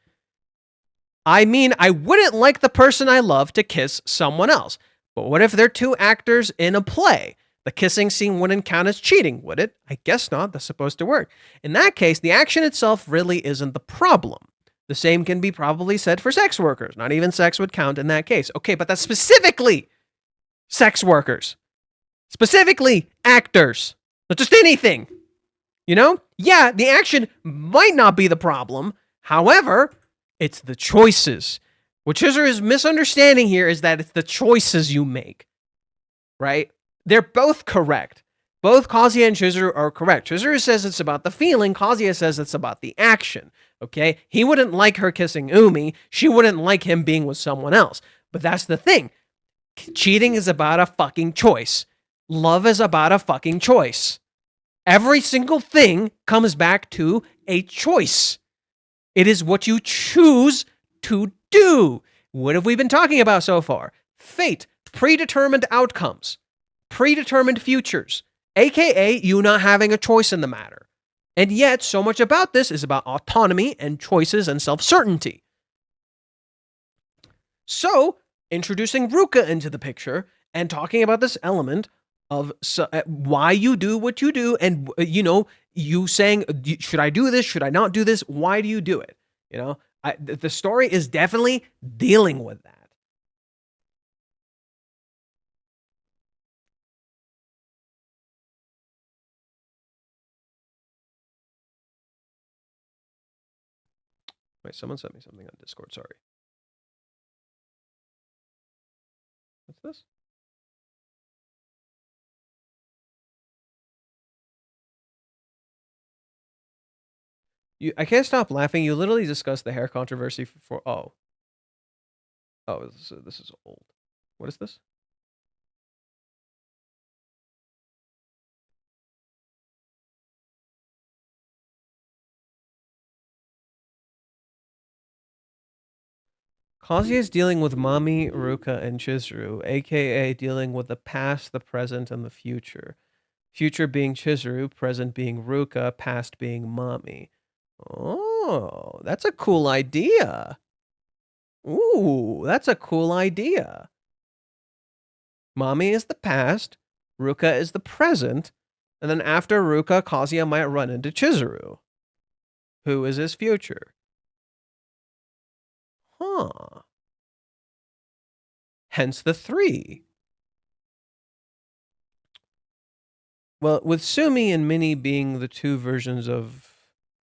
I mean, I wouldn't like the person I love to kiss someone else. But what if they're two actors in a play? The kissing scene wouldn't count as cheating, would it? I guess not. That's supposed to work. In that case, the action itself really isn't the problem. The same can be probably said for sex workers. Not even sex would count in that case. Okay, but that's specifically sex workers. Specifically actors. Not just anything. You know? Yeah, the action might not be the problem. However, it's the choices. What Chizuru's misunderstanding here is that it's the choices you make, right? They're both correct. Both Kazuya and Chizuru are correct. Chizuru says it's about the feeling. Kazuya says it's about the action, okay? He wouldn't like her kissing Umi. She wouldn't like him being with someone else. But that's the thing. Cheating is about a fucking choice. Love is about a fucking choice. Every single thing comes back to a choice. It is what you choose to do. What have we been talking about so far? Fate, predetermined outcomes, predetermined futures, aka you not having a choice in the matter. And yet, so much about this is about autonomy and choices and self-certainty. So, introducing Ruka into the picture and talking about this element of why you do what you do, and you saying, should I do this? Should I not do this? Why do you do it? The story is definitely dealing with that. Wait, someone sent me something on Discord. Sorry. What's this? I can't stop laughing. You literally discussed the hair controversy for this is old. What is this? Kazuya is dealing with Mami, Ruka, and Chizuru, aka dealing with the past, the present, and the future. Future being Chizuru, present being Ruka, past being Mami. Oh, that's a cool idea. Ooh, that's a cool idea. Mami is the past, Ruka is the present, and then after Ruka, Kazuya might run into Chizuru, who is his future. Huh. Hence the 3. Well, with Sumi and Minnie being the two versions of...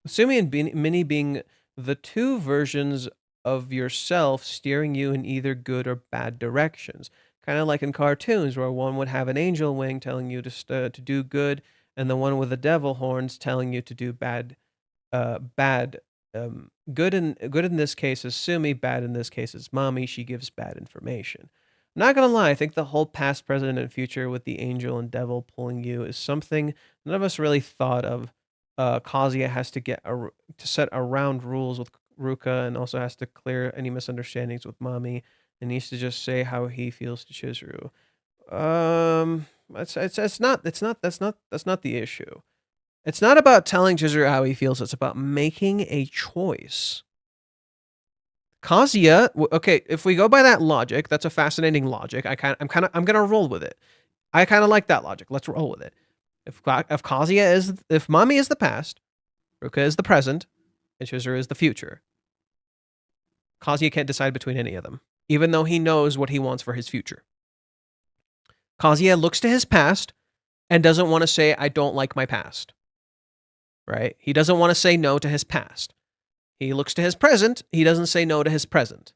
Sumi and Minnie being the two versions of yourself steering you in either good or bad directions. Kind of like in cartoons where one would have an angel wing telling you to do good, and the one with the devil horns telling you to do bad. Good in this case is Sumi, bad in this case is Mami. She gives bad information. I'm not gonna lie, I think the whole past, present, and future with the angel and devil pulling you is something none of us really thought of. Kazuya has to to set around rules with Ruka, and also has to clear any misunderstandings with Mami, and needs to just say how he feels to Chizuru. That's not the issue. It's not about telling Chizuru how he feels. It's about making a choice. Kazuya, okay, if we go by that logic, that's a fascinating logic. I'm gonna roll with it. I kind of like that logic. Let's roll with it. If Mami is the past, Ruka is the present, and Chizuru is the future, Kazuya can't decide between any of them. even though he knows what he wants for his future. Kazuya looks to his past and doesn't want to say, I don't like my past. Right? He doesn't want to say no to his past. He looks to his present. He doesn't say no to his present.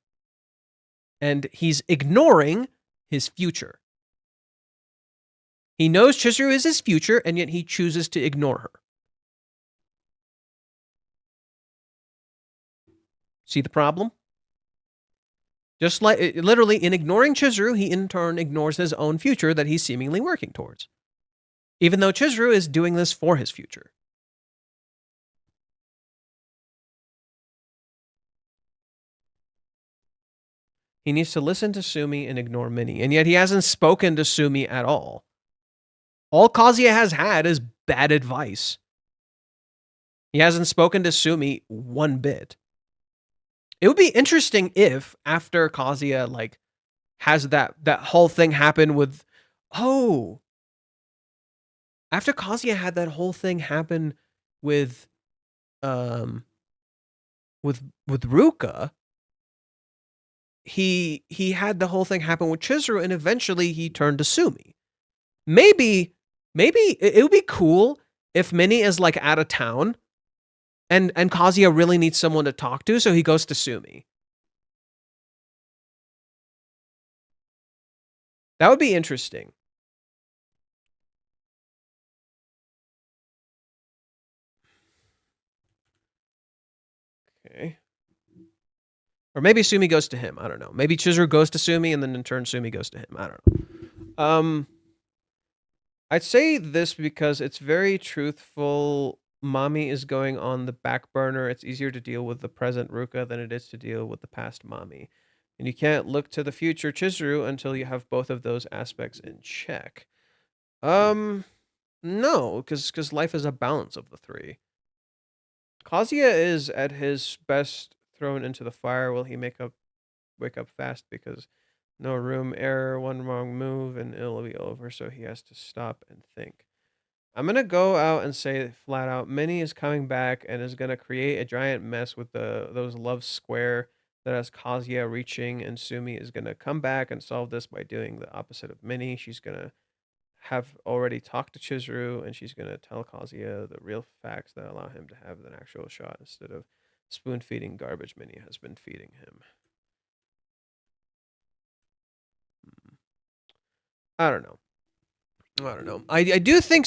And he's ignoring his future. He knows Chizuru is his future, and yet he chooses to ignore her. See the problem? Just like, literally, in ignoring Chizuru, he in turn ignores his own future that he's seemingly working towards. Even though Chizuru is doing this for his future. He needs to listen to Sumi and ignore Minnie, and yet he hasn't spoken to Sumi at all. All Kazuya has had is bad advice. He hasn't spoken to Sumi one bit. It would be interesting if, after Kazuya, like, has that whole thing happen with... Oh! After Kazuya had that whole thing happen with Ruka, he had the whole thing happen with Chizuru, and eventually he turned to Sumi. Maybe it would be cool if Minnie is, like, out of town, and Kazuya really needs someone to talk to, so he goes to Sumi. That would be interesting. Okay. Or maybe Sumi goes to him. I don't know. Maybe Chizuru goes to Sumi, and then in turn Sumi goes to him. I don't know. I'd say this because it's very truthful. Mami is going on the back burner. It's easier to deal with the present Ruka than it is to deal with the past Mami. And you can't look to the future Chizuru until you have both of those aspects in check. No, because life is a balance of the three. Kazuya is at his best thrown into the fire. Will he wake up fast because no room, error, one wrong move, and it'll be over, so he has to stop and think. I'm going to go out and say flat out, Minnie is coming back and is going to create a giant mess with those love square that has Kazuya reaching, and Sumi is going to come back and solve this by doing the opposite of Minnie. She's going to have already talked to Chizuru, and she's going to tell Kazuya the real facts that allow him to have an actual shot instead of spoon-feeding garbage Minnie has been feeding him. I don't know. I do think...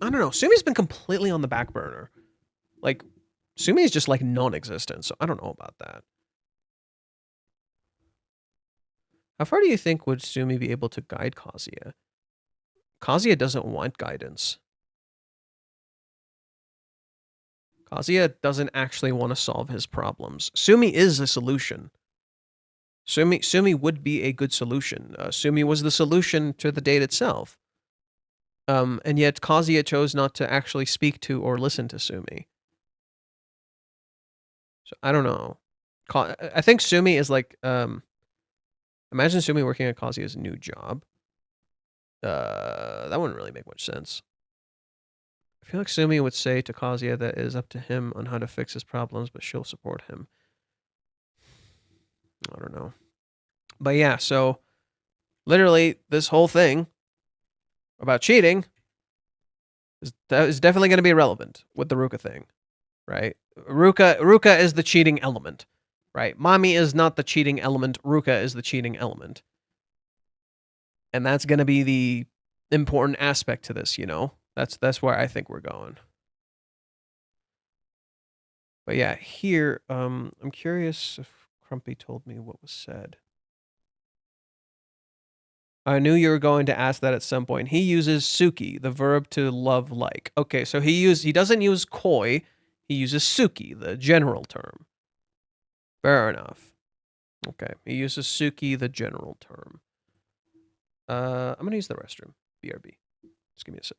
I don't know. Sumi's been completely on the back burner. Like, Sumi's just, like, non-existent, so I don't know about that. How far do you think would Sumi be able to guide Kazuya? Kazuya doesn't want guidance. Kazuya doesn't actually want to solve his problems. Sumi is a solution. Sumi would be a good solution. Sumi was the solution to the date itself. And yet Kazuya chose not to actually speak to or listen to Sumi. So I don't know. I think Sumi is like, imagine Sumi working at Kazuya's new job. That wouldn't really make much sense. I feel like Sumi would say to Kazuya that it is up to him on how to fix his problems, but she'll support him. I don't know. But yeah, so literally this whole thing about cheating is definitely going to be irrelevant with the Ruka thing, right? Ruka is the cheating element, right? Mami is not the cheating element. Ruka is the cheating element. And that's going to be the important aspect to this, you know? That's where I think we're going. But yeah, here, I'm curious if Crumpy told me what was said. I knew you were going to ask that at some point. He uses suki, the verb to love like. Okay, so he doesn't use koi, he uses suki, the general term. Fair enough. Okay, he uses suki, the general term. I'm gonna use the restroom. BRB. Just give me a sec.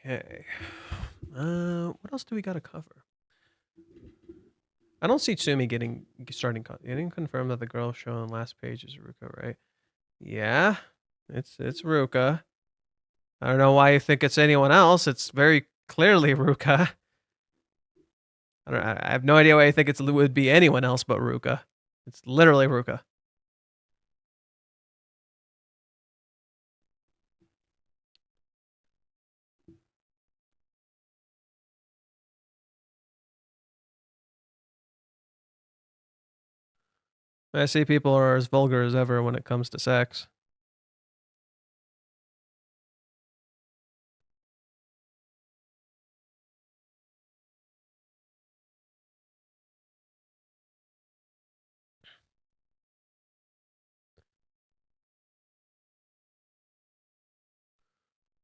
Okay. What else do we gotta cover? I don't see Tsumi starting. Getting confirmed that the girl shown on last page is Ruka, right? Yeah, it's Ruka. I don't know why you think it's anyone else. It's very clearly Ruka. I have no idea why you think it would be anyone else but Ruka. It's literally Ruka. I see people are as vulgar as ever when it comes to sex.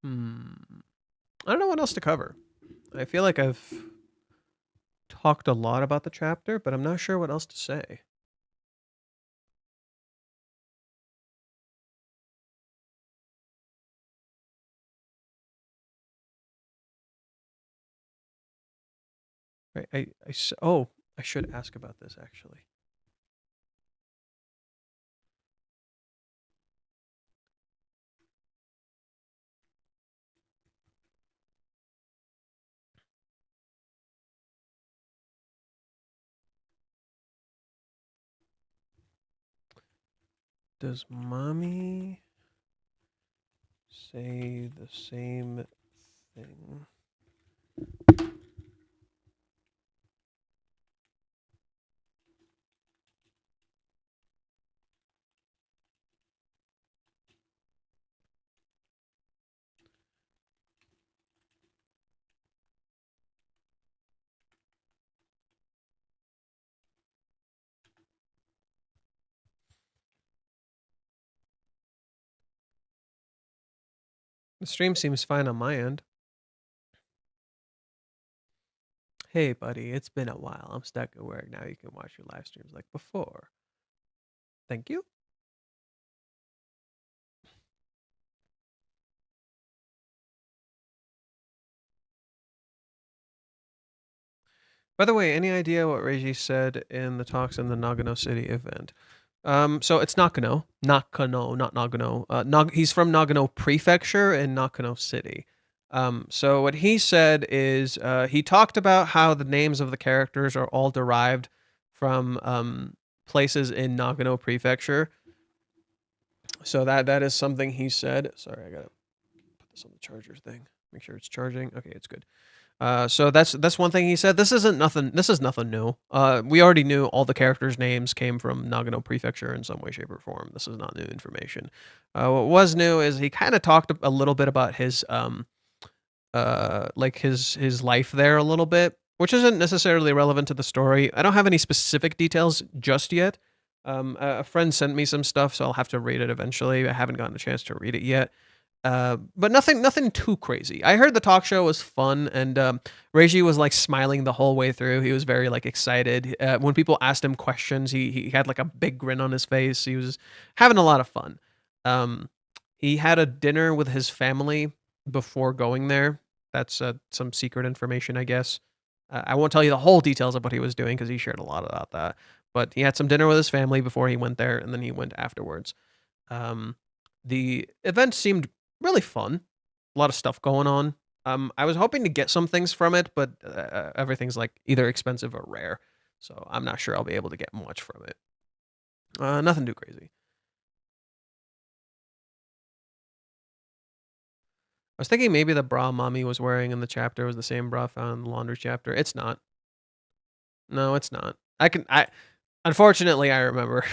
I don't know what else to cover. I feel like I've talked a lot about the chapter, but I'm not sure what else to say. Right, I should ask about this actually. Does Mommy say the same thing? The stream seems fine on my end. Hey, buddy, it's been a while. I'm stuck at work. Now you can watch your live streams like before. Thank you. By the way, any idea what Reiji said in the talks in the Nagano City event? So it's Nakano, not Nagano. He's from Nagano Prefecture in Nakano City. So what he said is he talked about how the names of the characters are all derived from places in Nagano Prefecture. So that is something he said. Sorry, I gotta put this on the charger thing. Make sure it's charging. Okay, it's good. So that's one thing he said. This is nothing new. We already knew all the characters' names came from Nagano Prefecture in some way, shape, or form. This is not new information. What was new is he kind of talked a little bit about his like his life there a little bit, which isn't necessarily relevant to the story. I don't have any specific details just yet. A friend sent me some stuff, so I'll have to read it eventually. I haven't gotten a chance to read it yet. But nothing too crazy. I heard the talk show was fun, and Reiji was like smiling the whole way through. He was very like excited. When people asked him questions, he had like a big grin on his face. He was having a lot of fun. He had a dinner with his family before going there. That's some secret information, I guess. I won't tell you the whole details of what he was doing because he shared a lot about that. But he had some dinner with his family before he went there, and then he went afterwards. The event seemed really fun. A lot of stuff going on. I was hoping to get some things from it, but everything's like either expensive or rare. So I'm not sure I'll be able to get much from it. Nothing too crazy. I was thinking maybe the bra Mommy was wearing in the chapter was the same bra found in the laundry chapter. It's not. No, it's not. Unfortunately, I remember.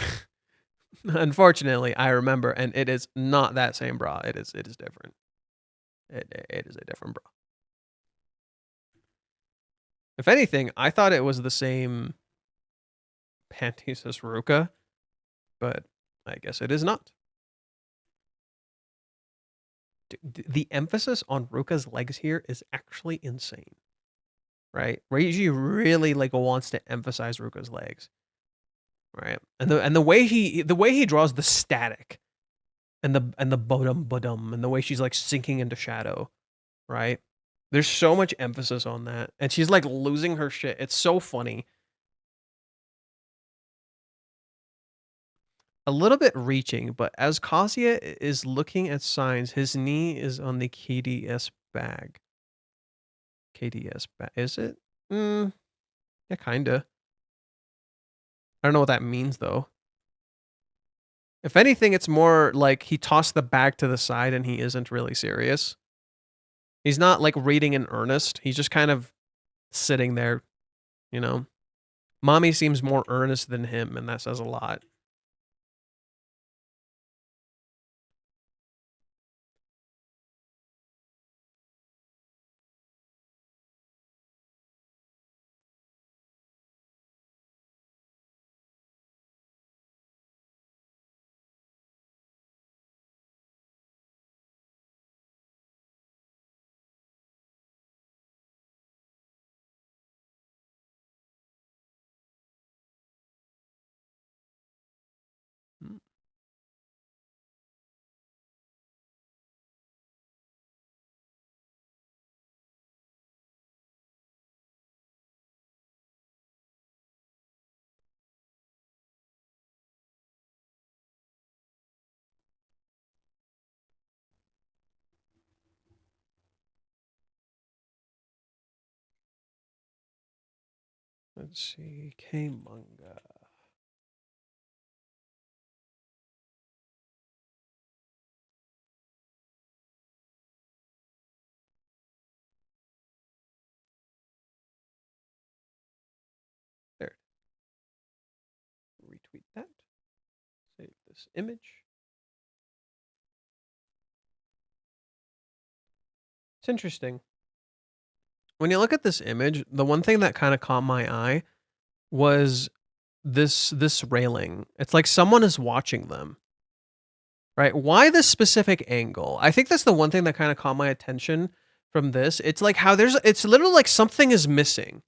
Unfortunately, I remember, and it is not that same bra. It is different. It is a different bra. If anything, I thought it was the same panties as Ruka, but I guess it is not. The emphasis on Ruka's legs here is actually insane. Right? Reiji really like wants to emphasize Ruka's legs. Right? And the way he draws the static and the bodum and the way she's like sinking into shadow, right? There's so much emphasis on that. And she's like losing her shit. It's so funny. A little bit reaching, but as Kazuya is looking at signs, his knee is on the KDS bag. KDS bag. Is it? Yeah, kinda. I don't know what that means though. If anything, it's more like he tossed the bag to the side and he isn't really serious. He's not like reading in earnest. He's just kind of sitting there, you know. Mami seems more earnest than him, and that says a lot. Let's see. K-manga. There. Retweet that. Save this image. It's interesting. When you look at this image, the one thing that kind of caught my eye was this railing. It's like someone is watching them. Right? Why this specific angle? I think that's the one thing that kind of caught my attention from this. It's like how it's literally like something is missing.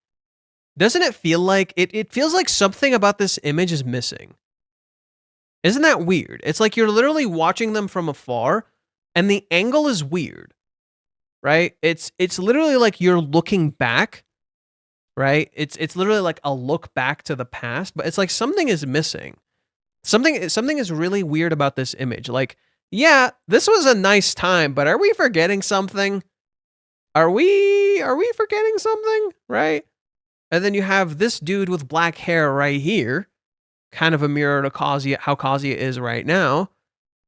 Doesn't it feel like it feels like something about this image is missing? Isn't that weird? It's like you're literally watching them from afar and the angle is weird. Right? It's literally like you're looking back, right? It's literally like a look back to the past, but it's like something is missing. Something is really weird about this image. Like, yeah, this was a nice time, but are we forgetting something? Are we forgetting something? Right? And then you have this dude with black hair right here, kind of a mirror to Kazuya, how Kazuya is right now.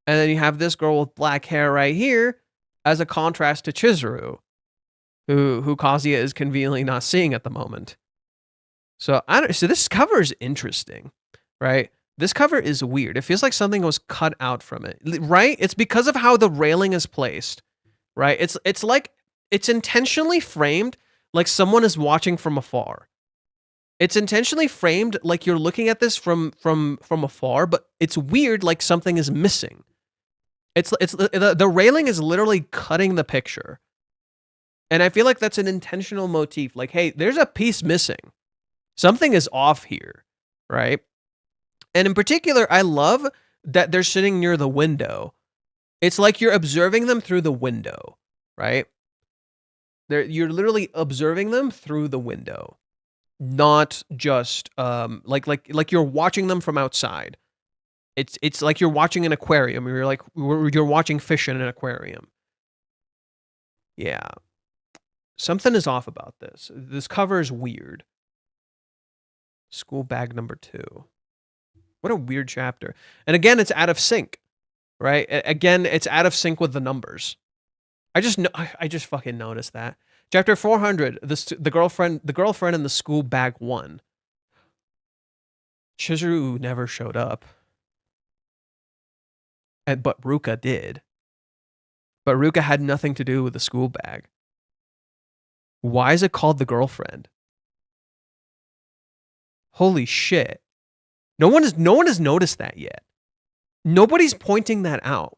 And then you have this girl with black hair right here as a contrast to Chizuru, who Kazuya is conveniently not seeing at the moment. So so this cover is interesting, right? This cover is weird. It feels like something was cut out from it, right? It's because of how the railing is placed, right? It's like it's intentionally framed like someone is watching from afar. It's intentionally framed like you're looking at this from afar, but it's weird like something is missing. The railing is literally cutting the picture. And I feel like that's an intentional motif. Like, hey, there's a piece missing. Something is off here, right? And in particular, I love that they're sitting near the window. It's like you're observing them through the window, right? You're literally observing them through the window, not just like you're watching them from outside. It's like you're watching an aquarium. You're watching fish in an aquarium. Yeah, something is off about this. This cover is weird. School bag number 2. What a weird chapter. And again, it's out of sync, right? Again, it's out of sync with the numbers. I just fucking noticed that. Chapter 400, the girlfriend in the school bag 1. Chizuru never showed up. But Ruka did. But Ruka had nothing to do with the school bag. Why is it called the girlfriend? Holy shit. No one has noticed that yet. Nobody's pointing that out.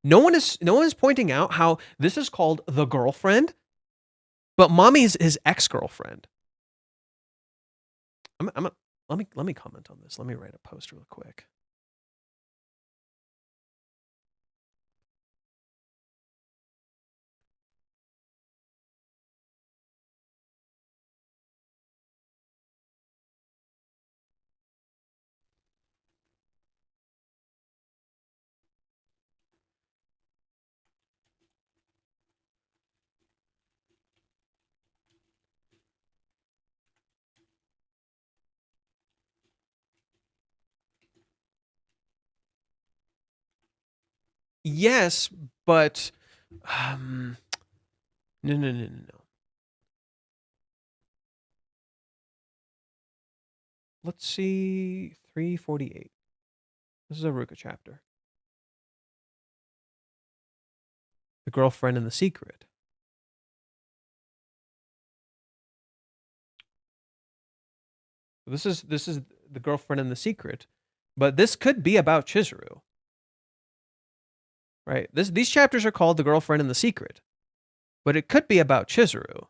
No one is pointing out how this is called the girlfriend, but Mami's his ex-girlfriend. Let me comment on this. Let me write a post real quick. Yes, but no. Let's see, 348. This is a Ruka chapter. The girlfriend and the secret. This is the girlfriend and the secret, but this could be about Chizuru, right? These chapters are called the girlfriend and the secret, but it could be about Chizuru.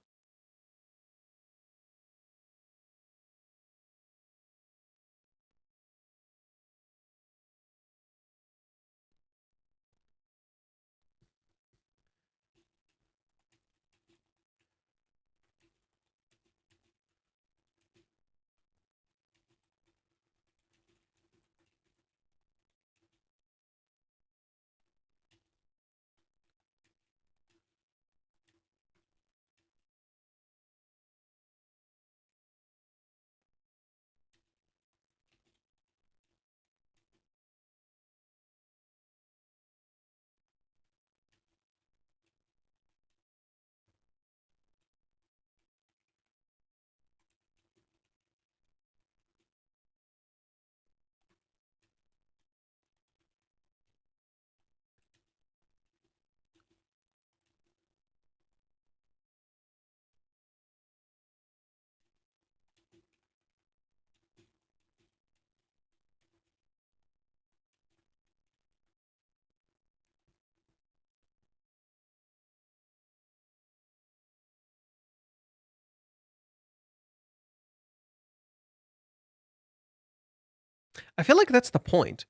I feel like that's the point.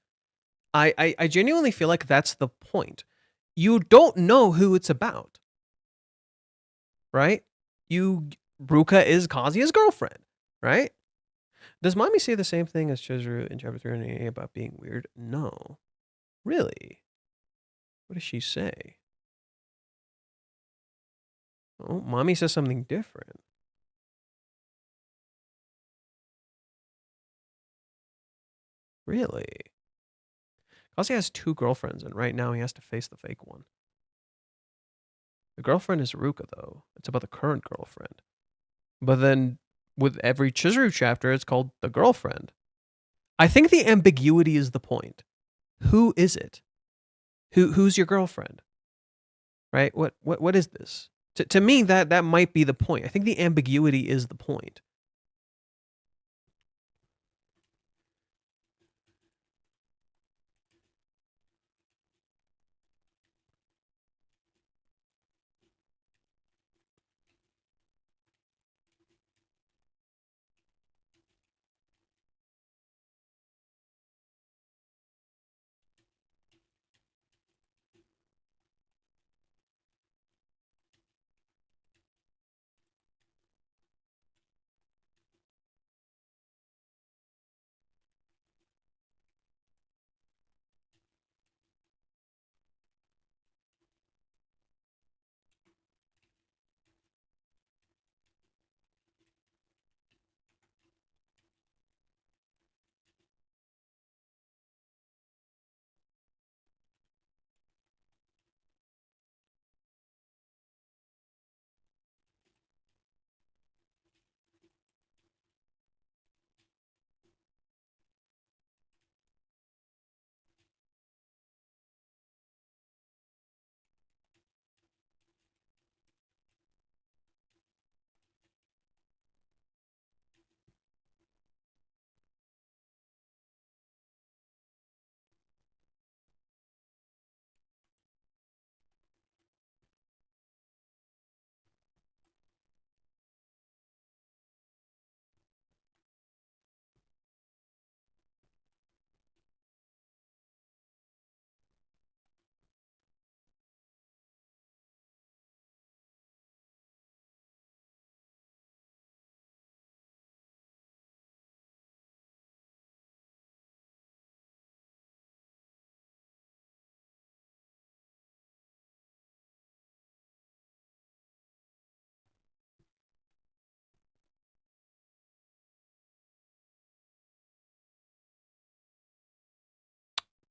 I genuinely feel like that's the point. You don't know who it's about, right? Ruka is Kazuya's girlfriend, right? Does Mami say the same thing as Chizuru in chapter 3 about being weird? No. Really? What does she say? Oh, Mami says something different. Really? Kazuya has 2 girlfriends, and right now he has to face the fake one. The girlfriend is Ruka, though. It's about the current girlfriend. But then, with every Chizuru chapter, it's called the girlfriend. I think the ambiguity is the point. Who is it? Who's your girlfriend? Right? What is this? To me, that might be the point. I think the ambiguity is the point.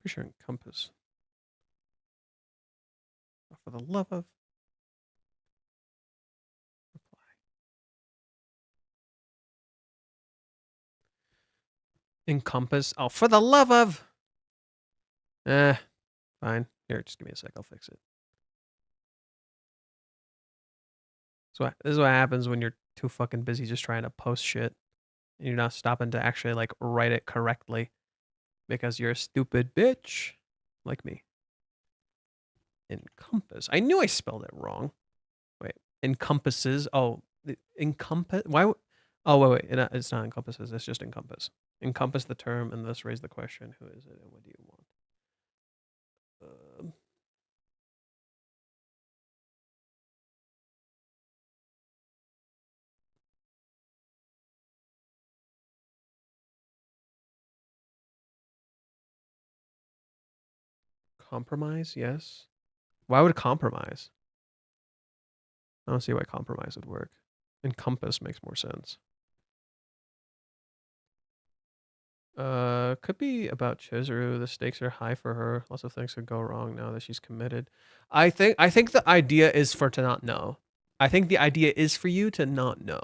Pretty sure Encompass. For the love of... Encompass. Oh, for the love of... Fine. Here, just give me a sec. I'll fix it. So this is what happens when you're too fucking busy just trying to post shit. And you're not stopping to actually, like, write it correctly. Because you're a stupid bitch. Like me. Encompass. I knew I spelled it wrong. Wait. Encompasses. Oh. Encompass. Why? Oh, wait. It's not encompasses. It's just encompass. Encompass the term and thus raise the question. Who is it and what do you want? Compromise? Yes. Why would compromise? I don't see why compromise would work. Encompass makes more sense. Could be about Chizuru. The stakes are high for her. Lots of things could go wrong now that she's committed. I think the idea is for to not know. I think the idea is for you to not know.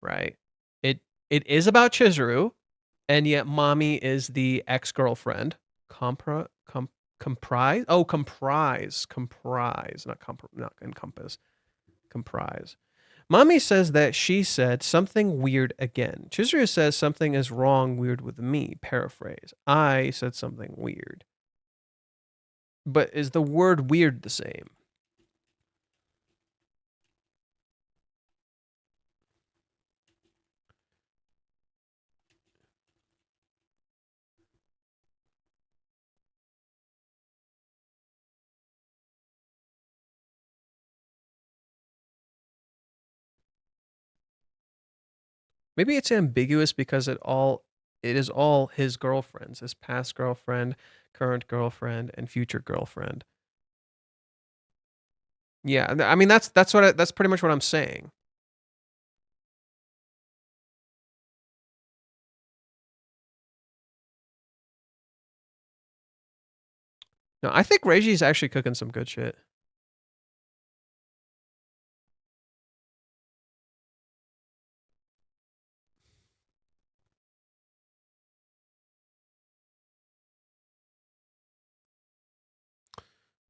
Right? It is about Chizuru, and yet Mami is the ex-girlfriend. Comprise? Oh, comprise. Not encompass. Comprise. Mami says that she said something weird again. Chizuru says something is wrong weird with me. Paraphrase. I said something weird. But is the word weird the same? Maybe it's ambiguous because it is all his girlfriends, his past girlfriend, current girlfriend, and future girlfriend. Yeah, I mean that's pretty much what I'm saying. No, I think Reiji's actually cooking some good shit.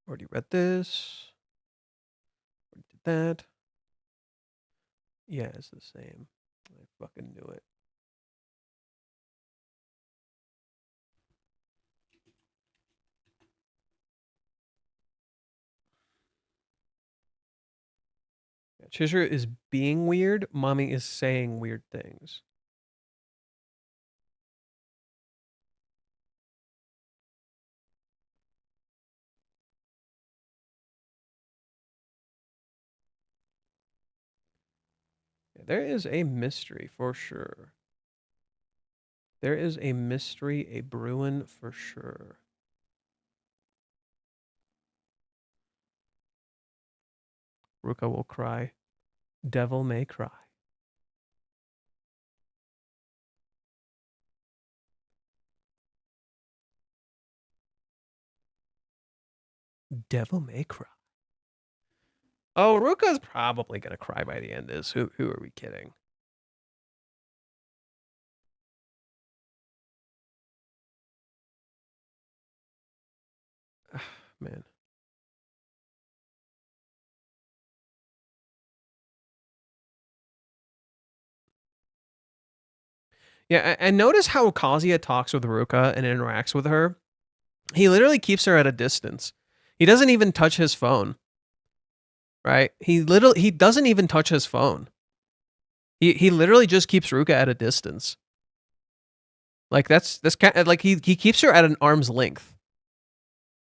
Already read this. Already did that. Yeah, it's the same. I fucking knew it. Yeah, Chizuru is being weird. Mami is saying weird things. Yeah, there is a mystery for sure. There is a mystery, a brewing for sure. Ruka will cry. Devil may cry. Devil may cry. Oh, Ruka's probably gonna cry by the end. Who are we kidding? Man. Yeah, and notice how Kazuya talks with Ruka and interacts with her. He literally keeps her at a distance. He doesn't even touch his phone. Right? He doesn't even touch his phone. He literally just keeps Ruka at a distance. Like that's kind of, like he keeps her at an arm's length.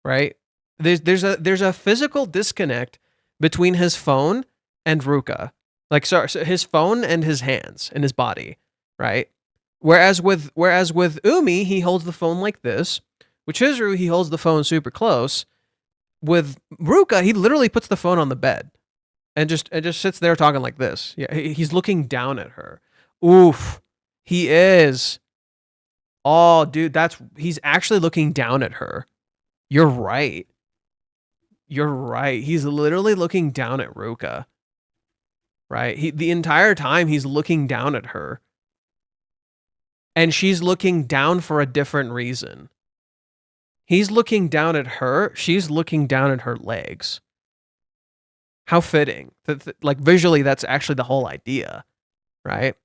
Right? There's a physical disconnect between his phone and Ruka. Like so his phone and his hands and his body, right? Whereas with Umi, he holds the phone like this. With Chizuru, he holds the phone super close. With Ruka, he literally puts the phone on the bed and just sits there talking like this. Yeah, he's looking down at her. Oof, he is. Oh, dude, he's actually looking down at her. You're right. You're right. He's literally looking down at Ruka. Right? The entire time he's looking down at her. And she's looking down for a different reason. He's looking down at her. She's looking down at her legs. How fitting. Like, visually, that's actually the whole idea. Right?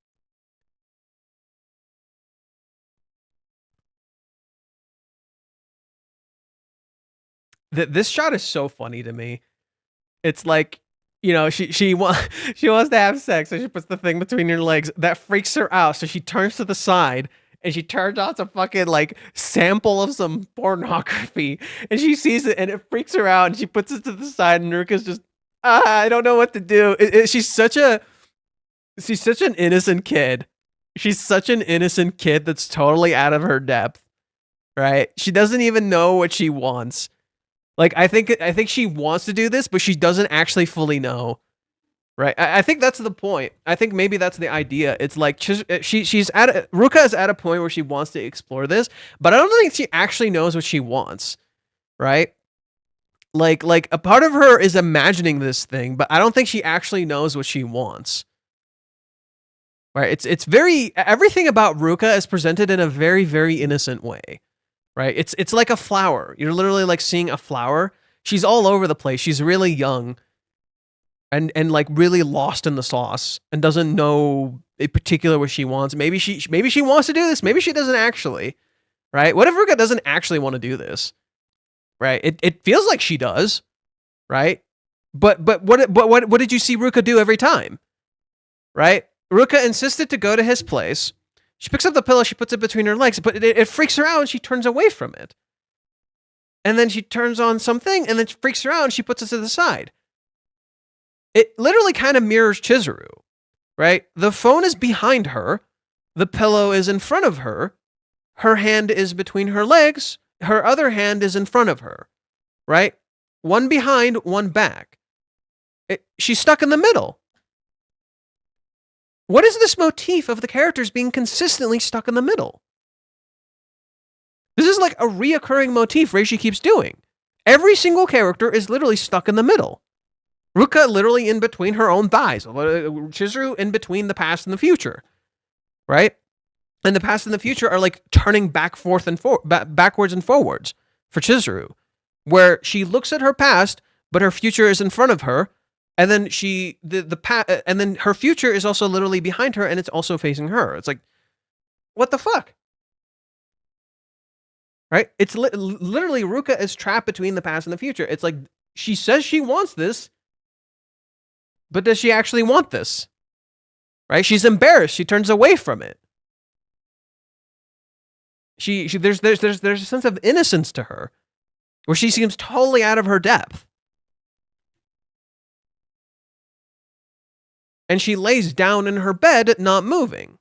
This shot is so funny to me. It's like, you know, she wants to have sex, so she puts the thing between her legs. That freaks her out, so she turns to the side and she turns on some fucking like sample of some pornography, and she sees it and it freaks her out, and she puts it to the side, and Ruka's just, I don't know what to do. She's such an innocent kid. She's such an innocent kid that's totally out of her depth, right? She doesn't even know what she wants. Like, I think she wants to do this, but she doesn't actually fully know, right? I think that's the point. I think maybe that's the idea. It's like Ruka is at a point where she wants to explore this, but I don't think she actually knows what she wants, right? Like a part of her is imagining this thing, but I don't think she actually knows what she wants. Right? It's very, everything about Ruka is presented in a very, very innocent way. Right? It's like a flower. You're literally like seeing a flower. She's all over the place. She's really young and like really lost in the sauce and doesn't know in particular what she wants. Maybe she wants to do this. Maybe she doesn't actually. Right? What if Ruka doesn't actually want to do this? Right? It feels like she does. Right? But what did you see Ruka do every time? Right? Ruka insisted to go to his place. She picks up the pillow, she puts it between her legs, but it freaks her out and she turns away from it. And then she turns on something and then she freaks her out and she puts it to the side. It literally kind of mirrors Chizuru, right? The phone is behind her. The pillow is in front of her. Her hand is between her legs. Her other hand is in front of her, right? One behind, one back. She's stuck in the middle. What is this motif of the characters being consistently stuck in the middle? This is like a reoccurring motif Reishi keeps doing. Every single character is literally stuck in the middle. Ruka literally in between her own thighs. Chizuru in between the past and the future. Right? And the past and the future are like turning backwards and forwards for Chizuru. Where she looks at her past, but her future is in front of her. And then and then her future is also literally behind her, and it's also facing her. It's like, what the fuck? Right? It's literally Ruka is trapped between the past and the future. It's like, she says she wants this, but does she actually want this? Right? She's embarrassed. She turns away from it. There's a sense of innocence to her, where she seems totally out of her depth. And she lays down in her bed, not moving.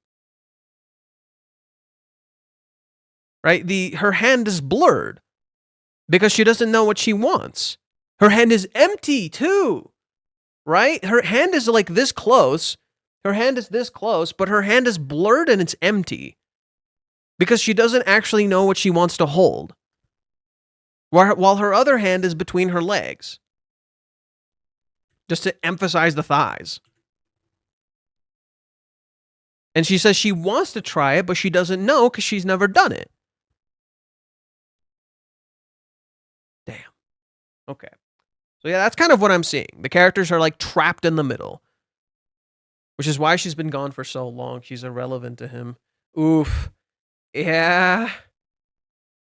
Right? Her hand is blurred because she doesn't know what she wants. Her hand is empty too. Right? Her hand is like this close. Her hand is this close, but her hand is blurred and it's empty because she doesn't actually know what she wants to hold. While her other hand is between her legs. Just to emphasize the thighs. And she says she wants to try it, but she doesn't know because she's never done it. Damn. Okay. So yeah, that's kind of what I'm seeing. The characters are like trapped in the middle. Which is why she's been gone for so long. She's irrelevant to him. Oof. Yeah.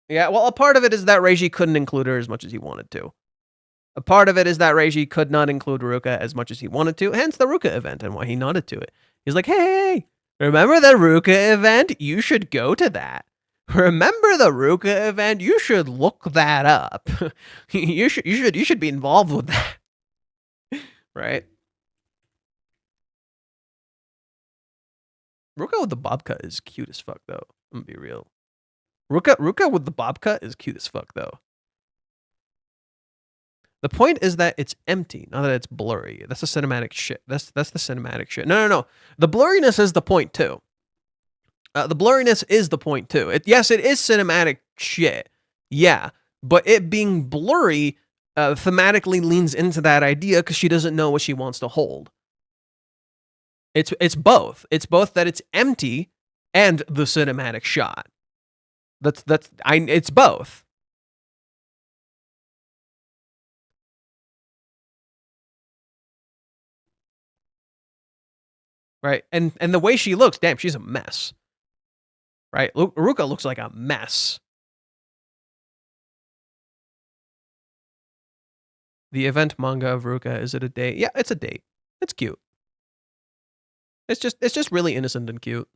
Yeah, well, a part of it is that Reishi couldn't include her as much as he wanted to. A part of it is that Reishi could not include Ruka as much as he wanted to, hence the Ruka event and why he nodded to it. He's like, hey, remember the Ruka event? You should go to that. Remember the Ruka event? You should look that up. you should be involved with that. Right? Ruka with the bob cut is cute as fuck though. I'm gonna be real. Ruka with the bob cut is cute as fuck though. The point is that it's empty, not that it's blurry. That's the cinematic shit. That's the cinematic shit. No. The blurriness is the point too. The blurriness is the point too. Yes, it is cinematic shit. Yeah, but it being blurry thematically leans into that idea because she doesn't know what she wants to hold. It's both. It's both that it's empty and the cinematic shot. It's both. Right? And the way she looks, damn, she's a mess. Right? Ruka looks like a mess. The event manga of Ruka, is it a date? Yeah, it's a date. It's cute. It's just really innocent and cute.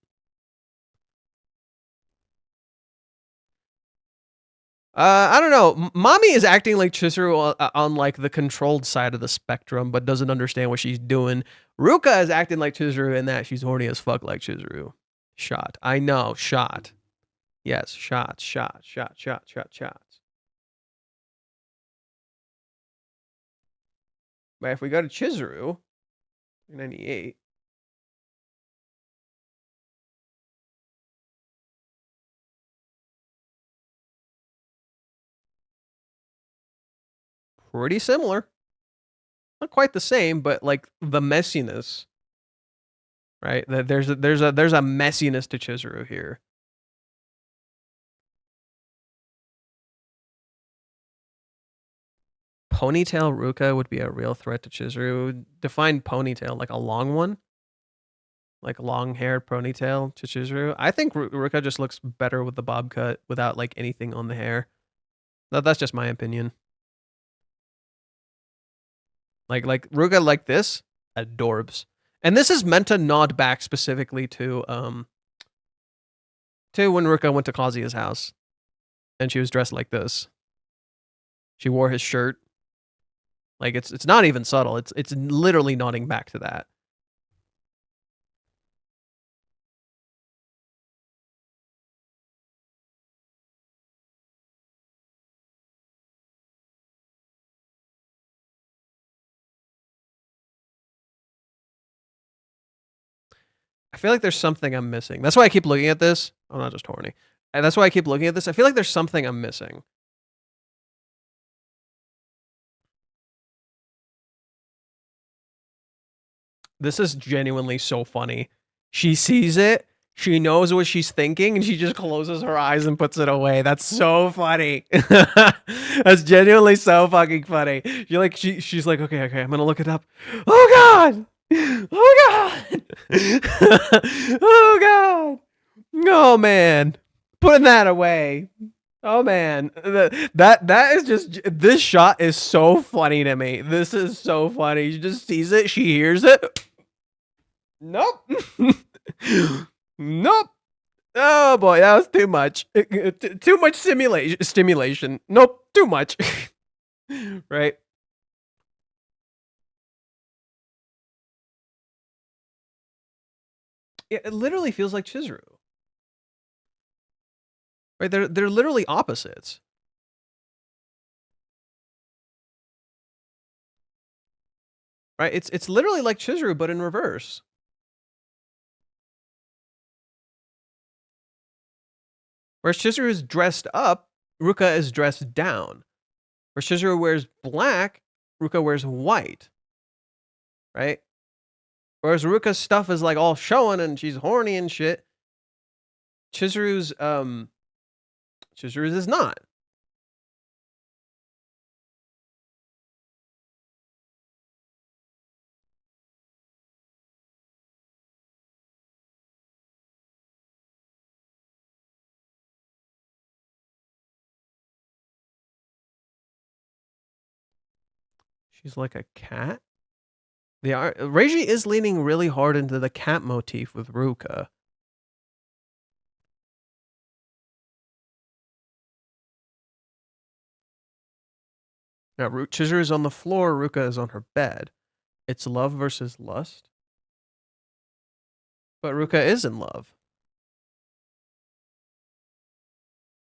I don't know. Mami is acting like Chizuru on like the controlled side of the spectrum, but doesn't understand what she's doing. Ruka is acting like Chizuru in that she's horny as fuck like Chizuru. Shot. I know. Shot. Yes. Shot. But if we go to Chizuru, 98. Pretty similar. Not quite the same, but like the messiness. Right? There's a messiness to Chizuru here. Ponytail Ruka would be a real threat to Chizuru. Define ponytail, like a long one? Like long-haired ponytail to Chizuru? I think Ruka just looks better with the bob cut without like anything on the hair. That's just my opinion. Like Ruka like this, adorbs. And this is meant to nod back specifically to when Ruka went to Kazuya's house and she was dressed like this. She wore his shirt. Like it's not even subtle. It's literally nodding back to that. I feel like there's something I'm missing. That's why I keep looking at this. I'm not just horny. And that's why I keep looking at this. I feel like there's something I'm missing. This is genuinely so funny. She sees it, she knows what she's thinking, and she just closes her eyes and puts it away. That's so funny. That's genuinely so fucking funny. She's like, okay, I'm gonna look it up. Oh god! Oh god! Oh god! Oh man! Putting that away. Oh man, that is just, this shot is so funny to me. This is so funny. She just sees it, she hears it. Nope. Nope. Oh boy, that was too much. Too much stimulation. Nope, too much. Right? It literally feels like Chizuru. Right? They're literally opposites. Right? It's literally like Chizuru, but in reverse. Whereas Chizuru is dressed up, Ruka is dressed down. Where Chizuru wears black, Ruka wears white. Right? Whereas Ruka's stuff is like all showing and she's horny and shit. Chizuru's is not. She's like a cat. Reiji is leaning really hard into the cat motif with Ruka. Now, Chizuru is on the floor, Ruka is on her bed. It's love versus lust. But Ruka is in love.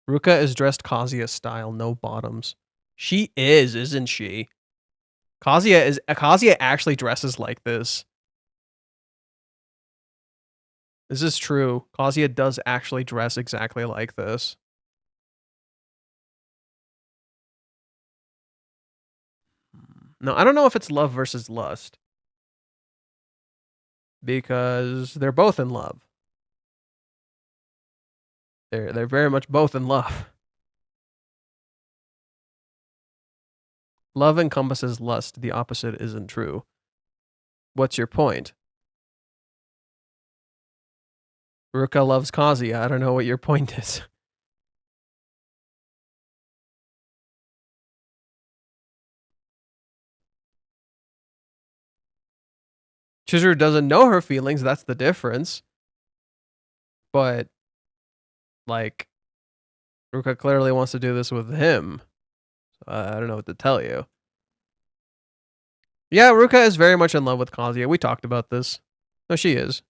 Ruka is dressed Kazuya style, no bottoms. She is, isn't she? Kazuya actually dresses like this. This is true. Kazuya does actually dress exactly like this. No, I don't know if it's love versus lust. Because they're both in love. They're very much both in love. Love encompasses lust. The opposite isn't true. What's your point? Ruka loves Kazuya. I don't know what your point is. Chizuru doesn't know her feelings. That's the difference. But, like, Ruka clearly wants to do this with him. I don't know what to tell you. Yeah, Ruka is very much in love with Kazuya. We talked about this. No, she is.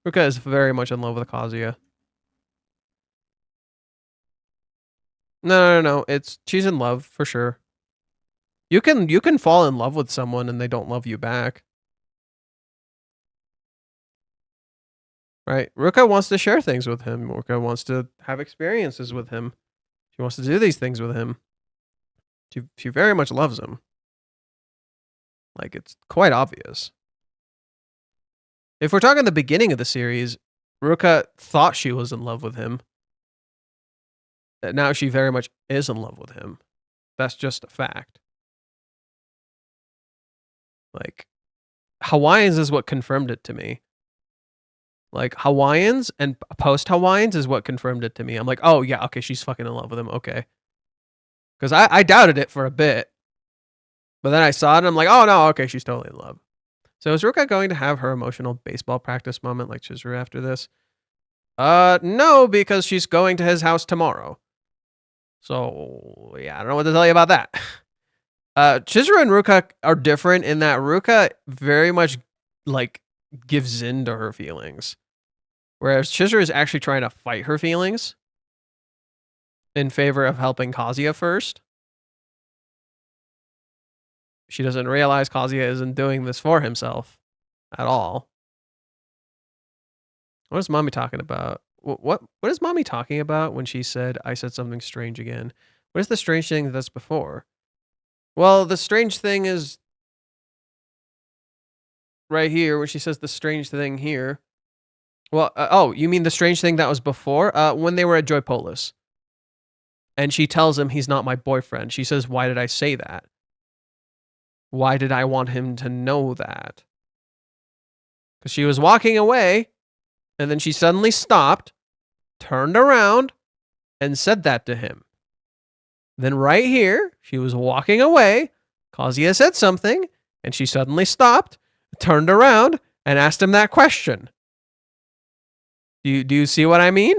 Ruka is very much in love with Kazuya. No. She's in love for sure. You can fall in love with someone and they don't love you back. Right? Ruka wants to share things with him. Ruka wants to have experiences with him. She wants to do these things with him. She very much loves him. Like, it's quite obvious. If we're talking the beginning of the series, Ruka thought she was in love with him. Now she very much is in love with him. That's just a fact. Like, Hawaiians is what confirmed it to me. Like, Hawaiians and post-Hawaiians is what confirmed it to me. I'm like, oh, yeah, okay, she's fucking in love with him. Okay. Because I doubted it for a bit. But then I saw it and I'm like, oh, no, okay, she's totally in love. So is Ruka going to have her emotional baseball practice moment like Chizuru after this? No, because she's going to his house tomorrow. So, yeah, I don't know what to tell you about that. Chizuru and Ruka are different in that Ruka very much, like, gives in to her feelings. Whereas Chizuru is actually trying to fight her feelings in favor of helping Kazuya first. She doesn't realize Kazuya isn't doing this for himself at all. What is Mami talking about? What is Mami talking about when she said, I said something strange again? What is the strange thing that's before? Well, the strange thing is right here when she says the strange thing here. Well, oh, you mean the strange thing that was before? When they were at Joypolis. And she tells him he's not my boyfriend. She says, why did I say that? Why did I want him to know that? Because she was walking away, and then she suddenly stopped, turned around, and said that to him. Then right here, she was walking away, Kazuya said something, and she suddenly stopped, turned around, and asked him that question. Do you see what I mean?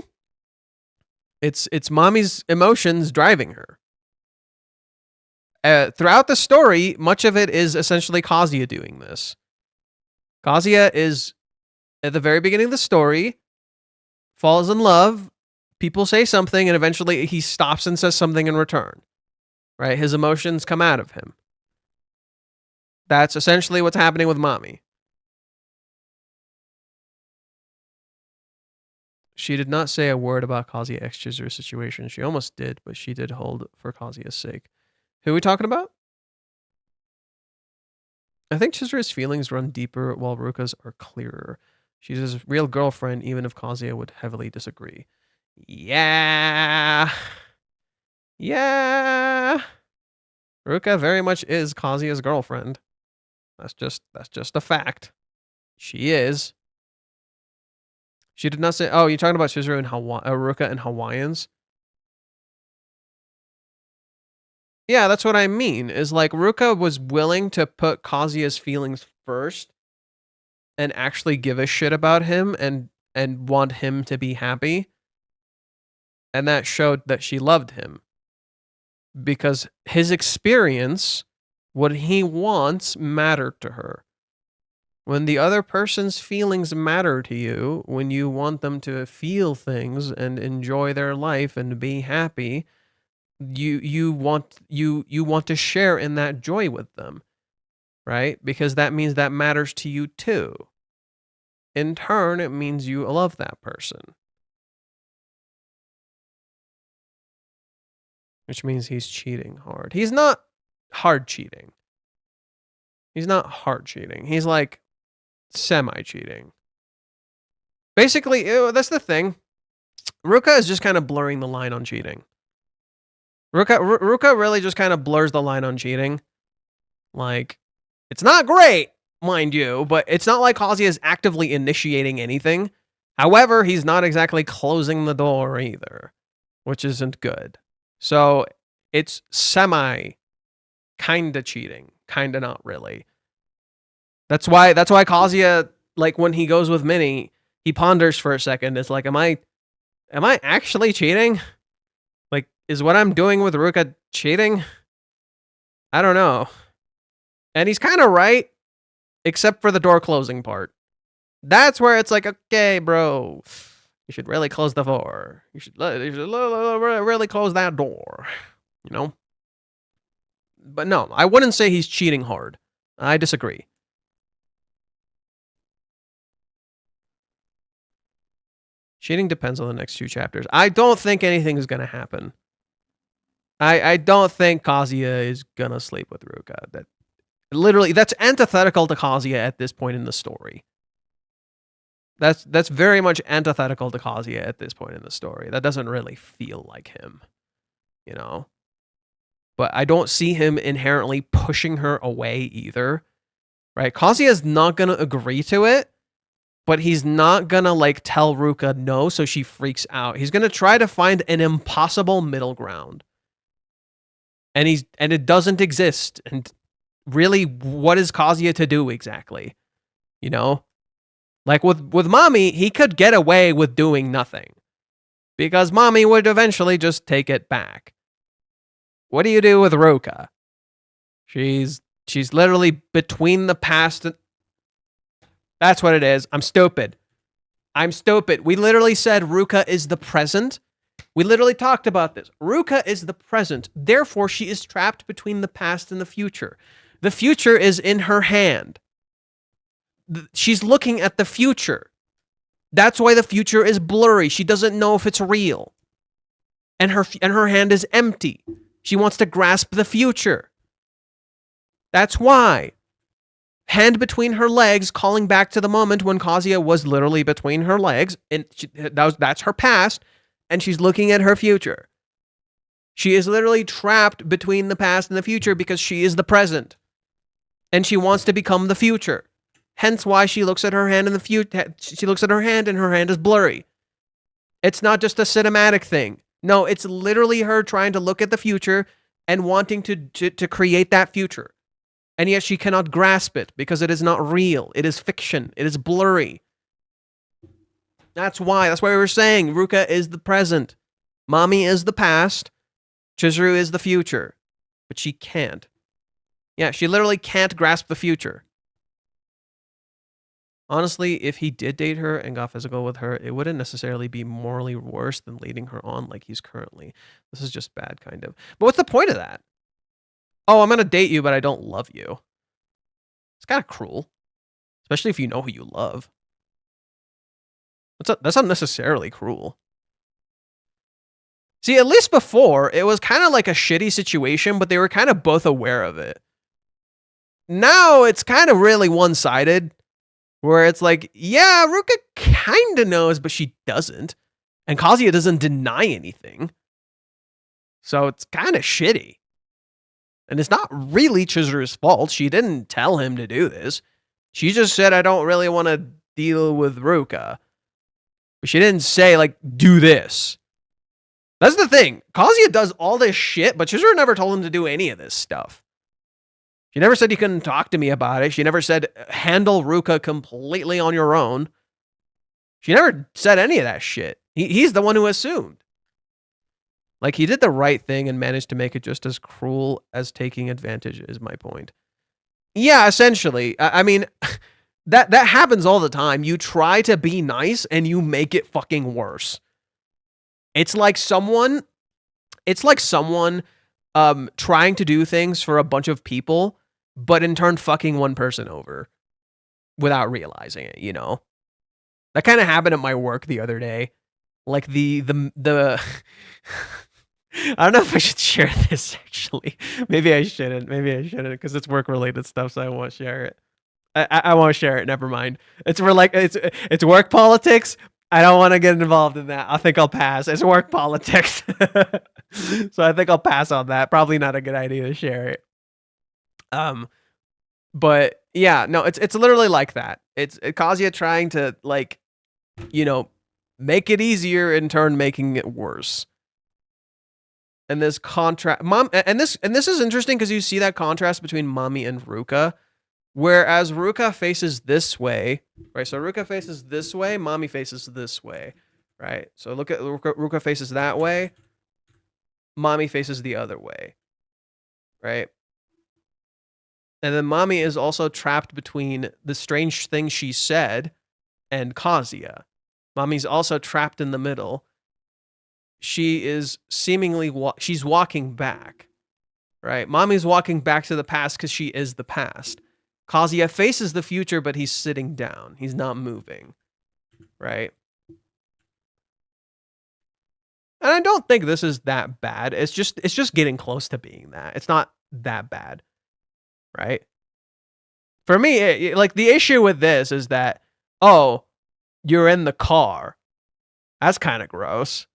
It's Mami's emotions driving her. Throughout the story, much of it is essentially Kazuya doing this. Kazuya is, at the very beginning of the story, falls in love, people say something, and eventually he stops and says something in return. Right? His emotions come out of him. That's essentially what's happening with Mami. She did not say a word about Kazuya x Chizuru's situation. She almost did, but she did hold for Kazuya's sake. Who are we talking about? I think Chizuru's feelings run deeper while Ruka's are clearer. She's his real girlfriend, even if Kazuya would heavily disagree. Yeah. Yeah. Ruka very much is Kazuya's girlfriend. That's just a fact. She is. She did not say, oh, you're talking about Chizuru and Ruka and Hawaiians? Yeah, that's what I mean. Is like Ruka was willing to put Kazuya's feelings first and actually give a shit about him and want him to be happy. And that showed that she loved him. Because his experience, what he wants, mattered to her. When the other person's feelings matter to you, when you want them to feel things and enjoy their life and be happy, you want to share in that joy with them, right? Because that means that matters to you too. In turn, it means you love that person. Which means he's cheating hard. He's not hard cheating. He's not hard cheating. He's like semi-cheating. Basically, that's the thing. Ruka is just kind of blurring the line on cheating. Ruka really just kind of blurs the line on cheating. Like, it's not great, mind you, but it's not like Kazuya is actively initiating anything. However, he's not exactly closing the door either, which isn't good. So it's semi kinda cheating, kinda not really. That's why Kazuya, like when he goes with Minnie, he ponders for a second. It's like, am I actually cheating? Like, is what I'm doing with Ruka cheating? I don't know. And he's kind of right, except for the door closing part. That's where it's like, okay, bro, you should really close the door. You should really close that door, you know? But no, I wouldn't say he's cheating hard. I disagree. Cheating depends on the next 2 chapters. I don't think anything is going to happen. I don't think Kazuya is going to sleep with Ruka. That's antithetical to Kazuya at this point in the story. That's very much antithetical to Kazuya at this point in the story. That doesn't really feel like him, you know? But I don't see him inherently pushing her away either, right? Kazuya's not going to agree to it, but he's not going to, like, tell Ruka no so she freaks out. He's going to try to find an impossible middle ground. And it doesn't exist. And really, what is Kazuya to do exactly? You know? Like with Mami, he could get away with doing nothing. Because Mami would eventually just take it back. What do you do with Ruka? She's literally between the past and... That's what it is. I'm stupid. We literally said Ruka is the present. We literally talked about this. Ruka is the present. Therefore, she is trapped between the past and the future. The future is in her hand. She's looking at the future. That's why the future is blurry. She doesn't know if it's real. And her hand is empty. She wants to grasp the future. That's why. Hand between her legs, calling back to the moment when Kazuya was literally between her legs, and that's her past, and she's looking at her future. She is literally trapped between the past and the future because she is the present. And she wants to become the future. Hence why she looks at her hand in the future. She looks at her hand and her hand is blurry. It's not just a cinematic thing. No, it's literally her trying to look at the future and wanting to create that future. And yet she cannot grasp it because it is not real. It is fiction. It is blurry. That's why we were saying Ruka is the present. Mami is the past. Chizuru is the future. But she can't. Yeah, she literally can't grasp the future. Honestly, if he did date her and got physical with her, it wouldn't necessarily be morally worse than leading her on like he's currently. This is just bad, kind of. But what's the point of that? Oh, I'm going to date you, but I don't love you. It's kind of cruel. Especially if you know who you love. That's unnecessarily cruel. See, at least before, it was kind of like a shitty situation, but they were kind of both aware of it. Now, it's kind of really one-sided. Where it's like, yeah, Ruka kind of knows, but she doesn't. And Kazuya doesn't deny anything. So it's kind of shitty. And it's not really Chizuru's fault. She didn't tell him to do this. She just said, I don't really want to deal with Ruka. But she didn't say, like, do this. That's the thing. Kazuya does all this shit, but Chizuru never told him to do any of this stuff. She never said you couldn't talk to me about it. She never said, handle Ruka completely on your own. She never said any of that shit. He's the one who assumed. Like, he did the right thing and managed to make it just as cruel as taking advantage, is my point. Yeah, essentially. I mean, that happens all the time. You try to be nice and you make it fucking worse. It's like someone trying to do things for a bunch of people, but in turn fucking one person over without realizing it, you know? That kind of happened at my work the other day. Like the I don't know if I should share this actually. Maybe I shouldn't. Because it's work related stuff, so I won't share it. I won't share it. Never mind. It's work politics. I don't want to get involved in that. I think I'll pass. It's work politics. So I think I'll pass on that. Probably not a good idea to share it. But yeah, no, it's literally like that. It's Kazuya trying to like, make it easier, in turn making it worse. And this contrast, and this is interesting because you see that contrast between Mami and Ruka, whereas Ruka faces this way, right? So Ruka faces this way, Mami faces this way, right? So look at Ruka faces that way, Mami faces the other way, right? And then Mami is also trapped between the strange thing she said and Kazuya. Mami's also trapped in the middle. She is seemingly she's walking back, right? Mami's walking back to the past because she is the past. Kazuya faces the future, but he's sitting down. He's not moving, right? And I don't think this is that bad. It's just getting close to being that. It's not that bad, right? For me, like the issue with this is that, oh, you're in the car. That's kind of gross.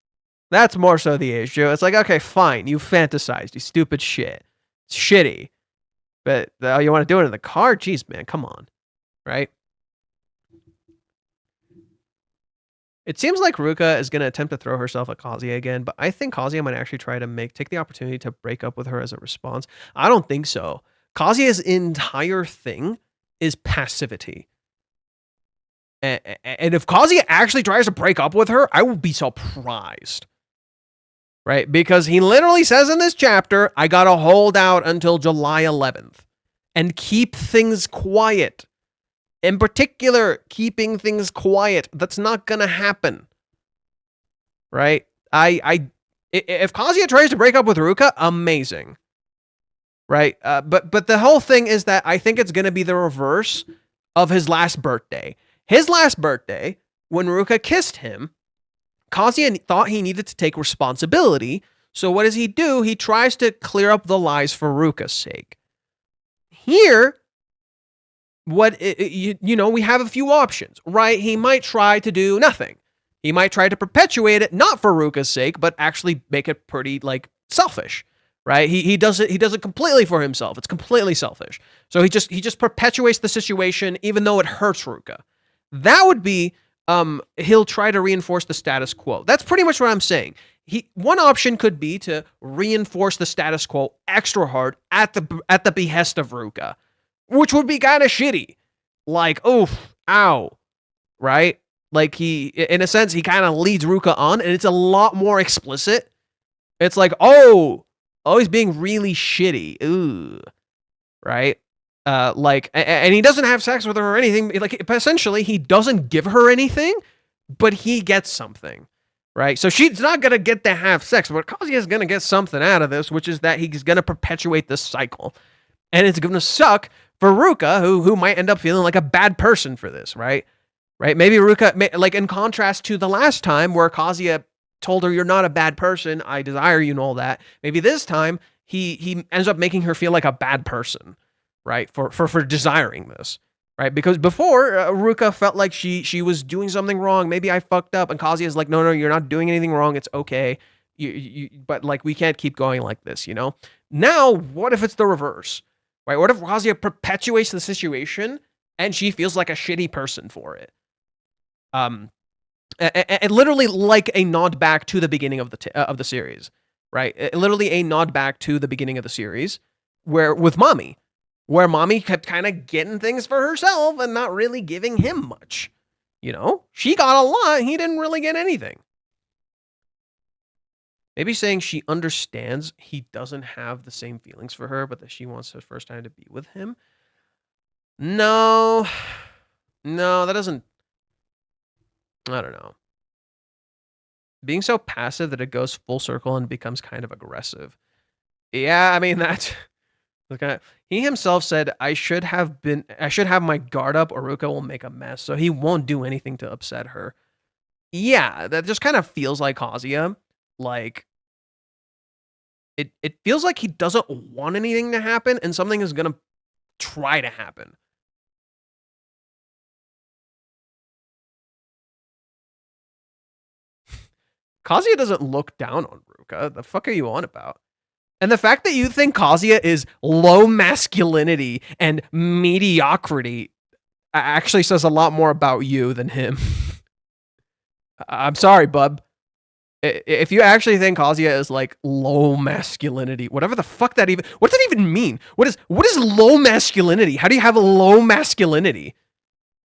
That's more so the issue. It's like, okay, fine. You fantasized. You stupid shit. It's shitty. But you want to do it in the car? Jeez, man. Come on. Right? It seems like Ruka is going to attempt to throw herself at Kazuya again, but I think Kazuya might actually try to take the opportunity to break up with her as a response. I don't think so. Kazuya's entire thing is passivity. And if Kazuya actually tries to break up with her, I will be surprised. Right? Because he literally says in this chapter, I gotta hold out until July 11th and keep things quiet. In particular, keeping things quiet. That's not gonna happen. Right? If Kazuya tries to break up with Ruka, amazing. Right? But the whole thing is that I think it's gonna be the reverse of his last birthday. His last birthday, when Ruka kissed him, Kazuya thought he needed to take responsibility, so what does he do? He tries to clear up the lies for Ruka's sake. Here, we have a few options, right? He might try to do nothing. He might try to perpetuate it, not for Ruka's sake, but actually make it pretty, like, selfish, right? He does it completely for himself. It's completely selfish. So he just perpetuates the situation, even though it hurts Ruka. That would be... he'll try to reinforce the status quo. That's pretty much what I'm saying. One option could be to reinforce the status quo extra hard at the behest of Ruka, which would be kind of shitty. Like, oof, ow, right? Like in a sense, he kind of leads Ruka on, and it's a lot more explicit. It's like, oh, he's being really shitty, ooh, right? And he doesn't have sex with her or anything. Like, essentially, he doesn't give her anything, but he gets something, right? So she's not gonna get to have sex, but Kazuya's gonna get something out of this, which is that he's gonna perpetuate this cycle, and it's gonna suck for Ruka, who might end up feeling like a bad person for this, right? Right? Maybe Ruka, like in contrast to the last time where Kazuya told her, "You're not a bad person. I desire you," and all that. Maybe this time he ends up making her feel like a bad person. Right, for desiring this, right? Because before, Ruka felt like she was doing something wrong. Maybe I fucked up, and Kazuya's like, no, you're not doing anything wrong. It's okay. But like we can't keep going like this, you know? Now, what if it's the reverse, right? What if Kazuya perpetuates the situation and she feels like a shitty person for it? And literally like a nod back to the beginning of the series, right? Literally a nod back to the beginning of the series, with Mami. Where Mami kept kind of getting things for herself and not really giving him much. You know? She got a lot, he didn't really get anything. Maybe saying she understands he doesn't have the same feelings for her, but that she wants the first time to be with him. No, that doesn't... I don't know. Being so passive that it goes full circle and becomes kind of aggressive. Yeah, I mean, that's... He himself said, I should have my guard up or Ruka will make a mess, so he won't do anything to upset her. Yeah, that just kind of feels like Kazuya. Like, it feels like he doesn't want anything to happen, and something is gonna try to happen. Kazuya doesn't look down on Ruka. The fuck are you on about? And the fact that you think Kazuya is low masculinity and mediocrity actually says a lot more about you than him. I'm sorry, bub. If you actually think Kazuya is like low masculinity, whatever the fuck that even, what does that even mean? What is low masculinity? How do you have a low masculinity?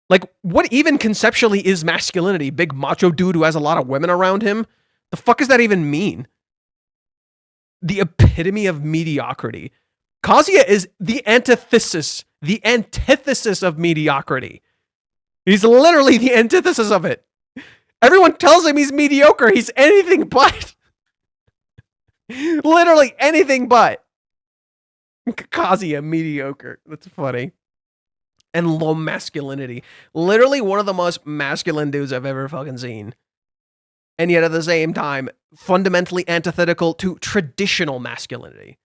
Like, what even conceptually is masculinity? Big macho dude who has a lot of women around him? The fuck does that even mean? The epitome of mediocrity. Kazuya is the antithesis of mediocrity. He's literally the antithesis of it. Everyone tells him he's mediocre. He's anything but. Literally anything but. Kazuya, mediocre. That's funny. And low masculinity. Literally one of the most masculine dudes I've ever fucking seen. And yet at the same time, fundamentally antithetical to traditional masculinity.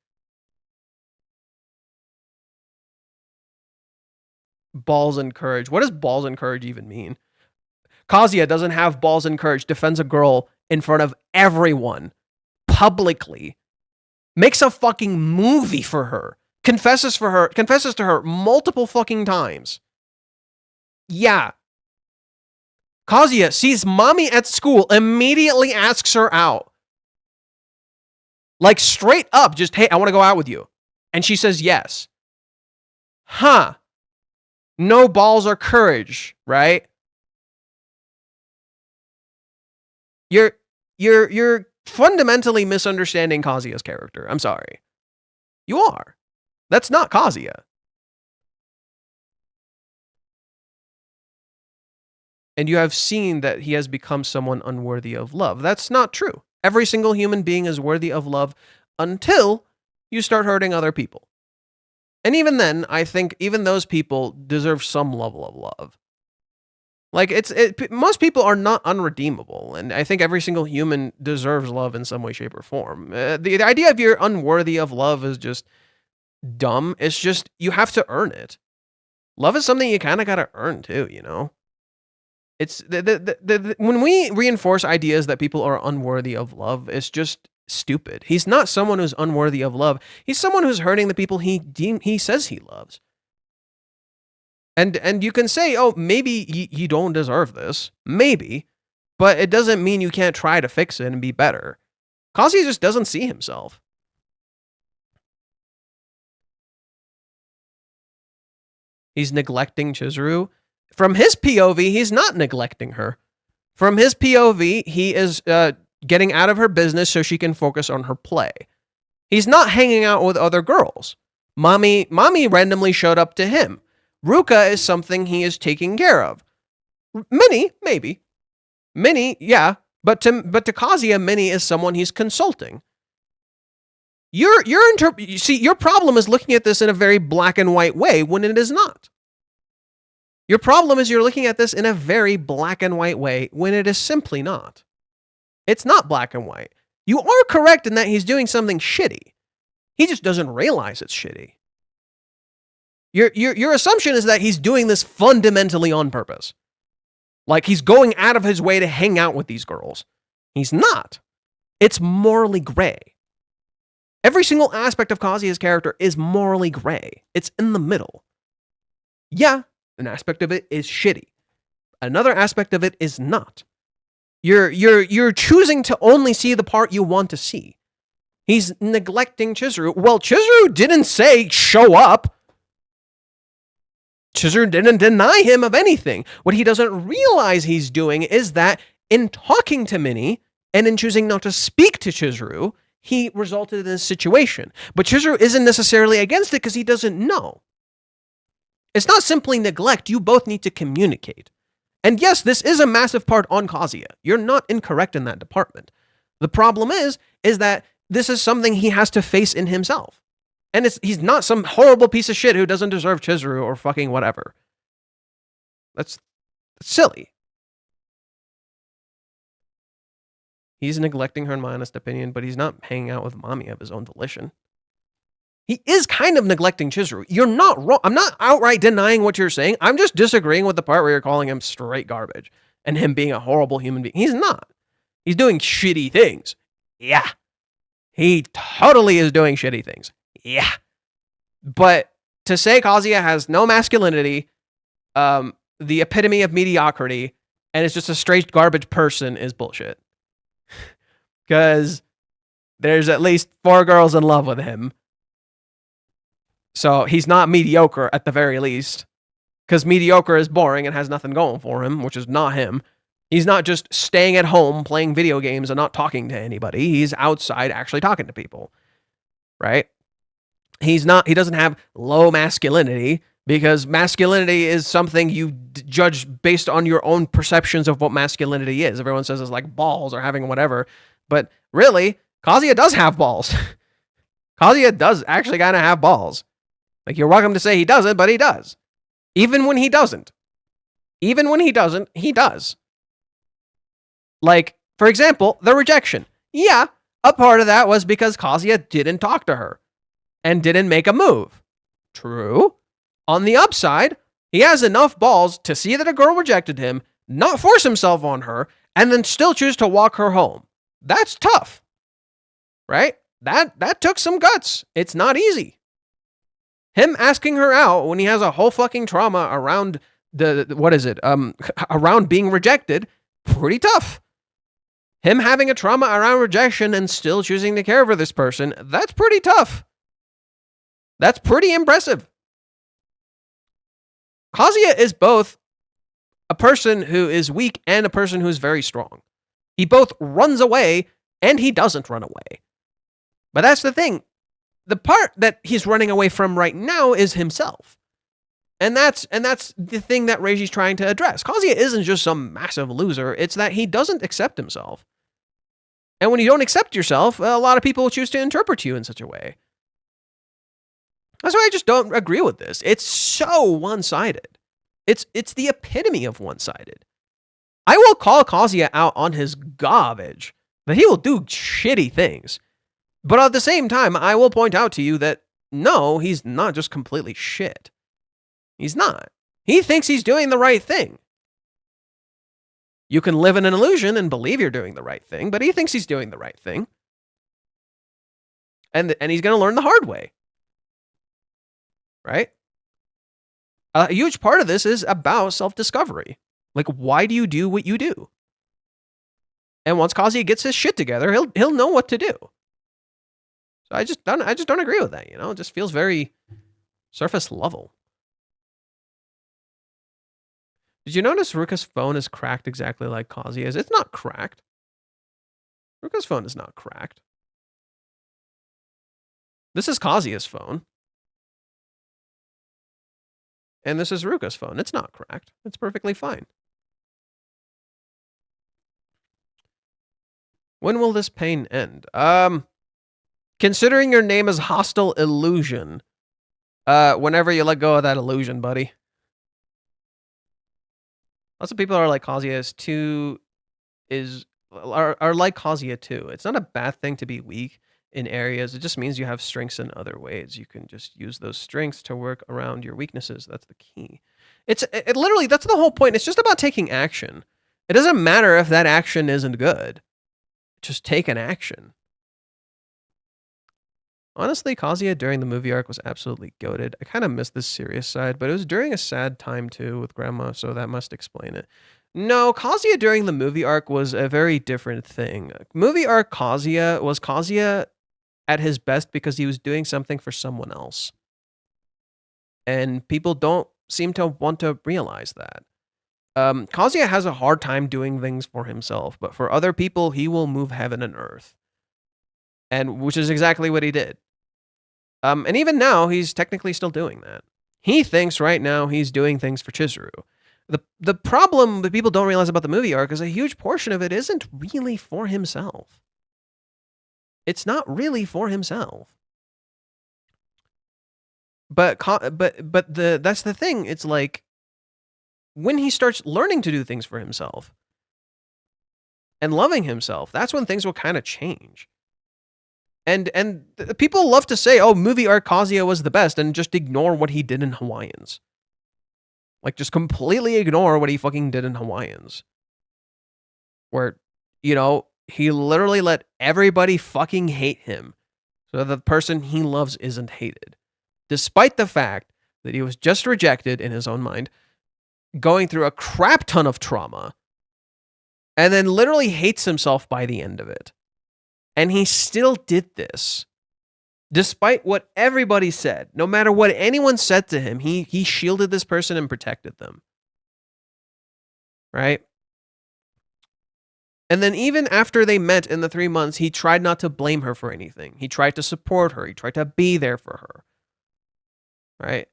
Balls and courage. What does balls and courage even mean? Kazuya doesn't have balls and courage, defends a girl in front of everyone, publicly, makes a fucking movie for her, confesses to her multiple fucking times. Yeah. Kazuya sees Mami at school, immediately asks her out. Like straight up, just, hey, I want to go out with you. And she says yes. Huh. No balls or courage, right? You're fundamentally misunderstanding Kazuya's character. I'm sorry. You are. That's not Kazuya. And you have seen that he has become someone unworthy of love. That's not true. Every single human being is worthy of love until you start hurting other people. And even then, I think even those people deserve some level of love. Like, most people are not unredeemable, and I think every single human deserves love in some way, shape, or form. The idea of you're unworthy of love is just dumb. It's just, you have to earn it. Love is something you kind of got to earn too, you know? It's, when we reinforce ideas that people are unworthy of love, it's just stupid. He's not someone who's unworthy of love. He's someone who's hurting the people he says he loves. And you can say, oh, maybe you don't deserve this. Maybe. But it doesn't mean you can't try to fix it and be better. Kazuya just doesn't see himself. He's neglecting Chizuru. From his POV, he's not neglecting her. From his POV, he is getting out of her business so she can focus on her play. He's not hanging out with other girls. Mami randomly showed up to him. Ruka is something he is taking care of. Minnie, maybe. Minnie, yeah. But to Kazuya, Minnie is someone he's consulting. You see, your problem is looking at this in a very black and white way when it is not. Your problem is you're looking at this in a very black and white way when it is simply not. It's not black and white. You are correct in that he's doing something shitty. He just doesn't realize it's shitty. Your assumption is that he's doing this fundamentally on purpose. Like he's going out of his way to hang out with these girls. He's not. It's morally gray. Every single aspect of Kazuya's character is morally gray. It's in the middle. Yeah, an aspect of it is shitty. Another aspect of it is not. You're choosing to only see the part you want to see. He's neglecting Chizuru. Well, Chizuru didn't say show up. Chizuru didn't deny him of anything. What he doesn't realize he's doing is that in talking to Minnie and in choosing not to speak to Chizuru, he resulted in this situation. But Chizuru isn't necessarily against it because he doesn't know. It's not simply neglect. You both need to communicate. And yes, this is a massive part on Kazuya. You're not incorrect in that department. The problem is that this is something he has to face in himself. And he's not some horrible piece of shit who doesn't deserve Chizuru or fucking whatever. That's silly. He's neglecting her in my honest opinion, but he's not hanging out with Mami of his own volition. He is kind of neglecting Chizuru. You're not wrong. I'm not outright denying what you're saying. I'm just disagreeing with the part where you're calling him straight garbage and him being a horrible human being. He's not. He's doing shitty things. Yeah. He totally is doing shitty things. Yeah. But to say Kazuya has no masculinity, the epitome of mediocrity, and is just a straight garbage person is bullshit. Because there's at least 4 girls in love with him. So he's not mediocre at the very least. Because mediocre is boring and has nothing going for him, which is not him. He's not just staying at home playing video games and not talking to anybody. He's outside actually talking to people. Right? He doesn't have low masculinity, because masculinity is something you judge based on your own perceptions of what masculinity is. Everyone says it's like balls or having whatever. But really, Kazuya does have balls. Kazuya does actually kind of have balls. Like, you're welcome to say he doesn't, but he does. Even when he doesn't. Even when he doesn't, he does. Like, for example, the rejection. Yeah, a part of that was because Kazuya didn't talk to her and didn't make a move. True. On the upside, he has enough balls to see that a girl rejected him, not force himself on her, and then still choose to walk her home. That's tough. Right? That took some guts. It's not easy. Him asking her out when he has a whole fucking trauma around around being rejected, pretty tough. Him having a trauma around rejection and still choosing to care for this person, that's pretty tough. That's pretty impressive. Kazuya is both a person who is weak and a person who is very strong. He both runs away and he doesn't run away. But that's the thing. The part that he's running away from right now is himself. And that's the thing that Reiji's trying to address. Kazuya isn't just some massive loser. It's that he doesn't accept himself. And when you don't accept yourself, a lot of people will choose to interpret you in such a way. That's why I just don't agree with this. It's so one-sided. It's the epitome of one-sided. I will call Kazuya out on his garbage, that he will do shitty things. But at the same time, I will point out to you that no, he's not just completely shit. He's not. He thinks he's doing the right thing. You can live in an illusion and believe you're doing the right thing, but he thinks he's doing the right thing. And he's going to learn the hard way. Right? A huge part of this is about self-discovery. Like, why do you do what you do? And once Kazuya gets his shit together, he'll know what to do. So I just don't agree with that, you know? It just feels very surface level. Did you notice Ruka's phone is cracked exactly like Kazuya's? It's not cracked. Ruka's phone is not cracked. This is Kazuya's phone. And this is Ruka's phone. It's not cracked. It's perfectly fine. When will this pain end? Considering your name is Hostile Illusion, whenever you let go of that illusion, buddy. Lots of people are like Kazuya are like Kazuya too. It's not a bad thing to be weak in areas. It just means you have strengths in other ways. You can just use those strengths to work around your weaknesses. That's the key. It literally, that's the whole point. It's just about taking action. It doesn't matter if that action isn't good. Just take an action. Honestly, Kazuya during the movie arc was absolutely goated. I kind of missed this serious side, but it was during a sad time too with Grandma, so that must explain it. No, Kazuya during the movie arc was a very different thing. Movie arc Kazuya was Kazuya at his best because he was doing something for someone else. And people don't seem to want to realize that. Kazuya has a hard time doing things for himself, but for other people, he will move heaven and earth. And which is exactly what he did. And even now, he's technically still doing that. He thinks right now he's doing things for Chizuru. The problem that people don't realize about the movie arc is a huge portion of it isn't really for himself. It's not really for himself. But that's the thing. It's like when he starts learning to do things for himself, and loving himself, that's when things will kind of change. And people love to say, oh, movie arc Kazuya was the best, and just ignore what he did in Hawaiians. Like, just completely ignore what he fucking did in Hawaiians. Where, you know, he literally let everybody fucking hate him so the person he loves isn't hated. Despite the fact that he was just rejected in his own mind, going through a crap ton of trauma, and then literally hates himself by the end of it. And he still did this. Despite what everybody said, no matter what anyone said to him, he shielded this person and protected them. Right? And then even after they met in the 3 months, he tried not to blame her for anything. He tried to support her. He tried to be there for her. Right?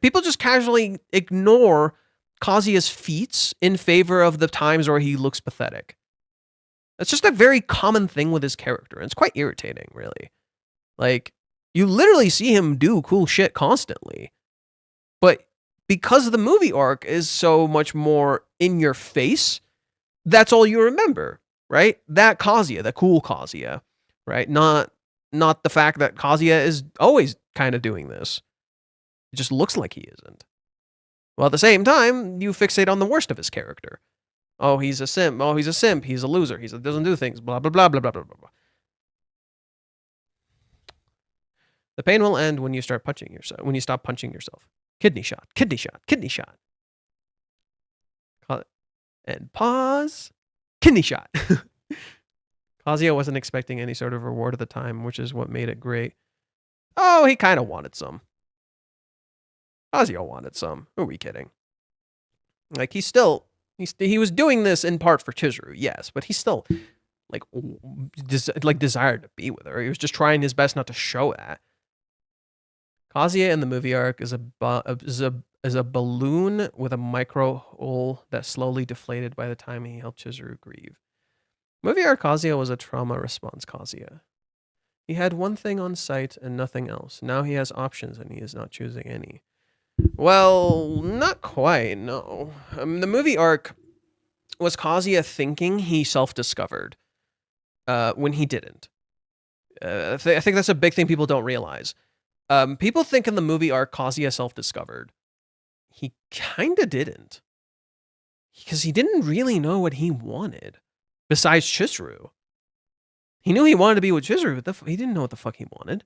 People just casually ignore Kazuya's feats in favor of the times where he looks pathetic. That's just a very common thing with his character, and it's quite irritating, really. Like, you literally see him do cool shit constantly. But because the movie arc is so much more in your face, that's all you remember, right? That Kazuya, the cool Kazuya, right? Not the fact that Kazuya is always kind of doing this. It just looks like he isn't. Well, at the same time, you fixate on the worst of his character. Oh, he's a simp. Oh, he's a simp. He's a loser. He doesn't do things. Blah, blah, blah, blah, blah, blah, blah. The pain will end when you start punching yourself. When you stop punching yourself. Kidney shot. Kidney shot. Kidney shot. And pause. Kidney shot. Kazuya wasn't expecting any sort of reward at the time, which is what made it great. Oh, he kind of wanted some. Kazuya wanted some. Who are we kidding? Like, he was doing this in part for Chizuru, yes, but he still desired to be with her. He was just trying his best not to show that. Kazuya in the movie arc is a balloon with a micro hole that slowly deflated by the time he helped Chizuru grieve. Movie arc Kazuya was a trauma response Kazuya. He had one thing on sight and nothing else. Now he has options and he is not choosing any. Well, not quite, no. The movie arc was Kazuya thinking he self-discovered when he didn't. I think that's a big thing people don't realize. People think in the movie arc Kazuya self-discovered. He kind of didn't. Because he didn't really know what he wanted, besides Chizuru. He knew he wanted to be with Chizuru, but he didn't know what the fuck he wanted.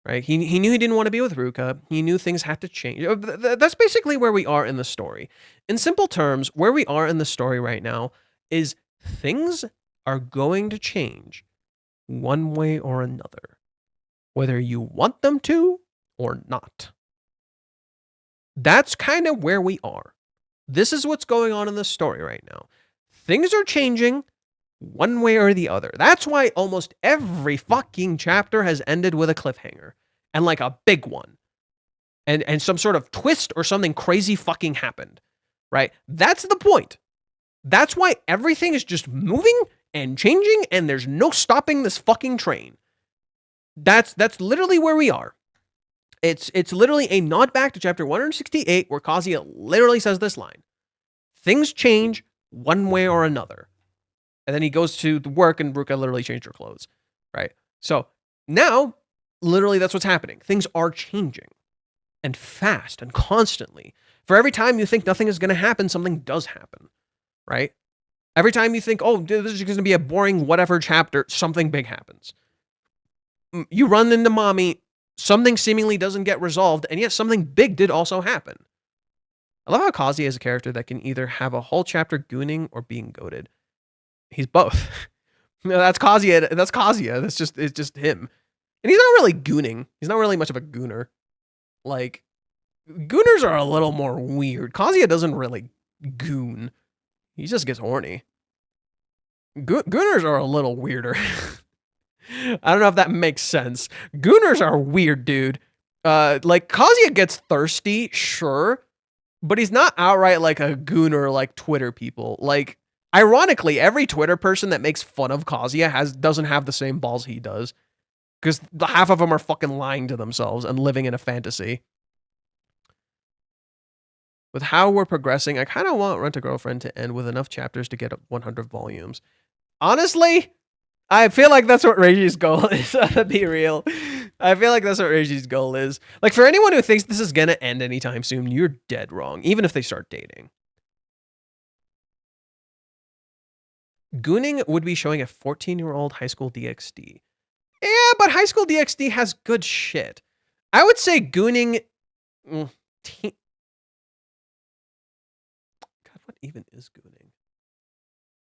Right? He knew he didn't want to be with Ruka. He knew things had to change. That's basically where we are in the story. In simple terms, where we are in the story right now is things are going to change one way or another, whether you want them to or not. That's kind of where we are. This is what's going on in the story right now. Things are changing one way or the other. That's why almost every fucking chapter has ended with a cliffhanger. And like a big one. And some sort of twist or something crazy fucking happened. Right? That's the point. That's why everything is just moving and changing and there's no stopping this fucking train. That's literally where we are. It's literally a nod back to chapter 168 where Kazuya literally says this line. Things change one way or another. And then he goes to the work and Ruka literally changed her clothes. Right? So now, literally that's what's happening. Things are changing. And fast and constantly. For every time you think nothing is going to happen, something does happen. Right? Every time you think, oh, this is going to be a boring whatever chapter, something big happens. You run into Mami, something seemingly doesn't get resolved, and yet something big did also happen. I love how Kazuya is a character that can either have a whole chapter gooning or being goated. He's both. No, that's Kazuya. That's Kazuya. It's just him. And he's not really gooning. He's not really much of a gooner. Like, gooners are a little more weird. Kazuya doesn't really goon. He just gets horny. Gooners are a little weirder. I don't know if that makes sense. Gooners are weird, dude. Like, Kazuya gets thirsty, sure. But he's not outright like a gooner like Twitter people. Like, ironically, every Twitter person that makes fun of Kazuya doesn't have the same balls he does. Because half of them are fucking lying to themselves and living in a fantasy. With how we're progressing, I kind of want Rent a Girlfriend to end with enough chapters to get up 100 volumes. Honestly, I feel like that's what Reiji's goal is. To be real, I feel like that's what Reiji's goal is. Like, for anyone who thinks this is gonna end anytime soon, you're dead wrong. Even if they start dating. Gooning would be showing a 14-year-old high school DxD. Yeah, but high school DxD has good shit. I would say Gooning... God, what even is Gooning?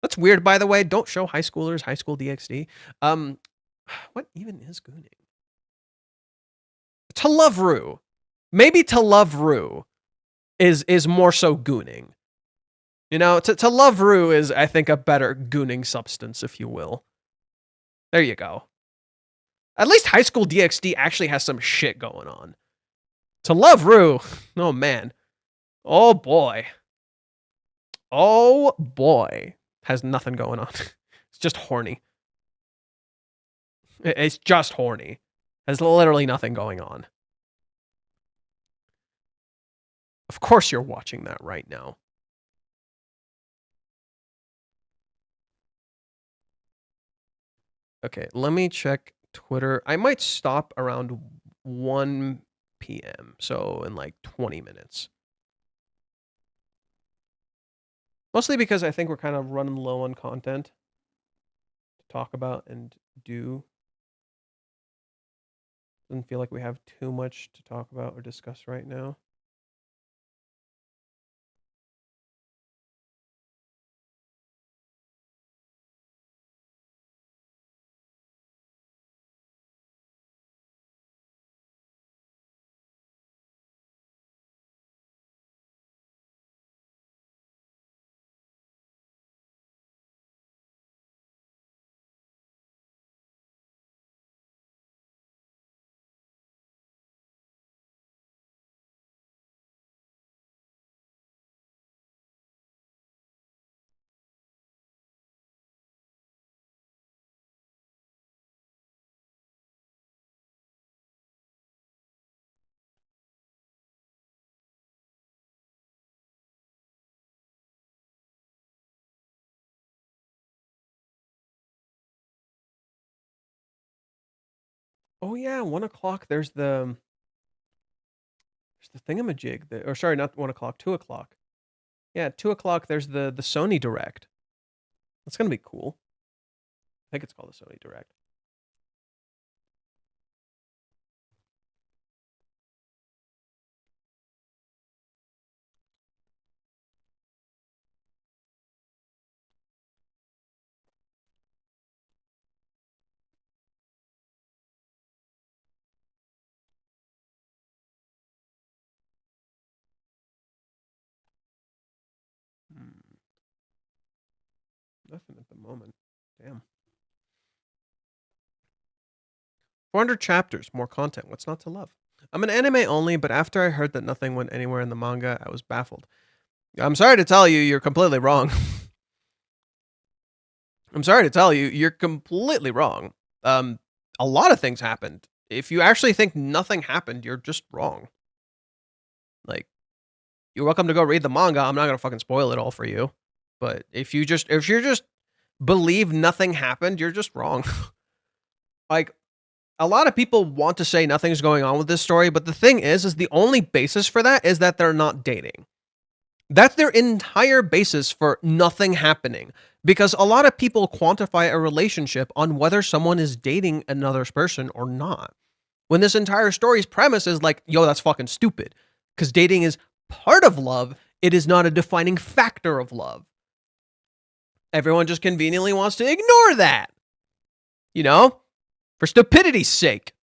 That's weird, by the way. Don't show high schoolers high school DxD. What even is Gooning? To Love Rue. Maybe To Love Rue is more so Gooning. You know, to Love Rue is, I think, a better Gooning substance, if you will. There you go. At least high school DxD actually has some shit going on. To Love Rue, oh man. Oh boy. Oh boy. Has nothing going on. It's just horny. It's just horny. Has literally nothing going on. Of course you're watching that right now. Okay, let me check Twitter. I might stop around 1 p.m. So in like 20 minutes. Mostly because I think we're kind of running low on content to talk about and do. Doesn't feel like we have too much to talk about or discuss right now. Oh yeah, 1 o'clock. There's the thingamajig. Or sorry, not 1 o'clock. 2 o'clock. Yeah, 2 o'clock. There's the Sony Direct. That's gonna be cool. I think it's called the Sony Direct. Nothing at the moment. Damn. 400 chapters, more content. What's not to love? I'm an anime only, but after I heard that nothing went anywhere in the manga, I was baffled. I'm sorry to tell you, you're completely wrong. I'm sorry to tell you, you're completely wrong. A lot of things happened. If you actually think nothing happened, you're just wrong. Like, you're welcome to go read the manga. I'm not gonna fucking spoil it all for you. But if you just believe nothing happened, you're just wrong. Like, a lot of people want to say nothing's going on with this story, but the thing is the only basis for that is that they're not dating. That's their entire basis for nothing happening. Because a lot of people quantify a relationship on whether someone is dating another person or not. When this entire story's premise is like, yo, that's fucking stupid. Because dating is part of love, it is not a defining factor of love. Everyone just conveniently wants to ignore that. You know? For stupidity's sake.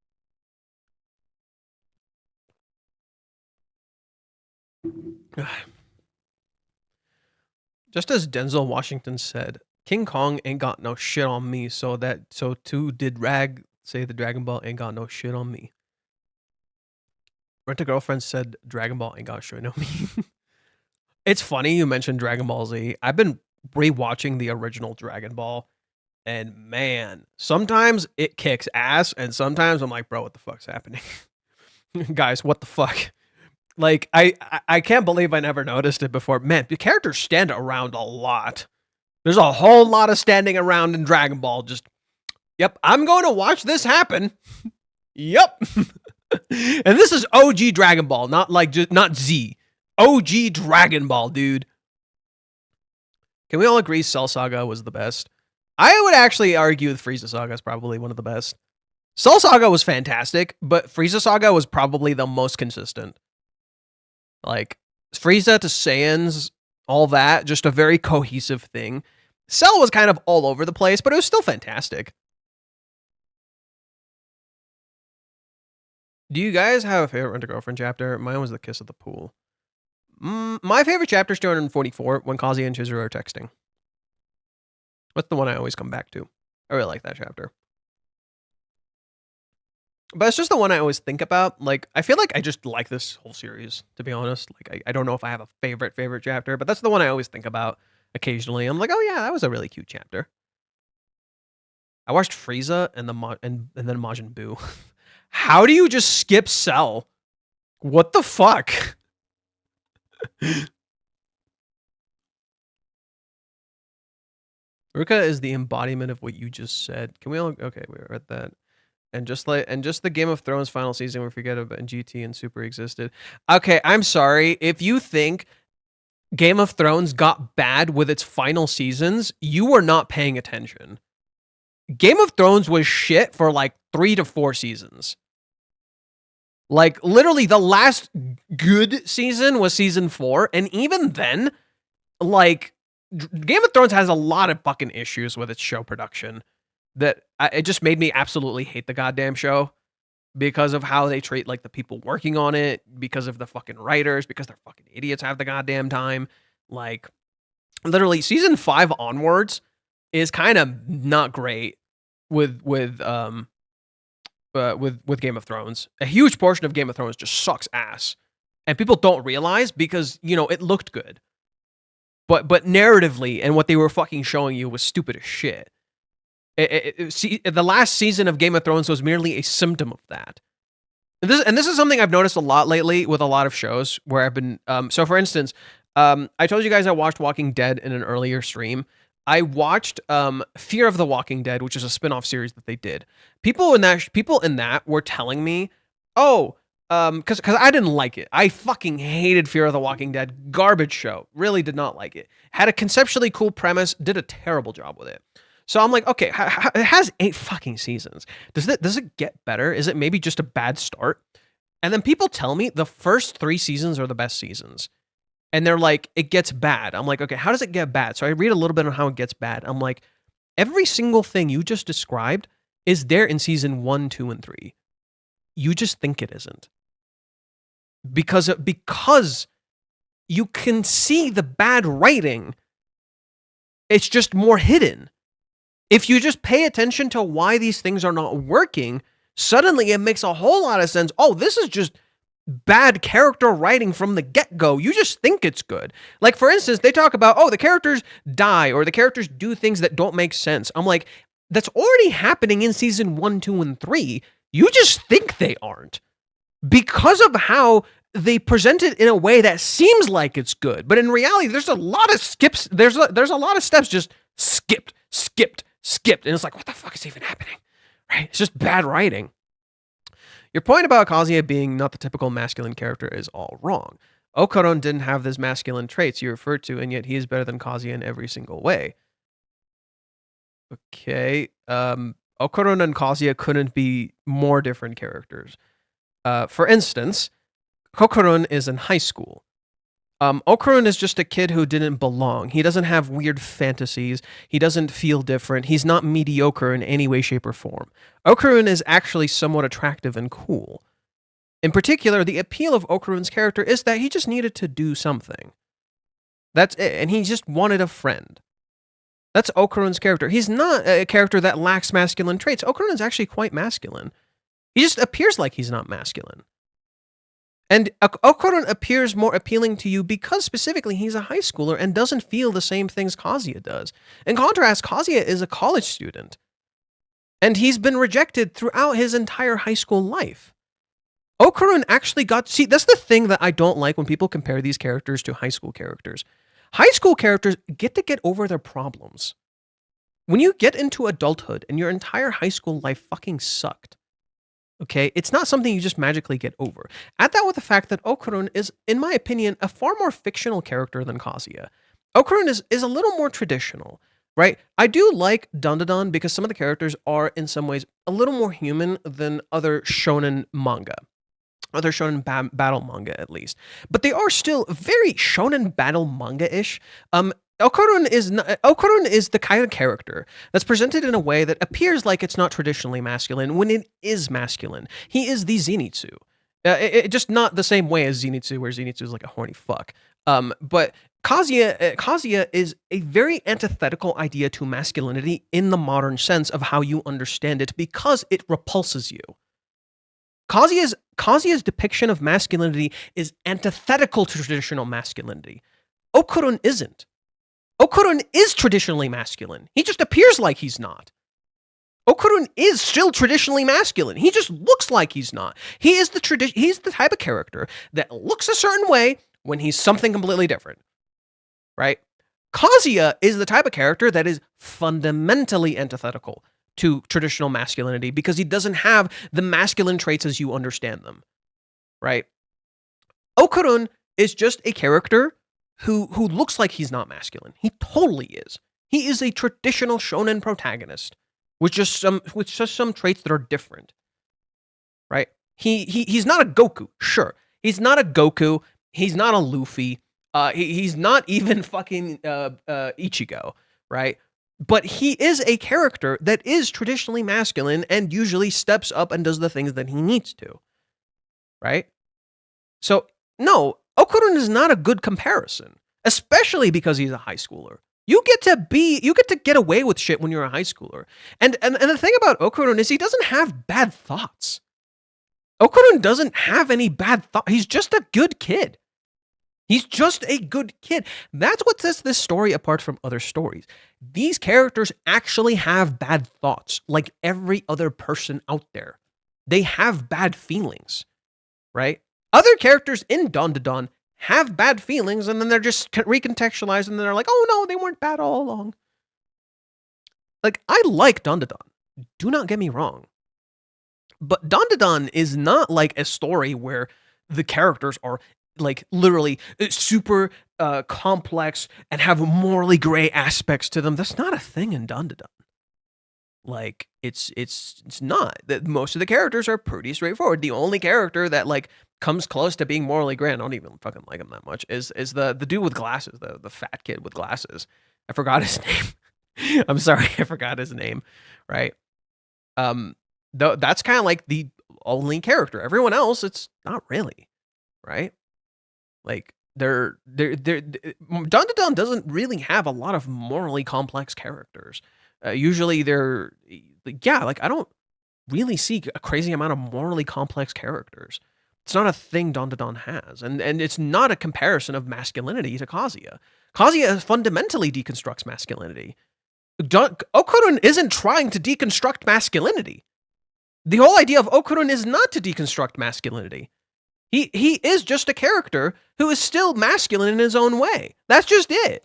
Just as Denzel Washington said, King Kong ain't got no shit on me, so too did Rag say the Dragon Ball ain't got no shit on me. Rent a Girlfriend said Dragon Ball ain't got shit on me. It's funny you mentioned Dragon Ball Z. I've been rewatching the original Dragon Ball, and man, sometimes it kicks ass, and sometimes I'm like, bro, what the fuck's happening? Guys, what the fuck? Like, I can't believe I never noticed it before. Man, the characters stand around a lot. There's a whole lot of standing around in Dragon Ball. Just, yep, I'm going to watch this happen. Yep. And this is OG Dragon Ball, not like just not Z. OG Dragon Ball, dude. Can we all agree Cell Saga was the best? I would actually argue that Frieza Saga is probably one of the best. Cell Saga was fantastic, but Frieza Saga was probably the most consistent. Like, Frieza to Saiyans, all that, just a very cohesive thing. Cell was kind of all over the place, but it was still fantastic. Do you guys have a favorite Rent-A-Girlfriend chapter? Mine was the Kiss of the Pool. My favorite chapter is 244, when Kazuya and Chizuru are texting. That's the one I always come back to. I really like that chapter. But it's just the one I always think about. Like, I feel like I just like this whole series, to be honest. Like, I don't know if I have a favorite chapter, but that's the one I always think about occasionally. I'm like, oh yeah, that was a really cute chapter. I watched Frieza and then Majin Buu. How do you just skip Cell? What the fuck? Ruka is the embodiment of what you just said. Can we all okay, we read that. And just the Game of Thrones final season, we forget about GT and Super existed. Okay, I'm sorry. If you think Game of Thrones got bad with its final seasons, you were not paying attention. Game of Thrones was shit for like 3 to 4 seasons. Like, literally, the last good season was season 4, and even then, like, Game of Thrones has a lot of fucking issues with its show production that it just made me absolutely hate the goddamn show because of how they treat, like, the people working on it, because of the fucking writers, because they're fucking idiots half the goddamn time. Like, literally, season 5 onwards is kind of not great with Game of Thrones. A huge portion of Game of Thrones just sucks ass, and people don't realize because, you know, it looked good, but narratively and what they were fucking showing you was stupid as shit. The last season of Game of Thrones was merely a symptom of that. And this is something I've noticed a lot lately with a lot of shows where I've been. So, for instance, I told you guys I watched Walking Dead in an earlier stream. I watched Fear of the Walking Dead, which is a spin-off series that they did. People in that were telling me, oh, because I didn't like it. I fucking hated Fear of the Walking Dead. Garbage show. Really did not like it. Had a conceptually cool premise. Did a terrible job with it. So I'm like, okay, it has 8 fucking seasons. Does it get better? Is it maybe just a bad start? And then people tell me the first 3 seasons are the best seasons. And they're like, it gets bad. I'm like, okay, how does it get bad? So I read a little bit on how it gets bad. I'm like, every single thing you just described is there in season 1, 2, and 3. You just think it isn't. Because you can see the bad writing. It's just more hidden. If you just pay attention to why these things are not working, suddenly it makes a whole lot of sense. Oh, this is just bad character writing from the get-go. You just think it's good. Like, for instance, they talk about, oh, the characters die or the characters do things that don't make sense. I'm like, that's already happening in season 1, 2, and 3. You just think they aren't. Because of how they present it in a way that seems like it's good. But in reality, there's a lot of skips. There's a lot of steps just skipped. And it's like, what the fuck is even happening? Right? It's just bad writing. Your point about Kazuya being not the typical masculine character is all wrong. Okaron didn't have those masculine traits you referred to, and yet he is better than Kazuya in every single way. Okay. Okaron and Kazuya couldn't be more different characters. For instance, Okaron is in high school. Okaron is just a kid who didn't belong. He doesn't have weird fantasies. He doesn't feel different. He's not mediocre in any way, shape, or form. Okaron is actually somewhat attractive and cool. In particular, the appeal of Okaron's character is that he just needed to do something. That's it, and he just wanted a friend. That's Okaron's character. He's not a character that lacks masculine traits. Okaron is actually quite masculine. He just appears like he's not masculine. And Okaron appears more appealing to you because specifically he's a high schooler and doesn't feel the same things Kazuya does. In contrast, Kazuya is a college student. And he's been rejected throughout his entire high school life. Okurun actually got... See, that's the thing that I don't like when people compare these characters to high school characters. High school characters get to get over their problems. When you get into adulthood and your entire high school life fucking sucked, okay, it's not something you just magically get over. Add that with the fact that Okurun is, in my opinion, a far more fictional character than Kazuya. Okurun is a little more traditional, right? I do like Dandadan because some of the characters are, in some ways, a little more human than other shonen manga. Other shonen battle manga, at least. But they are still very shonen battle manga-ish. Okurun is the kind of character that's presented in a way that appears like it's not traditionally masculine when it is masculine. He is the Zenitsu. Just not the same way as Zenitsu, where Zenitsu is like a horny fuck. But Kazuya is a very antithetical idea to masculinity in the modern sense of how you understand it because it repulses you. Kazuya's depiction of masculinity is antithetical to traditional masculinity. Okurun isn't. Okurun is traditionally masculine. He just appears like he's not. Okurun is still traditionally masculine. He just looks like he's not. He's the type of character that looks a certain way when he's something completely different. Right? Kazuya is the type of character that is fundamentally antithetical to traditional masculinity because he doesn't have the masculine traits as you understand them, right? Okurun is just a character who looks like he's not masculine. He totally is. He is a traditional shonen protagonist with just some traits that are different, right? He's not a Goku, sure. He's not a Goku. He's not a Luffy. He's not even fucking Ichigo, right? But he is a character that is traditionally masculine and usually steps up and does the things that he needs to. Right? So, no, Okurun is not a good comparison, especially because he's a high schooler. You get to get away with shit when you're a high schooler. And the thing about Okurun is he doesn't have bad thoughts. Okurun doesn't have any bad thoughts. He's just a good kid. He's just a good kid. That's what sets this story apart from other stories. These characters actually have bad thoughts, like every other person out there. They have bad feelings, right? Other characters in Dandadan have bad feelings, and then they're just recontextualized, and they're like, oh no, they weren't bad all along. Like, I like Dandadan. Do not get me wrong. But Dandadan is not like a story where the characters are like literally super complex and have morally gray aspects to them. That's not a thing in Dandadan. Like it's not. That most of the characters are pretty straightforward. The only character that like comes close to being morally gray, I don't even fucking like him that much, is the dude with glasses, the fat kid with glasses. I forgot his name. I'm sorry, I forgot his name. Right. That's kind of like the only character. Everyone else, it's not really. Right. Like Dandadan doesn't really have a lot of morally complex characters. Usually they're like I don't really see a crazy amount of morally complex characters. It's not a thing Dandadan has, and it's not a comparison of masculinity to Kazuya. Kazuya fundamentally deconstructs masculinity. Okurun isn't trying to deconstruct masculinity. The whole idea of Okurun is not to deconstruct masculinity. He is just a character who is still masculine in his own way. That's just it.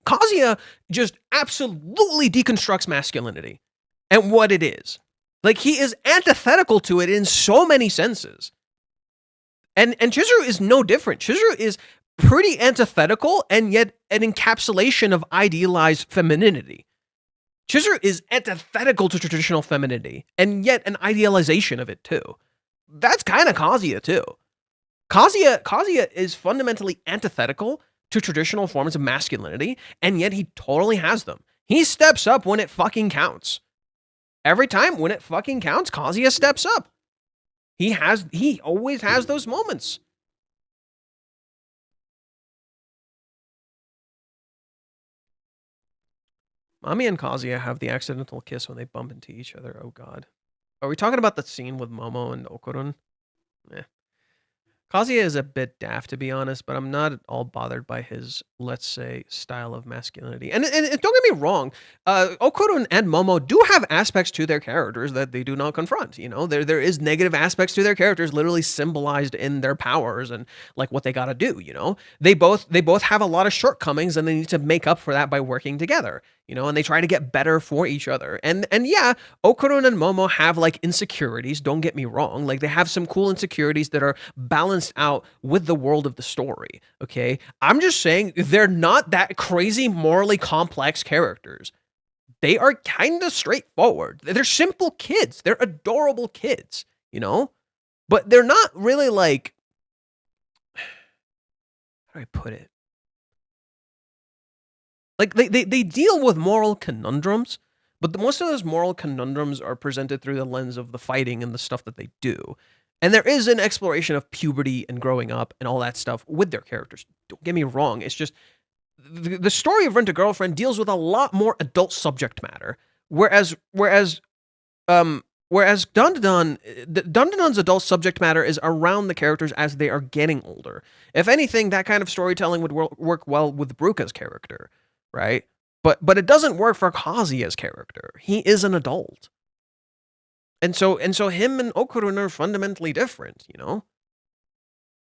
Kazuya just absolutely deconstructs masculinity and what it is. Like, he is antithetical to it in so many senses. And Chizuru is no different. Chizuru is pretty antithetical and yet an encapsulation of idealized femininity. Chizuru is antithetical to traditional femininity and yet an idealization of it too. That's kind of Kazuya too. Kazuya is fundamentally antithetical to traditional forms of masculinity, and yet he totally has them. He steps up when it fucking counts. Every time when it fucking counts, Kazuya steps up. He always has those moments. Mami and Kazuya have the accidental kiss when they bump into each other. Oh god. Are we talking about the scene with Momo and Okurun? Eh. Kazuya is a bit daft, to be honest, but I'm not at all bothered by his, let's say, style of masculinity. And don't get me wrong, Okuro and Momo do have aspects to their characters that they do not confront. You know, there is negative aspects to their characters, literally symbolized in their powers and like what they got to do. You know, they both have a lot of shortcomings, and they need to make up for that by working together. You know, and they try to get better for each other. And yeah, Okuro and Momo have like insecurities, don't get me wrong. Like they have some cool insecurities that are balanced out with the world of the story, okay? I'm just saying they're not that crazy morally complex characters. They are kind of straightforward. They're simple kids. They're adorable kids, you know? But they're not really like, how do I put it? Like they deal with moral conundrums, but most of those moral conundrums are presented through the lens of the fighting and the stuff that they do. And there is an exploration of puberty and growing up and all that stuff with their characters. Don't get me wrong. It's just the story of Rent-A-Girlfriend deals with a lot more adult subject matter. Whereas Dandanon's adult subject matter is around the characters as they are getting older. If anything, that kind of storytelling would work well with Ruka's character. Right? But it doesn't work for Kazuya's character. He is an adult. And so him and Okuro are fundamentally different, you know?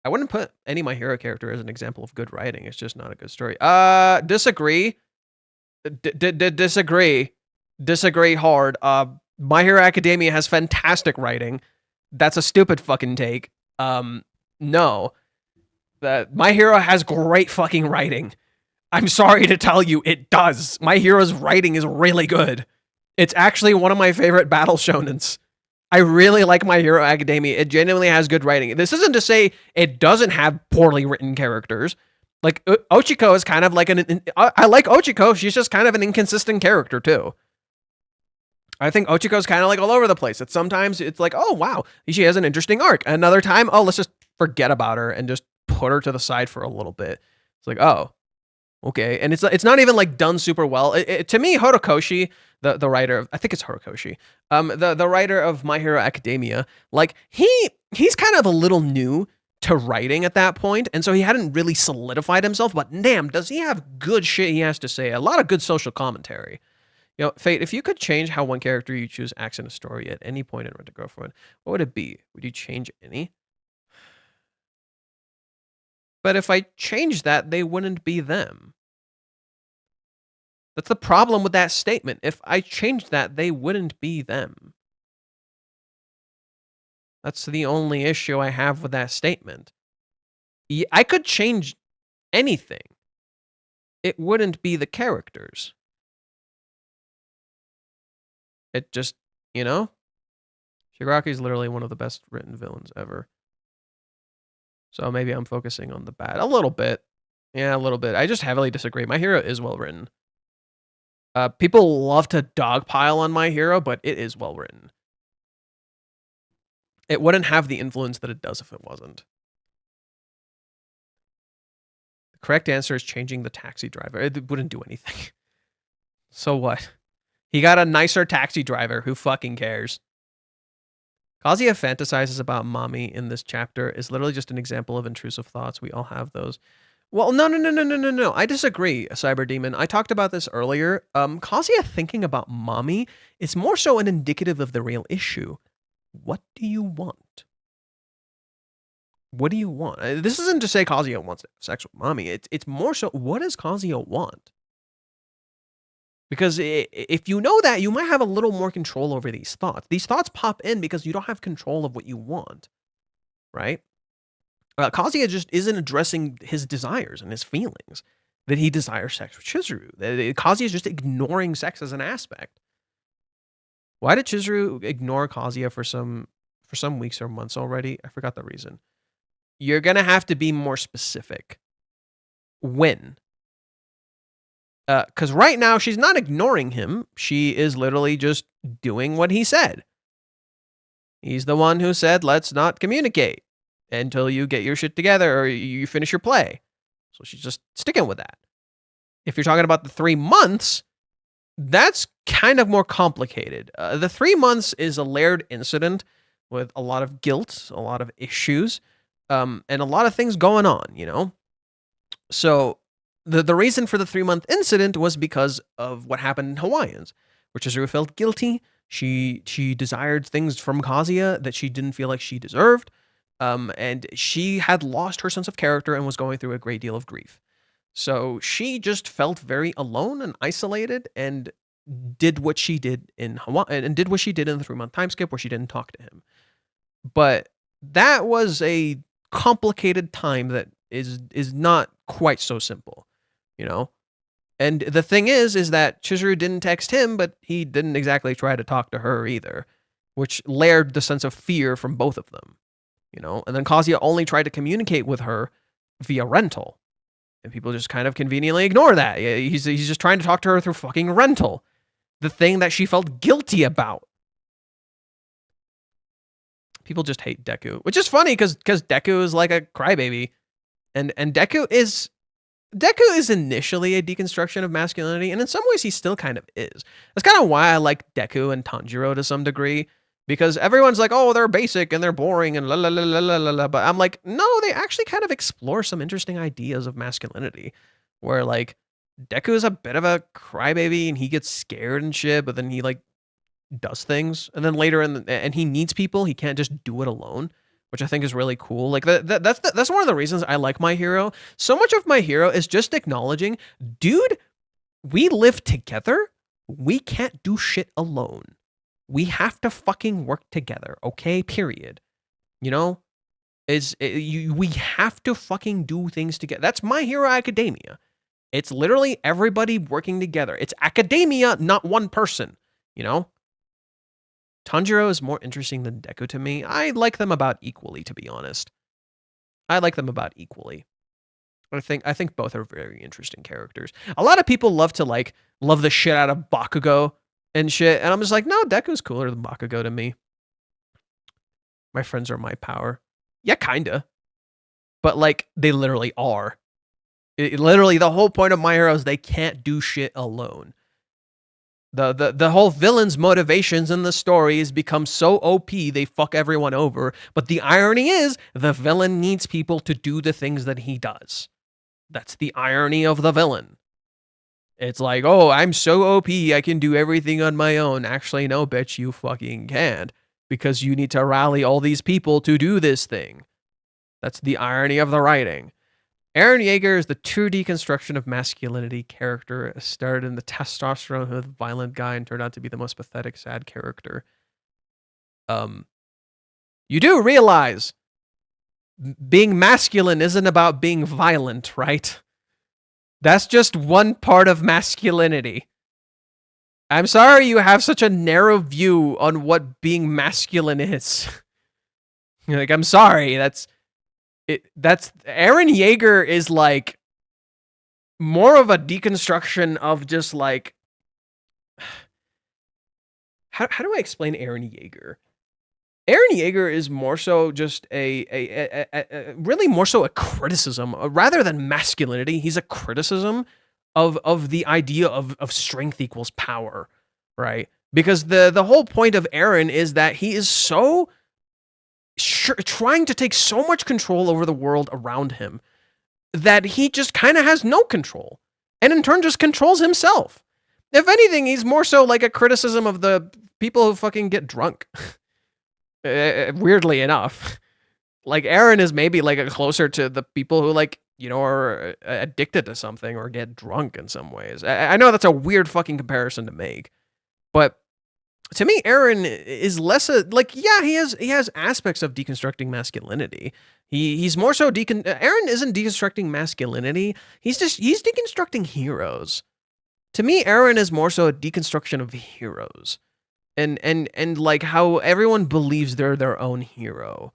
I wouldn't put any My Hero character as an example of good writing. It's just not a good story. Disagree. Disagree hard. My Hero Academia has fantastic writing. That's a stupid fucking take. No. My Hero has great fucking writing. I'm sorry to tell you, it does. My Hero's writing is really good. It's actually one of my favorite battle shonens. I really like My Hero Academia. It genuinely has good writing. This isn't to say it doesn't have poorly written characters. Like, Ochiko is kind of like I like Ochiko. She's just kind of an inconsistent character, too. I think Ochiko's kind of like all over the place. Sometimes it's like, oh, wow, she has an interesting arc. Another time, oh, let's just forget about her and just put her to the side for a little bit. It's like, oh. Okay, and it's not even like done super well. To me, Horikoshi, the writer of, I think it's Horikoshi, the writer of My Hero Academia, like he's kind of a little new to writing at that point, and so he hadn't really solidified himself. But damn, does he have good shit he has to say? A lot of good social commentary. You know, Fate, if you could change how one character you choose acts in a story at any point in Rent-A-Girlfriend, what would it be? Would you change any? But if I change that, they wouldn't be them. That's the problem with that statement. If I changed that, they wouldn't be them. That's the only issue I have with that statement. I could change anything. It wouldn't be the characters. It just, you know? Shigaraki is literally one of the best written villains ever. So maybe I'm focusing on the bad. A little bit. Yeah, a little bit. I just heavily disagree. My Hero is well written. People love to dogpile on My Hero, but it is well written. It wouldn't have the influence that it does if it wasn't. The correct answer is changing the taxi driver. It wouldn't do anything. So what? He got a nicer taxi driver. Who fucking cares? Kazuya fantasizes about Mami in this chapter is literally just an example of intrusive thoughts. We all have those. Well, no. I disagree, Cyber Demon. I talked about this earlier. Kazuya thinking about Mami is more so an indicative of the real issue. What do you want? What do you want? This isn't to say Kazuya wants to have sex with Mami. It's more so, what does Kazuya want? Because if you know that, you might have a little more control over these thoughts. These thoughts pop in because you don't have control of what you want, right? Kazuya just isn't addressing his desires and his feelings, that he desires sex with Chizuru. Kazuya is just ignoring sex as an aspect. Why did Chizuru ignore Kazuya for some weeks or months already? I forgot the reason. You're going to have to be more specific. When? Because right now, she's not ignoring him. She is literally just doing what he said. He's the one who said, let's not communicate until you get your shit together or you finish your play. So she's just sticking with that. If you're talking about the 3 months, that's kind of more complicated. The 3 months is a layered incident with a lot of guilt, a lot of issues. and a lot of things going on, you know? So the reason for the 3-month incident was because of what happened in Hawaiians, where Chizuru felt guilty. She desired things from Kazuya that she didn't feel like she deserved. And she had lost her sense of character and was going through a great deal of grief. So she just felt very alone and isolated and did what she did in Hawaii and did what she did in the 3-month time skip where she didn't talk to him. But that was a complicated time that is not quite so simple, you know? And the thing is that Chizuru didn't text him, but he didn't exactly try to talk to her either, which layered the sense of fear from both of them, you know? And then Kazuya only tried to communicate with her via rental. And people just kind of conveniently ignore that. He's just trying to talk to her through fucking rental. The thing that she felt guilty about. People just hate Deku, which is funny because Deku is like a crybaby. And Deku is initially a deconstruction of masculinity, and in some ways he still kind of is. That's kind of why I like Deku and Tanjiro to some degree, because everyone's like, oh, they're basic and they're boring and la la la la la la. But I'm like, no, they actually kind of explore some interesting ideas of masculinity, where like Deku is a bit of a crybaby and he gets scared and shit, but then he like does things, and then later and he needs people. He can't just do it alone, which I think is really cool. Like that's one of the reasons I like My Hero. So much of My Hero is just acknowledging, dude, we live together. We can't do shit alone. We have to fucking work together, okay? Period. You know? We have to fucking do things together. That's My Hero Academia. It's literally everybody working together. It's academia, not one person, you know? Tanjiro is more interesting than Deku to me. I like them about equally, to be honest. I like them about equally. I think both are very interesting characters. A lot of people love the shit out of Bakugo and shit, and I'm just like, no, Deku's cooler than Bakugo to me. My friends are my power. Yeah, kinda. But like, they literally are. Literally, the whole point of My Hero is they can't do shit alone. The whole villain's motivations in the stories become so OP they fuck everyone over. But the irony is the villain needs people to do the things that he does. That's the irony of the villain. It's like, oh, I'm so OP, I can do everything on my own. Actually, no, bitch, you fucking can't. Because you need to rally all these people to do this thing. That's the irony of the writing. Eren Yeager is the true deconstruction of masculinity character, started in the testosterone with violent guy and turned out to be the most pathetic, sad character. You do realize being masculine isn't about being violent, right? That's just one part of masculinity. I'm sorry you have such a narrow view on what being masculine is. Like, I'm sorry, that's Eren Yeager is like more of a deconstruction of just like, how do I explain Eren Yeager? Eren Yeager is more so just really more so a criticism rather than masculinity. He's a criticism of the idea of strength equals power, right? Because the whole point of Eren is that he is so trying to take so much control over the world around him that he just kind of has no control, and in turn just controls himself. If anything, he's more so like a criticism of the people who fucking get drunk. Weirdly enough, like Eren is maybe like a closer to the people who like, you know, are addicted to something or get drunk in some ways. I know that's a weird fucking comparison to make, but to me, Eren is less like, yeah, he has aspects of deconstructing masculinity. He's more so Eren isn't deconstructing masculinity. He's deconstructing heroes. To me, Eren is more so a deconstruction of heroes. And like how everyone believes they're their own hero.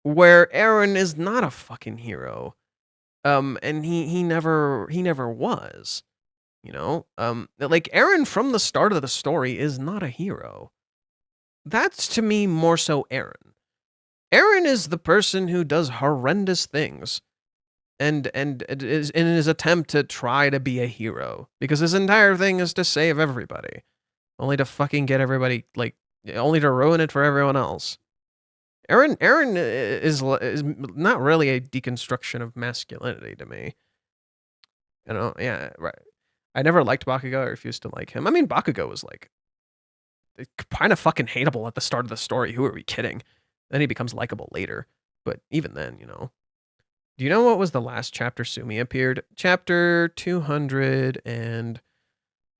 Where Eren is not a fucking hero. And he never was. You know? Like Eren from the start of the story is not a hero. That's to me more so Eren. Eren is the person who does horrendous things. And is in his attempt to try to be a hero. Because his entire thing is to save everybody. Only to fucking get everybody, like, only to ruin it for everyone else. Eren is not really a deconstruction of masculinity to me. You know, yeah, right. I never liked Bakugo. I refused to like him. I mean, Bakugo was like kind of fucking hateable at the start of the story. Who are we kidding? Then he becomes likable later. But even then, you know. Do you know what was the last chapter Sumi appeared? Chapter 200 and...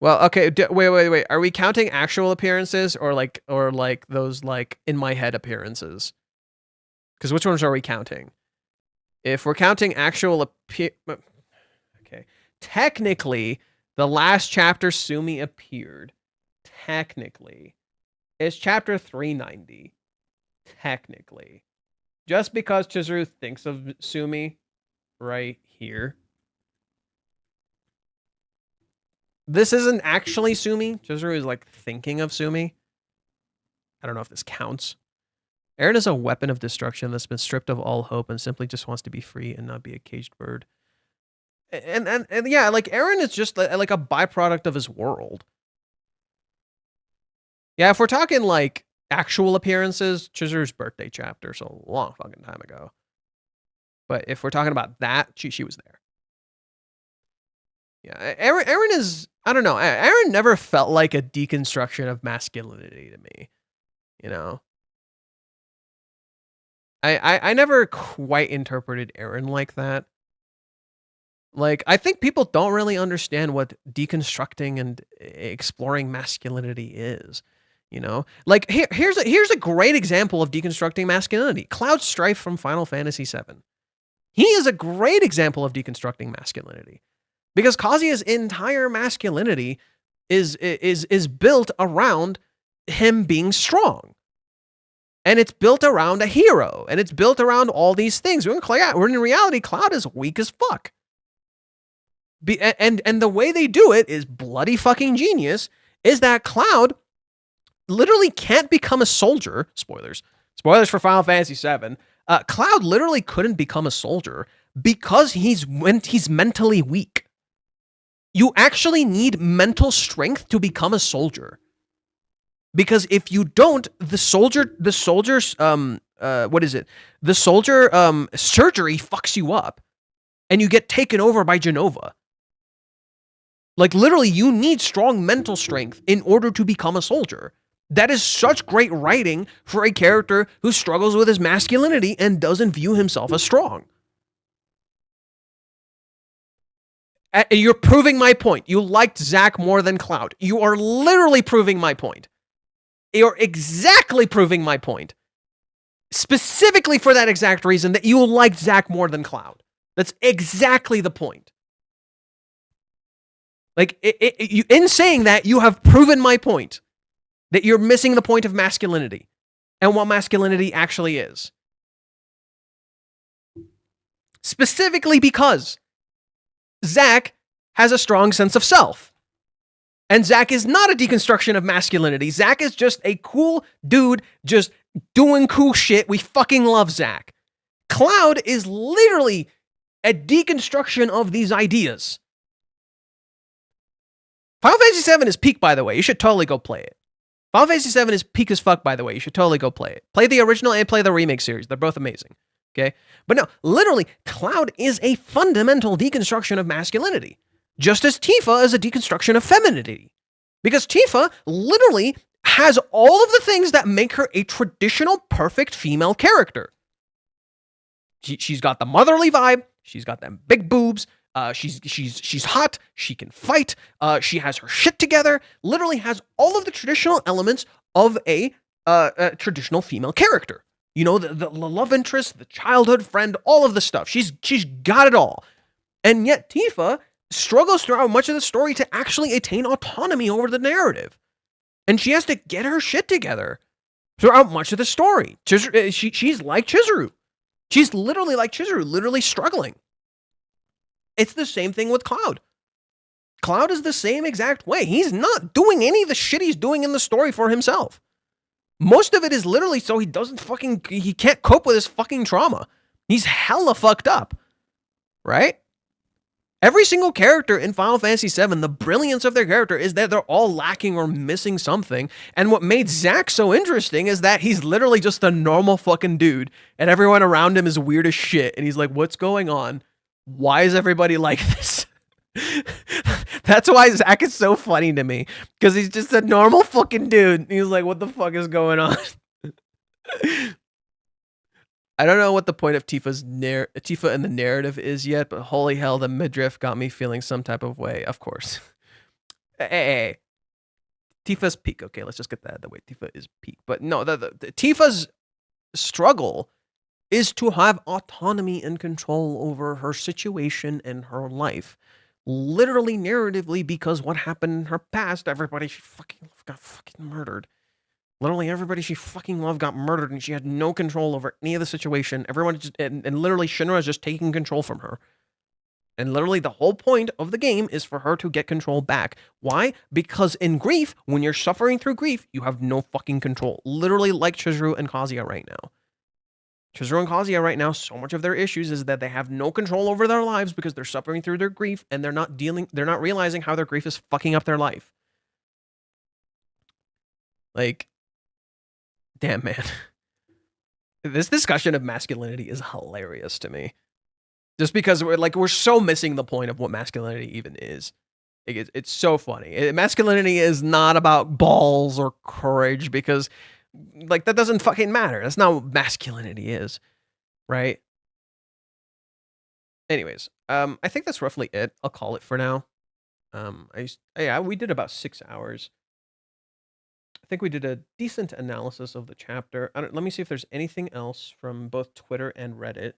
Well, okay, wait. Are we counting actual appearances or like those like in my head appearances? Because which ones are we counting? If we're counting actual okay. Technically, the last chapter Sumi appeared, technically, is chapter 390. Technically. Just because Chizuru thinks of Sumi right here. This isn't actually Sumi. Chizuru is like thinking of Sumi. I don't know if this counts. Eren is a weapon of destruction that's been stripped of all hope and simply just wants to be free and not be a caged bird. And yeah, like Eren is just like a byproduct of his world. Yeah, if we're talking like actual appearances, Chizuru's birthday chapter, so a long fucking time ago. But if we're talking about that, she was there. Yeah, Eren is, I don't know, Eren never felt like a deconstruction of masculinity to me, you know? I never quite interpreted Eren like that. Like, I think people don't really understand what deconstructing and exploring masculinity is, you know? Like, here's a great example of deconstructing masculinity. Cloud Strife from Final Fantasy VII. He is a great example of deconstructing masculinity. Because Kazuya's entire masculinity is built around him being strong. And it's built around a hero. And it's built around all these things. When in reality, Cloud is weak as fuck. And the way they do it is bloody fucking genius, is that Cloud literally can't become a soldier. Spoilers for Final Fantasy VII. Cloud literally couldn't become a soldier because he's mentally weak. You actually need mental strength to become a soldier. Because if you don't, the soldier's surgery fucks you up and you get taken over by Genova. Like, literally, you need strong mental strength in order to become a soldier. That is such great writing for a character who struggles with his masculinity and doesn't view himself as strong. You're proving my point. You liked Zack more than Cloud. You are literally proving my point. You're exactly proving my point. Specifically for that exact reason that you liked Zack more than Cloud. That's exactly the point. Like, in saying that, you have proven my point. That you're missing the point of masculinity. And what masculinity actually is. Specifically because Zack has a strong sense of self. And Zack is not a deconstruction of masculinity. Zack is just a cool dude just doing cool shit. We fucking love Zack. Cloud is literally a deconstruction of these ideas. Final Fantasy VII is peak, by the way. You should totally go play it. Final Fantasy VII is peak as fuck, by the way. You should totally go play it. Play the original and play the remake series. They're both amazing. Okay? But no, literally, Cloud is a fundamental deconstruction of masculinity. Just as Tifa is a deconstruction of femininity. Because Tifa literally has all of the things that make her a traditional perfect female character. She's got the motherly vibe. She's got them big boobs. She's hot. She can fight. She has her shit together. Literally has all of the traditional elements of a traditional female character. You know, the love interest, the childhood friend, all of the stuff. She's got it all. And yet Tifa struggles throughout much of the story to actually attain autonomy over the narrative. And she has to get her shit together throughout much of the story. She's like Chizuru. She's literally like Chizuru, literally struggling. It's the same thing with Cloud. Cloud is the same exact way. He's not doing any of the shit he's doing in the story for himself. Most of it is literally so he can't cope with his fucking trauma. He's hella fucked up. Right? Every single character in Final Fantasy VII, the brilliance of their character is that they're all lacking or missing something. And what made Zack so interesting is that he's literally just a normal fucking dude, and everyone around him is weird as shit. And he's like, what's going on? Why is everybody like this? That's why Zack is so funny to me, because he's just a normal fucking dude. He's like, what the fuck is going on? I don't know what the point of Tifa in the narrative is yet, but holy hell, the midriff got me feeling some type of way. Of course. Hey. Tifa's peak. Okay, let's just get that out of the way. Tifa is peak. But no, the Tifa's struggle is to have autonomy and control over her situation and her life. Literally, narratively, because what happened in her past, everybody she fucking got fucking murdered. Literally everybody she fucking loved got murdered, and she had no control over any of the situation. Everyone just, and literally Shinra is just taking control from her. And literally the whole point of the game is for her to get control back. Why? Because in grief, when you're suffering through grief, you have no fucking control. Literally like Chizuru and Kazuya right now. Chizuru and Kazuya right now, so much of their issues is that they have no control over their lives because they're suffering through their grief, and they're not realizing how their grief is fucking up their life. Like, damn, man. This discussion of masculinity is hilarious to me. Just because we're so missing the point of what masculinity even is. It's so funny. Masculinity is not about balls or courage, because like that doesn't fucking matter. That's not what masculinity is, right? Anyways, I think that's roughly it. I'll call it for now. We did about 6 hours. I think we did a decent analysis of the chapter. Let me see if there's anything else from both Twitter and Reddit.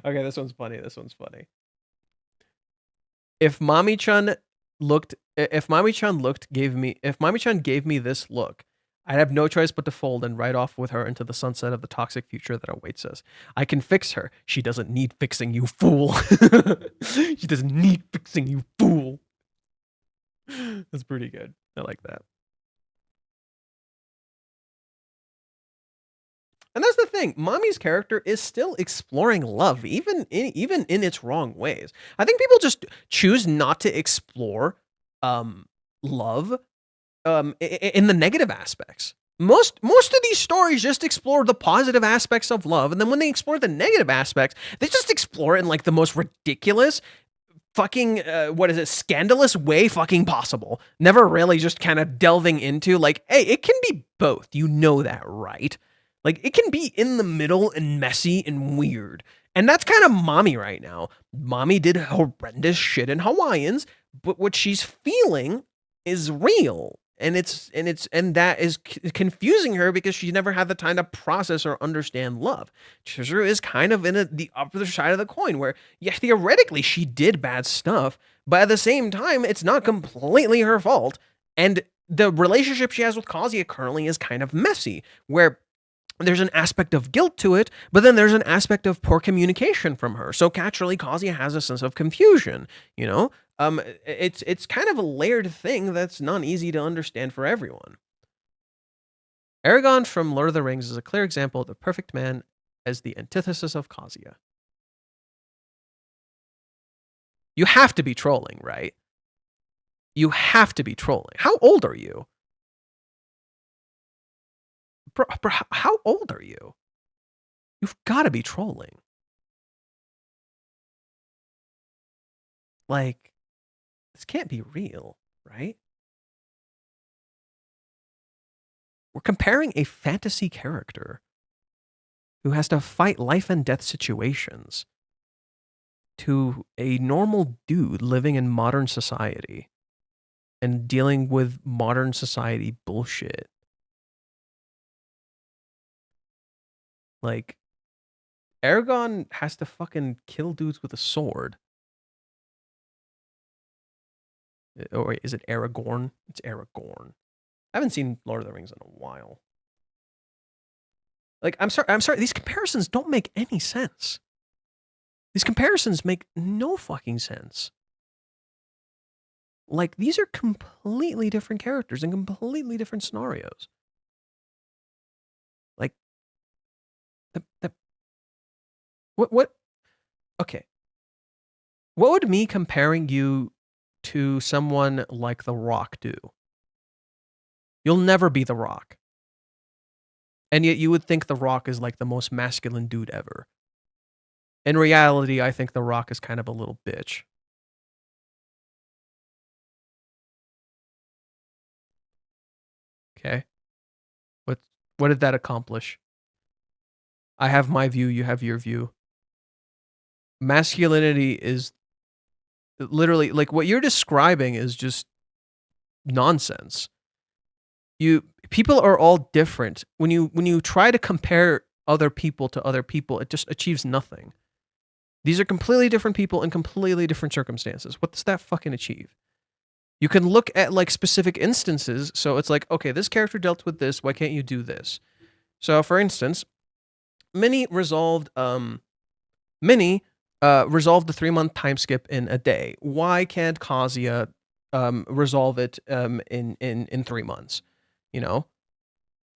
Okay, this one's funny. If Mami-chan gave me this look, I'd have no choice but to fold and ride off with her into the sunset of the toxic future that awaits us. I can fix her. She doesn't need fixing, you fool. She doesn't need fixing, you fool. That's pretty good. I like that. And that's the thing. Mami's character is still exploring love, even in its wrong ways. I think people just choose not to explore love in the negative aspects. Most of these stories just explore the positive aspects of love, and then when they explore the negative aspects, they just explore it in like the most ridiculous fucking scandalous way fucking possible. Never really just kind of delving into like, hey, it can be both. You know that, right? Like, it can be in the middle and messy and weird. And that's kind of Mami right now. Mami did horrendous shit in Hawaiians, but what she's feeling is real. And that is confusing her because she never had the time to process or understand love. Chizuru is kind of in the other side of the coin where, yeah, theoretically she did bad stuff, but at the same time, it's not completely her fault. And the relationship she has with Kazuya currently is kind of messy, where there's an aspect of guilt to it, but then there's an aspect of poor communication from her. So naturally, Kazuya has a sense of confusion, you know? It's kind of a layered thing that's not easy to understand for everyone. Aragorn from Lord of the Rings is a clear example of the perfect man as the antithesis of Kazuya. You have to be trolling, right? You have to be trolling. How old are you? Bro, how old are you? You've got to be trolling. Like, this can't be real, right? We're comparing a fantasy character who has to fight life and death situations to a normal dude living in modern society and dealing with modern society bullshit. Like, Aragorn has to fucking kill dudes with a sword. Or is it Aragorn? It's Aragorn. I haven't seen Lord of the Rings in a while. Like, I'm sorry, these comparisons don't make any sense. These comparisons make no fucking sense. Like, these are completely different characters and completely different scenarios. Like, what? Okay. What would me comparing you to someone like The Rock do? You'll never be The Rock. And yet you would think The Rock is like the most masculine dude ever. In reality, I think The Rock is kind of a little bitch. Okay? What did that accomplish? I have my view, you have your view. Masculinity is literally, like, what you're describing is just nonsense. People are all different. When you try to compare other people to other people, it just achieves nothing. These are completely different people in completely different circumstances. What does that fucking achieve? You can look at like specific instances. So it's like, okay, this character dealt with this. Why can't you do this? So for instance, Minnie resolved the 3-month time skip in a day. Why can't Kazuya resolve it in 3 months? You know?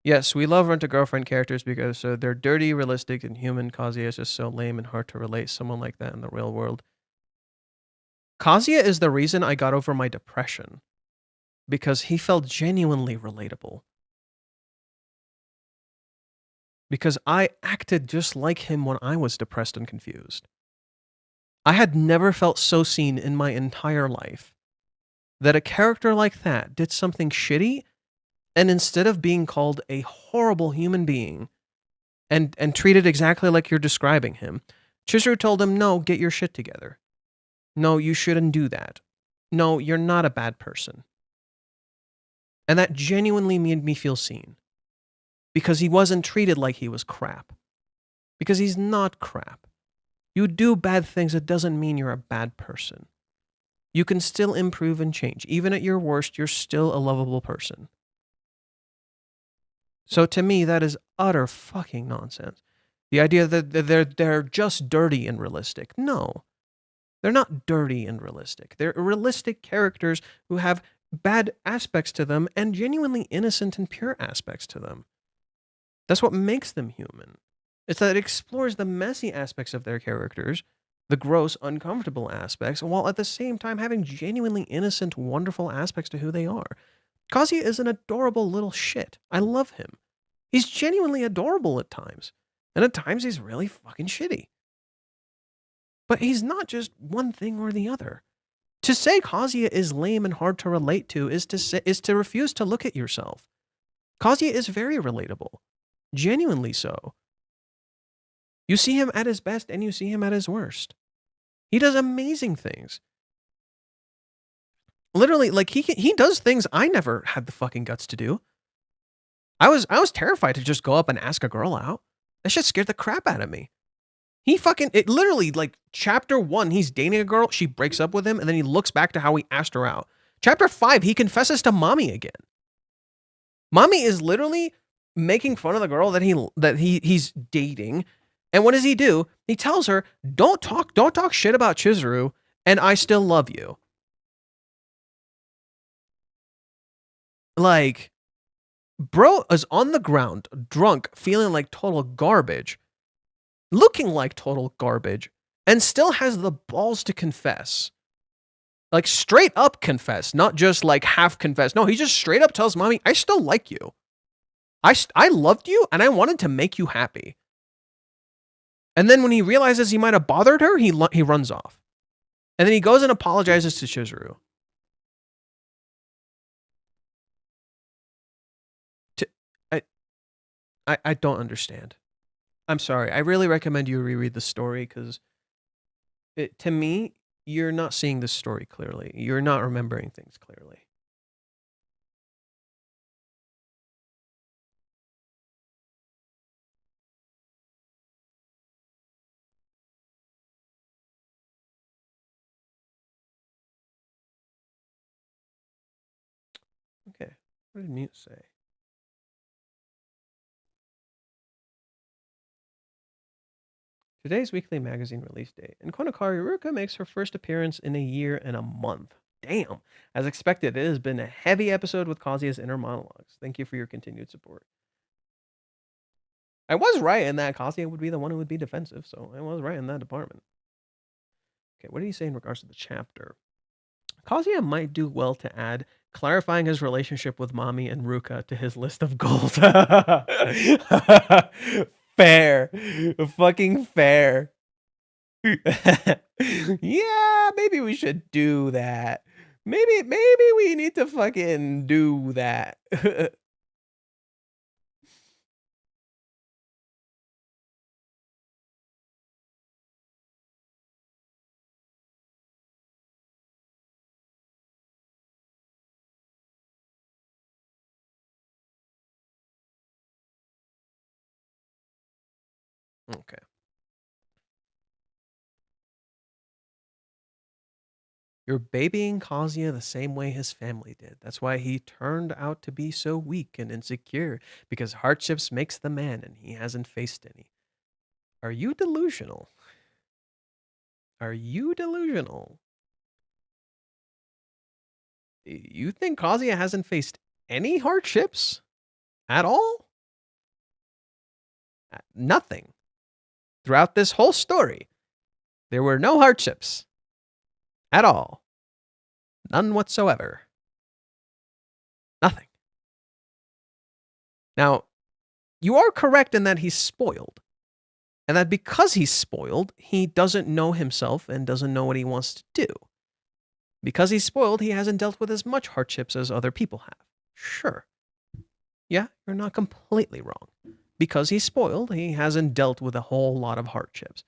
Yes, we love rent-a-girlfriend characters because they're dirty, realistic, and human. Kazuya is just so lame and hard to relate. Someone like that in the real world. Kazuya is the reason I got over my depression. Because he felt genuinely relatable. Because I acted just like him when I was depressed and confused. I had never felt so seen in my entire life. That a character like that did something shitty, and instead of being called a horrible human being, and treated exactly like you're describing him, Chizuru told him, no, get your shit together. No, you shouldn't do that. No, you're not a bad person. And that genuinely made me feel seen. Because he wasn't treated like he was crap. Because he's not crap. You do bad things, it doesn't mean you're a bad person. You can still improve and change. Even at your worst, you're still a lovable person. So to me, that is utter fucking nonsense. The idea that they're just dirty and realistic. No. They're not dirty and realistic. They're realistic characters who have bad aspects to them and genuinely innocent and pure aspects to them. That's what makes them human. It's that it explores the messy aspects of their characters, the gross, uncomfortable aspects, while at the same time having genuinely innocent, wonderful aspects to who they are. Kazuya is an adorable little shit. I love him. He's genuinely adorable at times. And at times he's really fucking shitty. But he's not just one thing or the other. To say Kazuya is lame and hard to relate to is to refuse to look at yourself. Kazuya is very relatable. Genuinely so. You see him at his best and you see him at his worst. He does amazing things. Literally, like he does things I never had the fucking guts to do. I was terrified to just go up and ask a girl out. That shit scared the crap out of me. It literally, like, chapter 1, he's dating a girl, she breaks up with him, and then he looks back to how he asked her out. Chapter 5, he confesses to Mami again. Mami is literally making fun of the girl that he's dating. And what does he do? He tells her, don't talk shit about Chizuru, and I still love you. Like, bro is on the ground, drunk, feeling like total garbage, looking like total garbage, and still has the balls to confess. Like, straight up confess, not just like half confess. No, he just straight up tells Mami, I still like you. I loved you, and I wanted to make you happy. And then when he realizes he might have bothered her, he runs off. And then he goes and apologizes to Chizuru. I don't understand. I'm sorry. I really recommend you reread the story because to me, you're not seeing this story clearly. You're not remembering things clearly. Okay. What did Mute say? Today's weekly magazine release date, and Kanokari Ruka makes her first appearance in a year and a month. Damn. As expected, it has been a heavy episode with Kazuya's inner monologues. Thank you for your continued support. I was right in that Kazuya would be the one who would be defensive, so I was right in that department. Okay, what did he say in regards to the chapter? Kazuya might do well to add clarifying his relationship with Mami and Ruka to his list of goals. Fair. Fucking fair. Yeah, maybe we should do that. Maybe we need to fucking do that. Okay. You're babying Kazuya the same way his family did. That's why he turned out to be so weak and insecure, because hardships makes the man and he hasn't faced any. Are you delusional? Are you delusional? You think Kazuya hasn't faced any hardships at all? Nothing. Throughout this whole story, there were no hardships at all. None whatsoever. Nothing. Now, you are correct in that he's spoiled. And that because he's spoiled, he doesn't know himself and doesn't know what he wants to do. Because he's spoiled, he hasn't dealt with as much hardships as other people have. Sure. Yeah, you're not completely wrong. Because he's spoiled, he hasn't dealt with a whole lot of hardships.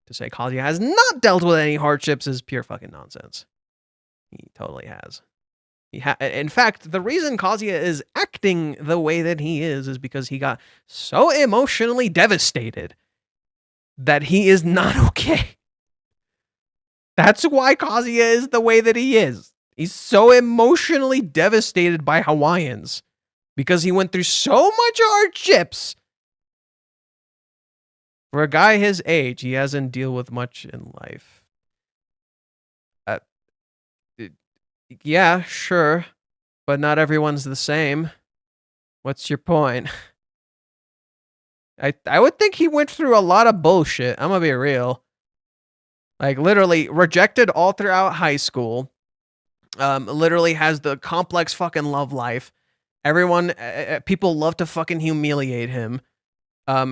To say Kazuya has not dealt with any hardships is pure fucking nonsense. He totally has. In fact, the reason Kazuya is acting the way that he is because he got so emotionally devastated that he is not okay. That's why Kazuya is the way that he is. He's so emotionally devastated by Hawaiians because he went through so much hardships. For a guy his age, he hasn't dealt with much in life. Yeah, sure. But not everyone's the same. What's your point? I would think he went through a lot of bullshit. I'm gonna be real. Like, literally, rejected all throughout high school. Literally has the complex fucking love life. Everyone, people love to fucking humiliate him.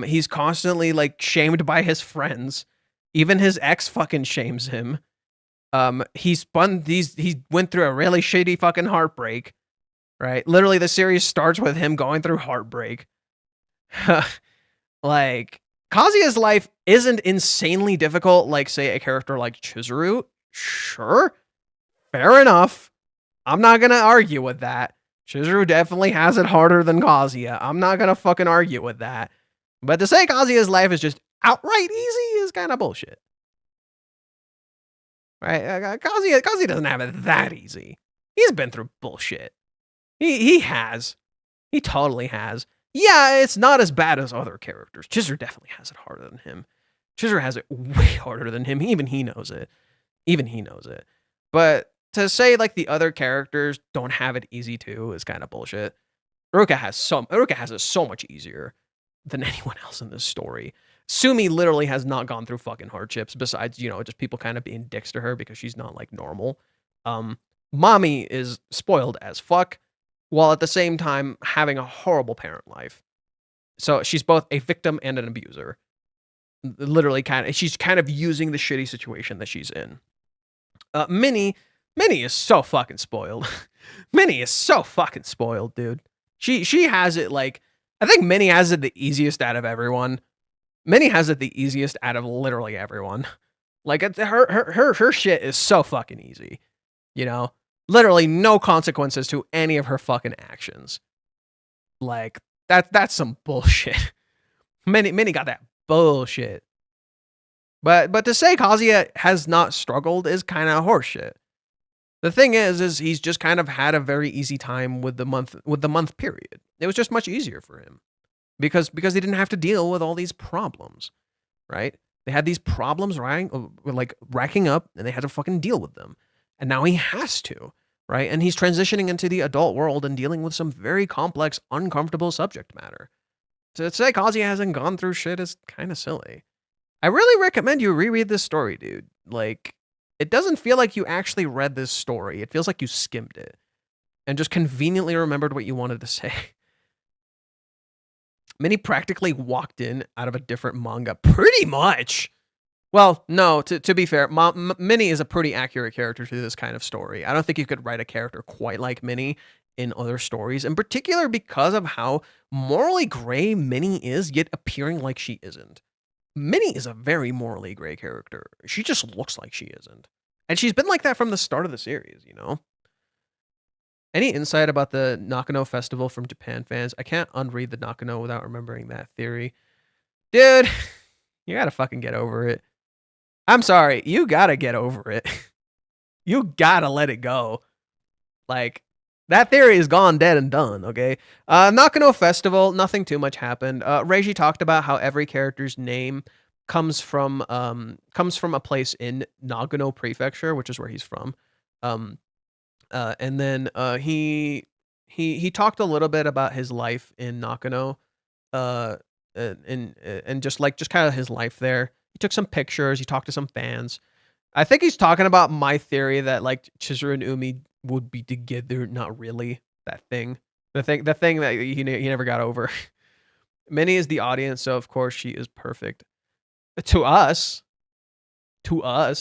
He's constantly, like, shamed by his friends. Even his ex fucking shames him. He went through a really shitty fucking heartbreak, right? Literally, the series starts with him going through heartbreak. Like, Kazuya's life isn't insanely difficult, like, say, a character like Chizuru. Sure, fair enough. I'm not gonna argue with that. Chizuru definitely has it harder than Kazuya. I'm not gonna fucking argue with that. But to say Kazuya's life is just outright easy is kind of bullshit. Right? Kazuya doesn't have it that easy. He's been through bullshit. He has. He totally has. Yeah, it's not as bad as other characters. Chizuru definitely has it harder than him. Chizuru has it way harder than him. Even he knows it. Even he knows it. But to say like the other characters don't have it easy too is kind of bullshit. Ruka has it so much easier than anyone else in this story. Sumi literally has not gone through fucking hardships besides, you know, just people kind of being dicks to her because she's not like normal. Mami is spoiled as fuck while at the same time having a horrible parent life. So she's both a victim and an abuser. Literally she's kind of using the shitty situation that she's in. Minnie is so fucking spoiled. Minnie is so fucking spoiled, dude. She has it like, I think Minnie has it the easiest out of everyone. Minnie has it the easiest out of literally everyone. Like, her shit is so fucking easy. You know? Literally no consequences to any of her fucking actions. Like, that's some bullshit. Minnie got that bullshit. But to say Kazuya has not struggled is kind of horseshit. The thing is he's just kind of had a very easy time with the month period. It was just much easier for him. Because he didn't have to deal with all these problems, right? They had these problems like racking up, and they had to fucking deal with them. And now he has to, right? And he's transitioning into the adult world and dealing with some very complex, uncomfortable subject matter. To say Kazuya hasn't gone through shit is kind of silly. I really recommend you reread this story, dude. Like, it doesn't feel like you actually read this story. It feels like you skimmed it and just conveniently remembered what you wanted to say. Minnie practically walked in out of a different manga, pretty much. Well, no, to be fair, Minnie is a pretty accurate character to this kind of story. I don't think you could write a character quite like Minnie in other stories, in particular because of how morally gray Minnie is, yet appearing like she isn't. Minnie is a very morally gray character. She just looks like she isn't. And she's been like that from the start of the series, you know? Any insight about the Nakano Festival from Japan fans? I can't unread the Nakano without remembering that theory. Dude, you gotta fucking get over it. I'm sorry, you gotta get over it. You gotta let it go. Like, that theory is gone, dead, and done, okay? Nakano Festival, nothing too much happened. Reiji talked about how every character's name comes from a place in Nagano Prefecture, which is where he's from. And then he talked a little bit about his life in Nakano, and just kind of his life there. He took some pictures. He talked to some fans. I think he's talking about my theory that like Chizuru and Umi would be together. Not really. That thing. The thing that he never got over. Minnie is the audience, so of course she is perfect. To us,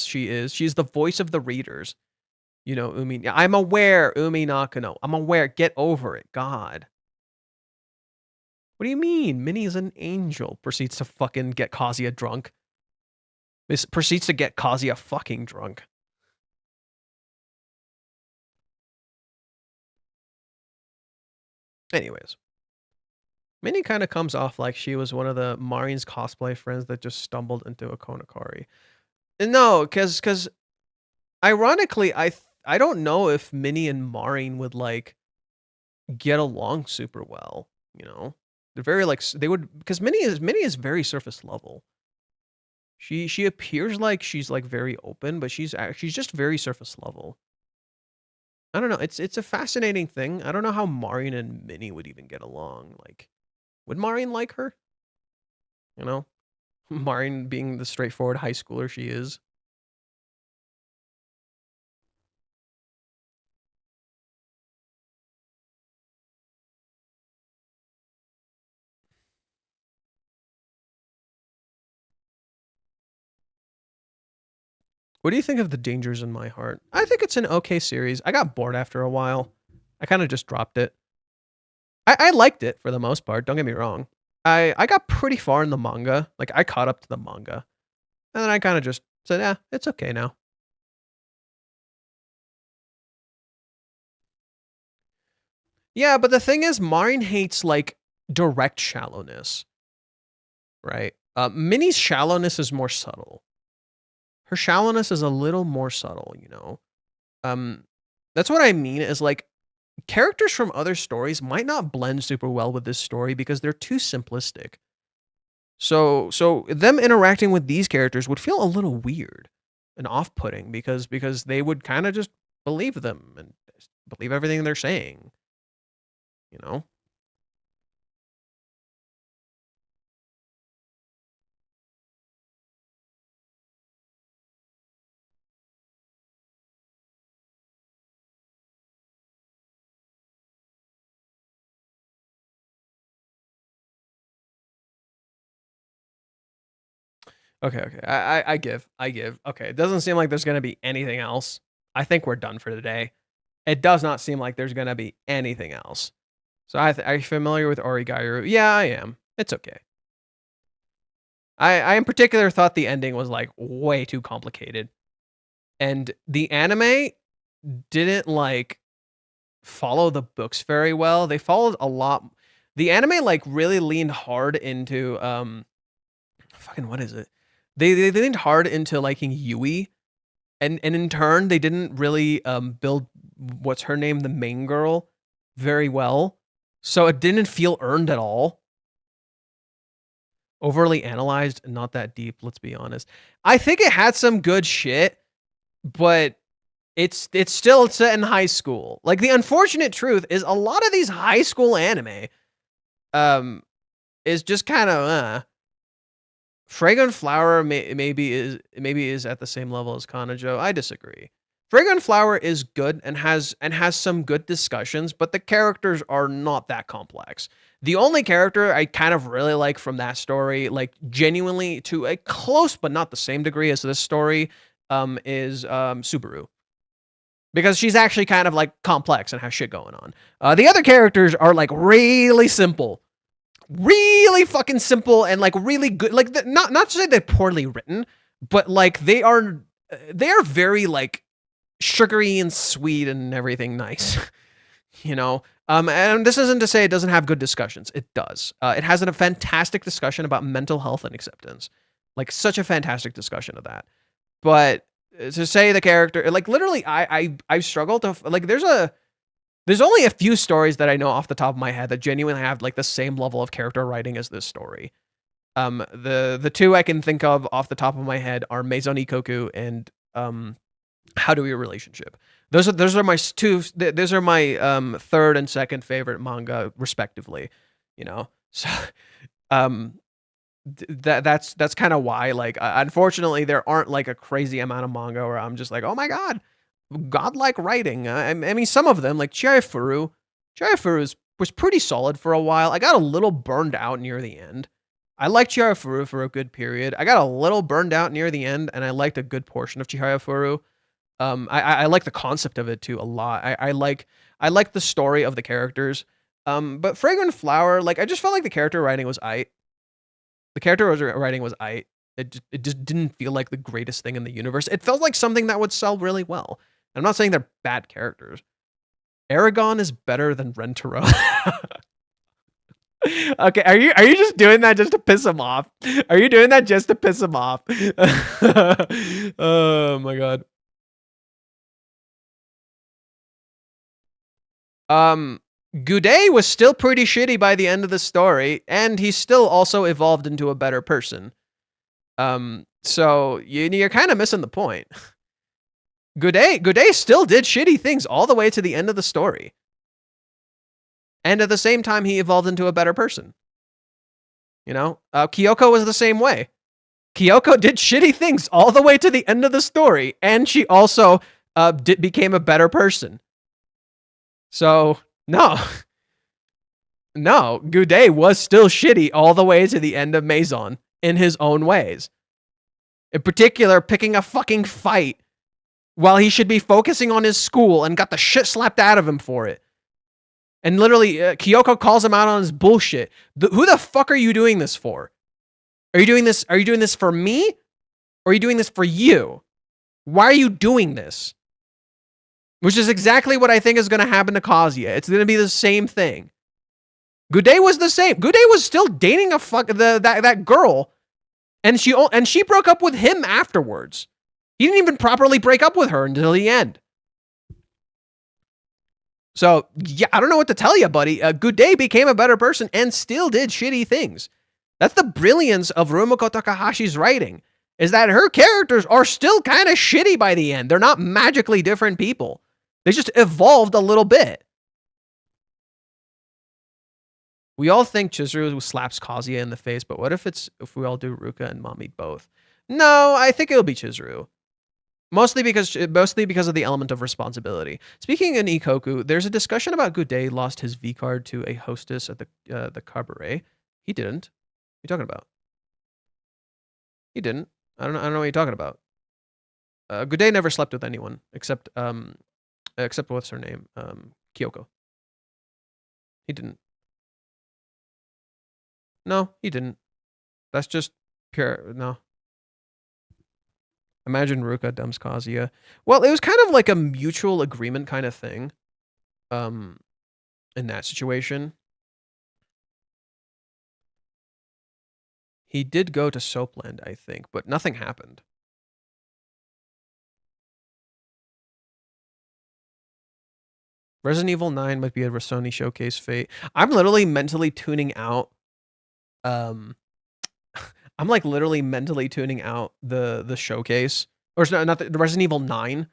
she is. She's the voice of the readers. You know, Umi. I'm aware, Umi Nakano. I'm aware. Get over it. God. What do you mean? Minnie is an angel. Proceeds to fucking get Kazuya drunk. Proceeds to get Kazuya fucking drunk. Anyways. Minnie kind of comes off like she was one of the Marine's cosplay friends that just stumbled into a Kanokari. No, because ironically, I don't know if Minnie and Marine would like get along super well. You know, they're very like they would because Minnie is very surface level. She appears like she's like very open, but she's just very surface level. I don't know. It's a fascinating thing. I don't know how Marine and Minnie would even get along. Like, would Marine like her? You know, Marine being the straightforward high schooler she is. What do you think of The Dangers in My Heart? I think it's an okay series. I got bored after a while. I kind of just dropped it. I liked it for the most part. Don't get me wrong. I got pretty far in the manga. Like, I caught up to the manga. And then I kind of just said, yeah, it's okay now. Yeah, but the thing is, Marin hates, like, direct shallowness. Right? Minnie's shallowness is more subtle. Her shallowness is a little more subtle, you know? That's what I mean is, like, characters from other stories might not blend super well with this story because they're too simplistic. So them interacting with these characters would feel a little weird and off-putting because they would kind of just believe them and believe everything they're saying. You know? Okay. I give. Okay, it doesn't seem like there's gonna be anything else. I think we're done for today. It does not seem like there's gonna be anything else. So are you familiar with Origairu? Yeah, I am. It's okay. I in particular thought the ending was like way too complicated. And the anime didn't like follow the books very well. They followed a lot. The anime like really leaned hard into fucking what is it? They leaned hard into liking Yui, and in turn they didn't really build what's her name, the main girl, very well. So it didn't feel earned at all. overly analyzed and not that deep, let's be honest. I think it had some good shit, but it's still set in high school. Like, the unfortunate truth is a lot of these high school anime is just kind of Fragrant Flower maybe is at the same level as Kanojo. I disagree. Fragrant Flower is good and has some good discussions, but the characters are not that complex. The only character I kind of really like from that story, like genuinely to a close but not the same degree as this story, is Subaru. Because she's actually kind of like complex and has shit going on. The other characters are like really simple. Really fucking simple and like really good. Like, not to say they're poorly written, but like they are very like sugary and sweet and everything nice. You know? And this isn't to say it doesn't have good discussions. It does. It has a fantastic discussion about mental health and acceptance. Like, such a fantastic discussion of that. But to say the character, like, literally, I struggle to, like, there's only a few stories that I know off the top of my head that genuinely have like the same level of character writing as this story. The two I can think of off the top of my head are Maison Ikkoku and How Do We Relationship. Those are my two. Those are my third and second favorite manga, respectively. You know, so that's kind of why. Like, unfortunately, there aren't like a crazy amount of manga where I'm just like, oh my god, godlike writing. I mean, some of them, like Chihayafuru was pretty solid for a while. I got a little burned out near the end. I liked Chihayafuru for a good period. I got a little burned out near the end, and I liked a good portion of Chihayafuru. I like the concept of it too a lot. I like the story of the characters. But Fragrant Flower, like, I just felt like the character writing was aight. The character writing was aight. It just didn't feel like the greatest thing in the universe. It felt like something that would sell really well. I'm not saying they're bad characters. Aragon is better than Rentaro. Okay, are you just doing that just to piss him off? Are you doing that just to piss him off? Oh my god. Goudet was still pretty shitty by the end of the story, and he still also evolved into a better person. So you're kind of missing the point. Goudet still did shitty things all the way to the end of the story. And at the same time, he evolved into a better person. You know? Kyoko was the same way. Kyoko did shitty things all the way to the end of the story, and she also became a better person. So, no. No, Goudet was still shitty all the way to the end of Maison in his own ways. In particular, picking a fucking fight while he should be focusing on his school and got the shit slapped out of him for it. And literally, Kyoko calls him out on his bullshit. Who the fuck are you doing this for? Are you doing this for me? Or are you doing this for you? Why are you doing this? Which is exactly what I think is going to happen to Kazuya. It's going to be the same thing. Goudet was the same. Goudet was still dating that girl, and she broke up with him afterwards. He didn't even properly break up with her until the end. So, yeah, I don't know what to tell you, buddy. Goudet became a better person and still did shitty things. That's the brilliance of Rumiko Takahashi's writing, is that her characters are still kind of shitty by the end. They're not magically different people. They just evolved a little bit. We all think Chizuru slaps Kazuya in the face, but what if we all do Ruka and Mami both? No, I think it'll be Chizuru. Mostly because of the element of responsibility. Speaking in Ikkoku, there's a discussion about Goudet lost his V card to a hostess at the cabaret. He didn't. What are you talking about? He didn't. I don't know what you're talking about. Goudet never slept with anyone except what's her name? Kyoko. He didn't. No, he didn't. That's just pure no. Imagine Ruka dumps Kazuya. Well, it was kind of like a mutual agreement kind of thing. In that situation. He did go to Soapland, I think, but nothing happened. Resident Evil 9 might be a Sony showcase fate. I'm literally mentally tuning out I'm like literally mentally tuning out the showcase, or not the Resident Evil 9,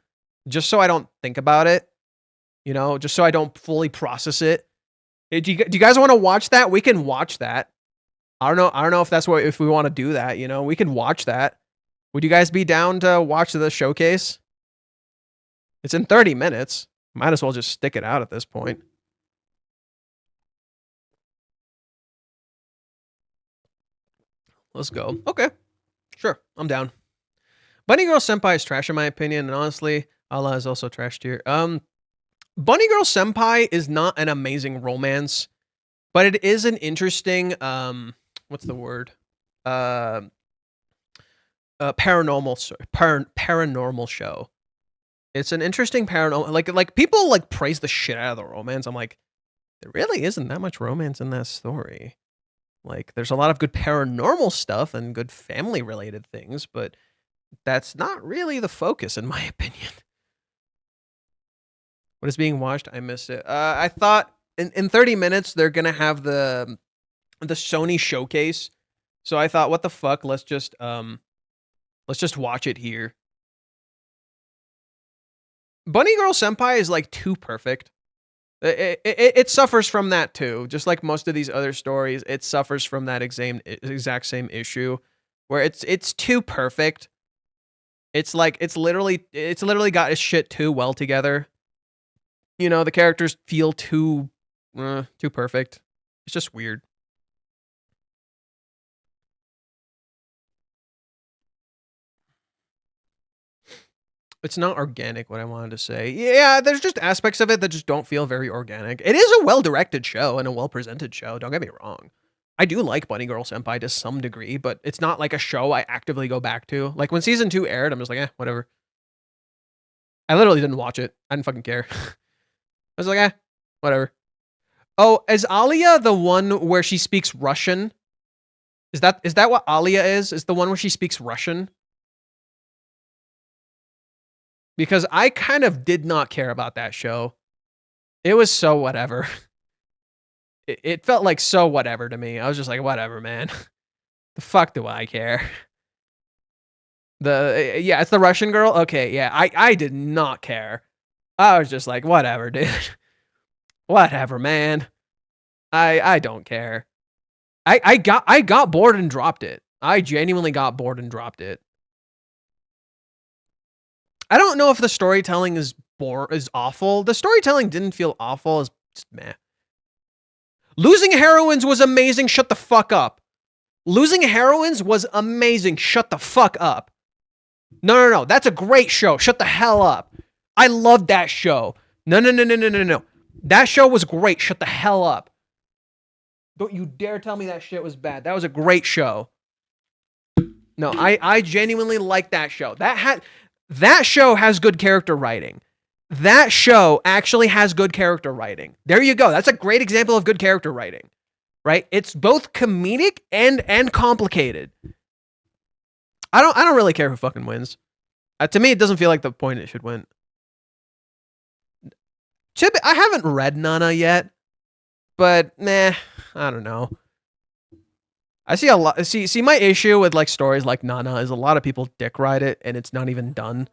just so I don't think about it. You know, just so I don't fully process it. Do you guys want to watch that? We can watch that. I don't know if that's what, if we want to do that. You know, we can watch that. Would you guys be down to watch the showcase? It's in 30 minutes. Might as well just stick it out at this point. Let's go. Okay. Sure. I'm down. Bunny Girl Senpai is trash in my opinion, and honestly, Allah is also trash tier. Bunny Girl Senpai is not an amazing romance, but it is an interesting what's the word? Paranormal show. It's an interesting paranormal, like people like praise the shit out of the romance. I'm like, there really isn't that much romance in that story. Like, there's a lot of good paranormal stuff and good family related things, but that's not really the focus, in my opinion. What is being watched? I missed it. I thought in 30 minutes they're gonna have the Sony showcase, so I thought, what the fuck? Let's just watch it here. Bunny Girl Senpai is like too perfect. It suffers from that too, just like most of these other stories. It suffers from that exact same issue, where it's too perfect. It's like it's literally got its shit too well together. You know, the characters feel too perfect. It's just weird. It's not organic, what I wanted to say. Yeah, there's just aspects of it that just don't feel very organic. It is a well-directed show and a well-presented show, don't get me wrong. I do like Bunny Girl Senpai to some degree, but it's not like a show I actively go back to. Like, when season 2 aired, I'm just like, whatever. I literally didn't watch it. I didn't fucking care. I was like, whatever. Oh, is Alia the one where she speaks Russian? Is that what Alia is? Is the one where she speaks Russian? Because I kind of did not care about that show. It was so whatever. It felt like so whatever to me. I was just like, whatever, man. The fuck do I care? Yeah, it's the Russian girl. Okay, yeah, I did not care. I was just like, whatever, dude. Whatever, man. I don't care. I got bored and dropped it. I genuinely got bored and dropped it. I don't know if the storytelling is awful. The storytelling didn't feel awful. It's just meh. Losing Heroines was amazing. Shut the fuck up. Losing Heroines was amazing. Shut the fuck up. No. That's a great show. Shut the hell up. I loved that show. No. That show was great. Shut the hell up. Don't you dare tell me that shit was bad. That was a great show. No, I genuinely like that show. That show has good character writing. That show actually has good character writing. There you go. That's a great example of good character writing, right? It's both comedic and complicated. I don't really care who fucking wins. To me, it doesn't feel like the point it should win. I haven't read Nana yet, but I don't know. I see a lot. See, my issue with like stories like Nana is a lot of people dick ride it, and it's not even done,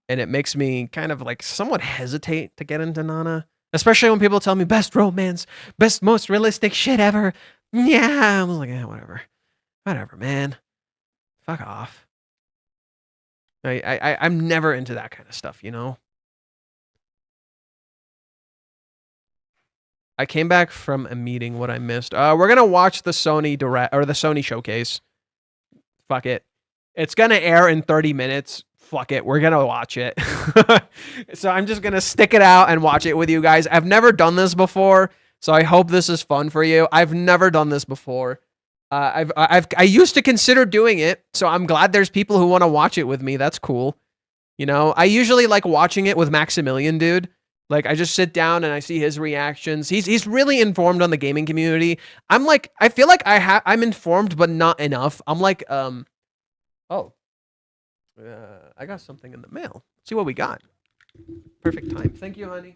and it makes me kind of like somewhat hesitate to get into Nana, especially when people tell me best romance, best most realistic shit ever. Yeah, I'm like, whatever, man, fuck off. I'm never into that kind of stuff, you know. I came back from a meeting. What I missed. We're gonna watch the Sony direct or the Sony showcase. Fuck it. It's gonna air in 30 minutes. Fuck it. We're gonna watch it. So I'm just gonna stick it out and watch it with you guys. I've never done this before, so I hope this is fun for you. I've never done this before. I used to consider doing it, so I'm glad there's people who want to watch it with me. That's cool. You know, I usually like watching it with Maximilian, dude. Like, I just sit down and I see his reactions. He's really informed on the gaming community. I'm like, I feel like I'm informed, but not enough. I'm like, I got something in the mail. Let's see what we got. Perfect time. Thank you, honey.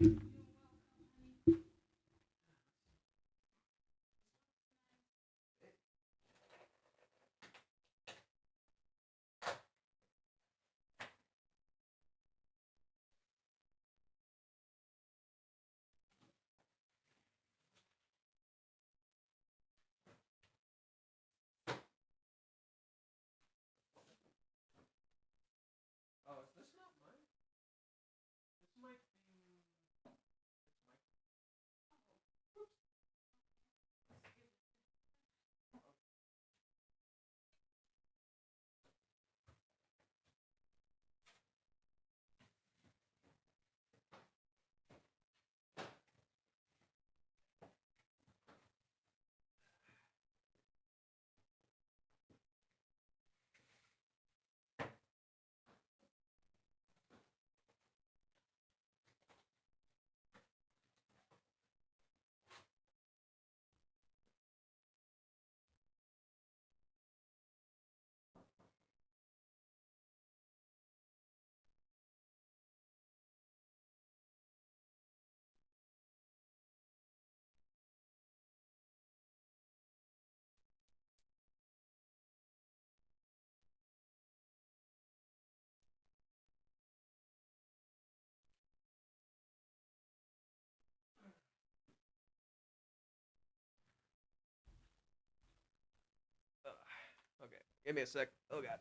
Give me a sec. Oh god.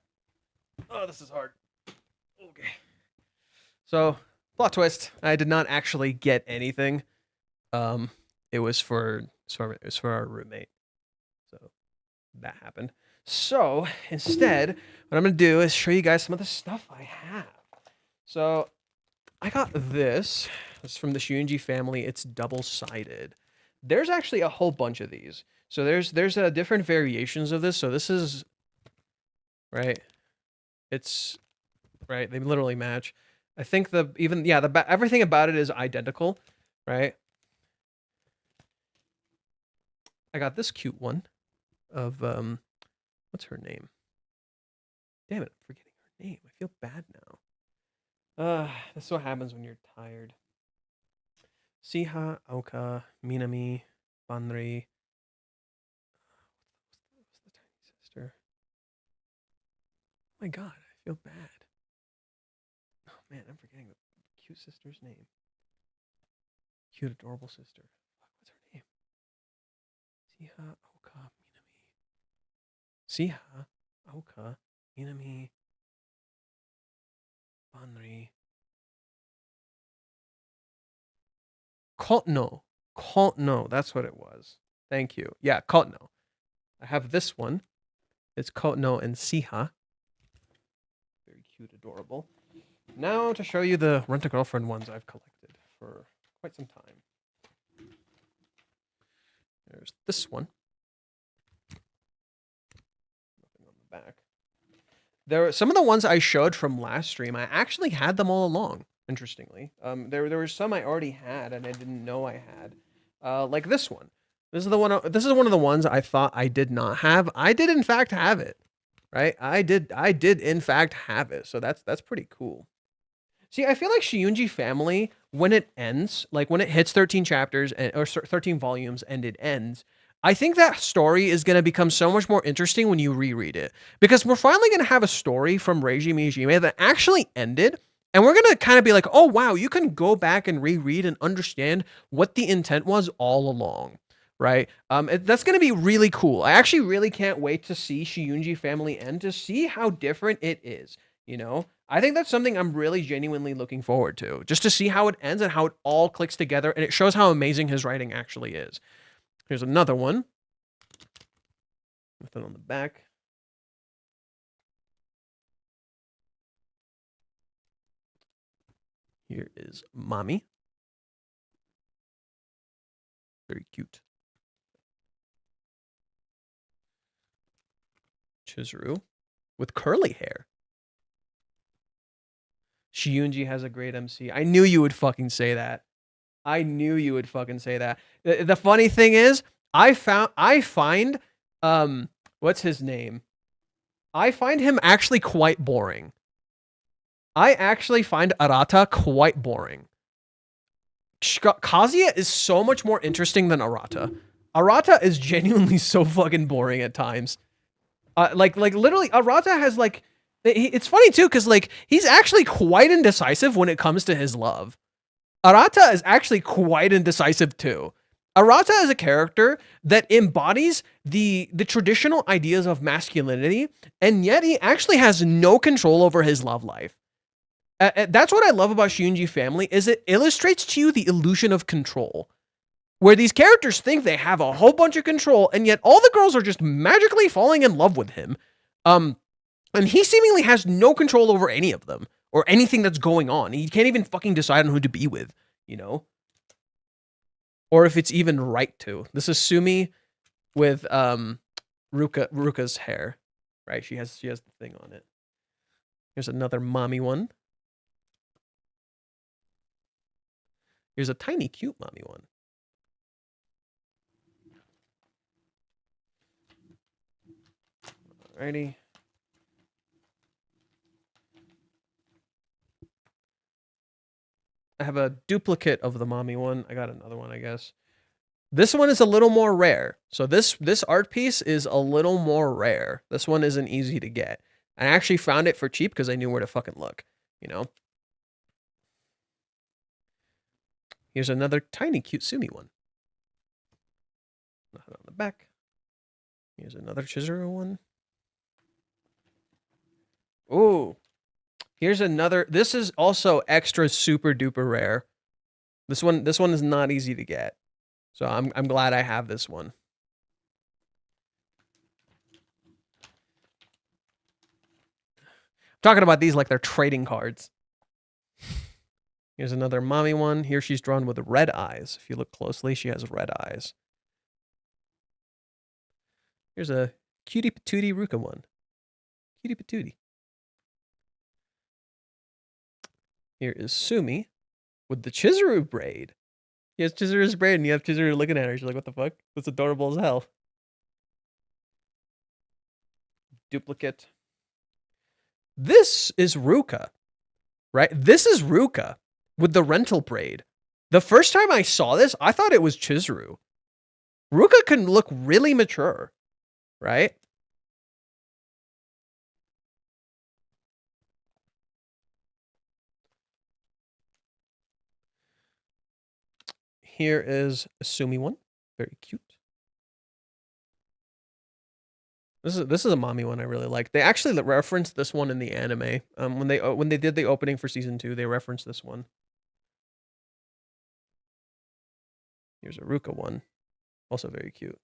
Oh, this is hard. Okay. So, plot twist. I did not actually get anything. It was for our roommate. So that happened. So instead, what I'm gonna do is show you guys some of the stuff I have. So I got this. It's from the Shunji family. It's double-sided. There's actually a whole bunch of these. So there's different variations of this. So this is right. It's right. They literally match. I think everything about it is identical, right? I got this cute one of what's her name? Damn it, I'm forgetting her name. I feel bad now. That's what happens when you're tired. Siha, Oka, Minami, Banri. What's the tiny sister? Oh my god, I feel bad. Oh man, I'm forgetting the cute sister's name. Cute, adorable sister. What's her name? Siha, Oka, Minami. Siha, Oka, Minami, Banri. Kontno, that's what it was. Thank you. Yeah, Kontno. I have this one. It's Kontno and Siha. Very cute, adorable. Now to show you the Rent-A-Girlfriend ones I've collected for quite some time. There's this one. Nothing on the back. There are some of the ones I showed from last stream. I actually had them all along. Interestingly, there were some I already had and I didn't know I had. Like this one. This is one of the ones I thought I did not have. I did in fact have it. Right? I did in fact have it. So that's pretty cool. See, I feel like Shiyunji family, when it ends, like when it hits 13 chapters or 13 volumes and it ends, I think that story is going to become so much more interesting when you reread it. Because we're finally going to have a story from Reiji Mijime that actually ended. And we're going to kind of be like, oh, wow, you can go back and reread and understand what the intent was all along. Right? That's going to be really cool. I actually really can't wait to see Shiyunji family end, to see how different it is. You know, I think that's something I'm really genuinely looking forward to, just to see how it ends and how it all clicks together. And it shows how amazing his writing actually is. Here's another one. Nothing on the back. Here is Mami. Very cute. Chizuru with curly hair. Shiyunji has a great MC. I knew you would fucking say that. I knew you would fucking say that. The funny thing is, I find what's his name? I find him actually quite boring. I actually find Arata quite boring. Kazuya is so much more interesting than Arata. Arata is genuinely so fucking boring at times. Like literally, Arata has like, it's funny too, because like he's actually quite indecisive when it comes to his love. Arata is actually quite indecisive too. Arata is a character that embodies the traditional ideas of masculinity, and yet he actually has no control over his love life. That's what I love about Shunji family, is it illustrates to you the illusion of control, where these characters think they have a whole bunch of control, and yet all the girls are just magically falling in love with him. And he seemingly has no control over any of them or anything that's going on. He can't even fucking decide on who to be with, you know? Or if it's even right to. This is Sumi with Ruka's hair, right? She has the thing on it. Here's another mommy one. Here's a tiny cute mommy one. Alrighty. I have a duplicate of the mommy one. I got another one, I guess. This one is a little more rare. So this art piece is a little more rare. This one isn't easy to get. I actually found it for cheap because I knew where to fucking look, you know? Here's another tiny cute Sumi one. Nothing on the back. Here's another Chizuru one. Ooh. Here's another. This is also extra super duper rare. This one is not easy to get. So I'm glad I have this one. I'm talking about these like they're trading cards. Here's another mommy one. Here she's drawn with red eyes. If you look closely, she has red eyes. Here's a cutie patootie Ruka one. Cutie patootie. Here is Sumi with the Chizuru braid. He has Chizuru's braid and you have Chizuru looking at her. She's like, what the fuck? That's adorable as hell. Duplicate. This is Ruka, right? This is Ruka with the rental braid. The first time I saw this, I thought it was Chizuru. Ruka can look really mature, right? Here is a Sumi one. Very cute. This is a mommy one I really like. They actually referenced this one in the anime. When they did the opening for season 2, they referenced this one. Here's a Ruka one, also very cute.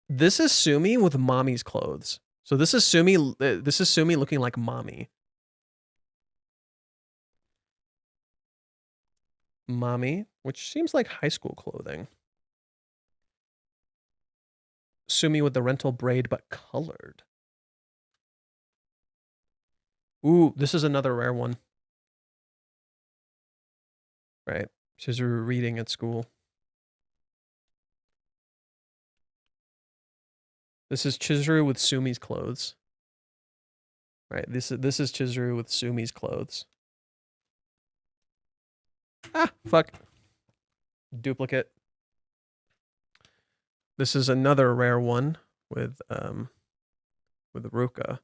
This is Sumi with mommy's clothes. So this is Sumi. This is Sumi looking like mommy. Mommy, which seems like high school clothing. Sumi with the rental braid, but colored. Ooh, this is another rare one. Right. Chizuru reading at school. This is Chizuru with Sumi's clothes. Right. This is Chizuru with Sumi's clothes. Ah, fuck. Duplicate. This is another rare one with Ruka.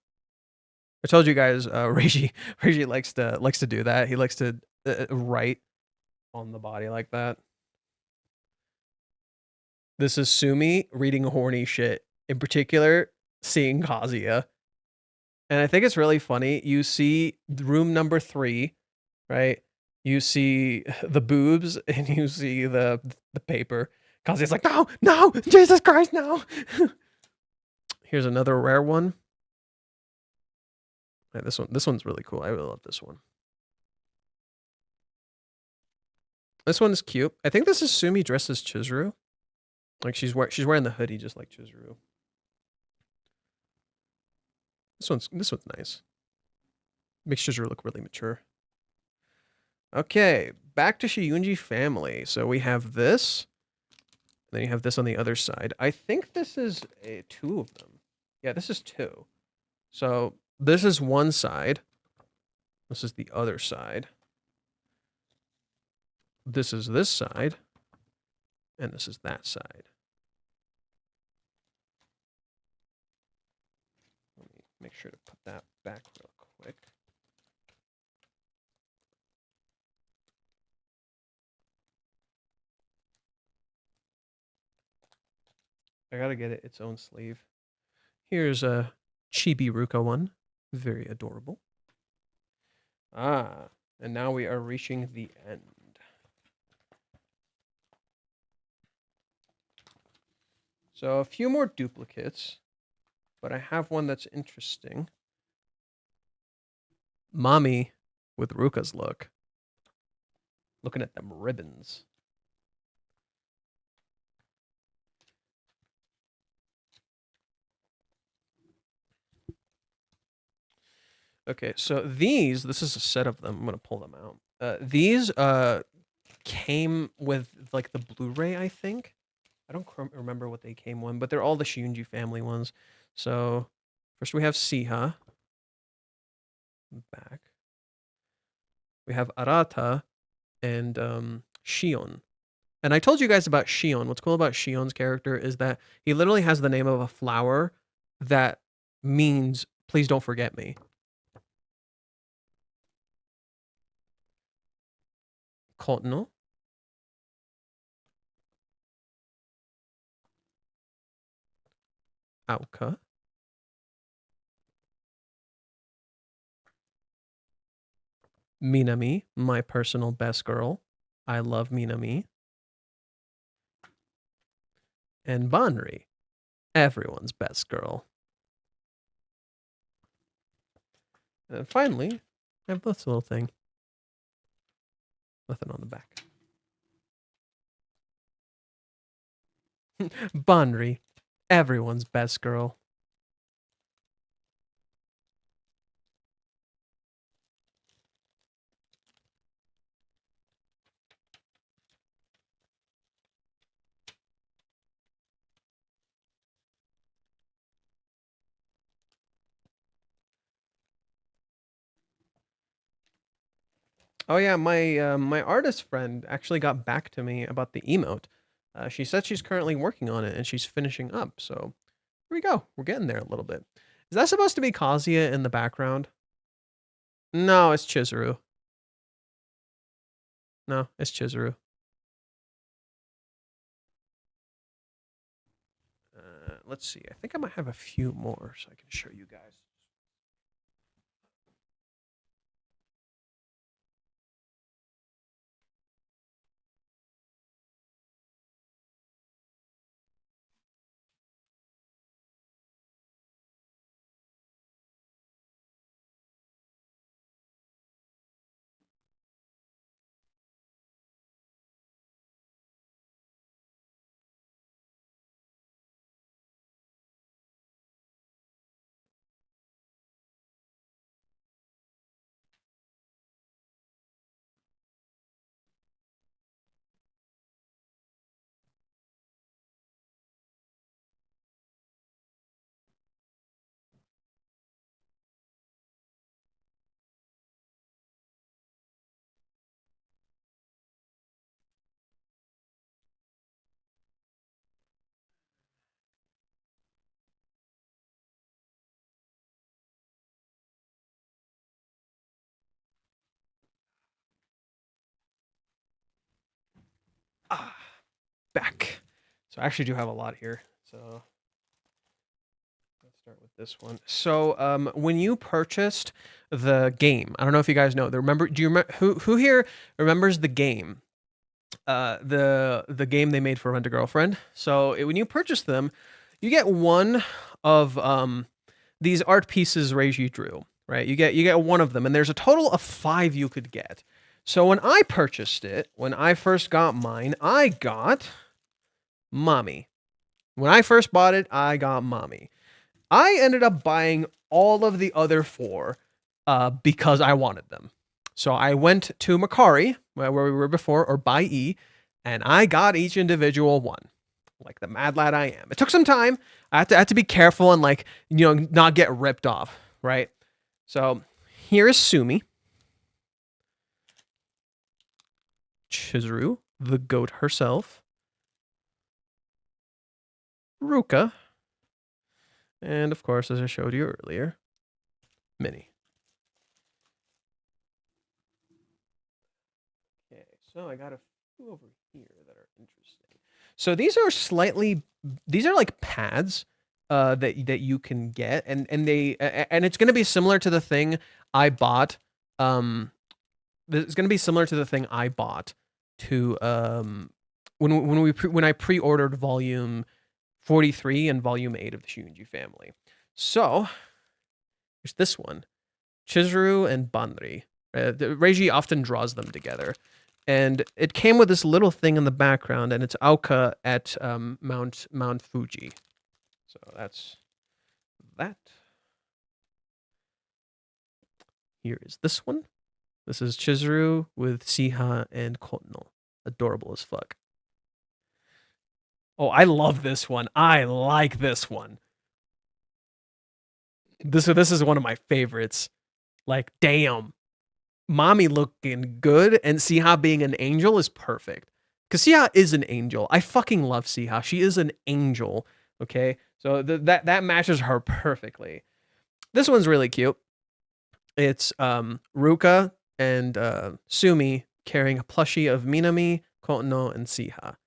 I told you guys, Reiji likes to do that. He likes to write on the body like that. This is Sumi reading horny shit. In particular, seeing Kazuya. And I think it's really funny. You see room number 3, right? You see the boobs and you see the paper. Kazuya's like, no, Jesus Christ, no. Here's another rare one. Yeah, this one's really cool. I really love this one. This one's cute. I think this is Sumi dressed as Chizuru. Like she's wearing the hoodie just like Chizuru. This one's nice. Makes Chizuru look really mature. Okay, back to Shiyunji family. So we have this. Then you have this on the other side. I think this is 2 of them. Yeah, this is 2. So this is one side. This is the other side. This is this side. And this is that side. Let me make sure to put that back real quick. I gotta get it its own sleeve. Here's a Chibi Ruka one. Very adorable. Ah, and now we are reaching the end. So a few more duplicates, but I have one that's interesting. Mommy with Ruka's look. Looking at them ribbons. Okay, so this is a set of them. I'm going to pull them out. These came with like the Blu-ray, I think. I don't remember what they came with, but they're all the Shiyunji family ones. So first we have Siha. Back. We have Arata and Shion. And I told you guys about Shion. What's cool about Shion's character is that he literally has the name of a flower that means, please don't forget me. Kono. Auka. Minami, my personal best girl. I love Minami. And Banri, everyone's best girl. And finally, I have this little thing. Nothing on the back. Banri, everyone's best girl. Oh yeah, my artist friend actually got back to me about the emote. She said she's currently working on it and she's finishing up. So here we go. We're getting there a little bit. Is that supposed to be Kazuya in the background? No, it's Chizuru. No, it's Chizuru. Let's see. I think I might have a few more so I can show you guys. Back. So I actually do have a lot here. So let's start with this one. So when you purchased the game, I don't know if you guys know. Do you remember who here remembers the game? The game they made for Rent a Girlfriend. So when you purchase them, you get one of these art pieces Reiji drew. Right? You get one of them, and there's a total of 5 you could get. So when I purchased it, when I first got mine, I got Mami. When I first bought it, I got Mami. I ended up buying all of the other 4 because I wanted them. So I went to Makari, where we were before, or Buy E, and I got each individual one. Like the mad lad I am. It took some time. I had to be careful and not get ripped off, right? So here is Sumi. Chizuru, the goat herself. Ruka. And of course, as I showed you earlier, Minnie. Okay, so I got a few over here that are interesting. So these are like pads that you can get, and it's going to be similar to the thing I bought. It's going to be similar to the thing I bought to when I pre-ordered volume 43 and volume 8 of the Shunji family. So there's this one, Chizuru and Banri. Reiji often draws them together, and it came with this little thing in the background, and it's Aoka at Mount Fuji. So that's that. Here is this one. This is Chizuru with Siha and Kono. Adorable as fuck. Oh, I love this one. I like this one. This is one of my favorites. Like, damn. Mami looking good and Siha being an angel is perfect. Because Siha is an angel. I fucking love Siha. She is an angel. Okay? So that matches her perfectly. This one's really cute. It's Ruka and Sumi carrying a plushie of Minami, Kono, and Siha.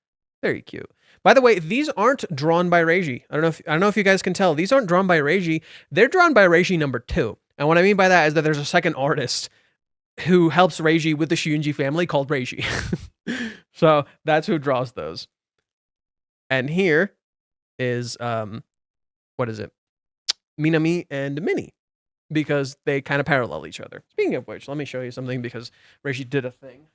Very cute. By the way, these aren't drawn by Reiji. I don't know if you guys can tell. These aren't drawn by Reiji. They're drawn by Reiji number 2. And what I mean by that is that there's a second artist who helps Reiji with the Shunji family called Reiji. So that's who draws those. And here is what is it? Minami and Minnie, because they kind of parallel each other. Speaking of which, let me show you something because Reiji did a thing.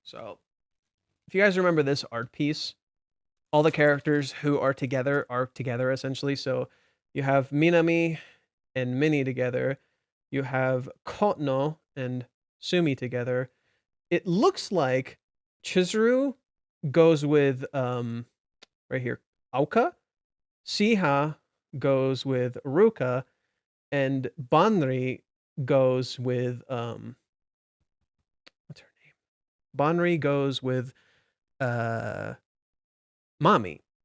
So, if you guys remember this art piece, all the characters who are together essentially. So, you have Minami and Minnie together. You have Kono and Sumi together. It looks like Chizuru goes with right here Aoka, Siha goes with Ruka, and Banri goes with what's her name? Banri goes with Mami.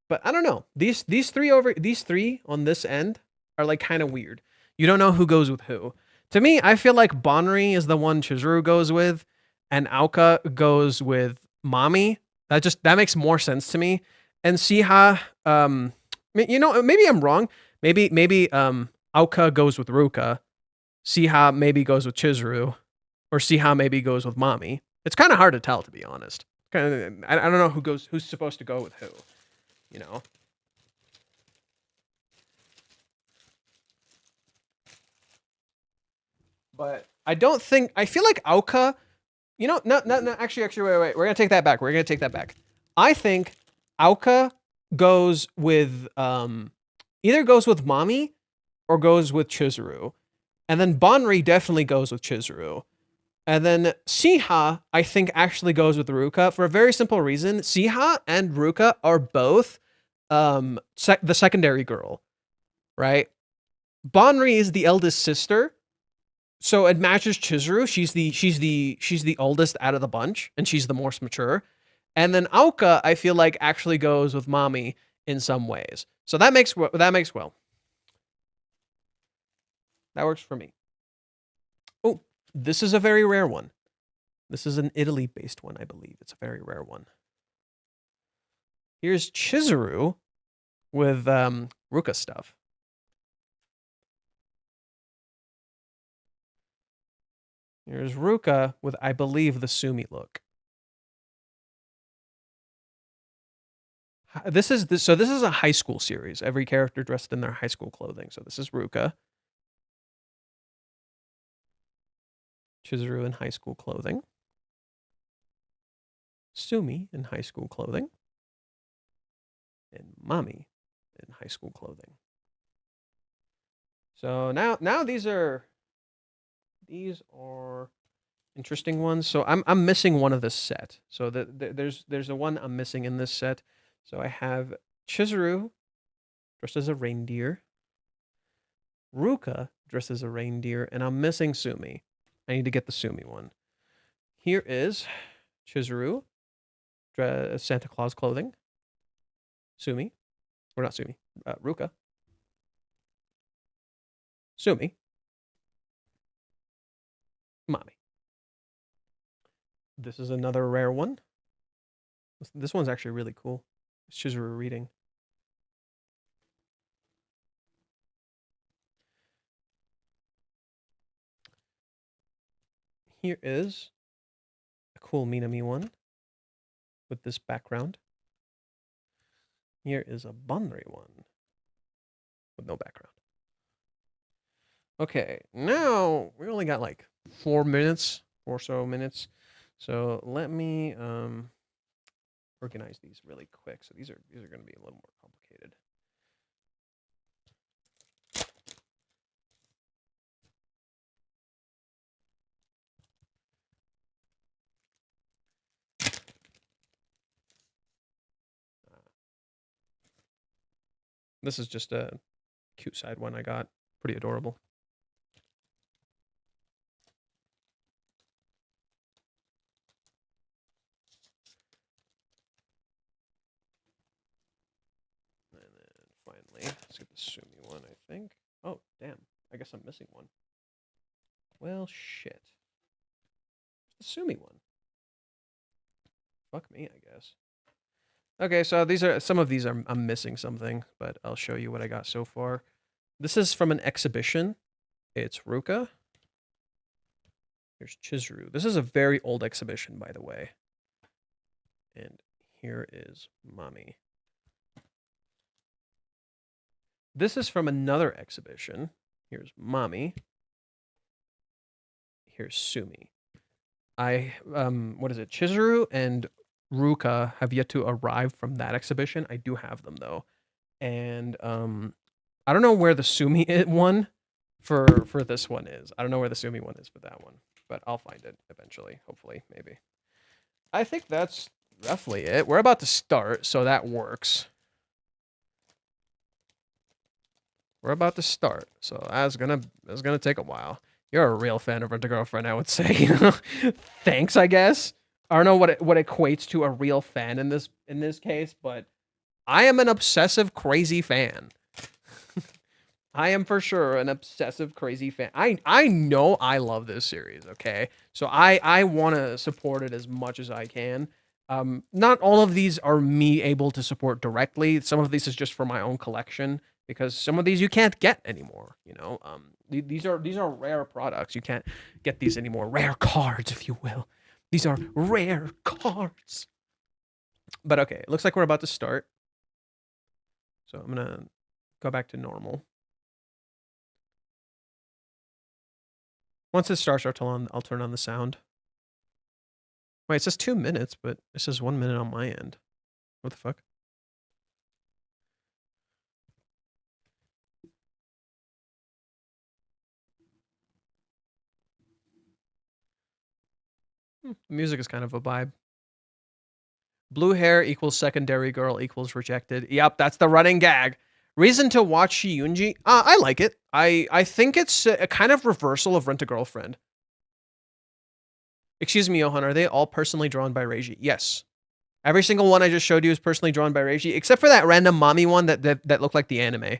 But I don't know. These three on this end are like kind of weird. You don't know who goes with who. To me, I feel like Banri is the one Chizuru goes with, and Aoka goes with Mami. That makes more sense to me. And Siha, you know, maybe I'm wrong. Maybe Aoka goes with Ruka. Siha maybe goes with Chizuru, or Siha maybe goes with Mami. It's kind of hard to tell, to be honest. Kind of, I don't know who's supposed to go with who. You know. But I don't think I feel like Aoka. You know, no. Actually, wait. We're gonna take that back. I think Aoka goes with either goes with Mami or goes with Chizuru, and then Banri definitely goes with Chizuru. And then Siha, I think, actually goes with Ruka for a very simple reason. Siha and Ruka are both the secondary girl, right? Banri is the eldest sister, so it matches Chizuru. She's the oldest out of the bunch, and she's the most mature. And then Aoka, I feel like, actually goes with Mami in some ways. So that makes well. That works for me. Oh, this is a very rare one. This is an Italy-based one, I believe. It's a very rare one. Here's Chizuru with Ruka stuff. Here's Ruka with, I believe, the Sumi look. This is a high school series. Every character dressed in their high school clothing. So this is Ruka. Chizuru in high school clothing. Sumi in high school clothing. And Mami in high school clothing. So now these are interesting ones. So I'm missing one of this set. So there's a one I'm missing in this set. So I have Chizuru dressed as a reindeer, Ruka dressed as a reindeer, and I'm missing Sumi. I need to get the Sumi one. Here is Chizuru, Santa Claus clothing. Sumi, or not Sumi, Ruka. Sumi. Mami. This is another rare one. This one's actually really cool. It's Chizuru reading. Here is a cool Minami one with this background. Here is a Banri one with no background. Okay, now we only got like 4 minutes or so minutes. So let me organize these really quick. So these are going to be a little more complicated. This is just a cute side one I got. Pretty adorable. And then finally, let's get the Sumi one, I think. Oh, damn. I guess I'm missing one. Well, shit. The Sumi one. Fuck me, I guess. Okay, so these are some of these are I'm missing something, but I'll show you what I got so far. This is from an exhibition. It's Ruka. Here's Chizuru. This is a very old exhibition, by the way. And here is Mami. This is from another exhibition. Here's Mami. Here's Sumi. What is it? Chizuru and Ruka have yet to arrive from that exhibition. I do have them though. And I don't know where the Sumi one for this one is. I don't know where the Sumi one is for that one, but I'll find it eventually, hopefully, maybe. I think that's roughly it. We're about to start, so that works. We're about to start, so that's gonna take a while. You're a real fan of Rent-A-Girlfriend, I would say. Thanks, I guess. I don't know what equates to a real fan in this case, but I am an obsessive, crazy fan. I am for sure an obsessive, crazy fan. I know I love this series, okay? So I want to support it as much as I can. Not all of these are me able to support directly. Some of these is just for my own collection, because some of these you can't get anymore, you know? These are rare products. You can't get these anymore. Rare cards, if you will. These are rare cards. But okay, it looks like we're about to start. So I'm going to go back to normal. Once it starts, I'll turn on the sound. Wait, it says 2 minutes, but it says 1 minute on my end. What the fuck? Music is kind of a vibe. Blue hair equals secondary girl equals rejected. Yep, that's the running gag. Reason to watch Shiunji? I like it. I think it's a kind of reversal of Rent-A-Girlfriend. Excuse me, Johan, are they all personally drawn by Reiji? Yes. Every single one I just showed you is personally drawn by Reiji, except for that random Mami one that looked like the anime.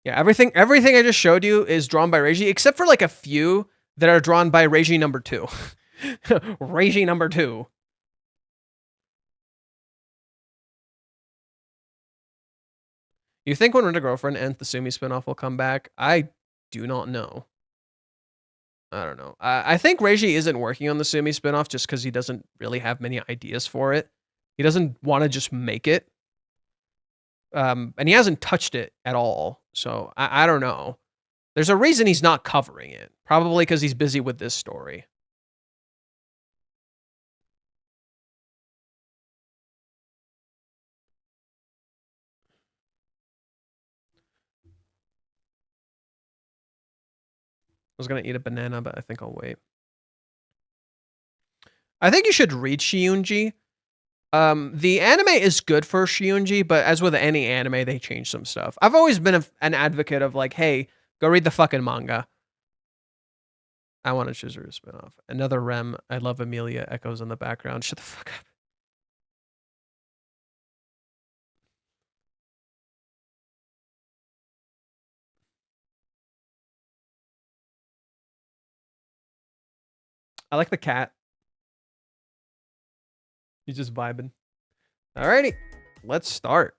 Yeah, everything I just showed you is drawn by Reiji, except for like a few that are drawn by Reiji number 2. Reiji number 2. You think when Rent-A-Girlfriend and the Sumi spinoff will come back? I do not know. I don't know. I think Reiji isn't working on the Sumi spinoff just because he doesn't really have many ideas for it. He doesn't want to just make it. And he hasn't touched it at all. So I don't know. There's a reason he's not covering it. Probably because he's busy with this story. I was going to eat a banana, but I think I'll wait. I think you should read Shiunji. The anime is good for Shiunji, but as with any anime, they change some stuff. I've always been an advocate of like, hey, go read the fucking manga. I want a Chizuru spinoff. Another Rem. I love Amelia echoes in the background. Shut the fuck up. I like the cat. He's just vibing. Alrighty, let's start.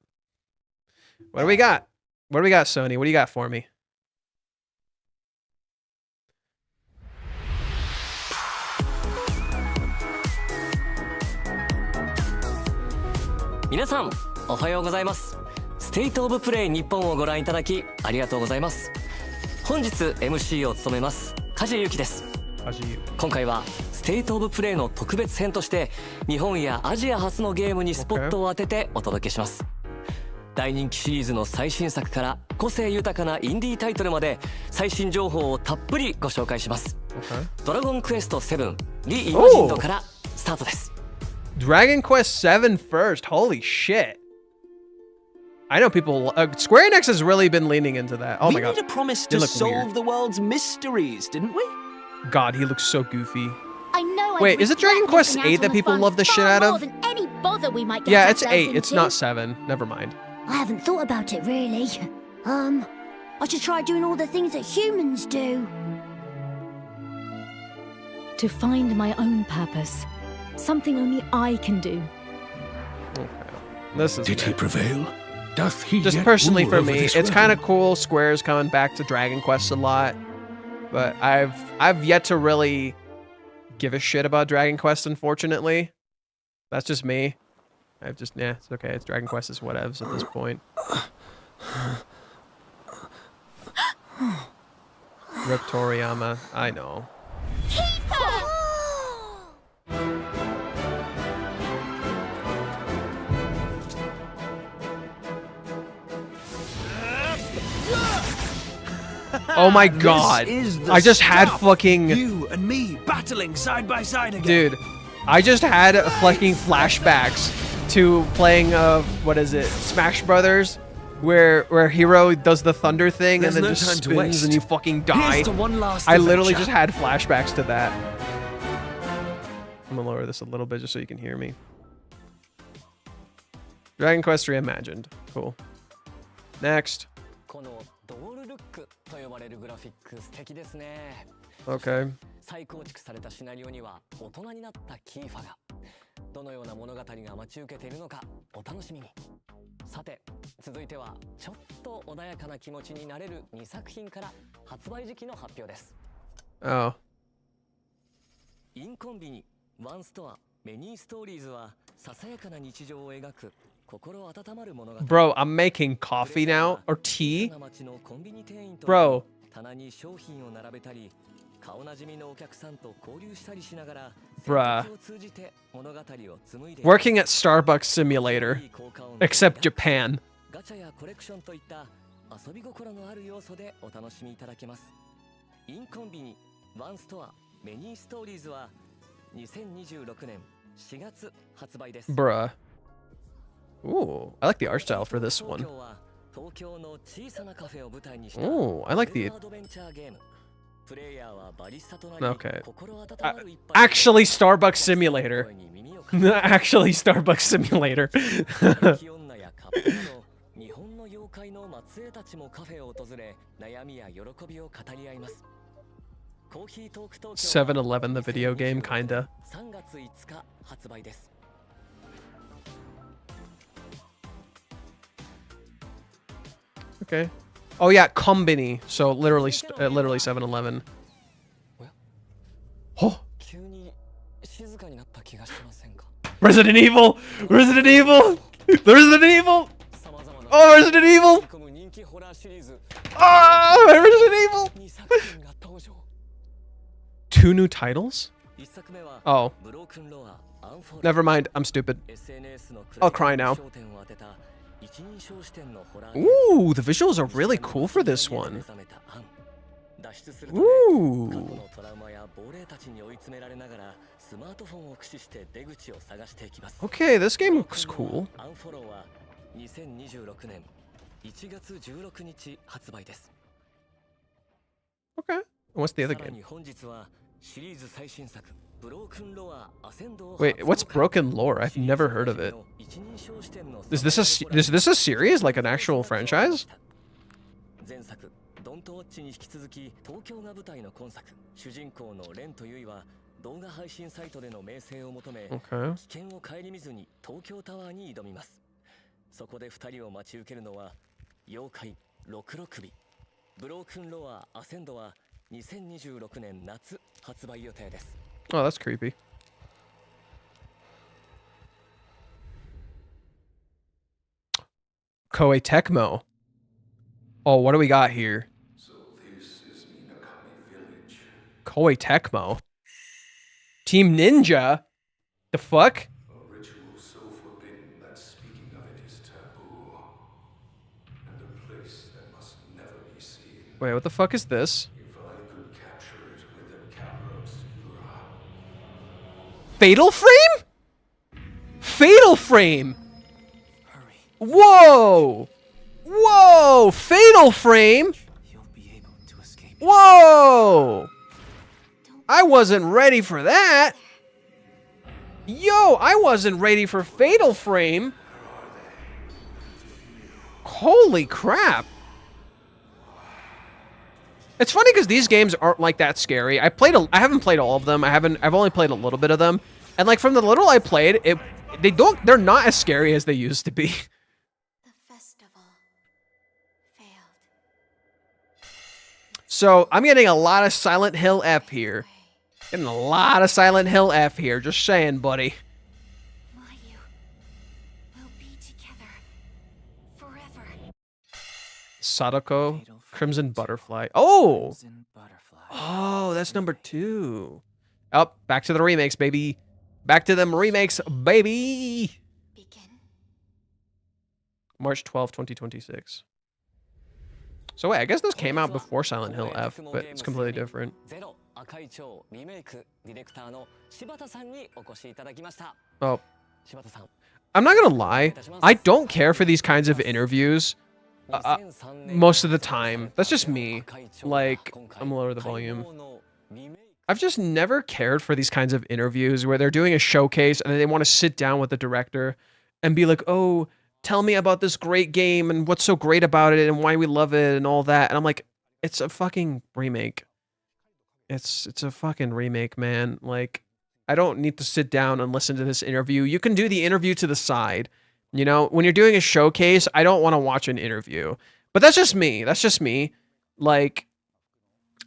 What do we got? What do we got, Sony? What do you got for me? Minasan, おはようございます。ステイトオブプレイ日本をご覧いただきありがとうございます。本日 MC を務めます梶裕貴です。今回はステイトオブプレイの特別編として日本やアジア初のゲームにスポットを当ててお届けします。大人気シリーズの最新作から個性豊かなインディータイトルまで最新情報をたっぷりご紹介します。ドラゴンクエスト7リ・イマジンドからスタートです。Dragon Quest 7 first. Holy shit. I know people. Square Enix has really been leaning into that. Oh my god. We made a promise to solve the world's mysteries, didn't we? God, he looks so goofy. I know. Wait, is it Dragon Quest 8 that people love the shit out of? Any bother we might get yeah, it's 8. It's not 7. Never mind. I haven't thought about it really. I should try doing all the things that humans do. To find my own purpose. Something only I can do. Okay. This is Did he prevail? Doth he just yet personally rule for over me, this it's realm? kind of cool. Square's coming back to Dragon Quest a lot, but I've yet to really give a shit about Dragon Quest. Unfortunately, that's just me. I've just it's okay. It's Dragon Quest is whatevs at this point. Rip Toriyama, I know. Oh my god. I just had fucking... You and me battling side by side again. Dude, I just had fucking flashbacks to playing, what is it, Smash Brothers, where Hero does the thunder thing and then just spins and you fucking die. Here's to one last I literally adventure. just had flashbacks to that. I'm gonna lower this a little bit just so you can hear me. Dragon Quest Reimagined. Cool. Next. このドールルックと呼ばれるグラフィック素敵ですね。 Okay. 再構築されたシナリオには大人になったキーファがどのような物語が待ち受けているのかお楽しみに。さて続いてはちょっと穏やかな気持ちになれる2作品から発売時期の発表です。 Oh. インコンビニワンストアメニーストーリーズはささやかな日常を描く心温まる物語。 Bro, I'm making coffee now or tea. Bro. 棚に商品を並べたり顔なじみのお客さんと交流したりしながら Bruh. を通じて物語を紡いで Working at Starbucks Simulator. Except Japan. ガチャやコレクションといった遊び心のある要素でお楽しみいただけます。インコンビニワンストアメニーストーリーズは2026年4月発売です。 Bruh. Ooh, I like the art style for this one. 東京の小さなカフェを舞台にした Ooh, I like the... アドベンチャーゲーム。プレイヤーはバリスタとなり Okay. 心温まる一杯 Actually, Starbucks Simulator. Actually, Starbucks Simulator. 女やカップなど日本の妖怪の末裔たちもカフェを訪れ悩みや喜びを語り合います。コーヒートーク東京 7-Eleven, the video game, kinda. 3月5日発売です。 Okay. Oh yeah, Combini. So literally 7-Eleven. Oh. 急に静かになった気がしませんか。 Resident Evil! Resident Evil! Resident Evil! Oh, Resident Evil! 人気ホラーシリーズ Ah, Resident Evil! 2作品が登場。 Two new titles? 1作目は Oh. ブロークンロアアンフォー Never mind. I'm stupid. SNS の I'll cry now. 焦点を当てた一人称視点のホラー Ooh, the visuals are really cool for this one. 脱出するため過去 Ooh. のトラウマや亡霊たちに追い詰められながらスマートフォンを駆使して出口を探していきます。 Okay, this game looks cool. アンフォローは2026年1月16日発売です。 Okay. What's the other さら game? に本日はシリーズ最新作ブロークンロアアセンドを Wait, what's Broken Lore? I've never heard of it. Is this a series? Like an actual franchise? 前作ドントウォッチに引き続き東京が舞台の今作主人公のレンとユイは動画配信サイトでの名声を求め Okay. 危険を顧みずに東京タワーに挑みます。そこで2人を待ち受けるのは妖怪66尾ブロークンロアアセンドは2026年夏発売予定です。 Oh, that's creepy. Koei Tecmo. Oh, what do we got here? So this is Minakami Village. Koei Tecmo. Team Ninja? The fuck? A ritual so forbidden that speaking of it is taboo. And a place that must never be seen. Wait, what the fuck is this? If I could capture it with the camera obscura. Fatal Frame? Fatal Frame! Hurry. Whoa! Whoa! Fatal Frame? You'll be able to escape. Whoa! I wasn't ready for that. Yo, I wasn't ready for Fatal Frame. Holy crap. It's funny because these games aren't like that scary. I haven't played all of them. I've only played a little bit of them. And like from the little I played, they're not as scary as they used to be. The festival failed. So I'm getting a lot of Silent Hill F here. Getting a lot of Silent Hill F here. Just saying, buddy. Mayu will be together forever. Sadako, Crimson Butterfly. Oh! Oh, that's number 2. Oh, back to the remakes, baby. Back to them remakes, baby. Begin. March 12, 2026. So wait, I guess this came out before Silent Hill F, but it's completely different. Oh. I'm not gonna lie, I don't care for these kinds of interviews most of the time. That's just me. Like, I'm gonna lower the volume. I've just never cared for these kinds of interviews where they're doing a showcase and they want to sit down with the director and be like, oh, tell me about this great game and what's so great about it and why we love it and all that. And I'm like, it's a fucking remake. It's a fucking remake, man. Like, I don't need to sit down and listen to this interview. You can do the interview to the side. You know, when you're doing a showcase, I don't want to watch an interview. But that's just me. That's just me. Like,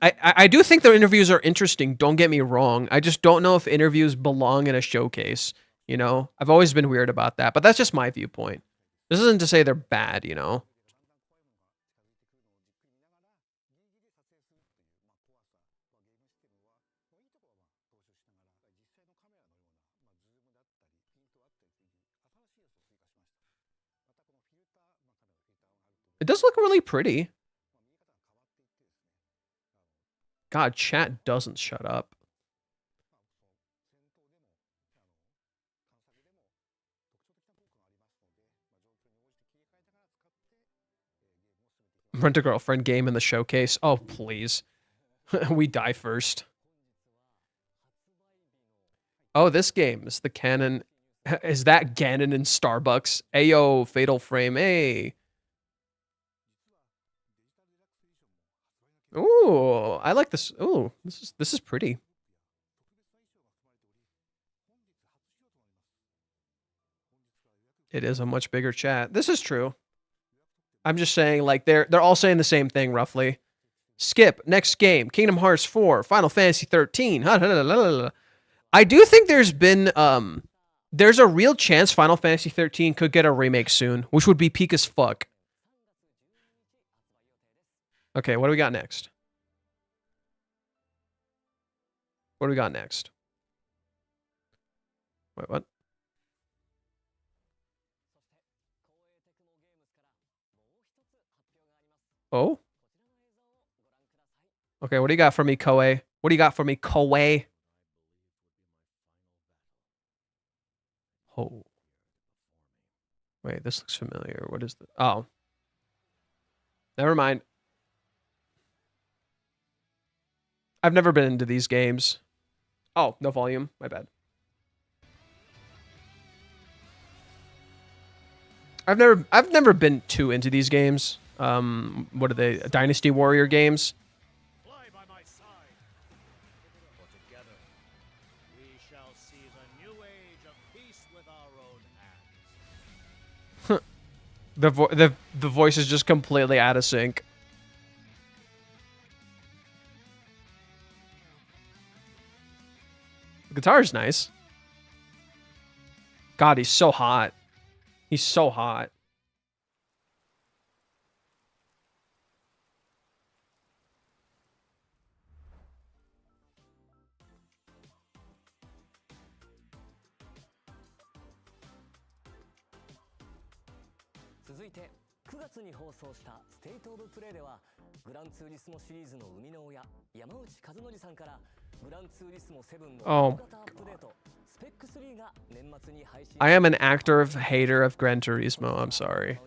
I do think the interviews are interesting. Don't get me wrong. I just don't know if interviews belong in a showcase. You know, I've always been weird about that. But that's just my viewpoint. This isn't to say they're bad, you know. It does look really pretty. God, chat doesn't shut up. Rent a girlfriend game in the showcase. Oh, please. We die first. Oh, this game is the Canon. Is that Ganon in Starbucks? Ayo, Fatal Frame. Hey. Ooh, I like this. Ooh, this is pretty. It is a much bigger chat. This is true. I'm just saying, like, they're all saying the same thing roughly. Skip, next game, Kingdom Hearts 4, Final Fantasy 13. I do think there's a real chance Final Fantasy 13 could get a remake soon, which would be peak as fuck. Okay, what do we got next? What do we got next? Wait, what? Oh? Okay, what do you got for me, Koei? What do you got for me, Koei? Oh. Wait, this looks familiar. What is the... Oh. Never mind. I've never been into these games. Oh, no volume. My bad. I've never been too into these games. What are they? Dynasty Warrior games? Fly by my side. For together we shall see the new age of peace with our own hands. The voice is just completely out of sync. The guitar is nice. God, he's so hot. He's so hot. Oh, I am an active hater of Gran Turismo. I'm sorry.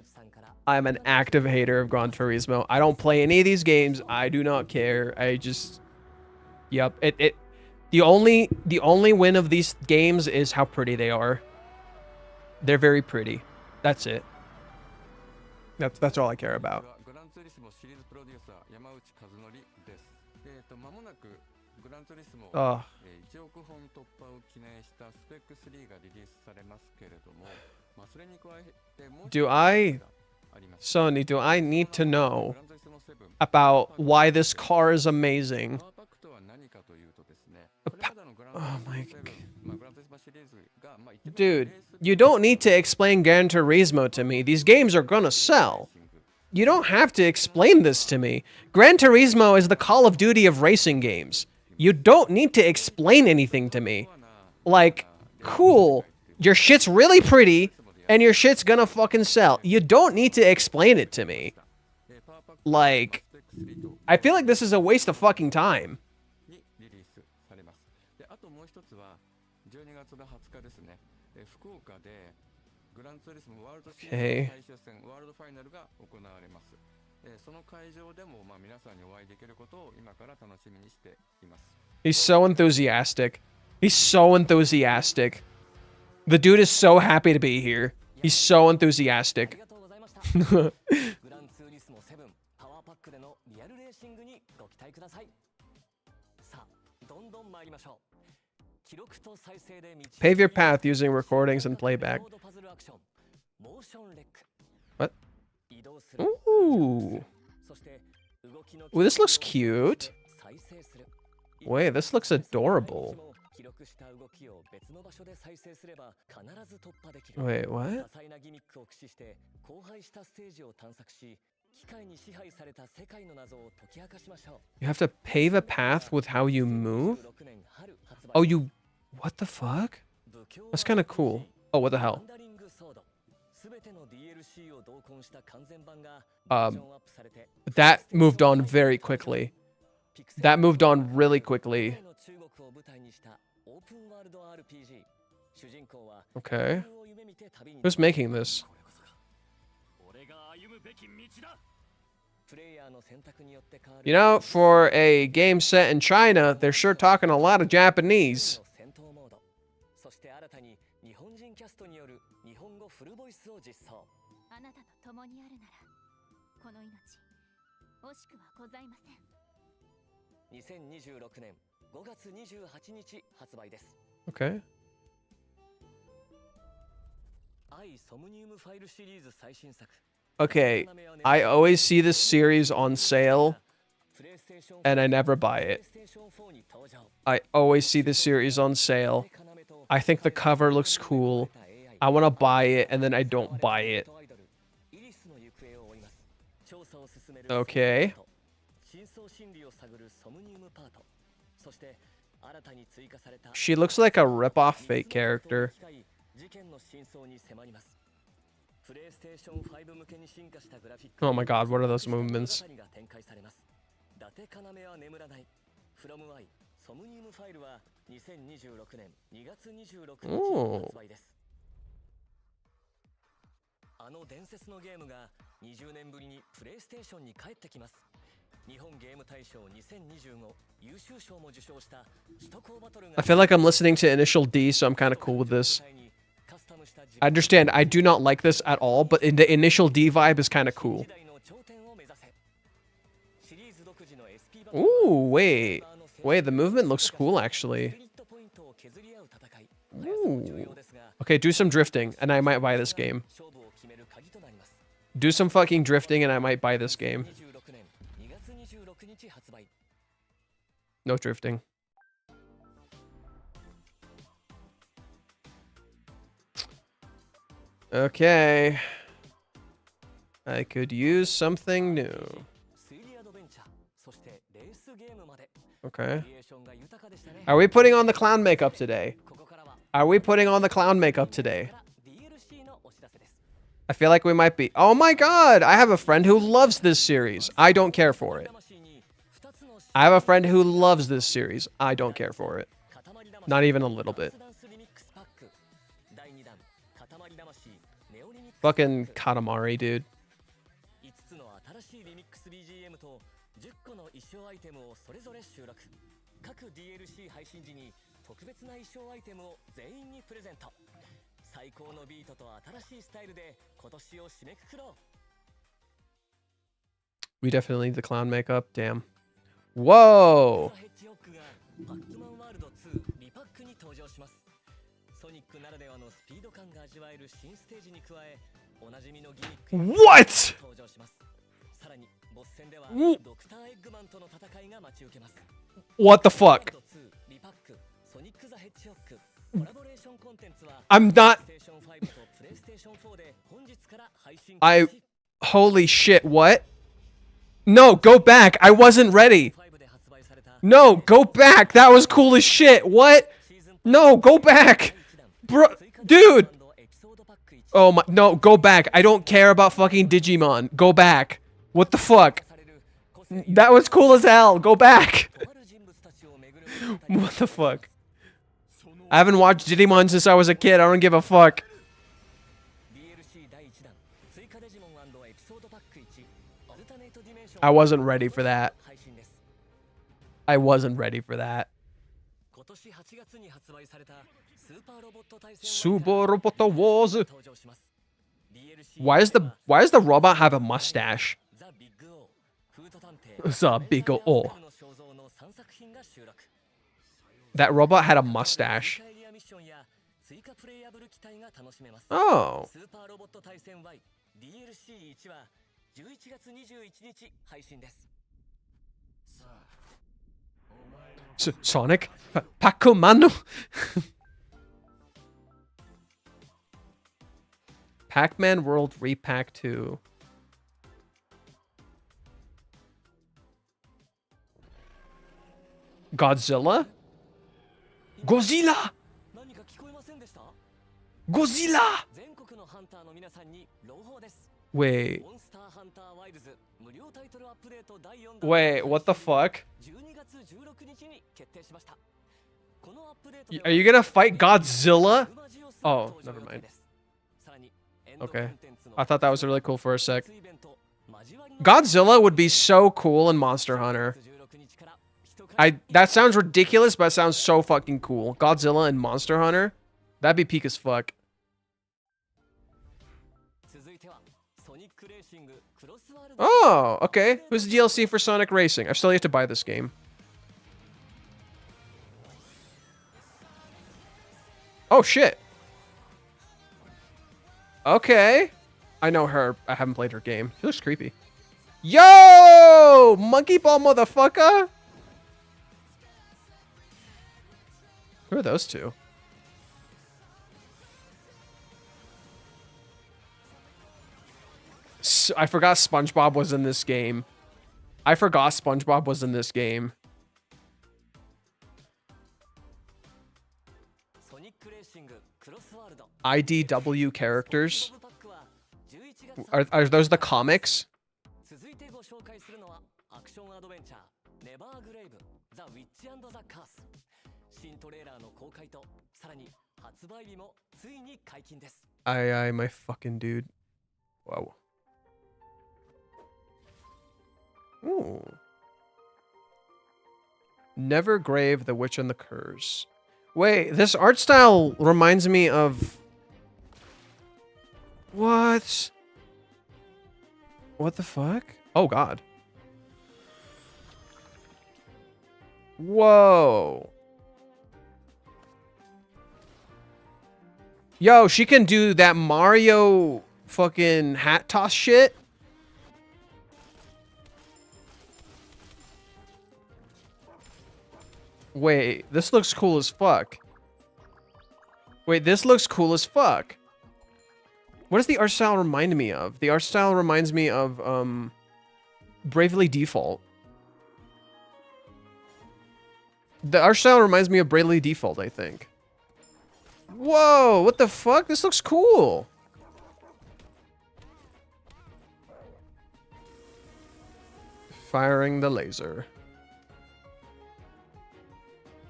I'm an active hater of Gran Turismo. I don't play any of these games. I do not care. I just... Yep. The only win of these games is how pretty they are. They're very pretty. That's it. That's all I care about. Oh. Sony, do I need to know about why this car is amazing? Oh my god. Dude, you don't need to explain Gran Turismo to me. These games are gonna sell. You don't have to explain this to me. Gran Turismo is the Call of Duty of racing games. You don't need to explain anything to me. Like, cool. Your shit's really pretty, and your shit's gonna fucking sell. You don't need to explain it to me. Like, I feel like this is a waste of fucking time. Okay. He's so enthusiastic. He's so enthusiastic. The dude is so happy to be here. He's so enthusiastic. Pave your path using recordings and playback. What? Ooh. Ooh, this looks cute. Wait, this looks adorable. Wait, what? You have to pave a path with how you move? Oh, you... What the fuck? That's kind of cool. Oh, what the hell? That moved on very quickly. That moved on really quickly. Okay. Who's making this? You know, for a game set in China, they're sure talking a lot of Japanese. Okay. Okay, I always see this series on sale, and I never buy it. I always see this series on sale. I think the cover looks cool. I want to buy it, and then I don't buy it. Okay. She looks like a rip-off fake character. Oh my god, what are those movements? Ooh. I feel like I'm listening to Initial D, so I'm kind of cool with this. I understand, I do not like this at all, but the Initial D vibe is kind of cool. Ooh, wait. Wait, the movement looks cool, actually. Ooh. Okay, do some drifting, and I might buy this game. Do some fucking drifting, and I might buy this game. No drifting. Okay. I could use something new. Okay. Are we putting on the clown makeup today? Are we putting on the clown makeup today? I feel like we might be. Oh my god! I have a friend who loves this series. I don't care for it. I have a friend who loves this series. I don't care for it. Not even a little bit. Fucking Katamari, dude. We definitely need the clown makeup. Damn. Whoa. ヘッジホックがパックマンワールド2リパックに登場します。ソニックならではのスピード感が味わえる新ステージに加え、おなじみのギミック What? 登場します。さらにボス戦ではうドクターエッグマンとの戦いが待ち受けます。 What the fuck? リパックソニックザヘッジホックコラボレーションコンテンツは I'm not. プレイステーション5とプレイステーション4で本日から配信 I. Holy shit, what? No, go back. I wasn't ready. 5で発売された No, go back. That was cool as shit. What? No, go back. Bro, dude. Oh my, no, go back. I don't care about fucking Digimon. Go back. What the fuck? That was cool as hell. Go back. What the fuck? I haven't watched Digimon since I was a kid. I don't give a fuck. I wasn't ready for that. I wasn't ready for that. Super Robot Wars. Why does the robot have a mustache? The big O. That robot had a mustache. Oh. Sonic? Pac-Man? Pac-Man World Repack 2. Godzilla? Godzilla! Godzilla! Wait. Wait, what the fuck? Are you gonna fight Godzilla? Oh, never mind. Okay. I thought that was really cool for a sec. Godzilla would be so cool in Monster Hunter. That sounds ridiculous, but it sounds so fucking cool. Godzilla in Monster Hunter? That'd be peak as fuck. Oh, okay. Who's the DLC for Sonic Racing? I still have to buy this game. Oh, shit. Okay. I know her. I haven't played her game. She looks creepy. Yo! Monkey ball motherfucker! Who are those two? I forgot SpongeBob was in this game. IDW characters? Are those the comics? Aye, my fucking dude. Whoa. Ooh. Nevergrave, The Witch and the Curse. Wait, this art style reminds me of... What? What the fuck? Oh, God. Whoa. Yo, she can do that Mario fucking hat toss shit. Wait, this looks cool as fuck. Wait, this looks cool as fuck. What does the art style remind me of? The art style reminds me of, Bravely Default. The art style reminds me of Bravely Default, I think. Whoa, what the fuck? This looks cool. Firing the laser.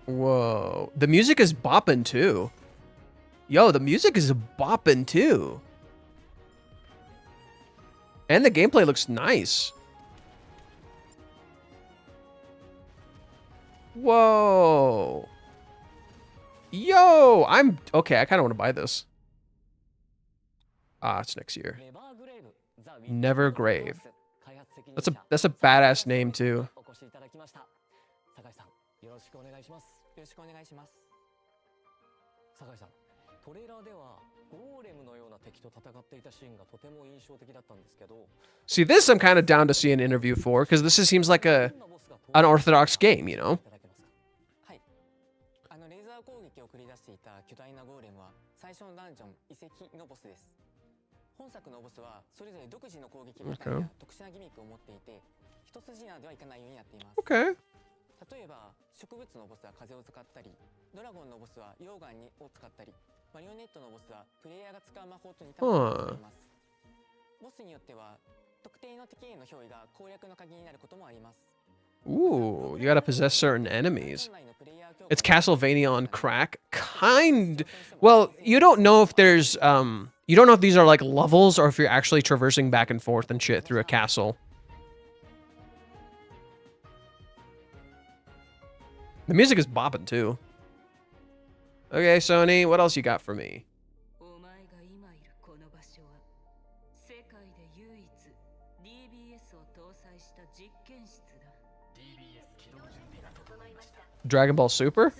Whoa. The music is bopping too. Yo, the music is bopping too. And the gameplay looks nice. Whoa. Yo, okay, I kind of want to buy this. Ah, it's next year. Nevergrave. That's a badass name too. 酒井さん、よろしくお願いします。よろしくお願いします。酒井さん、トレーラーではゴーレムのような敵と戦っていたシーンがとても印象的だったんですけど。See, this I'm kind of down to see an interview for, because this seems like an orthodox game, you know? はい。レーザー攻撃を繰り出していた巨大なゴーレムは最初のダンジョン遺跡のボスです。本作のボスはそれぞれ独自の攻撃パターンや特殊なギミックを持っていて、一筋縄ではいかないようになっています。Okay. 例えば植物のボスは風を使ったり、ドラゴンのボスは溶岩を使ったり、マリオネットのボスはプレイヤーが使う魔法と似たものを使います。ボスによっては特定の敵への憑依が攻略の鍵になることもあります。Ooh, you gotta possess certain enemies. It's Castlevania on crack. Well, you don't know if there's, you don't know if these are like levels or if you're actually traversing back and forth and shit through a castle. The music is bopping too. Okay, Sony, what else you got for me? Dragon Ball Super?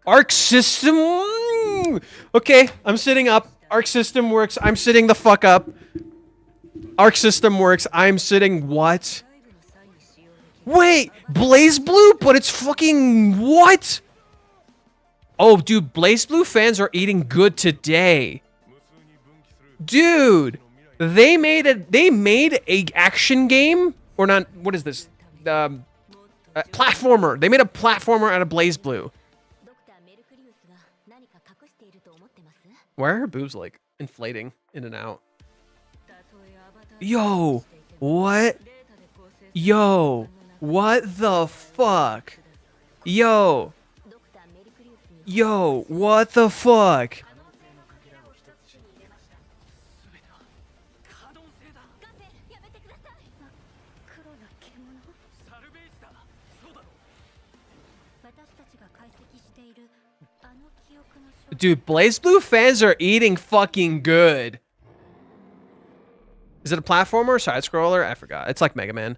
Arc System? Okay, I'm sitting up. Arc System works. I'm sitting the fuck up. Arc System works. I'm sitting what? Wait, Blaze Blue? But it's fucking what? Oh, dude, Blaze Blue fans are eating good today. Dude, they made a action game, or not, what is this? Platformer. They made a platformer out of Blaze Blue. Why are her boobs like inflating in and out? Yo, what? Yo, what the fuck? Yo, what the fuck? Dude, Blaze Blue fans are eating fucking good. Is it a platformer or side scroller? I forgot. It's like Mega Man.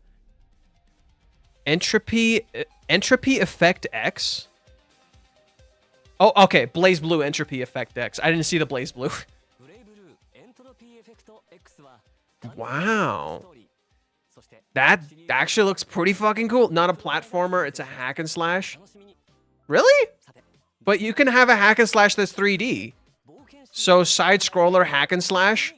Entropy Effect X. Oh, okay. Blaze Blue Entropy Effect X. I didn't see the Blaze Blue. Wow. That actually looks pretty fucking cool. Not a platformer. It's a hack and slash. Really? But you can have a hack and slash that's 3D. So side scroller hack and slash.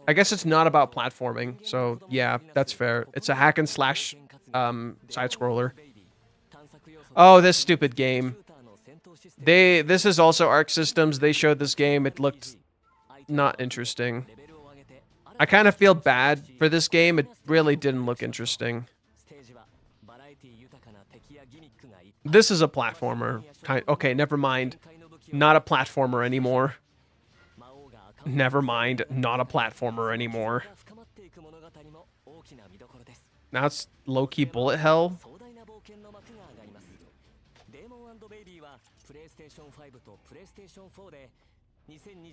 I guess it's not about platforming. So yeah, that's fair. It's a hack and slash side scroller. Oh, this stupid game. This is also Arc Systems. They showed this game. It looked not interesting. I kind of feel bad for this game. It really didn't look interesting. This is a platformer. Okay, never mind. Not a platformer anymore. Never mind. Not a platformer anymore. Now it's low-key bullet hell.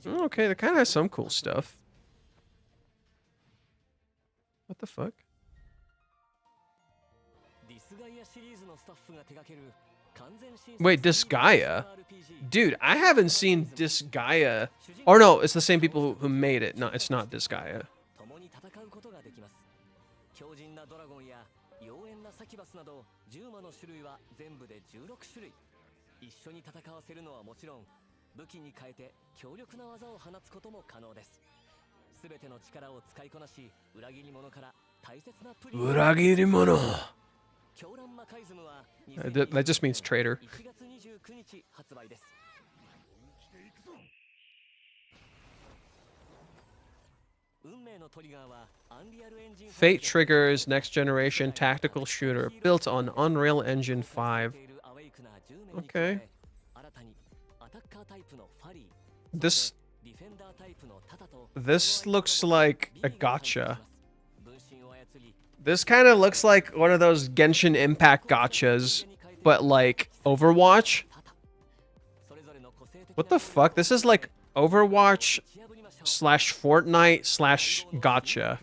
Okay, that kind of has some cool stuff. What the fuck? Wait, Disgaea? Dude, I haven't seen Disgaea. Or no, it's the same people who made it. No, it's not Disgaea. Uragirimono. That just means traitor. Fate Triggers next generation tactical shooter built on Unreal Engine 5. Okay. This looks like a gacha. This kind of looks like one of those Genshin Impact gachas, but like Overwatch. What the fuck? This is like Overwatch slash Fortnite slash gotcha.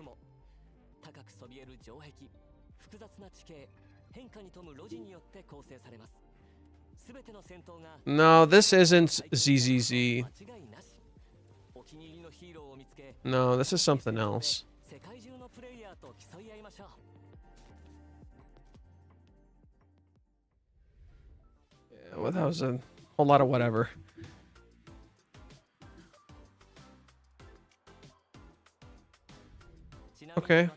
No, this isn't ZZZ. No, this is something else. Yeah, well, that was a whole lot of whatever. Okay.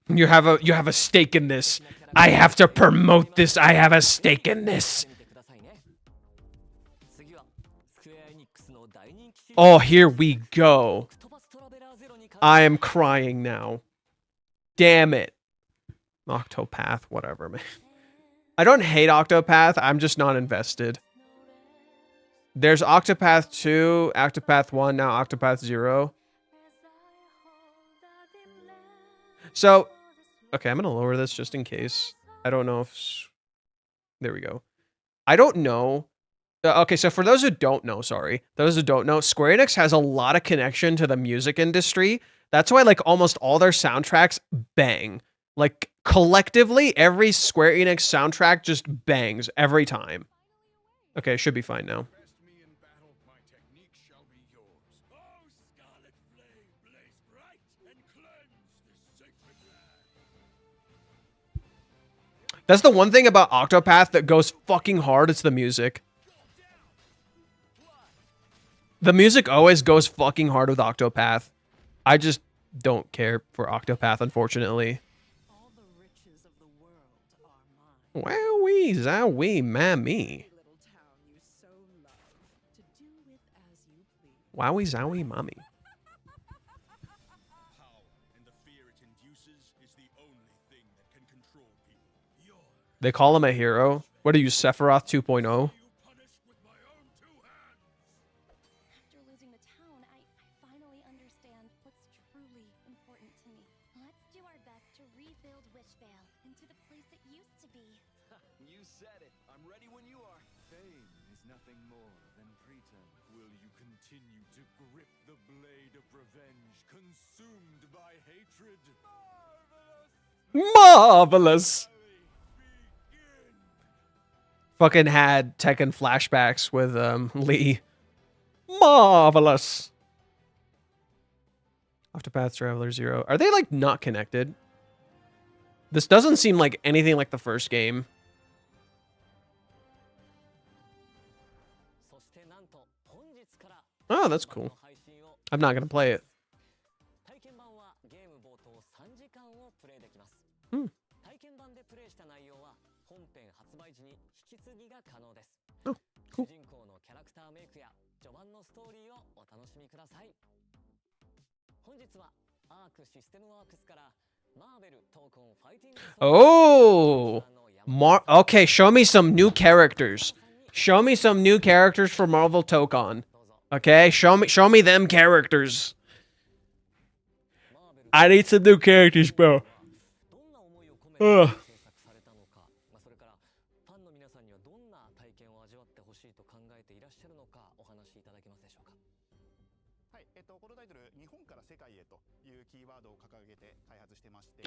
You have a stake in this. I have to promote this. I have a stake in this. Oh, here we go. I am crying now. Damn it. Octopath, whatever, man. I don't hate Octopath. I'm just not invested. There's Octopath 2, Octopath 1, now Octopath 0. So, okay, I'm going to lower this just in case. I don't know if... There we go. I don't know. Okay, so for those who don't know, those who don't know, Square Enix has a lot of connection to the music industry. That's why, like, almost all their soundtracks bang. Like, collectively, every Square Enix soundtrack just bangs every time. Okay, it should be fine now. That's the one thing about Octopath that goes fucking hard. It's the music. The music always goes fucking hard with Octopath. I just don't care for Octopath, unfortunately. Wowee, zowee, mammy. Wowie, zowie, mommy. They call him a hero. What are you, Sephiroth 2.0? After losing the town, I finally understand what's truly important to me. Let's do our best to rebuild Wishvale into the place it used to be. You said it. I'm ready when you are. Fame is nothing more than pretense. Will you continue to grip the blade of revenge, consumed by hatred? Marvelous! Fucking had Tekken flashbacks with Lee. Marvelous. Octopath Traveler 0. Are they like not connected? This doesn't seem like anything like the first game. Oh, that's cool. I'm not gonna play it. Hmm. Oh, cool. Oh! Okay, show me some new characters. Show me some new characters for Marvel Tokon. Okay, show me them characters. I need some new characters, bro. Ugh.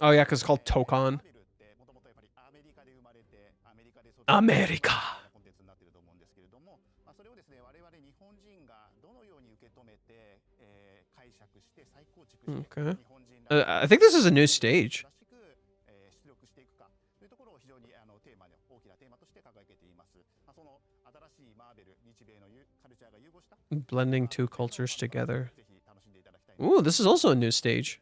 Oh yeah, because it's called Tokon. America. Okay. I think this is a new stage. Blending two cultures together. Ooh, this is also a new stage.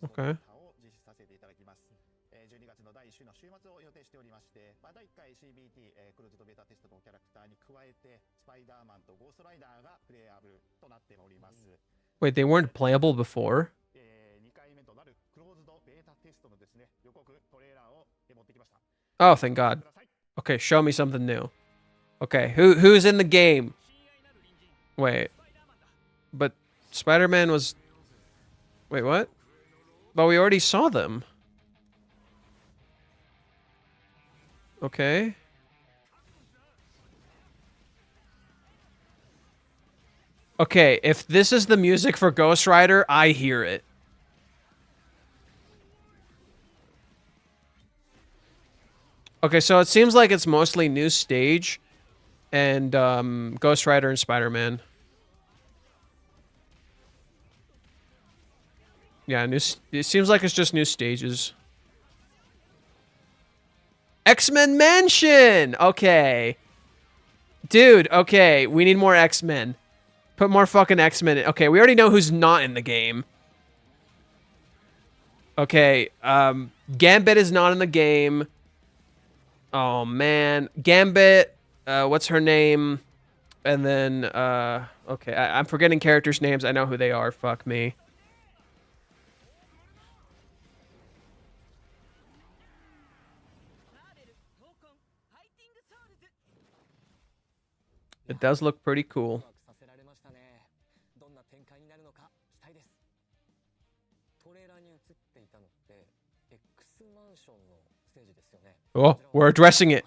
Okay. Wait, they weren't playable before? Oh, thank God. Okay, show me something new. Okay, who's in the game? Wait. But Spider-Man was... Wait, what? But we already saw them. Okay. Okay, if this is the music for Ghost Rider, I hear it. Okay, so it seems like it's mostly new stage and Ghost Rider and Spider-Man. Yeah, it seems like it's just new stages. X-Men Mansion! Okay. Dude, okay, we need more X-Men. Put more fucking X-Men in. Okay, we already know who's not in the game. Okay, Gambit is not in the game. Oh, man. Gambit, what's her name? And then, okay, I'm forgetting characters' names. I know who they are. Fuck me. It does look pretty cool. Oh, we're addressing it.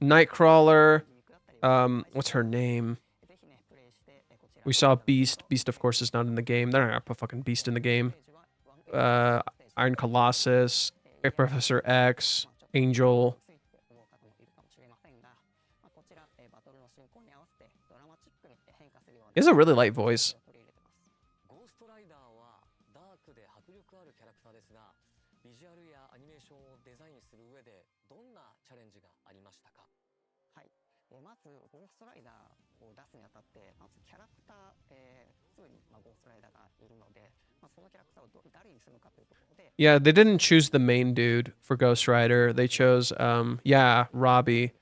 Nightcrawler. What's her name? We saw Beast. Beast, of course, is not in the game. They're not gonna put fucking Beast in the game. Iron Colossus, Professor X, Angel. He has a really light voice. Yeah, they didn't choose the main dude for Ghost Rider. They chose, yeah, Robbie.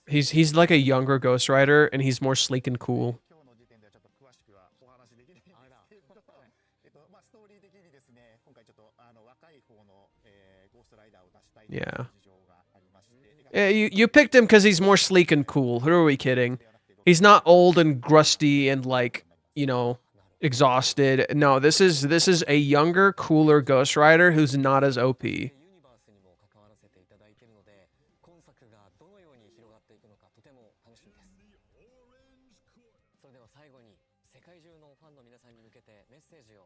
He's like a younger Ghost Rider, and he's more sleek and cool. Yeah. Yeah, you picked him because he's more sleek and cool. Who are we kidding? He's not old and grusty and like, you know, exhausted. No, this is a younger, cooler Ghost Rider who's not as OP.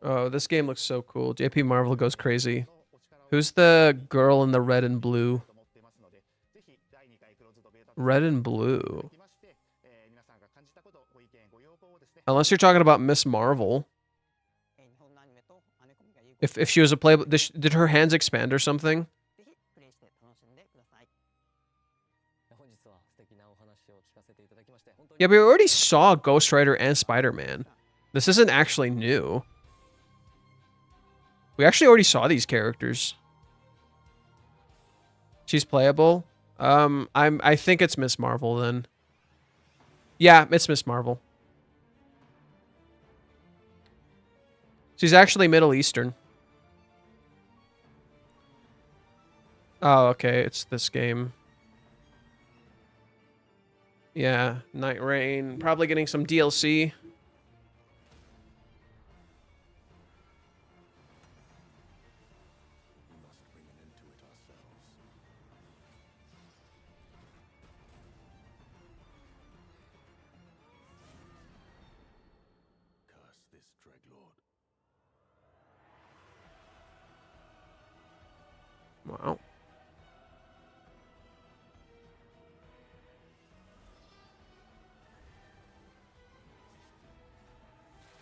Oh, this game looks so cool. JP Marvel goes crazy. Who's the girl in the red and blue? Red and blue. Unless you're talking about Miss Marvel. If she was a playable... Did her hands expand or something? Yeah, but we already saw Ghost Rider and Spider-Man. This isn't actually new. We actually already saw these characters. She's playable. I think it's Miss Marvel then. Yeah, it's Miss Marvel. She's actually Middle Eastern. Oh, okay, it's this game. Yeah, Night Rain. Probably getting some DLC. Wow.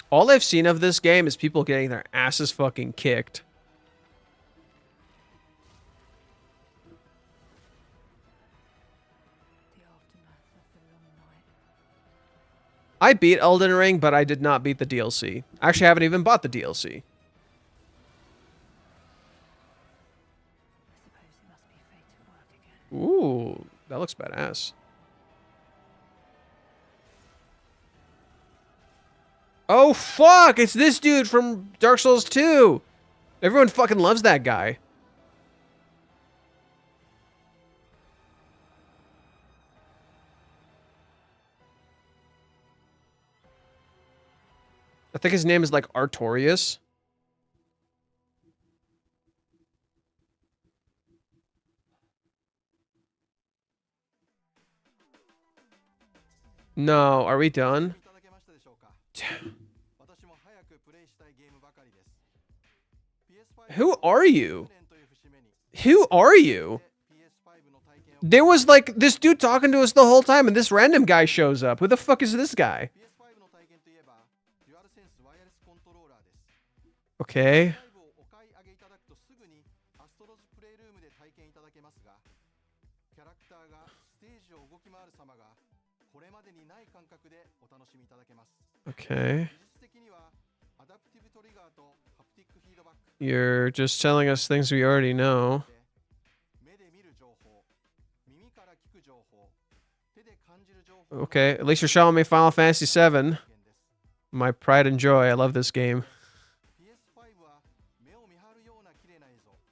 All I've seen of this game is people getting their asses fucking kicked. I beat Elden Ring, but I did not beat the DLC. Actually, I haven't even bought the DLC. Ooh, that looks badass. Oh, fuck! It's this dude from Dark Souls 2! Everyone fucking loves that guy. think his name is like Artorias. No, are we done? Who are you? Who are you? There was like this dude talking to us the whole time, and this random guy shows up. Who the fuck is this guy? Okay. Okay. You're just telling us things we already know. Okay, at least you're showing me Final Fantasy VII. My pride and joy. I love this game.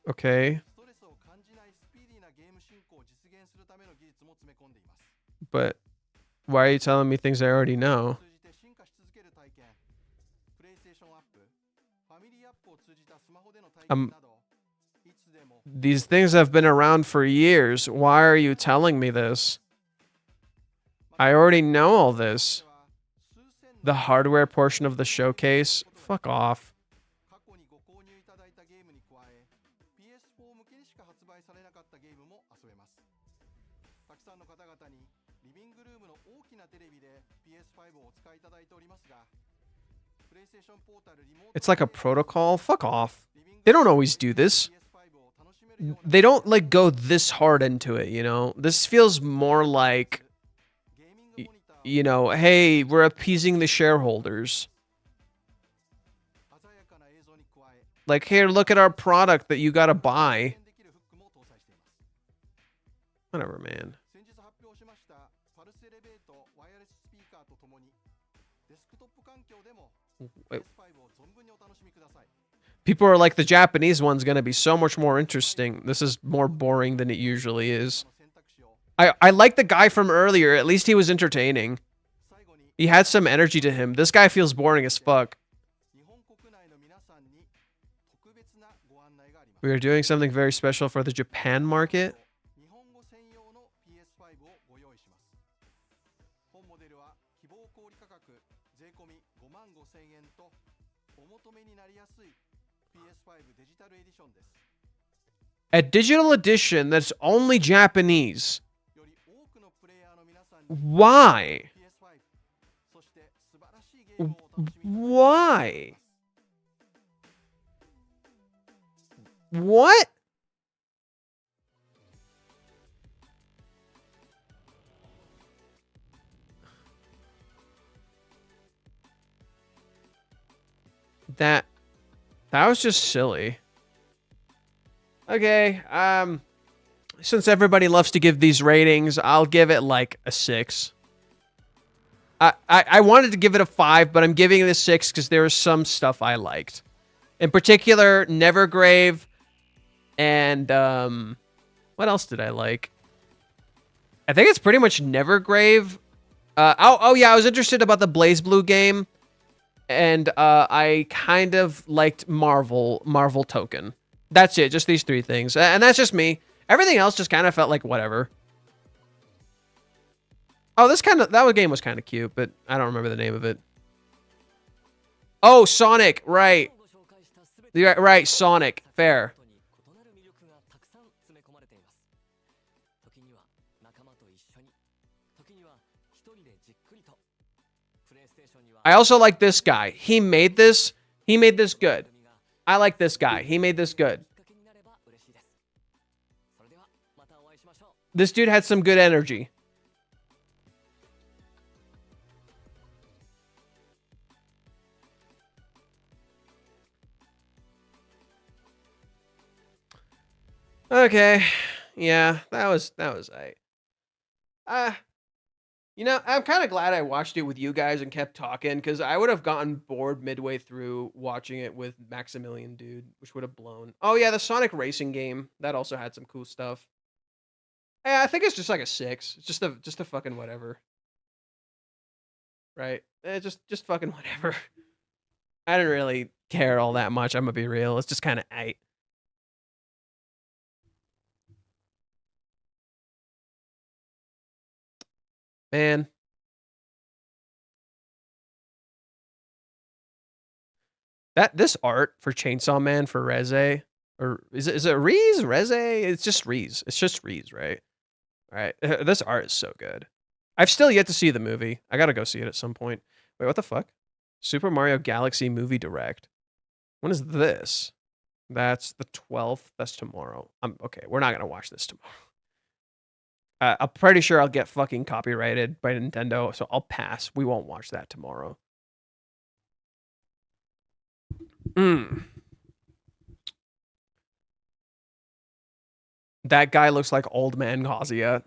Okay. But why are you telling me things I already know? These things have been around for years. Why are you telling me this? I already know all this. The hardware portion of the showcase? Fuck off. It's like a protocol? Fuck off. They don't always do this. They don't like go this hard into it, you know? This feels more like, you know, hey, we're appeasing the shareholders. Like, here, look at our product that you gotta buy. Whatever, man. Wait. People are like, the Japanese one's gonna be so much more interesting. This is more boring than it usually is. I like the guy from earlier. At least he was entertaining. He had some energy to him. This guy feels boring as fuck. We are doing something very special for the Japan market. A digital edition that's only Japanese. Why? Why? What? That was just silly. Okay, since everybody loves to give these ratings, I'll give it like a 6. I wanted to give it a 5, but I'm giving it a 6 because there was some stuff I liked. In particular, Nevergrave, and what else did I like? I think it's pretty much Nevergrave. Oh yeah, I was interested about the Blaze Blue game, and I kind of liked Marvel Token. That's it, just these 3 things. And that's just me. Everything else just kind of felt like whatever. Oh, that game was kind of cute, but I don't remember the name of it. Oh, Sonic, right. Right, Sonic, fair. I also like this guy. He made this good. I like this guy. He made this good. This dude had some good energy. Okay. Yeah, that was you know, I'm kind of glad I watched it with you guys and kept talking, because I would have gotten bored midway through watching it with Maximilian Dude, which would have blown. Oh yeah, the Sonic Racing game, that also had some cool stuff. Yeah, I think it's just like a 6. It's just a fucking whatever. Right? Just fucking whatever. I didn't really care all that much. I'm gonna be real. It's just kind of aight. Man. This art for Chainsaw Man for Reze, or is it Reese? Reze? It's just Reese. It's just Reese, right? All right. This art is so good. I've still yet to see the movie. I gotta go see it at some point. Wait, what the fuck? Super Mario Galaxy Movie Direct. When is this? That's the 12th. That's tomorrow. Okay. We're not gonna watch this tomorrow. I'm pretty sure I'll get fucking copyrighted by Nintendo, so I'll pass. We won't watch that tomorrow. That guy looks like old man Kazuya.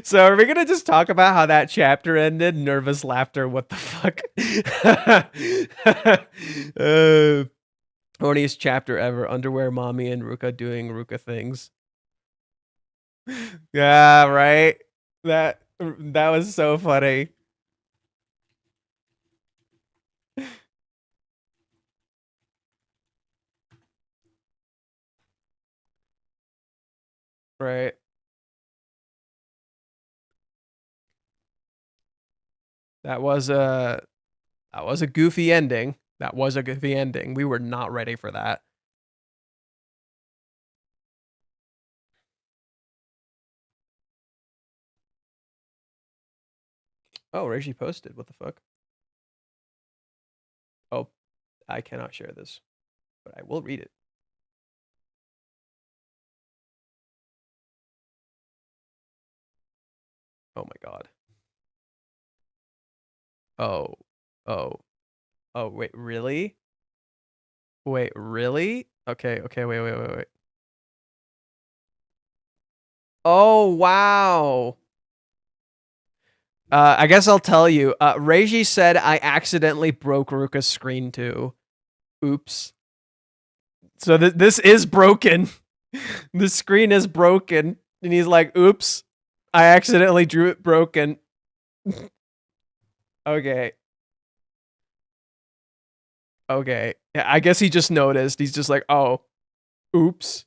So are we gonna just talk about how that chapter ended? Nervous laughter. What the fuck? Horniest chapter ever. Underwear Mami and Ruka doing Ruka things. Yeah, right. That was so funny. Right. That was a goofy ending. That was a goofy ending. We were not ready for that. Oh, Reggie posted. What the fuck? Oh, I cannot share this, but I will read it. Oh my god. Oh. Oh, wait, really? Wait, really? Okay, wait. Oh, wow. I guess I'll tell you. Reiji said I accidentally broke Ruka's screen too. Oops. So this is broken. The screen is broken. And he's like, oops. I accidentally drew it broken. Okay. Okay. Yeah, I guess he just noticed. He's just like, oh, oops.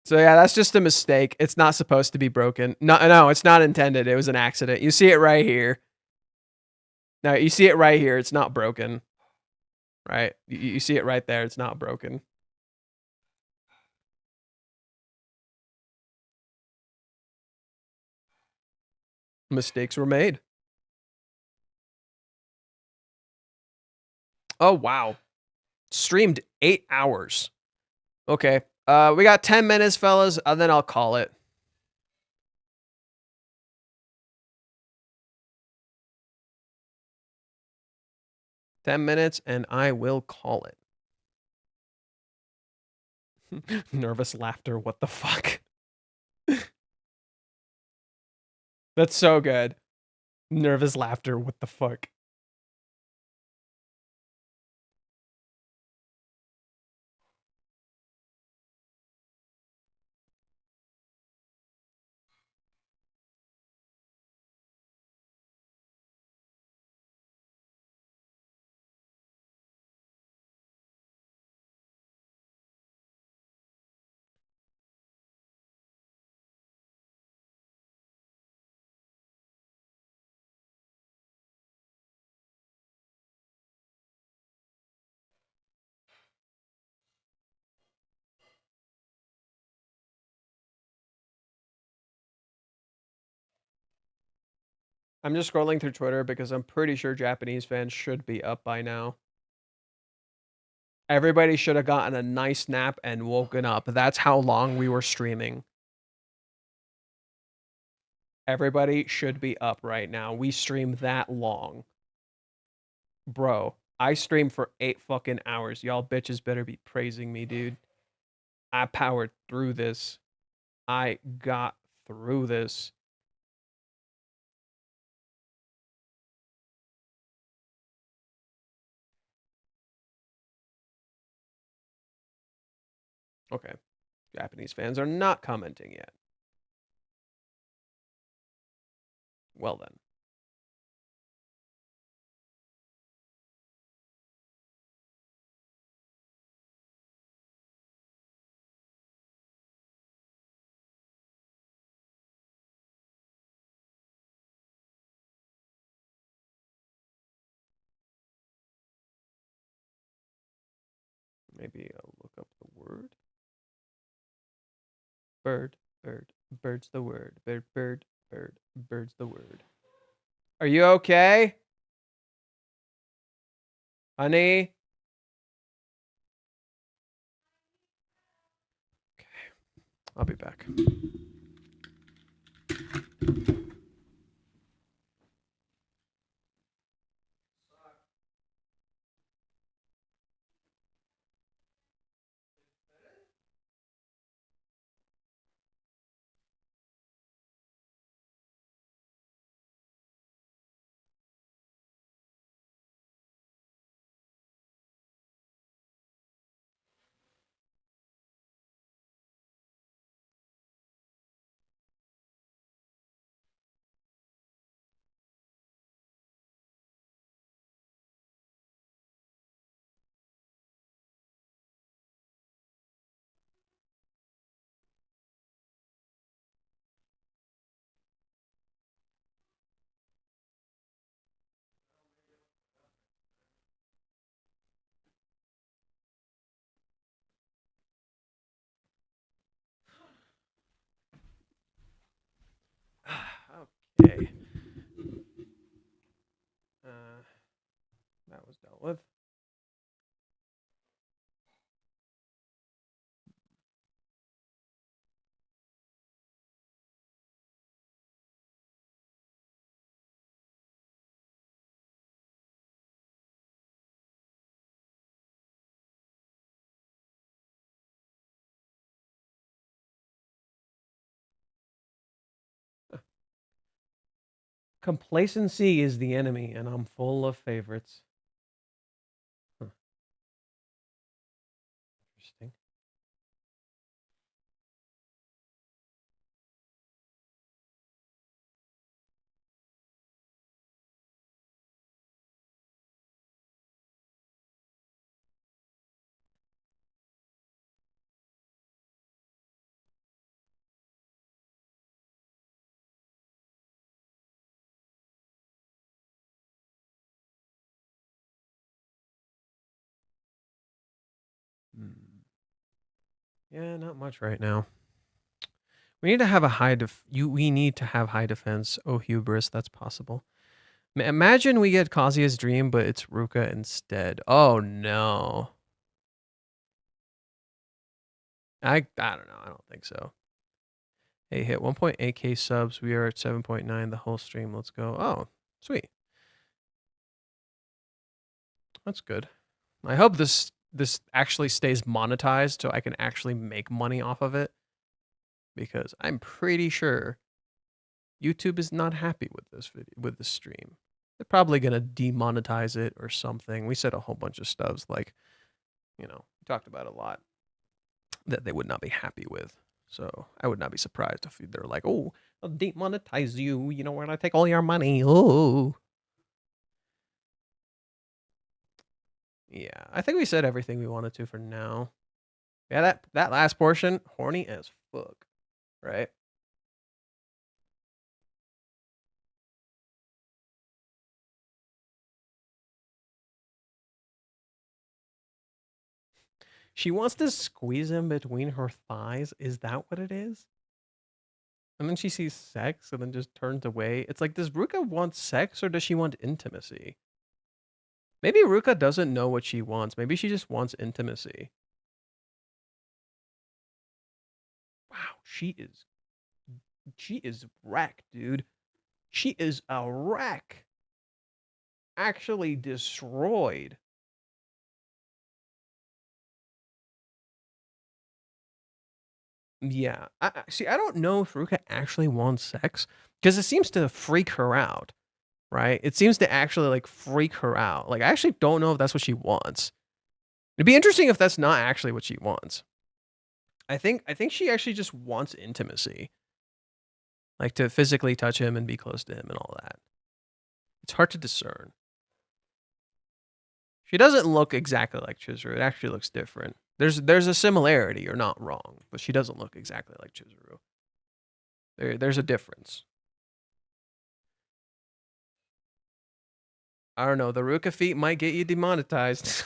So yeah, that's just a mistake. It's not supposed to be broken. No, it's not intended. It was an accident. You see it right here. No, you see it right here. It's not broken. Right? You see it right there. It's not broken. Mistakes were made. Oh, wow. Streamed 8 hours. Okay. We got 10 minutes, fellas, and then I'll call it. "10 minutes, and I will call it." Nervous laughter. What the fuck? That's so good. Nervous laughter. What the fuck? I'm just scrolling through Twitter because I'm pretty sure Japanese fans should be up by now. Everybody should have gotten a nice nap and woken up. That's how long we were streaming. Everybody should be up right now. We stream that long. Bro, I streamed for 8 fucking hours. Y'all bitches better be praising me, dude. I powered through this. I got through this. Okay. Japanese fans are not commenting yet. Well then. Maybe I'll look up the word. Bird, bird, bird's the word. Bird, bird, bird, bird's the word. Are you okay? Honey? Okay. I'll be back. Okay. That was dealt with. Complacency is the enemy, and I'm full of favorites. Huh. Interesting. Yeah, not much right now. We need to have a high we need to have high defense. Oh, hubris, that's possible. Imagine we get Kazuya's dream, but it's Ruka instead. Oh no. I don't know. I don't think so. Hey, hit 1.8k subs. We are at 7.9 the whole stream. Let's go. Oh, sweet. That's good. I hope this actually stays monetized so I can actually make money off of it, because I'm pretty sure YouTube is not happy with this video, with this stream. They're probably going to demonetize it or something. We said a whole bunch of stuff, like, you know, we talked about a lot that they would not be happy with. So I would not be surprised if they're like, oh, I'll demonetize you. You know, we're going to take all your money. Oh. Yeah, I think we said everything we wanted to for now. Yeah, that last portion, horny as fuck, right? She wants to squeeze him between her thighs. Is that what it is? And then she sees sex and then just turns away. It's like, does Ruka want sex or does she want intimacy? Maybe Ruka doesn't know what she wants. Maybe she just wants intimacy. Wow, she is wrecked, dude. She is a wreck. Actually destroyed. Yeah. See, I don't know if Ruka actually wants sex, because it seems to freak her out, right? It seems to actually like freak her out. Like, I actually don't know if that's what she wants. It'd be interesting if that's not actually what she wants. I think she actually just wants intimacy. Like to physically touch him and be close to him and all that. It's hard to discern. She doesn't look exactly like Chizuru. It actually looks different. There's a similarity, you're not wrong, but she doesn't look exactly like Chizuru. There's a difference. I don't know. The Ruka feet might get you demonetized.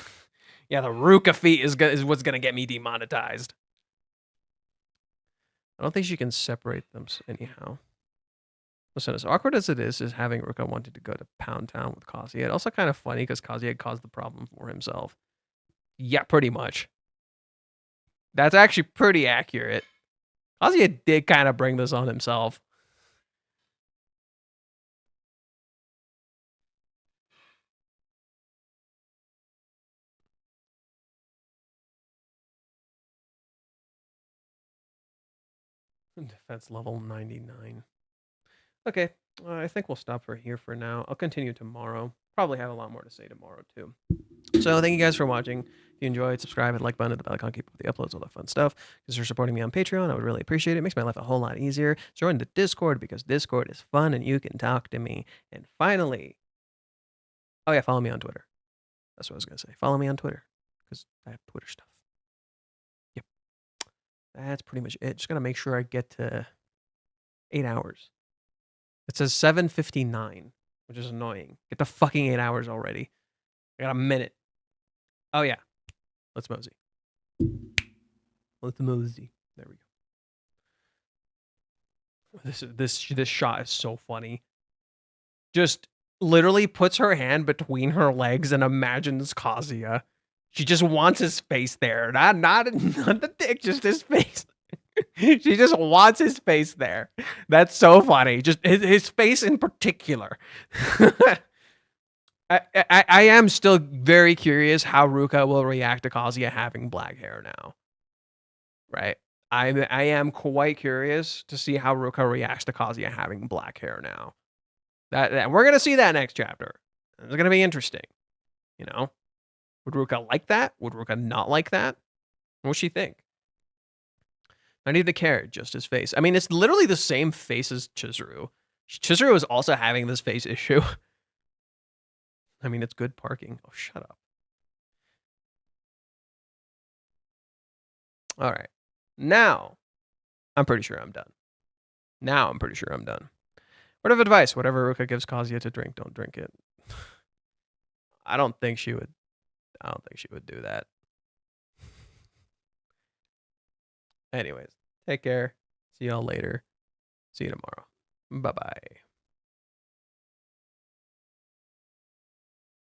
Yeah, the Ruka feet is what's gonna get me demonetized. I don't think she can separate them anyhow. Listen, as awkward as it is having Ruka wanted to go to Pound Town with Kazuya, it's also kind of funny because Kazuya caused the problem for himself. Yeah, pretty much. That's actually pretty accurate. Kazuya did kind of bring this on himself. Defense level 99. Okay, I think we'll stop here for now. I'll continue tomorrow. Probably have a lot more to say tomorrow too. So thank you guys for watching. If you enjoyed, subscribe, hit the like button, hit the bell icon, keep up with the uploads, all that fun stuff. Because you're supporting me on Patreon, I would really appreciate it. It makes my life a whole lot easier. Join the Discord because Discord is fun and you can talk to me. And finally, oh yeah, follow me on Twitter. That's what I was gonna say. Follow me on Twitter because I have Twitter stuff. Yep, that's pretty much it. Just gotta make sure I get to 8 hours. It says 7:59, which is annoying. Get to fucking 8 hours already. I got a minute. Oh yeah. Let's mosey. Let's mosey. There we go. This shot is so funny. Just literally puts her hand between her legs and imagines Kazuya. She just wants his face there. Not the dick, just his face. She just wants his face there. That's so funny. Just his face in particular. I am still very curious how Ruka will react to Kazuya having black hair now. Right? I am quite curious to see how Ruka reacts to Kazuya having black hair now. That we're gonna see that next chapter. It's gonna be interesting. You know? Would Ruka like that? Would Ruka not like that? What would she think? I need the carrot, just his face. I mean, it's literally the same face as Chizuru. Chizuru is also having this face issue. I mean, it's good parking. Oh, shut up. All right. Now, I'm pretty sure I'm done. Word of advice, whatever Ruka gives Kazuya to drink, don't drink it. I don't think she would do that. Anyways, take care. See y'all later. See you tomorrow. Bye-bye.